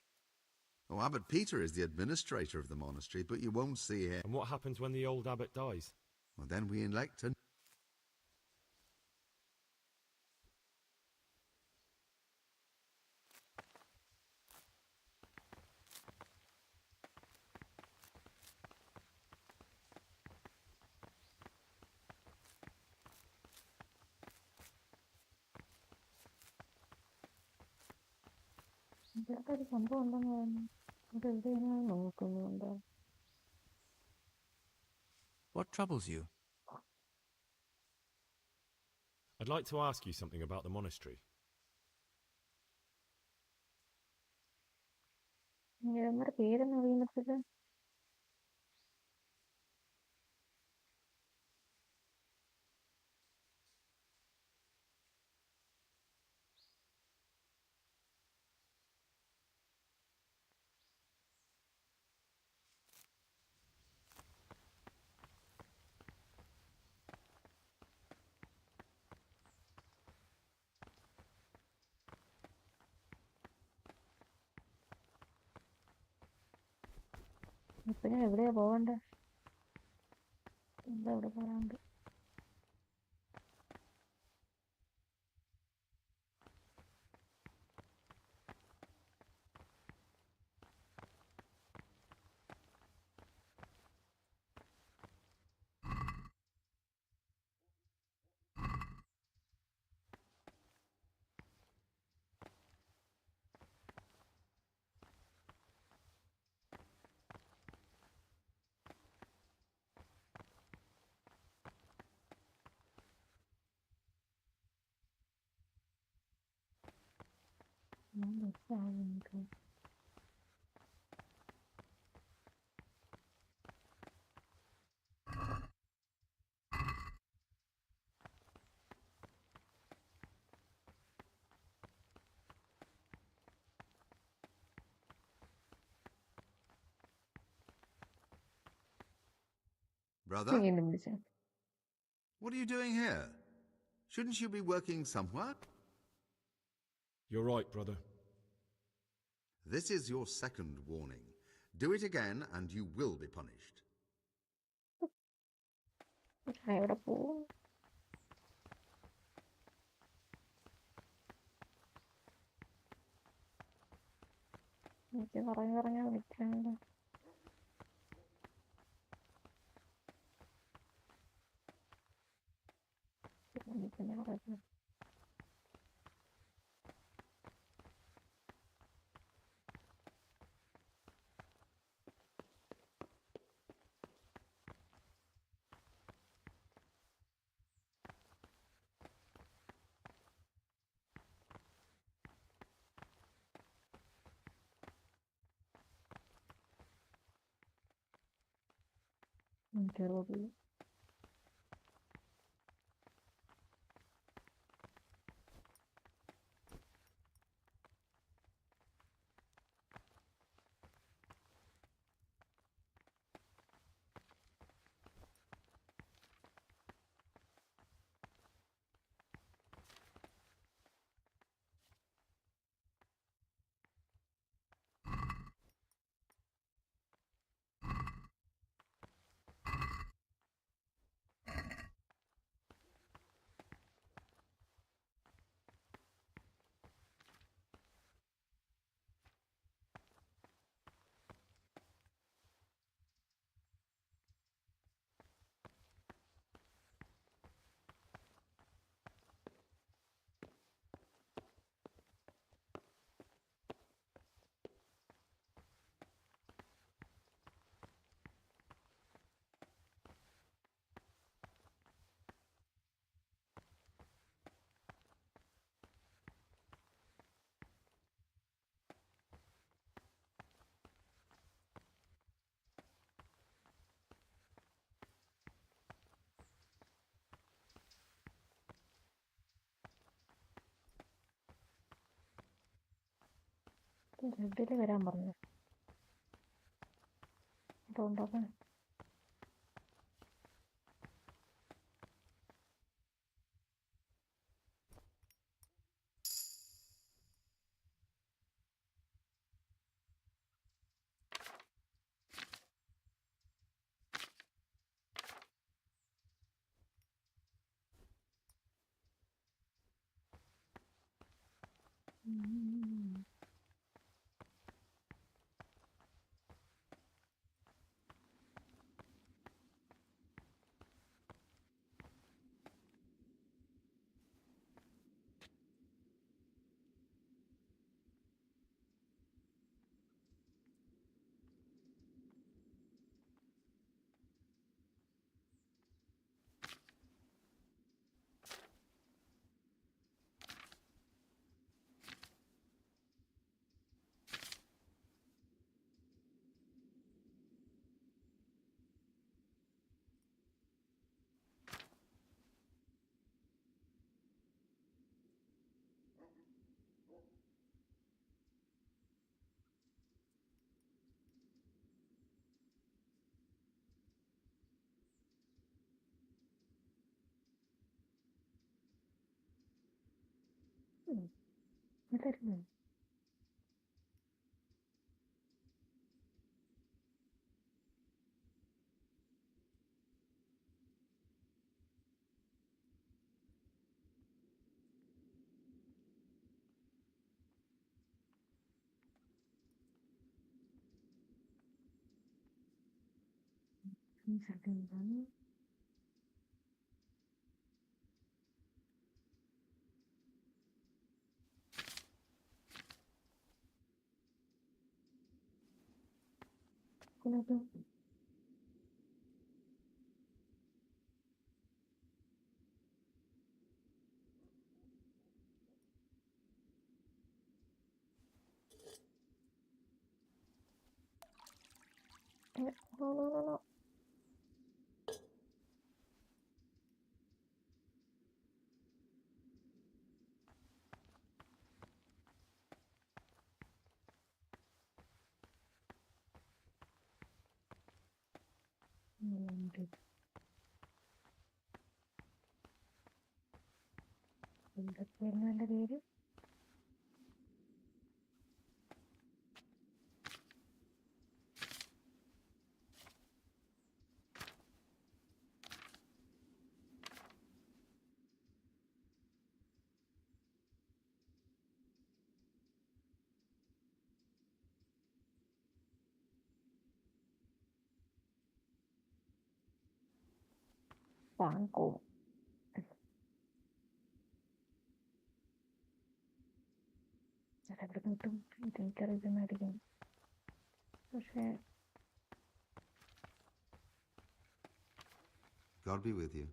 Oh, Abbot Peter is the administrator of the monastery, but you won't see him.
And what happens when the old abbot dies?
Well, then we elect a...
ഇതിലൊക്കെ ഒരു സംഭവം ഉണ്ടെന്ന് പറഞ്ഞു. അത് എവിടെയാണ് നോക്കുന്നുണ്ടോ?
What troubles you?
I'd like to ask you something about the monastery.
ഇവന്മാരുടെ പേരൊന്നും അറിയാൻ പറ്റില്ല. ഇപ്പൊ ഞാൻ എവിടെയാ പോകണ്ടേ? എന്താ ഇവിടെ പറയാണ്ട്?
Brother? What are you doing here? Shouldn't you be working somewhere?
You're right, brother.
This is your second warning. Do it again and you will be punished.
എവിടെ പോവും? എനിക്ക് പറഞ്ഞ് വിളിക്കാനുണ്ട്. എനിക്കറിയില്ല. ജഡ്ഡില് വരാൻ പറഞ്ഞു. അതുകൊണ്ടൊക്കെ ഇതായിരുന്നു. No, no, no, no. എന്തൊക്കെയായിരുന്നു എൻ്റെ പേര്? Banco. അതെവിടെ കിട്ടും? ഇതെനിക്കറിയുന്നതായിരിക്കും. പക്ഷേ
God be with you.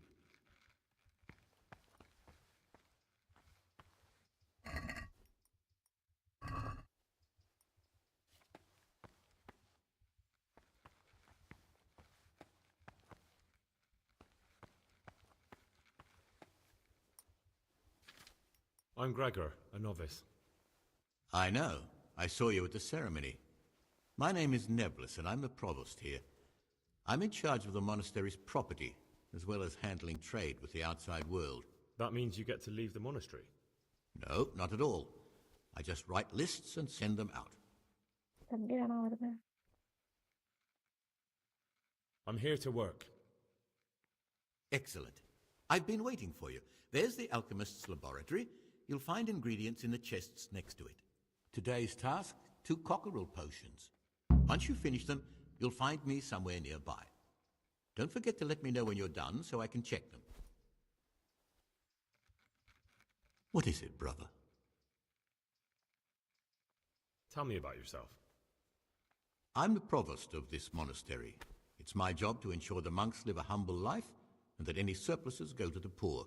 I'm Gregor, a novice.
I know. I saw you at the ceremony. My name is Nebulus, and I'm the provost here. I'm in charge of the monastery's property, as well as handling trade with the outside world.
That means you get to leave the monastery?
No, not at all. I just write lists and send them out.
I'm here to work.
Excellent. I've been waiting for you. There's the alchemist's laboratory. You'll find ingredients in the chests next to it. Today's task, 2 cockerel potions. Once you finish them, you'll find me somewhere nearby. Don't forget to let me know when you're done so I can check them. What is it, brother?
Tell me about yourself.
I'm the provost of this monastery. It's my job to ensure the monks live a humble life and that any surpluses go to the poor.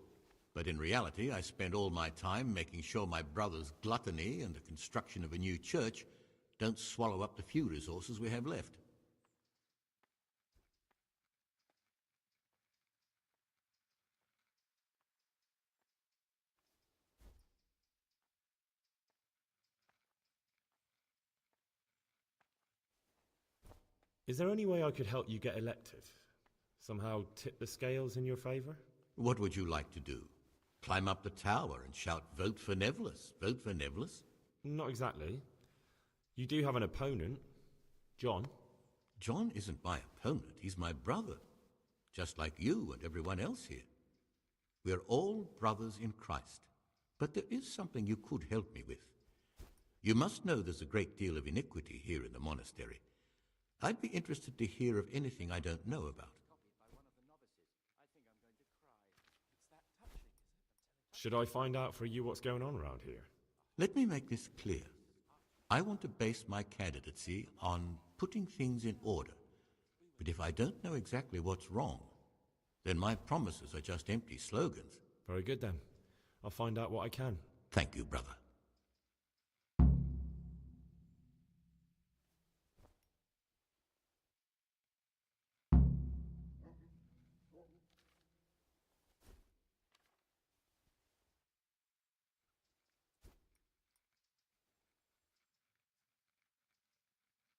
But in reality, I spend all my time making sure my brother's gluttony and the construction of a new church don't swallow up the few resources we have left.
Is there any way I could help you get elected? Somehow tip the scales in your favour?
What would you like to do? Climb up the tower and shout, "Vote for Nebulus, vote for Nebulus"?
Not exactly. You do have an opponent, John.
John isn't my opponent, he's my brother. Just like you and everyone else here. We're all brothers in Christ. But there is something you could help me with. You must know there's a great deal of iniquity here in the monastery. I'd be interested to hear of anything I don't know about.
Should I find out for you what's going on around here?
Let me make this clear. I want to base my candidacy on putting things in order. But if I don't know exactly what's wrong, then my promises are just empty slogans.
Very good then. I'll find out what I can.
Thank you, brother.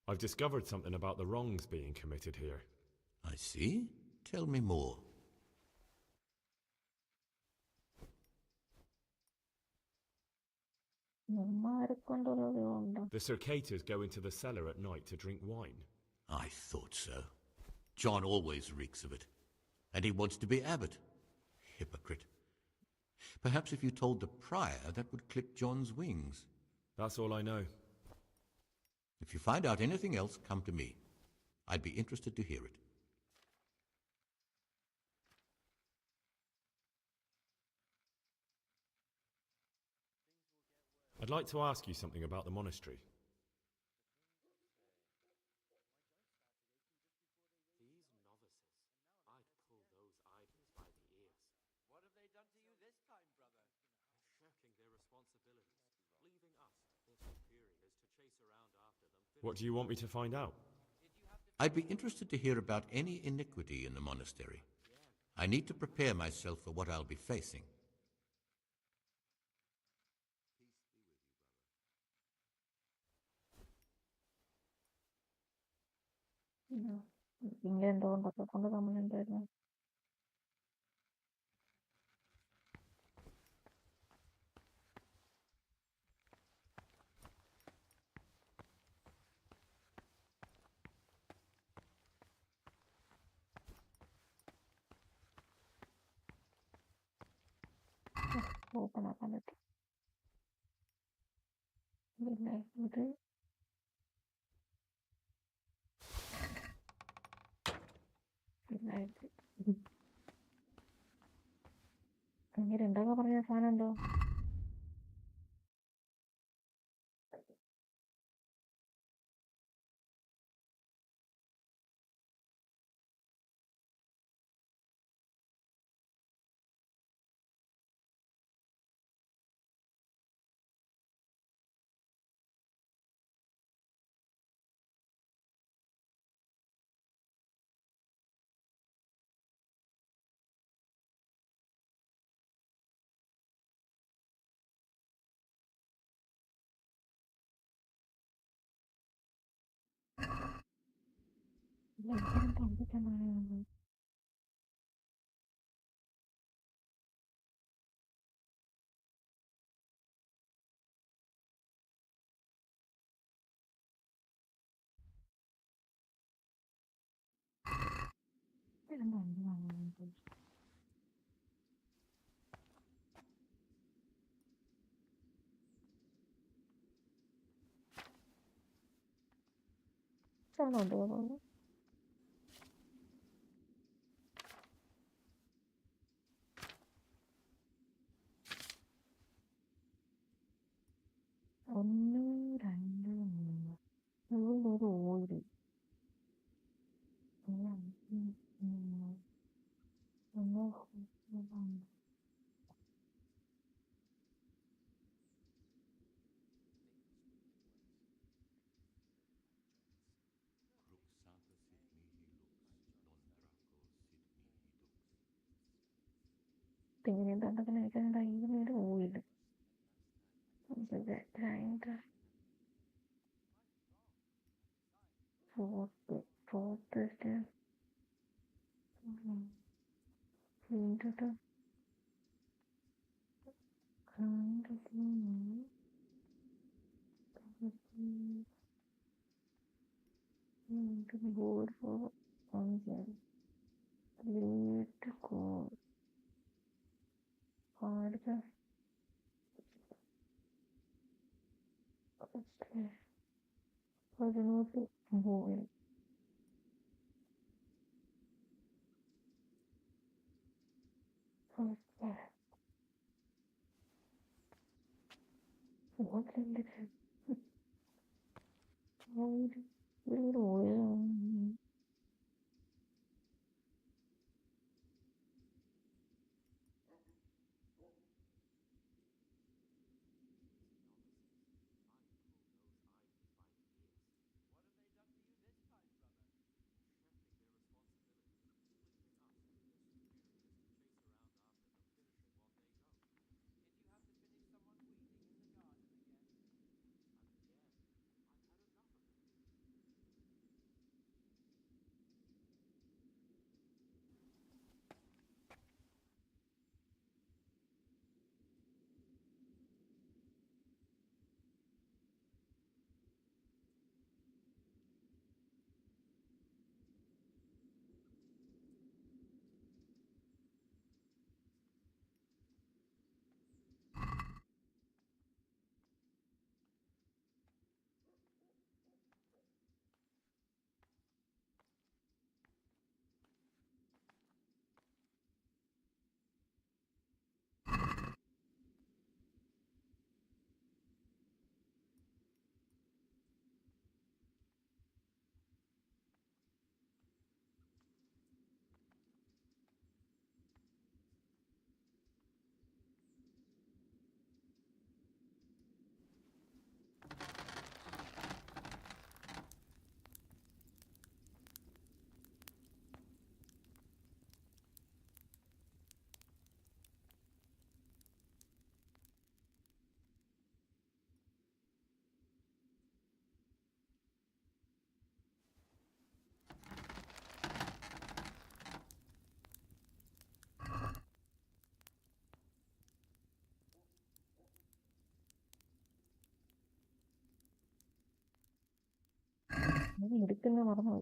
I've discovered something about the wrongs being committed here.
I see. Tell me more.
The Circators go into the cellar at night to drink wine.
I thought so. John always reeks of it. And he wants to be abbot. Hypocrite. Perhaps if you told the prior, that would clip John's wings.
That's all I know.
If you find out anything else, come to me. I'd be interested to hear it.
I'd like to ask you something about the monastery.
These novices, I'd pull those idols by the ears.
What have they done to you this time, brother?
Shirking their responsibilities, leaving us, their superiors, to chase around after them.
What do you want me to find out?
I'd be interested to hear about any iniquity in the monastery. I need to prepare myself for what I'll be facing.
ഇങ്ങനെ എന്തോ കൊണ്ടൊക്കെ കൊണ്ട് തമ്മിലുണ്ടായിരുന്നു. Open ആക്കാൻ പറ്റും. പിന്നെ ഇത് പിന്നെ ഇനി രണ്ടാമത് പറഞ്ഞ സാധനം എന്തോ പമ്പിച്ചെന്നാണ്. സാധനമുണ്ട് തോന്നുന്നു. ഒന്ന് രണ്ട് മൂന്ന് മൂന്നൊരു ഓയില് ഒന്ന് പിന്നെ എന്തൊക്കെ കഴിക്കാനുണ്ട്. അതിനൊരു ഓയില് ഗ്രൈൻഡർ ഫോർത്ത് വീണ്ടും board for engine, lead core, hard drive. Okay. അതിനോട്ട് boil. Okay. What's in this? Oil. എടുക്കുന്ന മറന്നു.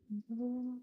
ഇത് വേണം,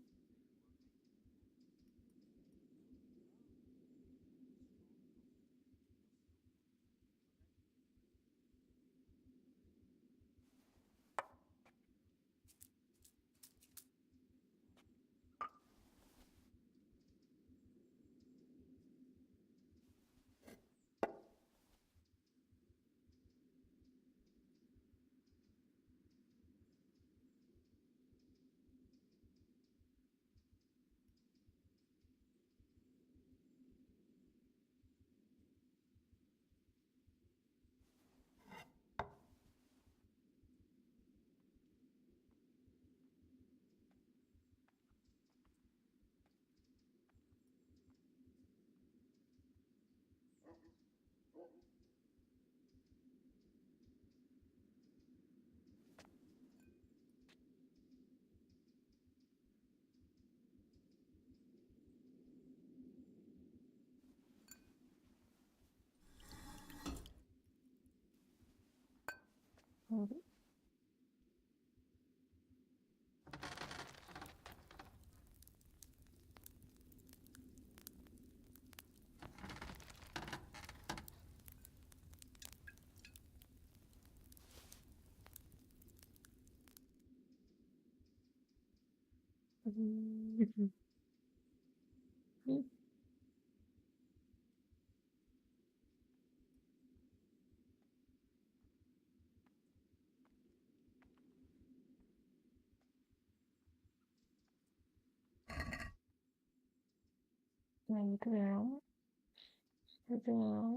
ഇത് വേണം.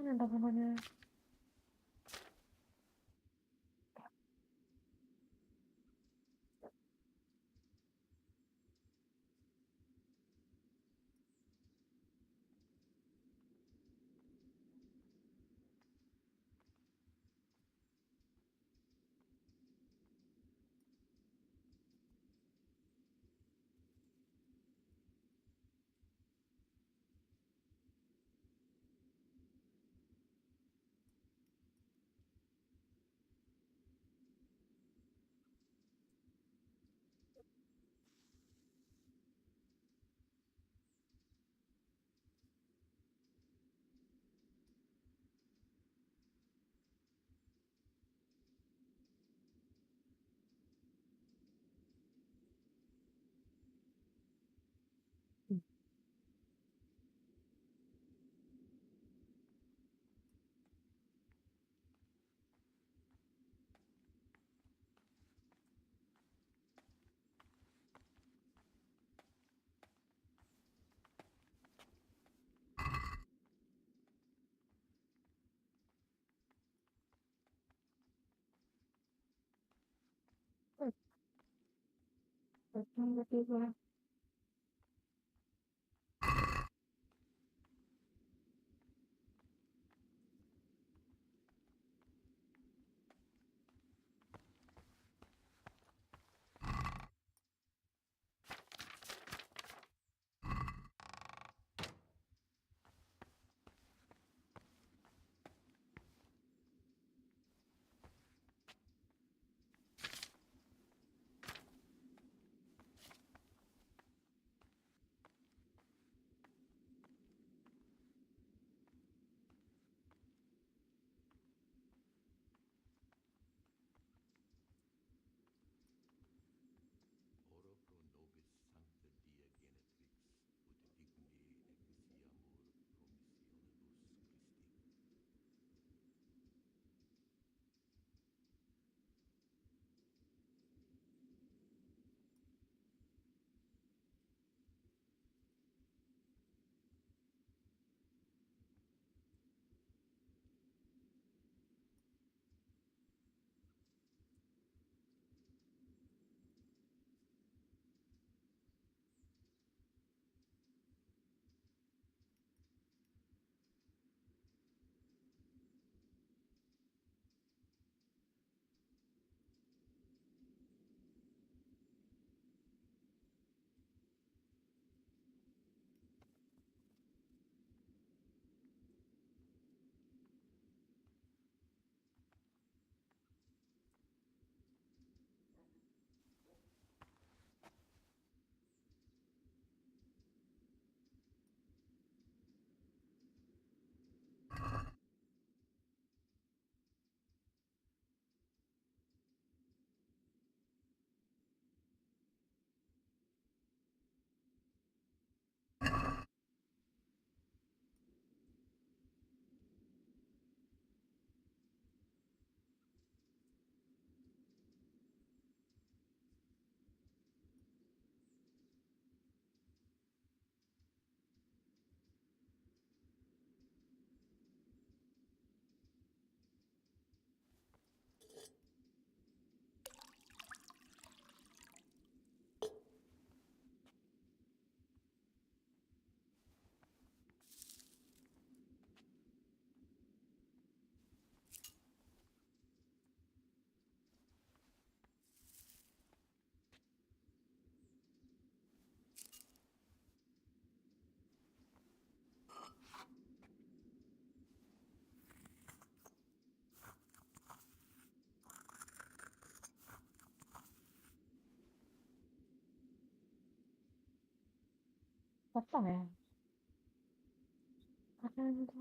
괜찮은가 보네. 이거야. കട്ടായ കട്ടായെന്താ?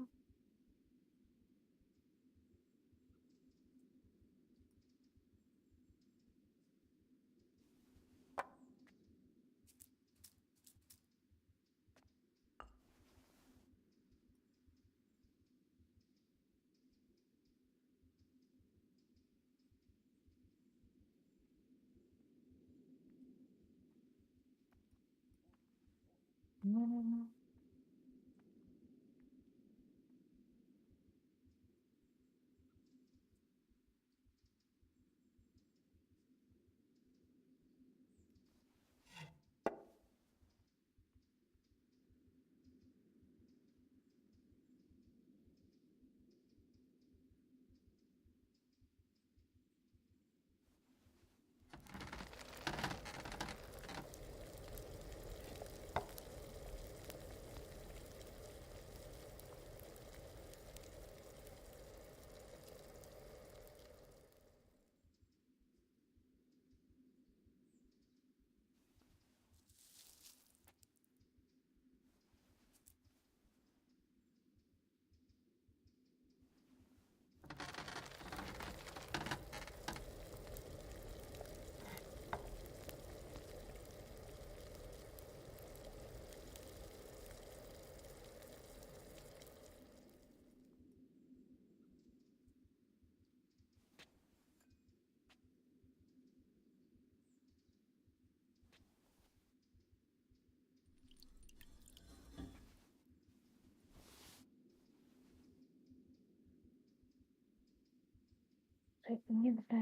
ഇങ്ങനത്തെ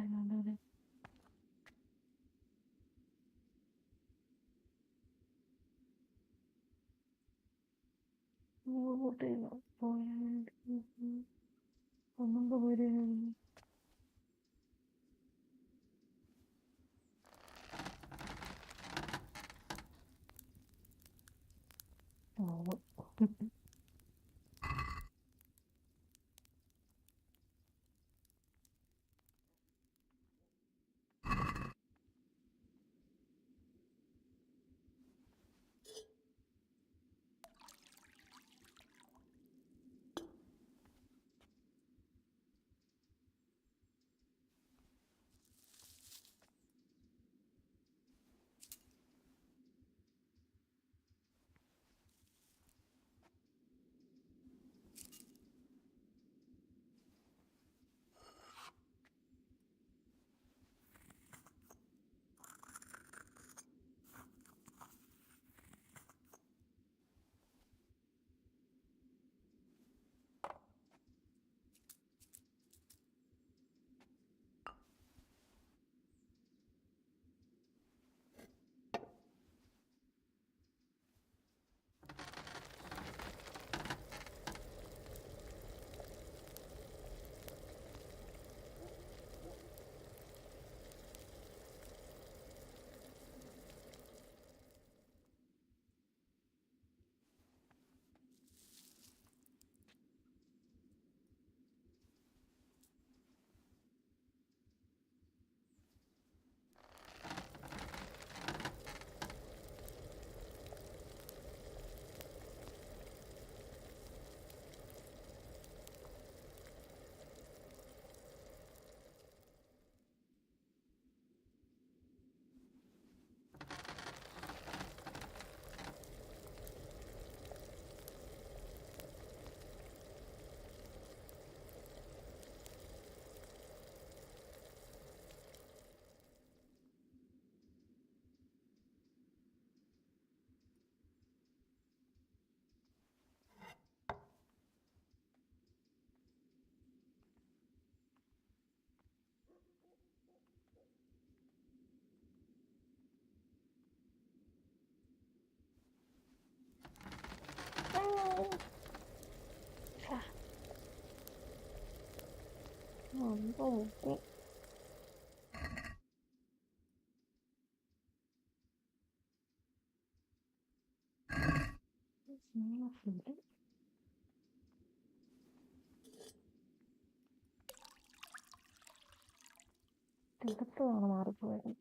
ഒന്നും പോയി തികത്തതാണ് മാറിപ്പോയത്.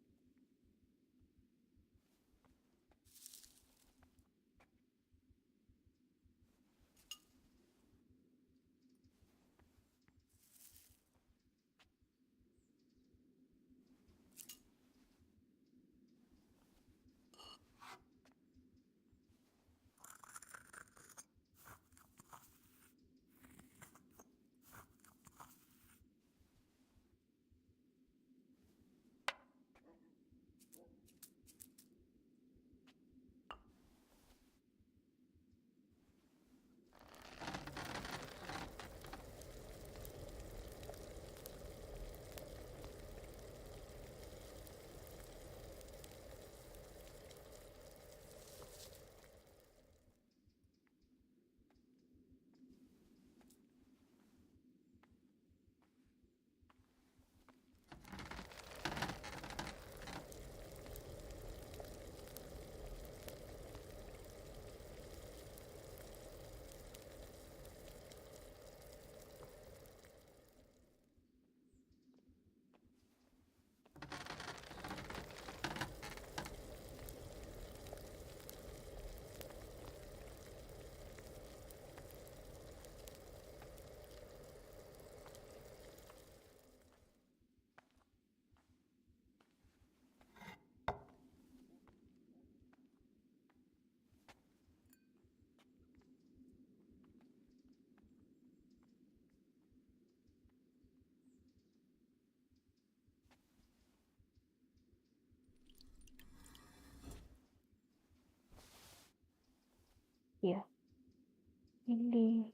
Yeah. Indeed.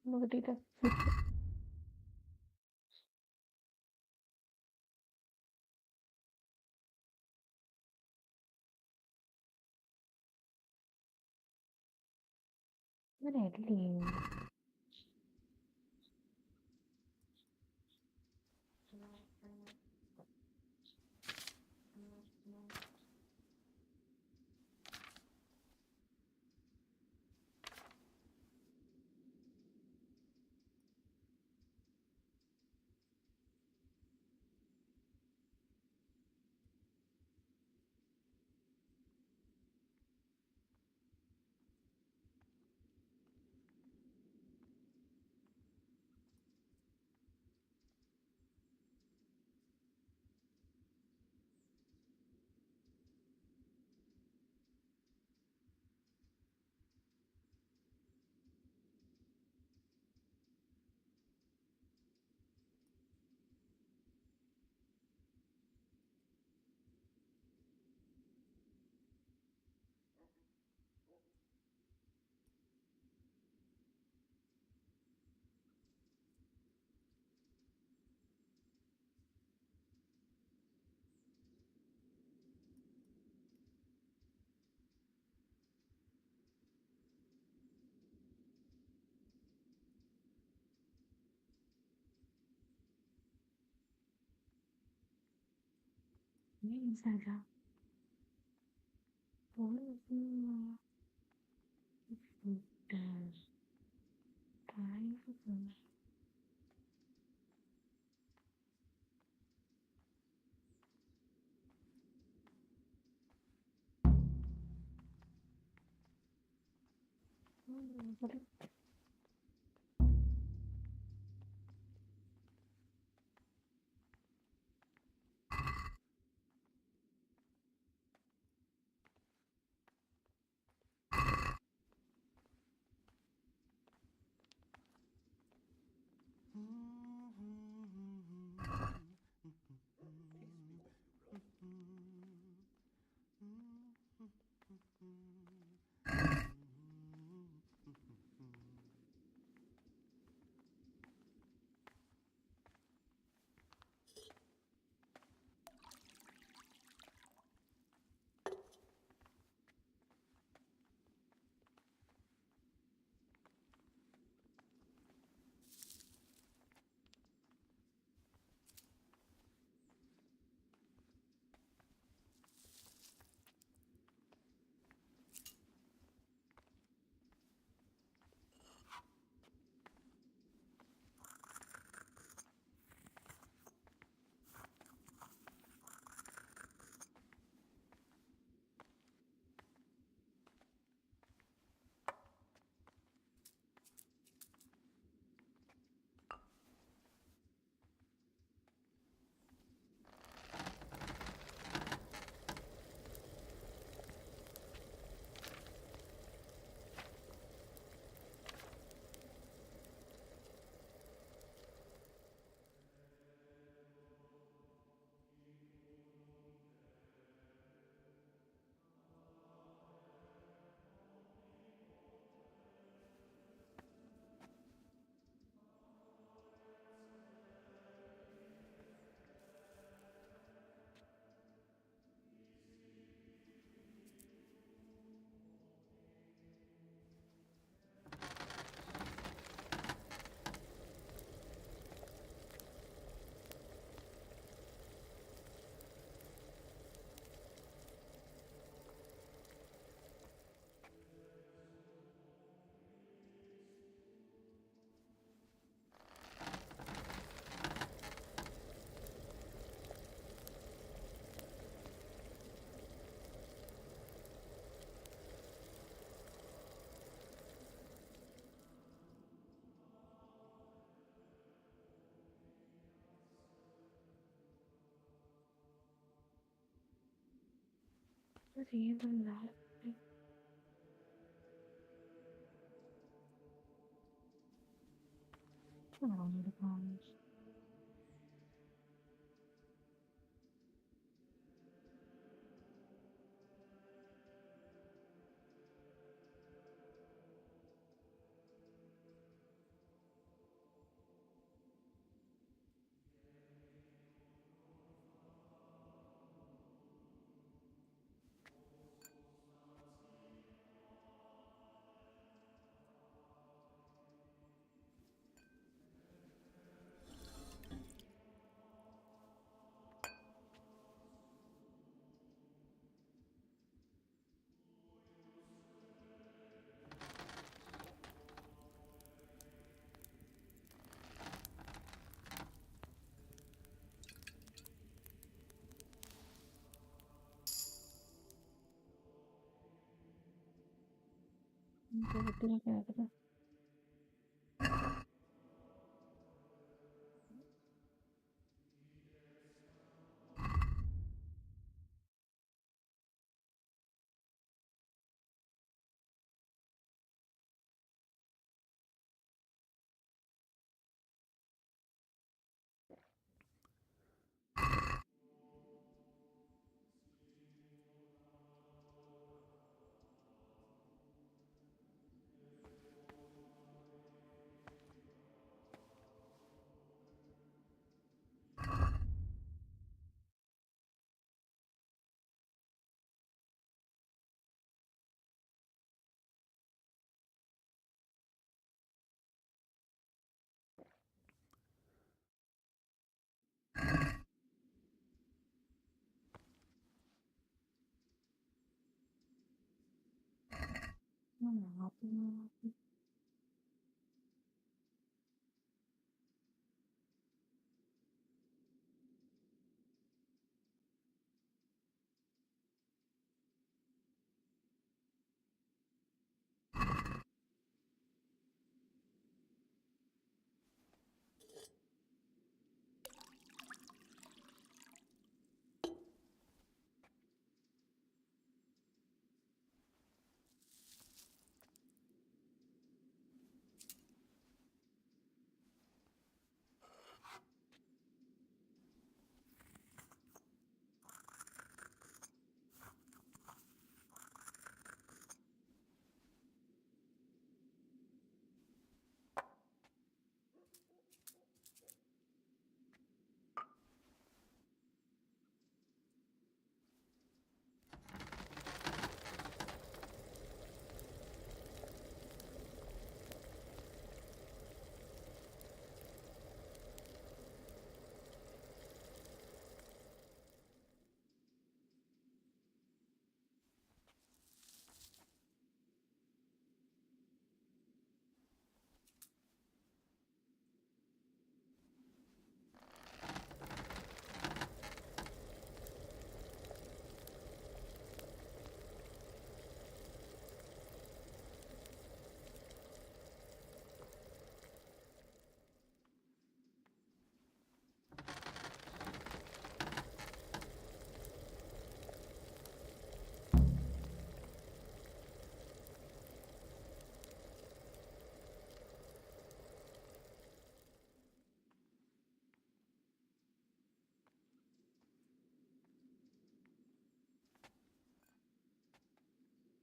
നമുക്ക് data അങ്ങനെയല്ലേ? Saga. ചെയ്യുന്നില്ല.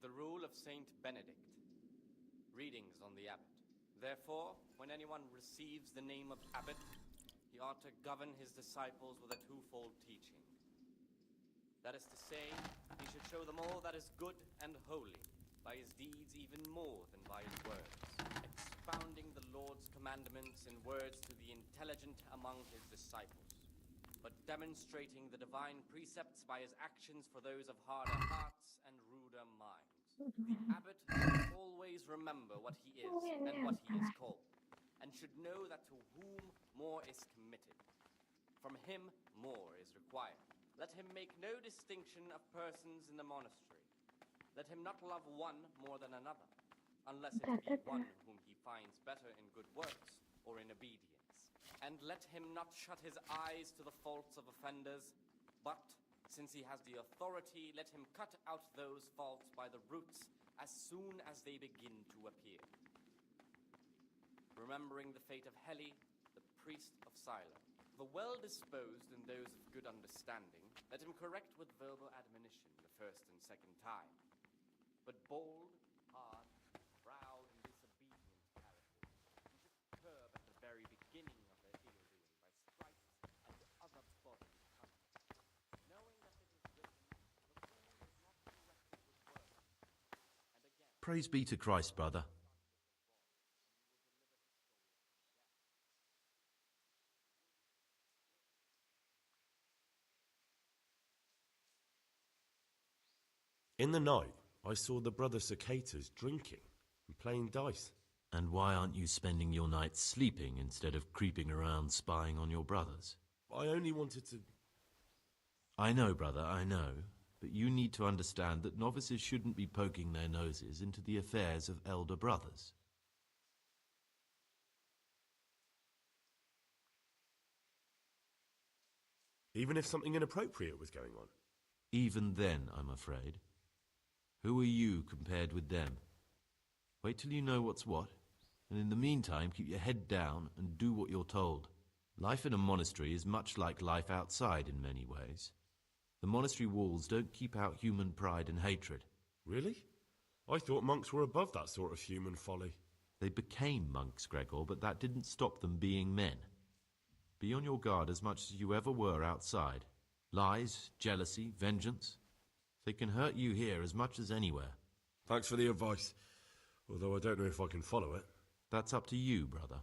The rule of Saint Benedict. Readings on the abbot. Therefore, when anyone receives the name of abbot, he ought to govern his disciples with a twofold teaching. That is to say, he should show them all that is good and holy, by his deeds even more than by his words, expounding the Lord's commandments in words to the intelligent among his disciples, but demonstrating the divine precepts by his actions for those of harder hearts and ruder minds. The abbot should always remember what he is and what he is called, and should know that to whom more is committed, from him more is required. Let him make no distinction of persons in the monastery. Let him not love one more than another, unless it be one whom he finds better in good works or in obedience. And let him not shut his eyes to the faults of offenders, but Since he has the authority, let him cut out those faults by the roots as soon as they begin to appear. Remembering the fate of Heli, the priest of Silo, the well-disposed and those of good understanding, let him correct with verbal admonition the first and second time. But bold, hard, proud, and disobedient characters, who should curb at the very beginning of their ill-doing by stripes and other bodily punishment, knowing that it is written, the fool is not corrected with words. And again,
Praise be to Christ, brother.
In the night, I saw the brother cicadas drinking and playing dice.
And why aren't you spending your nights sleeping instead of creeping around spying on your brothers?
I only wanted to...
I know, brother, I know. But you need to understand that novices shouldn't be poking their noses into the affairs of elder brothers.
Even if something inappropriate was going on?
Even then, I'm afraid. Who are you compared with them? Wait till you know what's what, and in the meantime keep your head down and do what you're told. Life in a monastery is much like life outside in many ways. The monastery walls don't keep out human pride and hatred.
Really? I thought monks were above that sort of human folly.
They became monks, Gregor, but that didn't stop them being men. Be on your guard as much as you ever were outside. Lies, jealousy, vengeance. They can hurt you here as much as anywhere.
Thanks for the advice, although I don't know if I can follow it.
That's up to you, brother.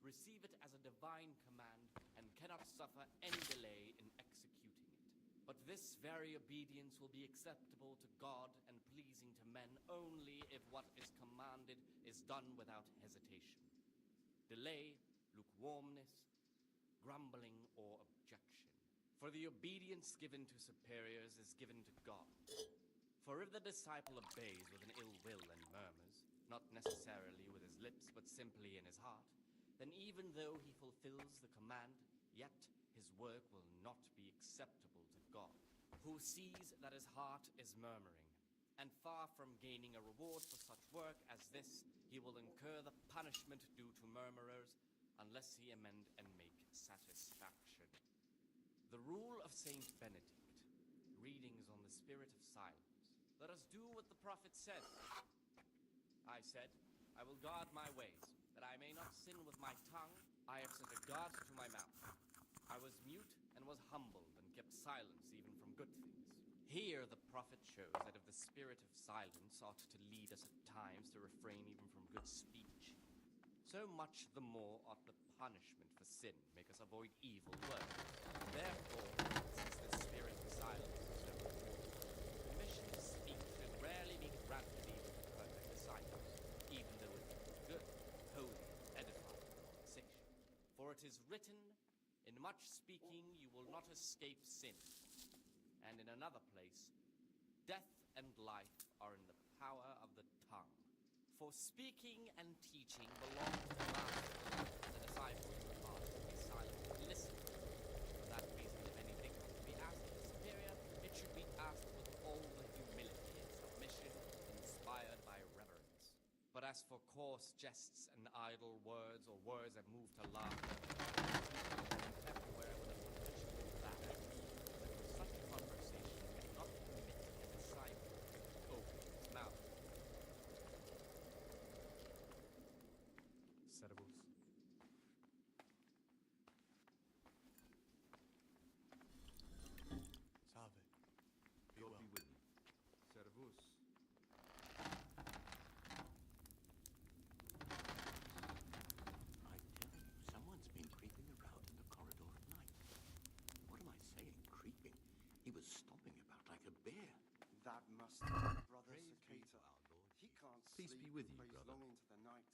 Receive it as a divine command and cannot suffer any delay in executing it. But this very obedience will be acceptable to God and pleasing to men only if what is commanded is done without hesitation. Delay, lukewarmness, grumbling, or objection. For the obedience given to superiors is given to God. For if the disciple obeys with an ill will and murmurs, not necessarily with his lips but simply in his heart, then even though he fulfills the command, yet his work will not be acceptable to God, who sees that his heart is murmuring. And far from gaining a reward for such work as this, he will incur the punishment due to murmurers, unless he amend and make satisfaction. The rule of Saint Benedict, readings on the spirit of silence. Let us do what the prophet said. I said, I will guard my ways, that I may not sin with my tongue. I have set a guard to my mouth. I was mute and was humbled and kept silence even from good things. Here the prophet shows that if the spirit of silence ought to lead us at times to refrain even from good speech, so much the more ought the punishment for sin make us avoid evil words. Therefore, since the spirit of silence is no reward, permission to speak should rarely be granted even to perfect disciples, even though it is good, holy, edifying, sacred. For it is written, in much speaking you will not escape sin. And in another place, death and life are in the power of the tongue. For speaking and teaching belong to the master, the disciples are to be silent and listen. For that reason, if anything was to be asked of the superior, it should be asked with all the humility and submission inspired by reverence. But as for coarse jests and idle words, or words that move to laughter, everywhere with a perpetual laugh, such conversation may not permit a disciple to open his mouth. Servus.
Salve.
God be with you.
Servus.
I tell you, someone
trust my brother Cicada. He can't
Peace
sleep
be with
and
you,
prays
brother.
long into the night.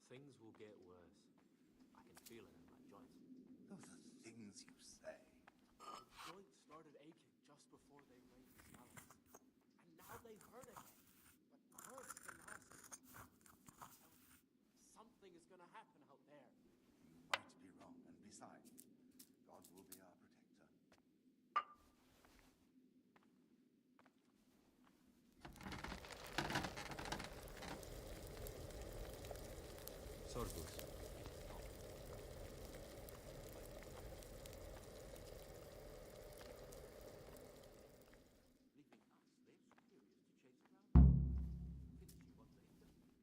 Things will get worse. I can feel it in my joints.
Those are things you say.
The joints started aching just before they raised the balance. And now they hurt again. But worse than last time. Something is gonna happen out there.
You might be wrong, and besides, God will be our protector.
Sorgus.
Leaving us less curious to chase around. Finish you what they've done.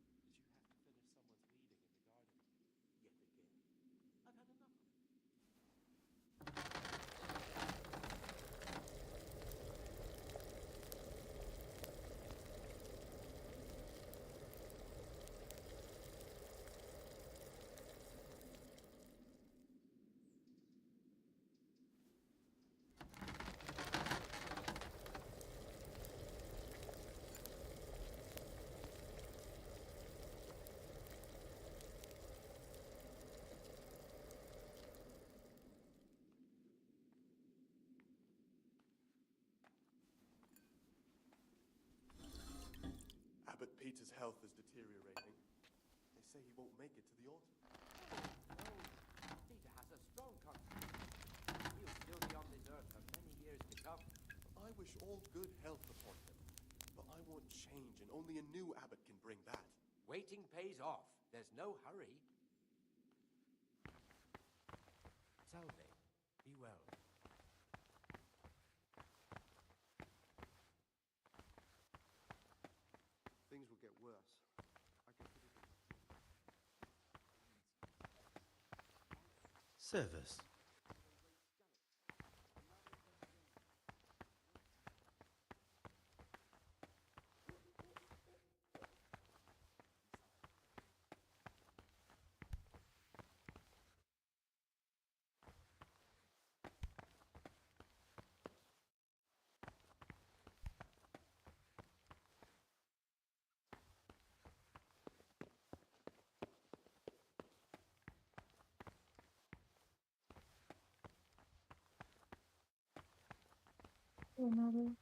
Did you have to finish someone's bleeding in the garden?
Yet again. I've had enough of it.
Abbot Peter's health is deteriorating. They say he won't make it to the altar.
No, Peter has a strong conscience. He'll still be on this earth for many years to come.
I wish all good health upon him. But I want change, and only a new abbot can bring that.
Waiting pays off. There's no hurry.
Salve. Be well.
Things will get worse. I can put it in.
Service.
Another.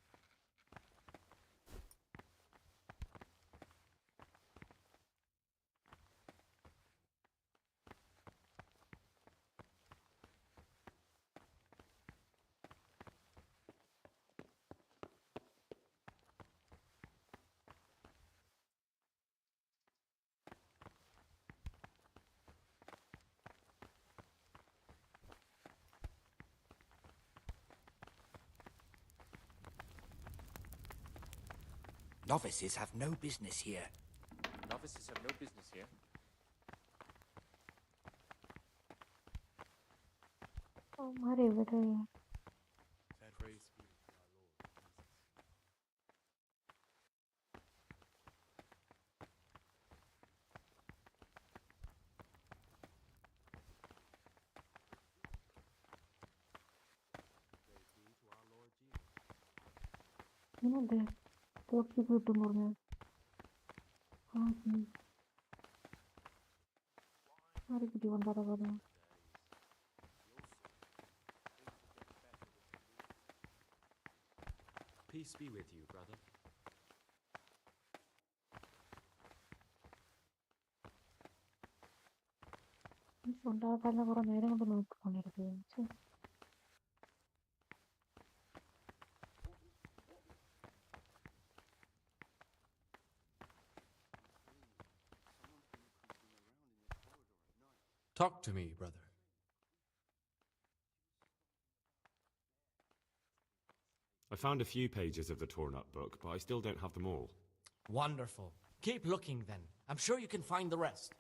Novices have no business here.
Novices have no business here.
हमारे बेटे
Praise be to our Lord Jesus. Praise be to our Lord Jesus.
ini deh waktu itu umurnya hari kejuan kata-kata
Peace be with you, brother.
ഉണ്ടാകാനുള്ള കുറെ നേരം കൊണ്ട് നോക്കിക്കൊണ്ടിരിക്കുകയും
Talk to me, brother.
I found a few pages of the torn-up book, but I still don't have them all.
Wonderful. Keep looking then. I'm sure you can find the rest.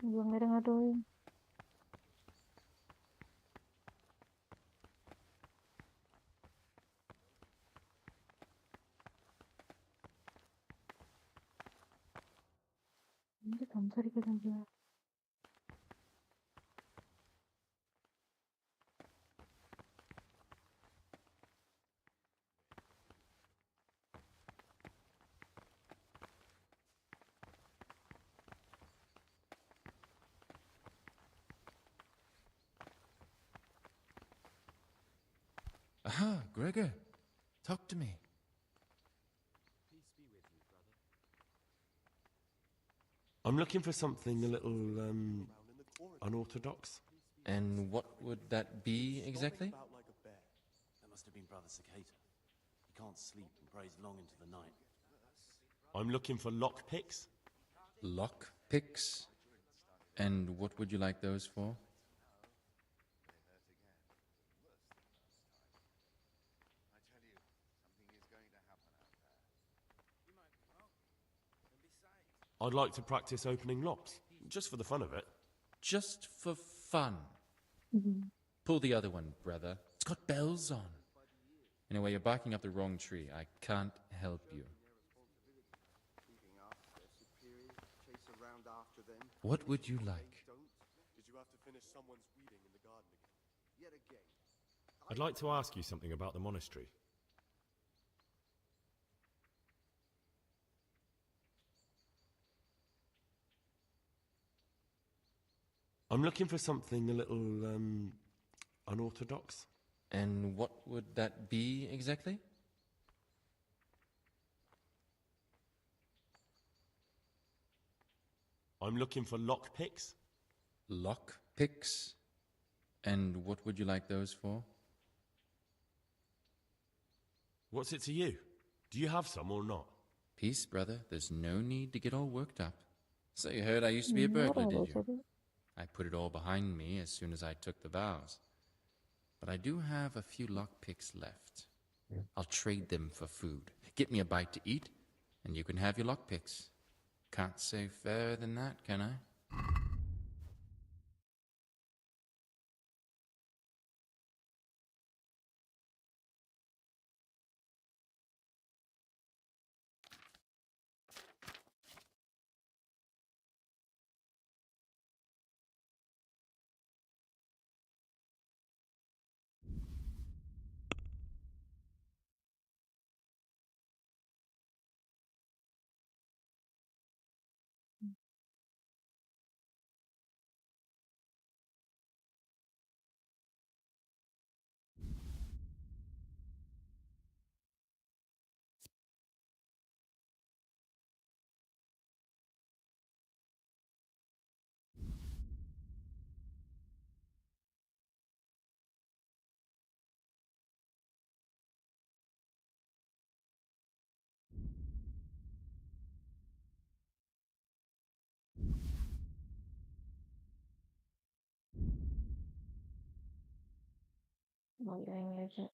Belum ngadu-ngaduin. 이제 감사리게 생겨.
Aha, Gregor. Talk to me.
Peace be with you, brother.
I'm looking for something a little, unorthodox.
And what would that be exactly?
That must have been Brother Cicada. He can't sleep and prays long into the night.
I'm looking for lockpicks.
Lockpicks? And what would you like those for?
I'd like to practice opening locks, just for the fun of it.
Just for fun. Pull the other one, brother. It's got bells on. Anyway, you're barking up the wrong tree. I can't help you. What would you like?
Did you have to finish someone's weeding in the garden again? Yet again.
I'd like to ask you something about the monastery.
I'm looking for something a little, unorthodox.
And what would that be exactly?
I'm looking for lockpicks.
Lockpicks? And what would you like those for?
What's it to you? Do you have some or not?
Peace, brother. There's no need to get all worked up. So you heard I used to be a burglar, did you? I put it all behind me as soon as I took the vows. But I do have a few lockpicks left. I'll trade them for food. Get me a bite to eat, and you can have your lockpicks. Can't say fairer than that, can I?
Oh, yeah, English.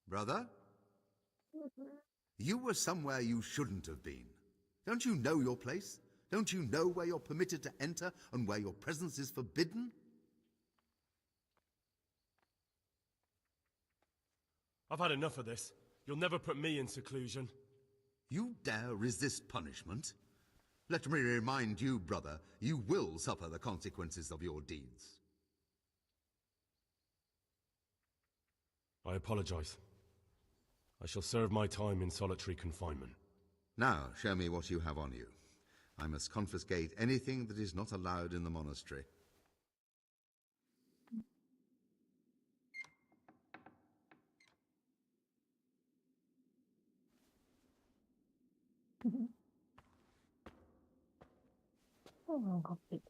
Brother? You were somewhere you shouldn't have been. Don't you know your place? Don't you know where you're permitted to enter and where your presence is forbidden?
I've had enough of this. You'll never put me in seclusion.
You dare resist punishment? Let me remind you, brother, you will suffer the consequences of your deeds.
I apologize. I shall serve my time in solitary confinement.
Now, show me what you have on you. I must confiscate anything that is not allowed in the monastery.
Oh, copy.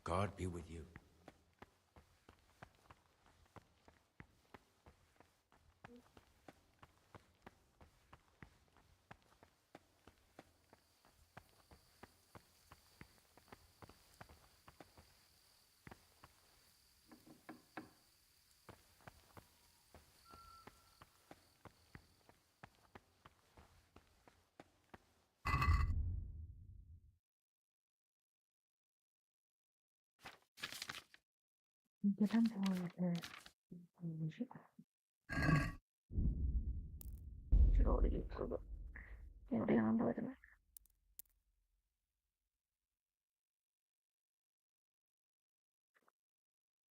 God be with you.
Gelen bu müzik. Şuraya gidiyor. Oraya yanında verme.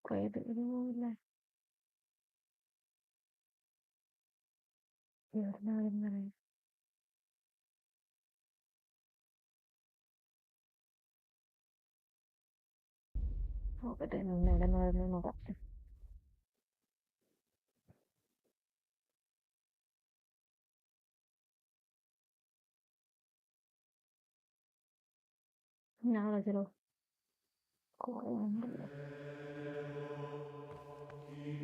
Koyabilirim. Yardım. Neden notatte. Nada, pero corriendo.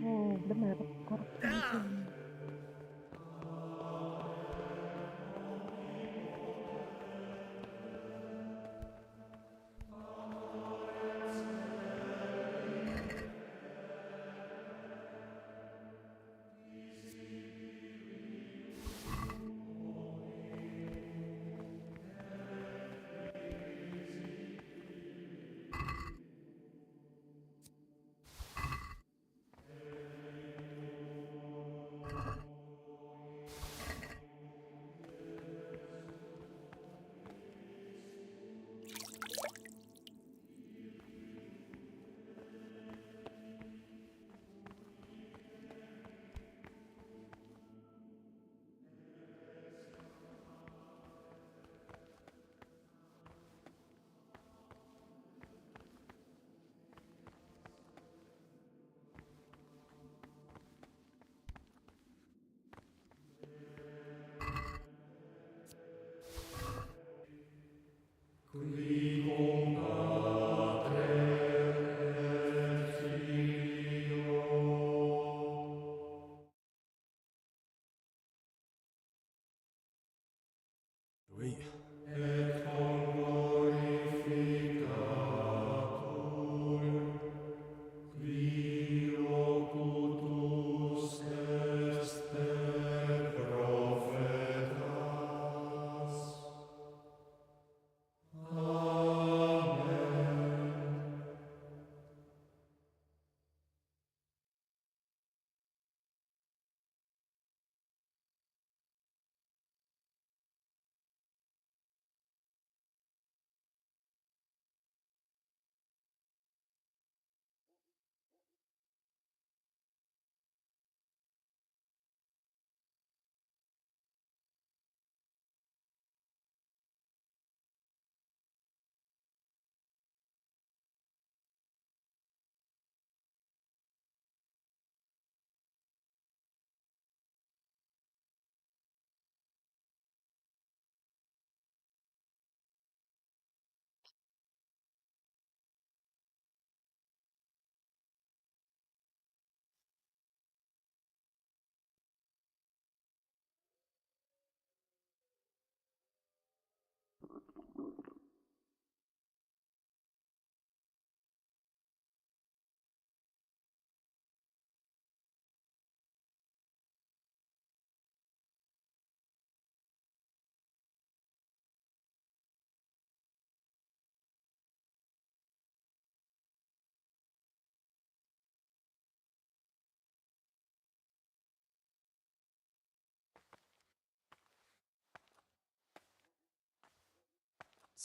Oh, benar corriendo.
Oui.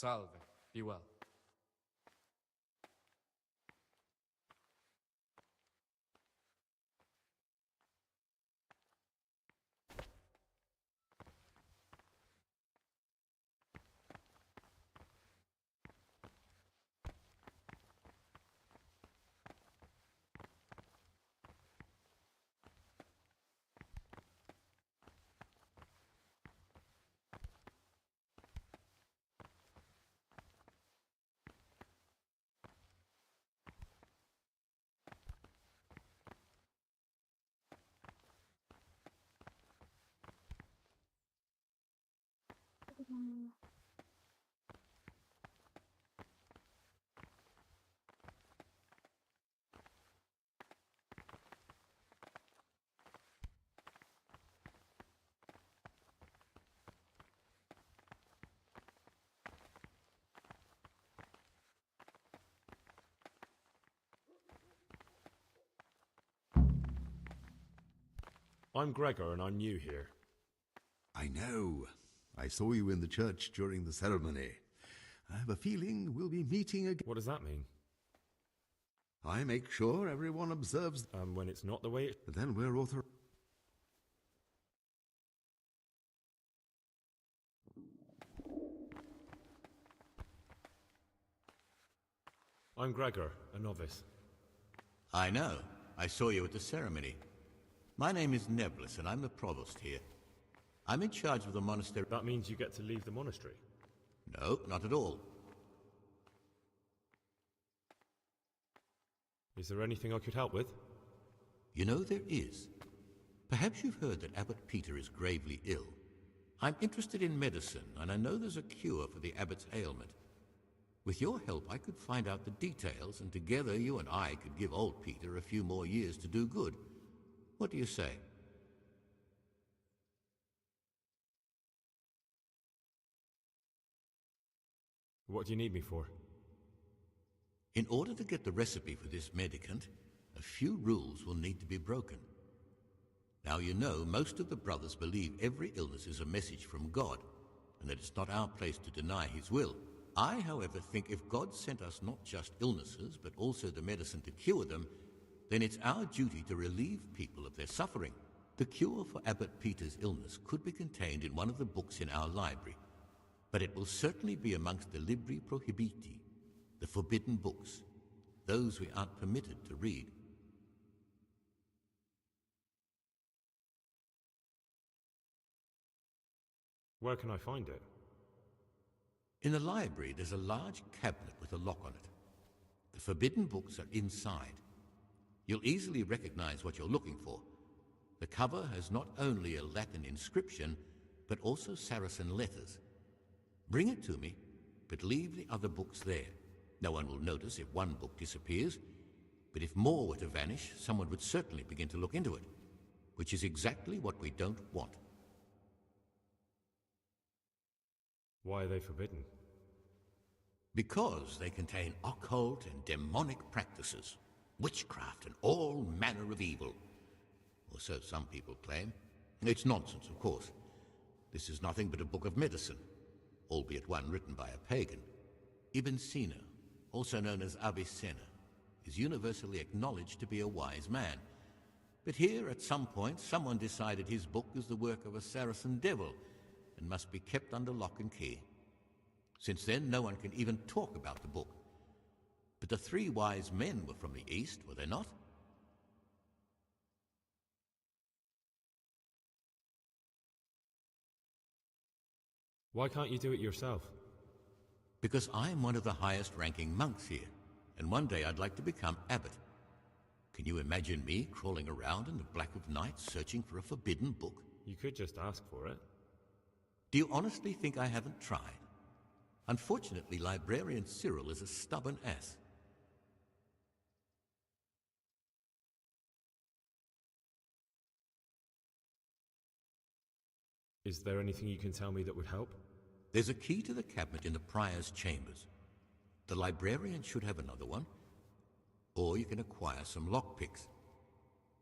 Salve. Be well.
I'm Gregor and I'm new here.
I know. I saw you in the church during the ceremony. I have a feeling we'll be meeting again.
What does that mean?
I make sure everyone observes.
When it's not the way it...
Then we're authorized.
I'm Gregor, a novice.
I know. I saw you at the ceremony. My name is Nebulus, and I'm the provost here. I'm in charge of the monastery.
That means you get to leave the monastery?
No, not at all.
Is there anything I could help with?
You know, there is. Perhaps you've heard that Abbot Peter is gravely ill. I'm interested in medicine, and I know there's a cure for the abbot's ailment. With your help, I could find out the details, and together you and I could give old Peter a few more years to do good. What do you say?
What do you need me for?
In order to get the recipe for this medicament, a few rules will need to be broken. Now, you know, most of the brothers believe every illness is a message from God, and that it's not our place to deny his will. I, however, think if God sent us not just illnesses, but also the medicine to cure them, then it's our duty to relieve people of their suffering. The cure for Abbot Peter's illness could be contained in one of the books in our library, but it will certainly be amongst the Libri Prohibiti, the forbidden books, those we aren't permitted to read.
Where can I find it?
In the library, there's a large cabinet with a lock on it. The forbidden books are inside. You'll easily recognize what you're looking for. The cover has not only a Latin inscription, but also Saracen letters. Bring it to me, but leave the other books there. No one will notice if one book disappears, but if more were to vanish, someone would certainly begin to look into it, which is exactly what we don't want.
Why are they forbidden?
Because they contain occult and demonic practices, witchcraft and all manner of evil. Or so some people claim. It's nonsense, of course. This is nothing but a book of medicine, albeit one written by a pagan. Ibn Sina, also known as Avicenna, is universally acknowledged to be a wise man. But here, at some point, someone decided his book is the work of a Saracen devil and must be kept under lock and key. Since then, no one can even talk about the book. But the three wise men were from the East, were they not?
Why can't you do it yourself?
Because I'm one of the highest-ranking monks here, and one day I'd like to become abbot. Can you imagine me crawling around in the black of night searching for a forbidden book?
You could just ask for it.
Do you honestly think I haven't tried? Unfortunately, Librarian Cyril is a stubborn ass.
Is there anything you can tell me that would help?
There's a key to the cabinet in the prior's chambers. The librarian should have another one, or you can acquire some lockpicks.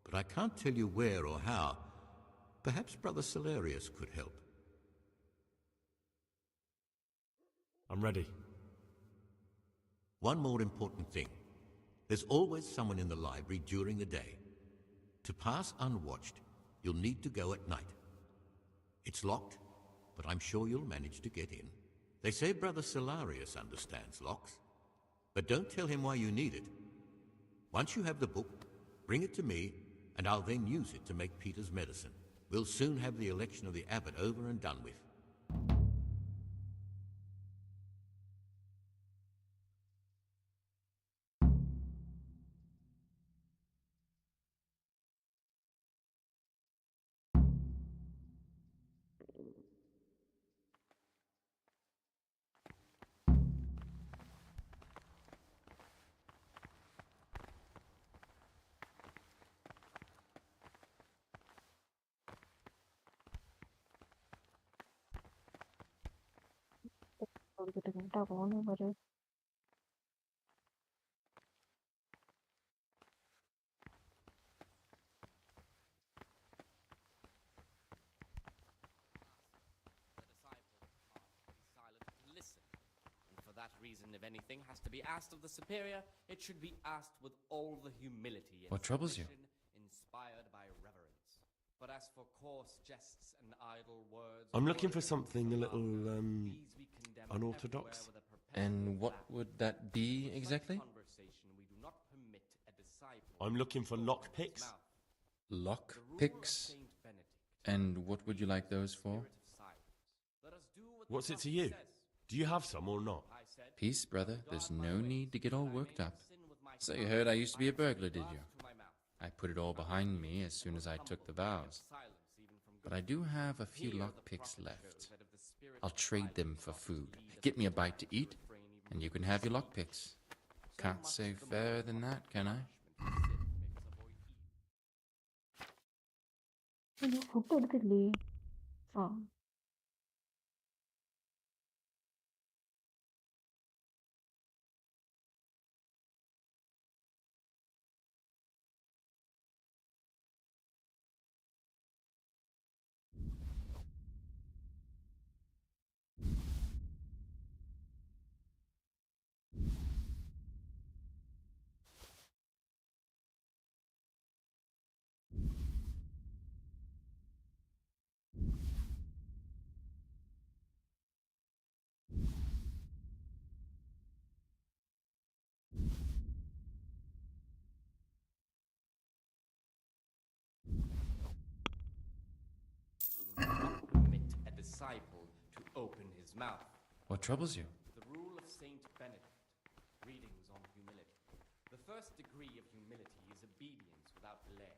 But I can't tell you where or how. Perhaps Brother Salarius could help.
I'm ready.
One more important thing. There's always someone in the library during the day. To pass unwatched, you'll need to go at night. It's locked, but I'm sure you'll manage to get in. They say Brother Solarius understands locks, but don't tell him why you need it. Once you have the book, bring it to me, and I'll then use it to make Peter's medicine. We'll soon have the election of the abbot over and done with.
That reason, if anything has to be asked of the superior, it should be asked with all the humility and
What troubles you?
inspired by reverence. But as for coarse jests and idle words,
I'm looking for something a little, unorthodox.
And what would that be exactly?
I'm looking for lockpicks.
Lockpicks? And what would you like those for?
What's it to you? Do you have some or not?
Peace, brother. There's no need to get all worked up. So you heard I used to be a burglar, did you? I put it all behind me as soon as I took the vows. But I do have a few lockpicks left. I'll trade them for food. Get me a bite to eat, and you can have your lockpicks. Can't say fairer than that, can I?
Food എടുത്തില്ലേ? ആ
permit a disciple to open his mouth.
What troubles you?
The rule of Saint Benedict. Readings on humility. The first degree of humility is obedience without delay.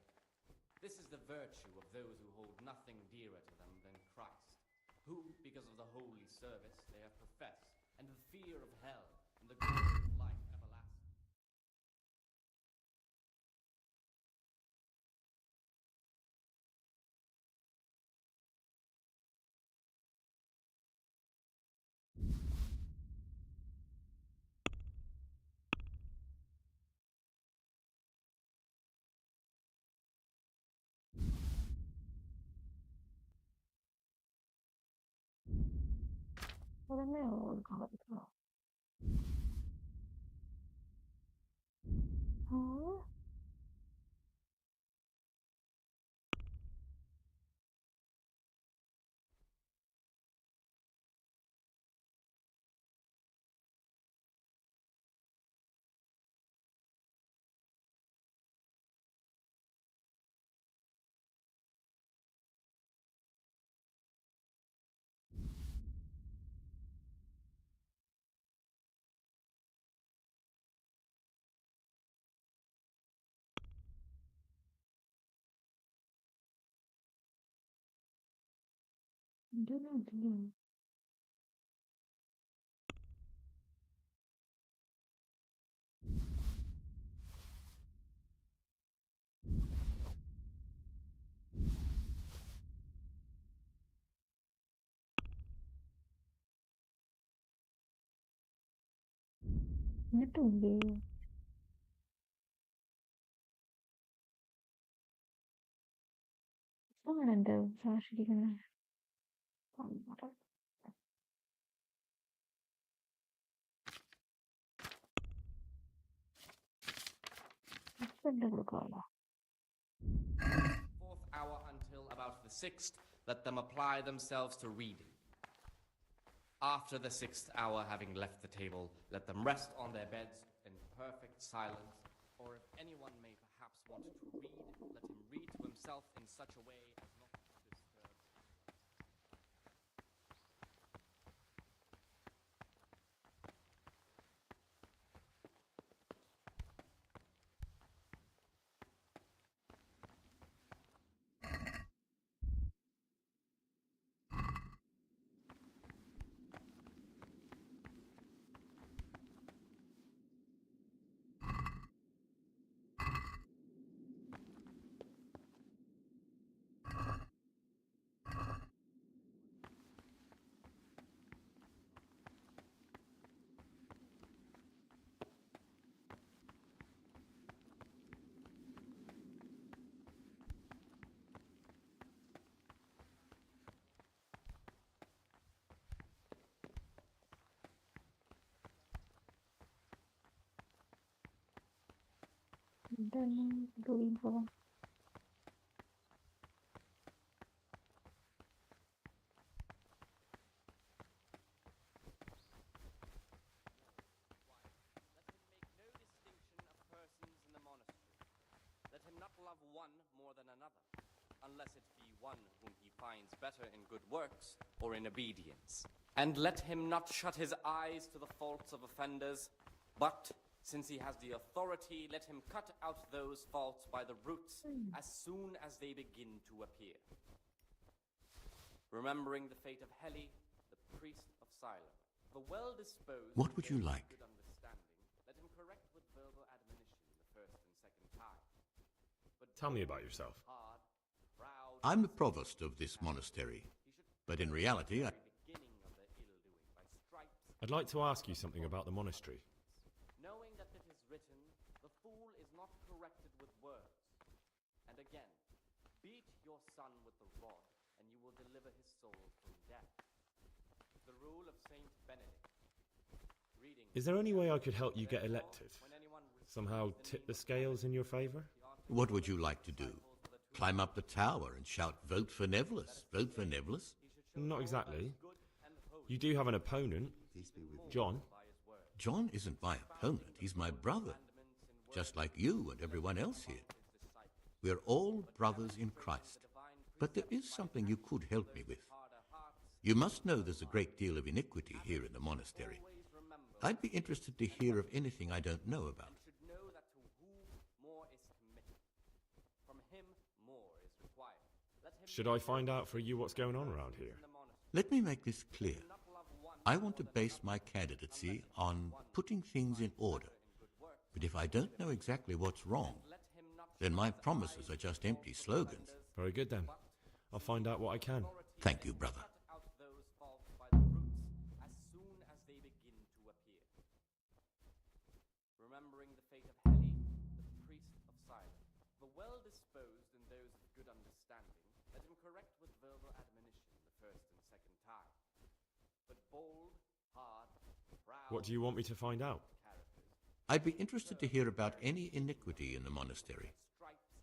This is the virtue of those who hold nothing dearer to them than Christ, who, because of the holy service they have professed, and the fear of hell, and the glory of life everlasting.
അതന്നെ കൊടുക്കാൻ പറ്റുമോ? ഇതൊന്നും എന്നിട്ടില്ലേ? ഇതാണ് എൻ്റെ flash ഇരിക്കുന്നത്.
Fourth hour until about the 6th, let them apply themselves to reading. After the 6th hour, having left the table, let them rest on their beds in perfect silence, or if anyone may perhaps want to read, let him read to himself in such a way as not to disturb.
Then doing for
Let him not love one more than another, unless it be one whom he finds better in good works or in obedience. And let him not shut his eyes to the faults of offenders, but, since he has the authority, let him cut out those faults by the roots as soon as they begin to appear. Remembering the fate of Heli, the priest of Silo, the well-disposed...
What would you like?
...good understanding, let him correct with verbal admonition the first and second time.
Tell me about yourself.
I'm the provost of this monastery, but in reality,
I'd like to ask you something about the monastery.
Knowing that it is written, the fool is not corrected with words. And again, beat your son with the rod, and you will deliver his soul from death. The rule of Saint Benedict. Reading.
Is there any way I could help you get elected? Somehow tip the scales in your favour?
what would you like to do? Climb up the tower and shout, "Vote for Nevlis, vote for Nevlis"?
Not exactly. You do have an opponent, John.
John isn't my opponent, he's my brother. Just like you and everyone else here. We're all brothers in Christ. But there is something you could help me with. You must know there's a great deal of iniquity here in the monastery. I'd be interested to hear of anything I don't know about.
Should I find out for you what's going on around here?
Let me make this clear. I want to base my candidacy on putting things in order. But if I don't know exactly what's wrong, then my promises are just empty slogans.
Very good then. I'll find out what I can.
Thank you, brother.
Remembering the fate of Heli, the priest of Silence, the well-disposed and those of good understanding, let him correct with verbal admonition the first and second time. But bold, hard, proud...
What do you want me to find out?
I'd be interested to hear about any iniquity in the monastery.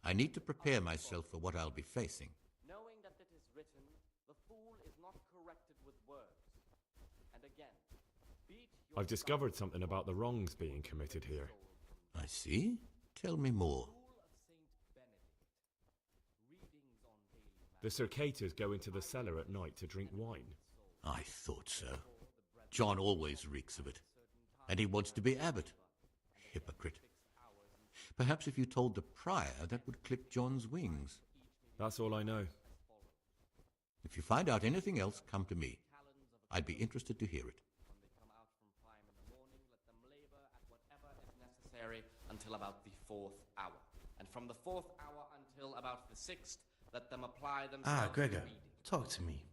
I need to prepare myself for what I'll be facing.
Knowing that it is written, the fool is not corrected with words. And again, beat your...
I've discovered something about the wrongs being committed here.
I see. Tell me more.
The Circators go into the cellar at night to drink wine.
I thought so. John always reeks of it. And he wants to be abbot. Hypocrite. Perhaps if you told the prior, that would clip John's wings.
That's all I know.
If you find out anything else, come to me. I'd be interested to hear it.
Necessary until about the 4th hour. And from the 4th hour until about the 6th, let them apply themselves
Gregor,
to reading.
talk to me.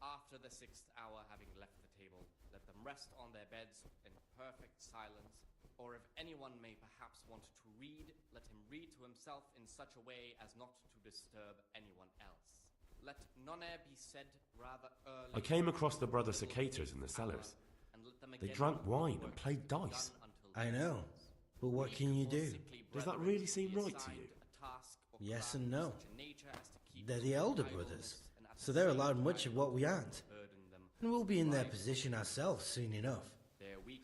After the 6th hour, having left the table, let them rest on their beds in perfect silence, or if anyone may perhaps want to read, let him read to himself in such a way as not to disturb anyone else. Let none be said rather early...
I came across the brother Circators in the cellars. They drank wine and played dice.
I know. But what can you do?
Does that really seem right to you?
Yes and no. They're the elder brothers, so they're allowed much of what we aren't. And we'll be in their position ourselves soon enough.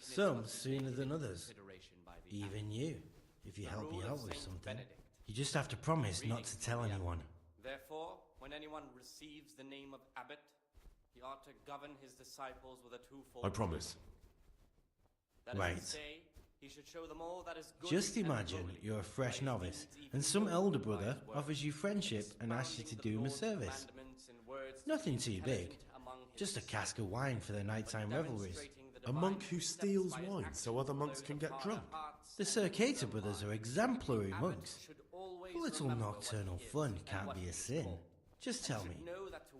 Some sooner than others. Even you, if you help me out with something. You just have to promise not to tell anyone.
Therefore, when anyone receives the name of abbot, he ought to govern his disciples with a twofold.
I promise.
Right.
He should show them all that is good.
Just imagine you're a fresh novice, and some elder brother offers you friendship and asks you to do him a service. Nothing too big, just a cask of wine for their nighttime revelries.
A monk who steals wine so other monks can get drunk.
The Circator brothers are exemplary monks. A little nocturnal fun can't be a sin. Just tell me,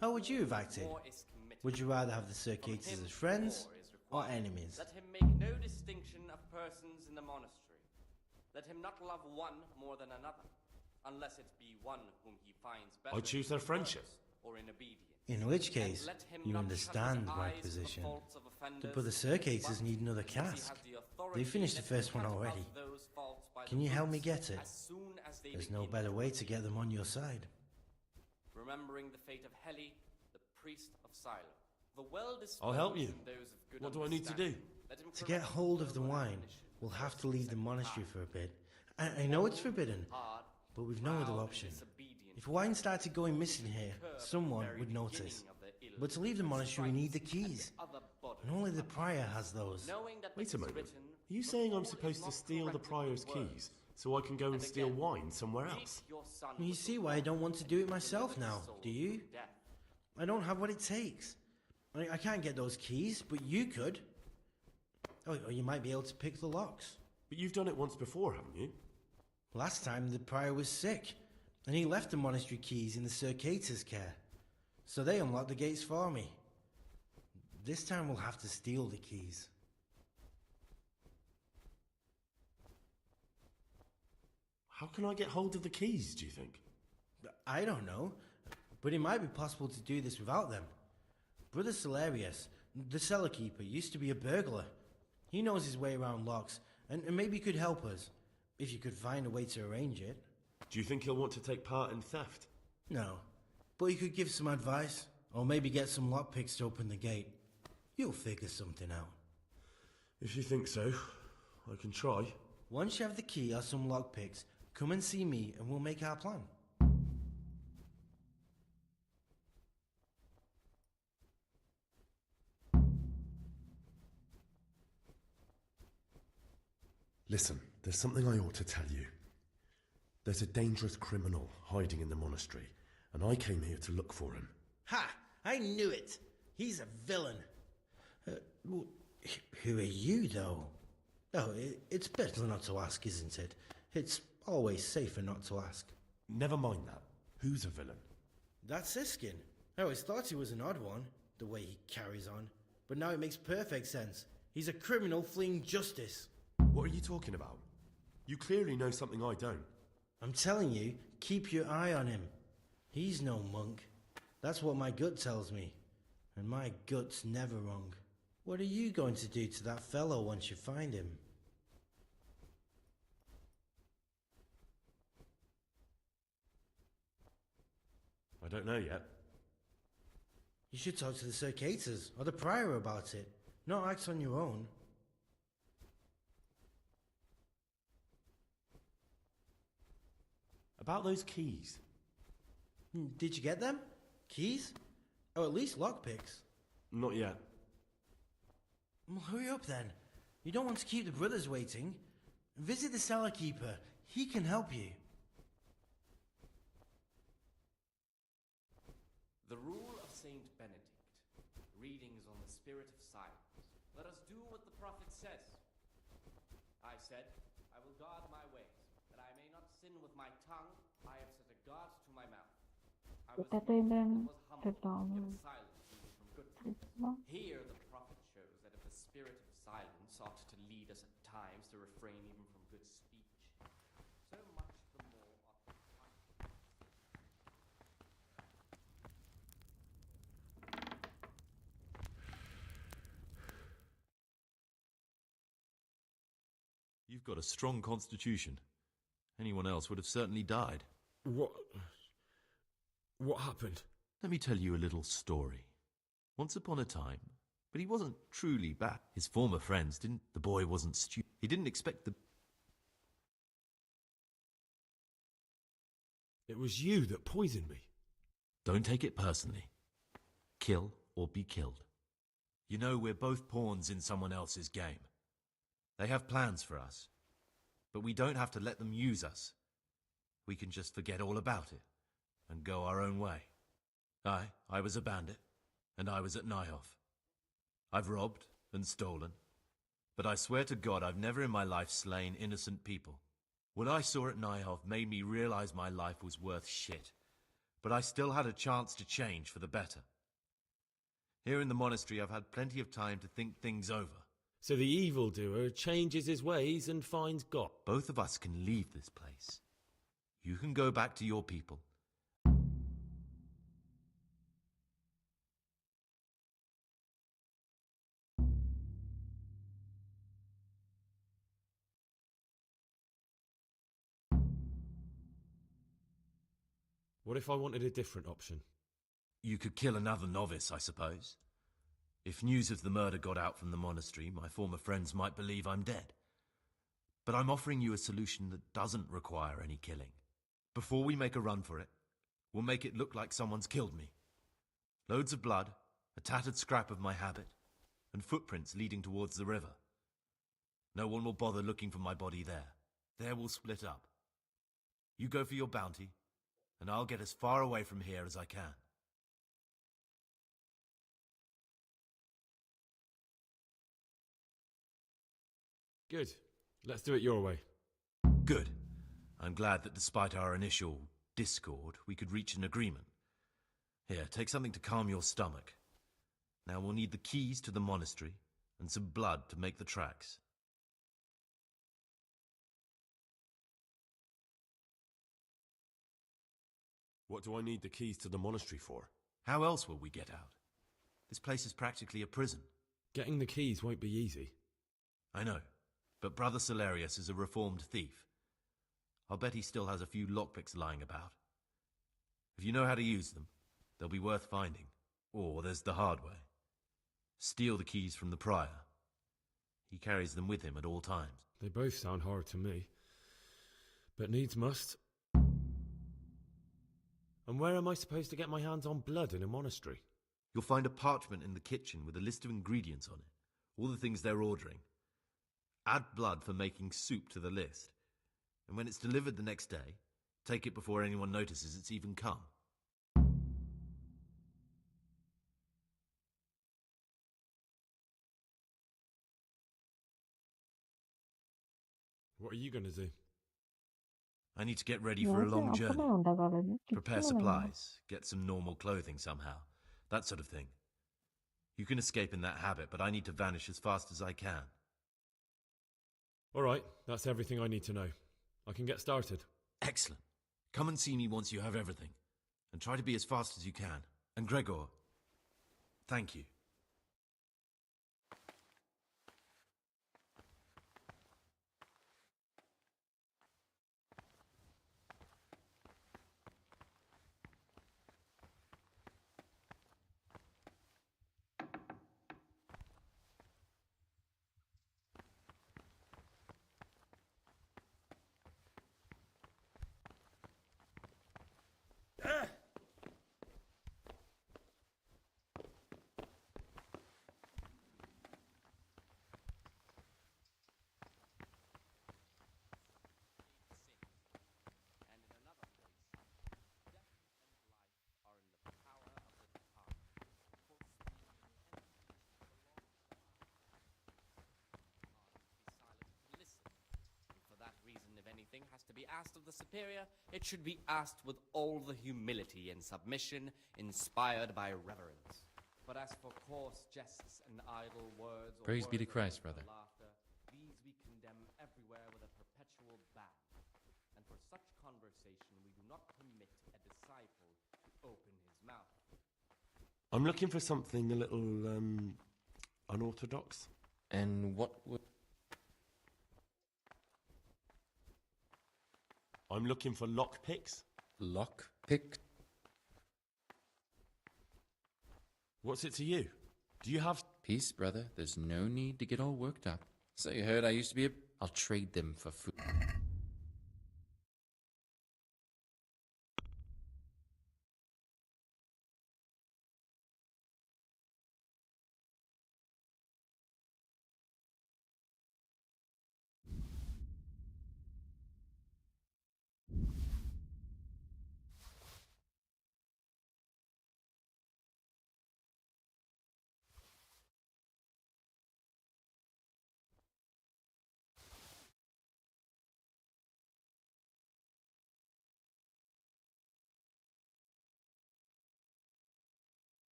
how would you have acted? Would you rather have the Circators as friends or enemies?
Let him make no distinction of persons in the monastery. Let him not love one more than another, unless it be one whom he finds better.
I choose their friendship.
Or in obedience.
In which case, you understand my position. The brother Circators need another cask. They finished the first one already. Can you help me get it? There's no better way to get them on your side.
Remembering the fate of Heli, the priest of Silo. The well
I'll help you. What do I need to do?
To get hold of the wine, we'll have to leave the monastery for a bit. I know it's forbidden, but we've no other option. If wine started going missing here, someone would notice. But to leave the monastery, we need the keys. And only the prior has those.
Wait a moment. Are you saying I'm supposed to steal the prior's keys so I can go and steal wine somewhere else?
You see why I don't want to do it myself now, do you? I don't have what it takes. I can't get those keys, but you could. Or you might be able to pick the locks.
But you've done it once before, haven't you?
Last time the prior was sick, and he left the monastery keys in the Circator's care. So they unlocked the gates for me. This time we'll have to steal the keys.
How can I get hold of the keys, do you think?
I don't know, but it might be possible to do this without them. Brother Celarius, the cellar keeper, used to be a burglar. He knows his way around locks, and maybe could help us, if you could find a way to arrange it.
Do you think he'll want to take part in theft?
No, but he could give some advice, or maybe get some lockpicks to open the gate. You'll figure something out.
If you think so, I can try.
Once you have the key or some lockpicks, come and see me and we'll make our plan.
Listen, there's something I ought to tell you. There's a dangerous criminal hiding in the monastery, and I came here to look for him.
Ha! I knew it! He's a villain. Who are you, though? Oh, it's better not to ask, isn't it? It's always safer not to ask.
Never mind that. Who's a villain?
That's Siskin. I always thought he was an odd one, the way he carries on. But now it makes perfect sense. He's a criminal fleeing justice.
What are you talking about? You clearly know something I don't.
I'm telling you, keep your eye on him. He's no monk. That's what my gut tells me. And my gut's never wrong. What are you going to do to that fellow once you find him?
I don't know yet.
You should talk to the Circators or the prior about it. Not act on your own.
About those keys.
Did you get them? Keys? Or at least lockpicks?
Not yet.
Well, hurry up then. You don't want to keep the brothers waiting. Visit the cellar keeper. He can help you.
The rule of Saint Benedict. Readings on the spirit of silence. Let us do what the prophet says. I said, I will guard my ways, that I may not sin with my tongue. I have set a guard to my mouth. I was weak and was humble, yet silent even from goodness. Here the prophet shows that if the spirit of silence ought to lead us at times to refrain even from good speech, so much the more ought the
You've got a strong constitution. Anyone else would have certainly died.
What happened?
Let me tell you a little story. Once upon a time, but he wasn't truly bad. His former friends didn't... The boy wasn't stupid. He didn't expect the...
It was you that poisoned me.
Don't take it personally. Kill or be killed. You know, we're both pawns in someone else's game. They have plans for us, but we don't have to let them use us. We can just forget all about it and go our own way. I was a bandit, and I was at Nyhoff. I've robbed and stolen, but I swear to God I've never in my life slain innocent people. What I saw at Nyhoff made me realize my life was worth shit, but I still had a chance to change for the better. Here in the monastery I've had plenty of time to think things over.
So the evildoer changes his ways and finds God.
Both of us can leave this place. You can go back to your people.
What if I wanted a different option?
You could kill another novice, I suppose. If news of the murder got out from the monastery, my former friends might believe I'm dead. But I'm offering you a solution that doesn't require any killing. Before we make a run for it, we'll make it look like someone's killed me. Loads of blood, a tattered scrap of my habit, and footprints leading towards the river. No one will bother looking for my body there. There we'll split up. You go for your bounty, and I'll get as far away from here as I can.
Good. Let's do it your way.
Good. I'm glad that despite our initial discord, we could reach an agreement. Here, take something to calm your stomach. Now we'll need the keys to the monastery and some blood to make the tracks.
What do I need the keys to the monastery for?
How else will we get out? This place is practically a prison.
Getting the keys won't be easy.
I know, but Brother Solarius is a reformed thief. I'll bet he still has a few lockpicks lying about. If you know how to use them, they'll be worth finding. Or there's the hard way. Steal the keys from the prior. He carries them with him at all times.
They both sound hard to me. But needs must. And where am I supposed to get my hands on blood in a monastery?
You'll find a parchment in the kitchen with a list of ingredients on it. All the things they're ordering. Add blood for making soup to the list. And when it's delivered the next day, take it before anyone notices it's even come.
What are you going to do?
I need to get ready for a long journey. Prepare supplies, get some normal clothing somehow. That sort of thing. You can escape in that habit, but I need to vanish as fast as I can.
All right, that's everything I need to know. I can get started.
Excellent. Come and see me once you have everything. And try to be as fast as you can. And Gregor, thank you.
Has to be asked of the superior, it should be asked with all the humility and submission inspired by reverence. But as for coarse jests and idle words,
Praise be to Christ, brother.
Laughter, these we condemn everywhere with a perpetual ban. And for such conversation we do not permit a disciple to open his mouth.
I'm looking for something a little unorthodox.
And what would...
I'm looking for lockpicks.
Lockpick?
What's it to you? Do you have...
Peace, brother. There's no need to get all worked up. So you heard I used to be a... I'll trade them for food.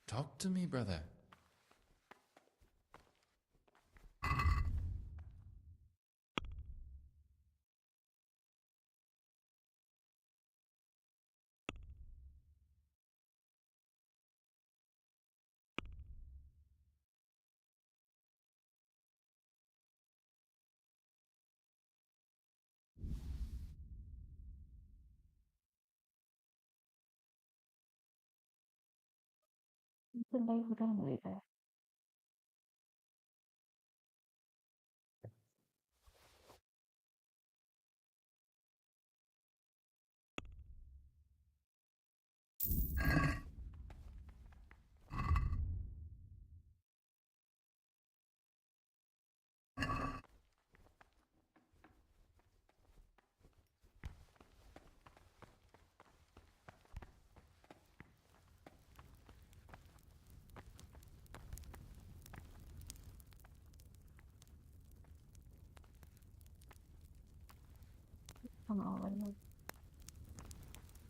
Talk to me, brother.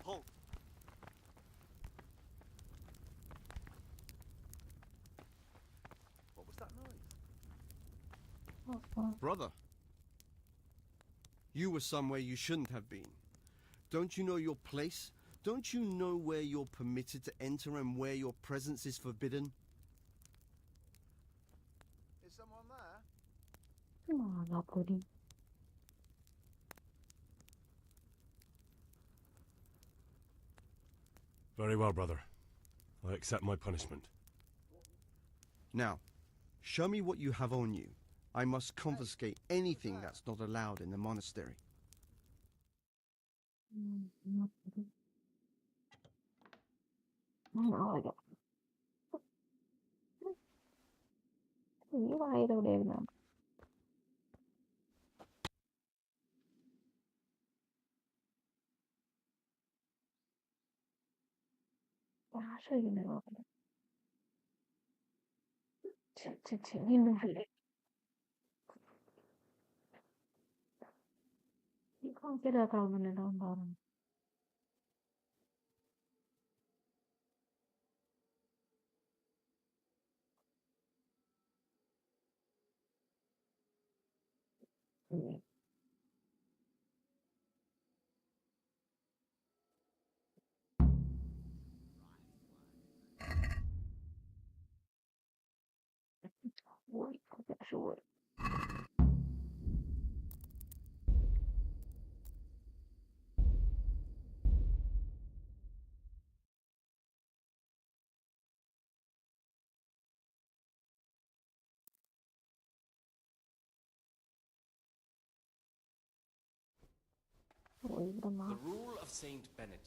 Halt! What was that noise? Brother, you were somewhere you shouldn't have been. Don't you know your place? Don't you know where you're permitted to enter and where your presence is forbidden?
Is someone there?
Very well, brother. I accept my punishment.
Now, show me what you have on you. I must confiscate anything that's not allowed in the monastery.
You can't get a carbon down. Sure.
The rule of Saint Benedict.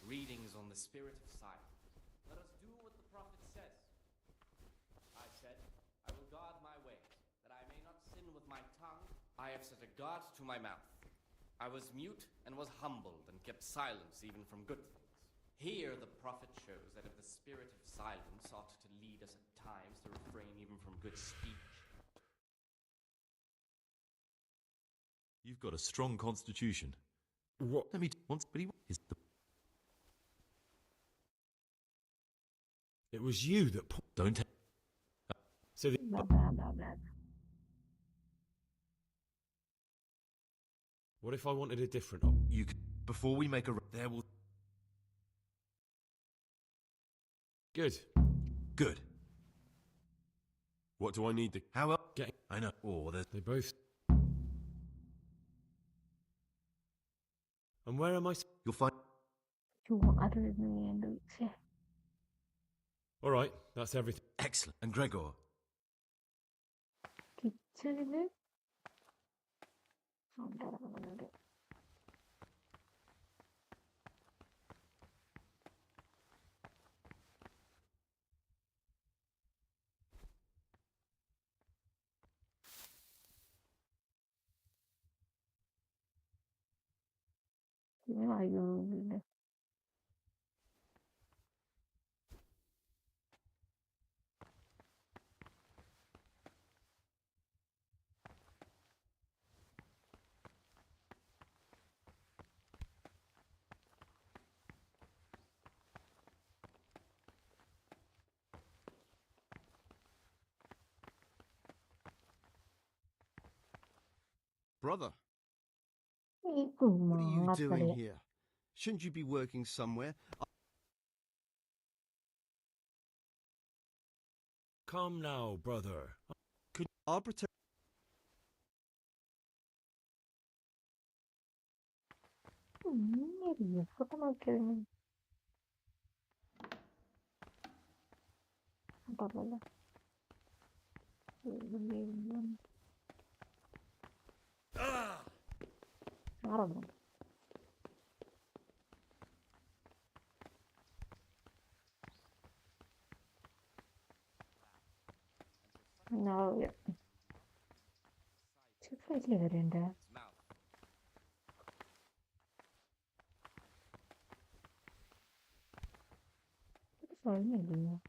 Readings on the spirit of silence. Let us do what the prophet says. I said, I will guard my ways, that I may not sin with my tongue. I have set a guard to my mouth. I was mute and was humbled and kept silence even from good things. Here the prophet shows that if the spirit of silence ought to lead us at times to refrain even from good speech.
You've got a strong constitution.
What?
Let me once, but he is the.
It was you that.
Don't.
So the...
Blah, blah, blah, blah.
What if I wanted a different
You can, before we make a... There will...
Good.
Good.
What do I need to...
How else? I know. Oh,
they both... And where am I...
You'll find...
You want other than me and do it.
Alright, that's everything.
Excellent. And Gregor?
Kitchen in it? Yeah, you...
Brother, what are you doing here? Shouldn't you be working somewhere?
Come now, brother.
I'll protect...
Maybe, what am I doing? Blah, blah, blah. I don't know. No, yeah. Let's leave it in there. Sorry, maybe.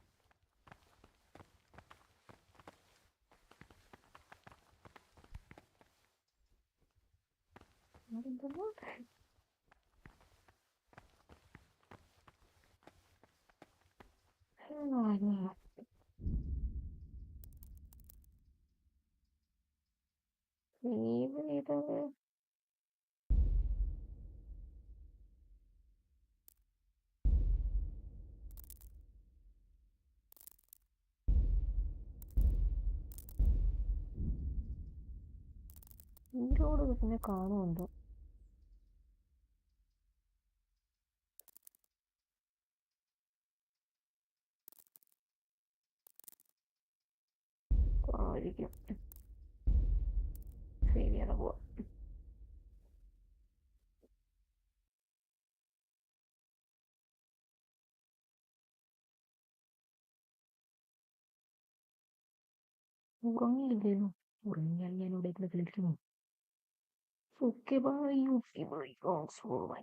Not in the water. No idea. Leave it away. ഈരോട് പിന്നെ കാണുന്നുണ്ട്. ആയിരിക്കും. ശരിയാണ് പോവാ. ഉറങ്ങിയില്ലേനു. ഉറങ്ങിയാൽ ഞാൻ ഇവിടെ കളിക്കുന്നു. Okay, bye. You feel very console.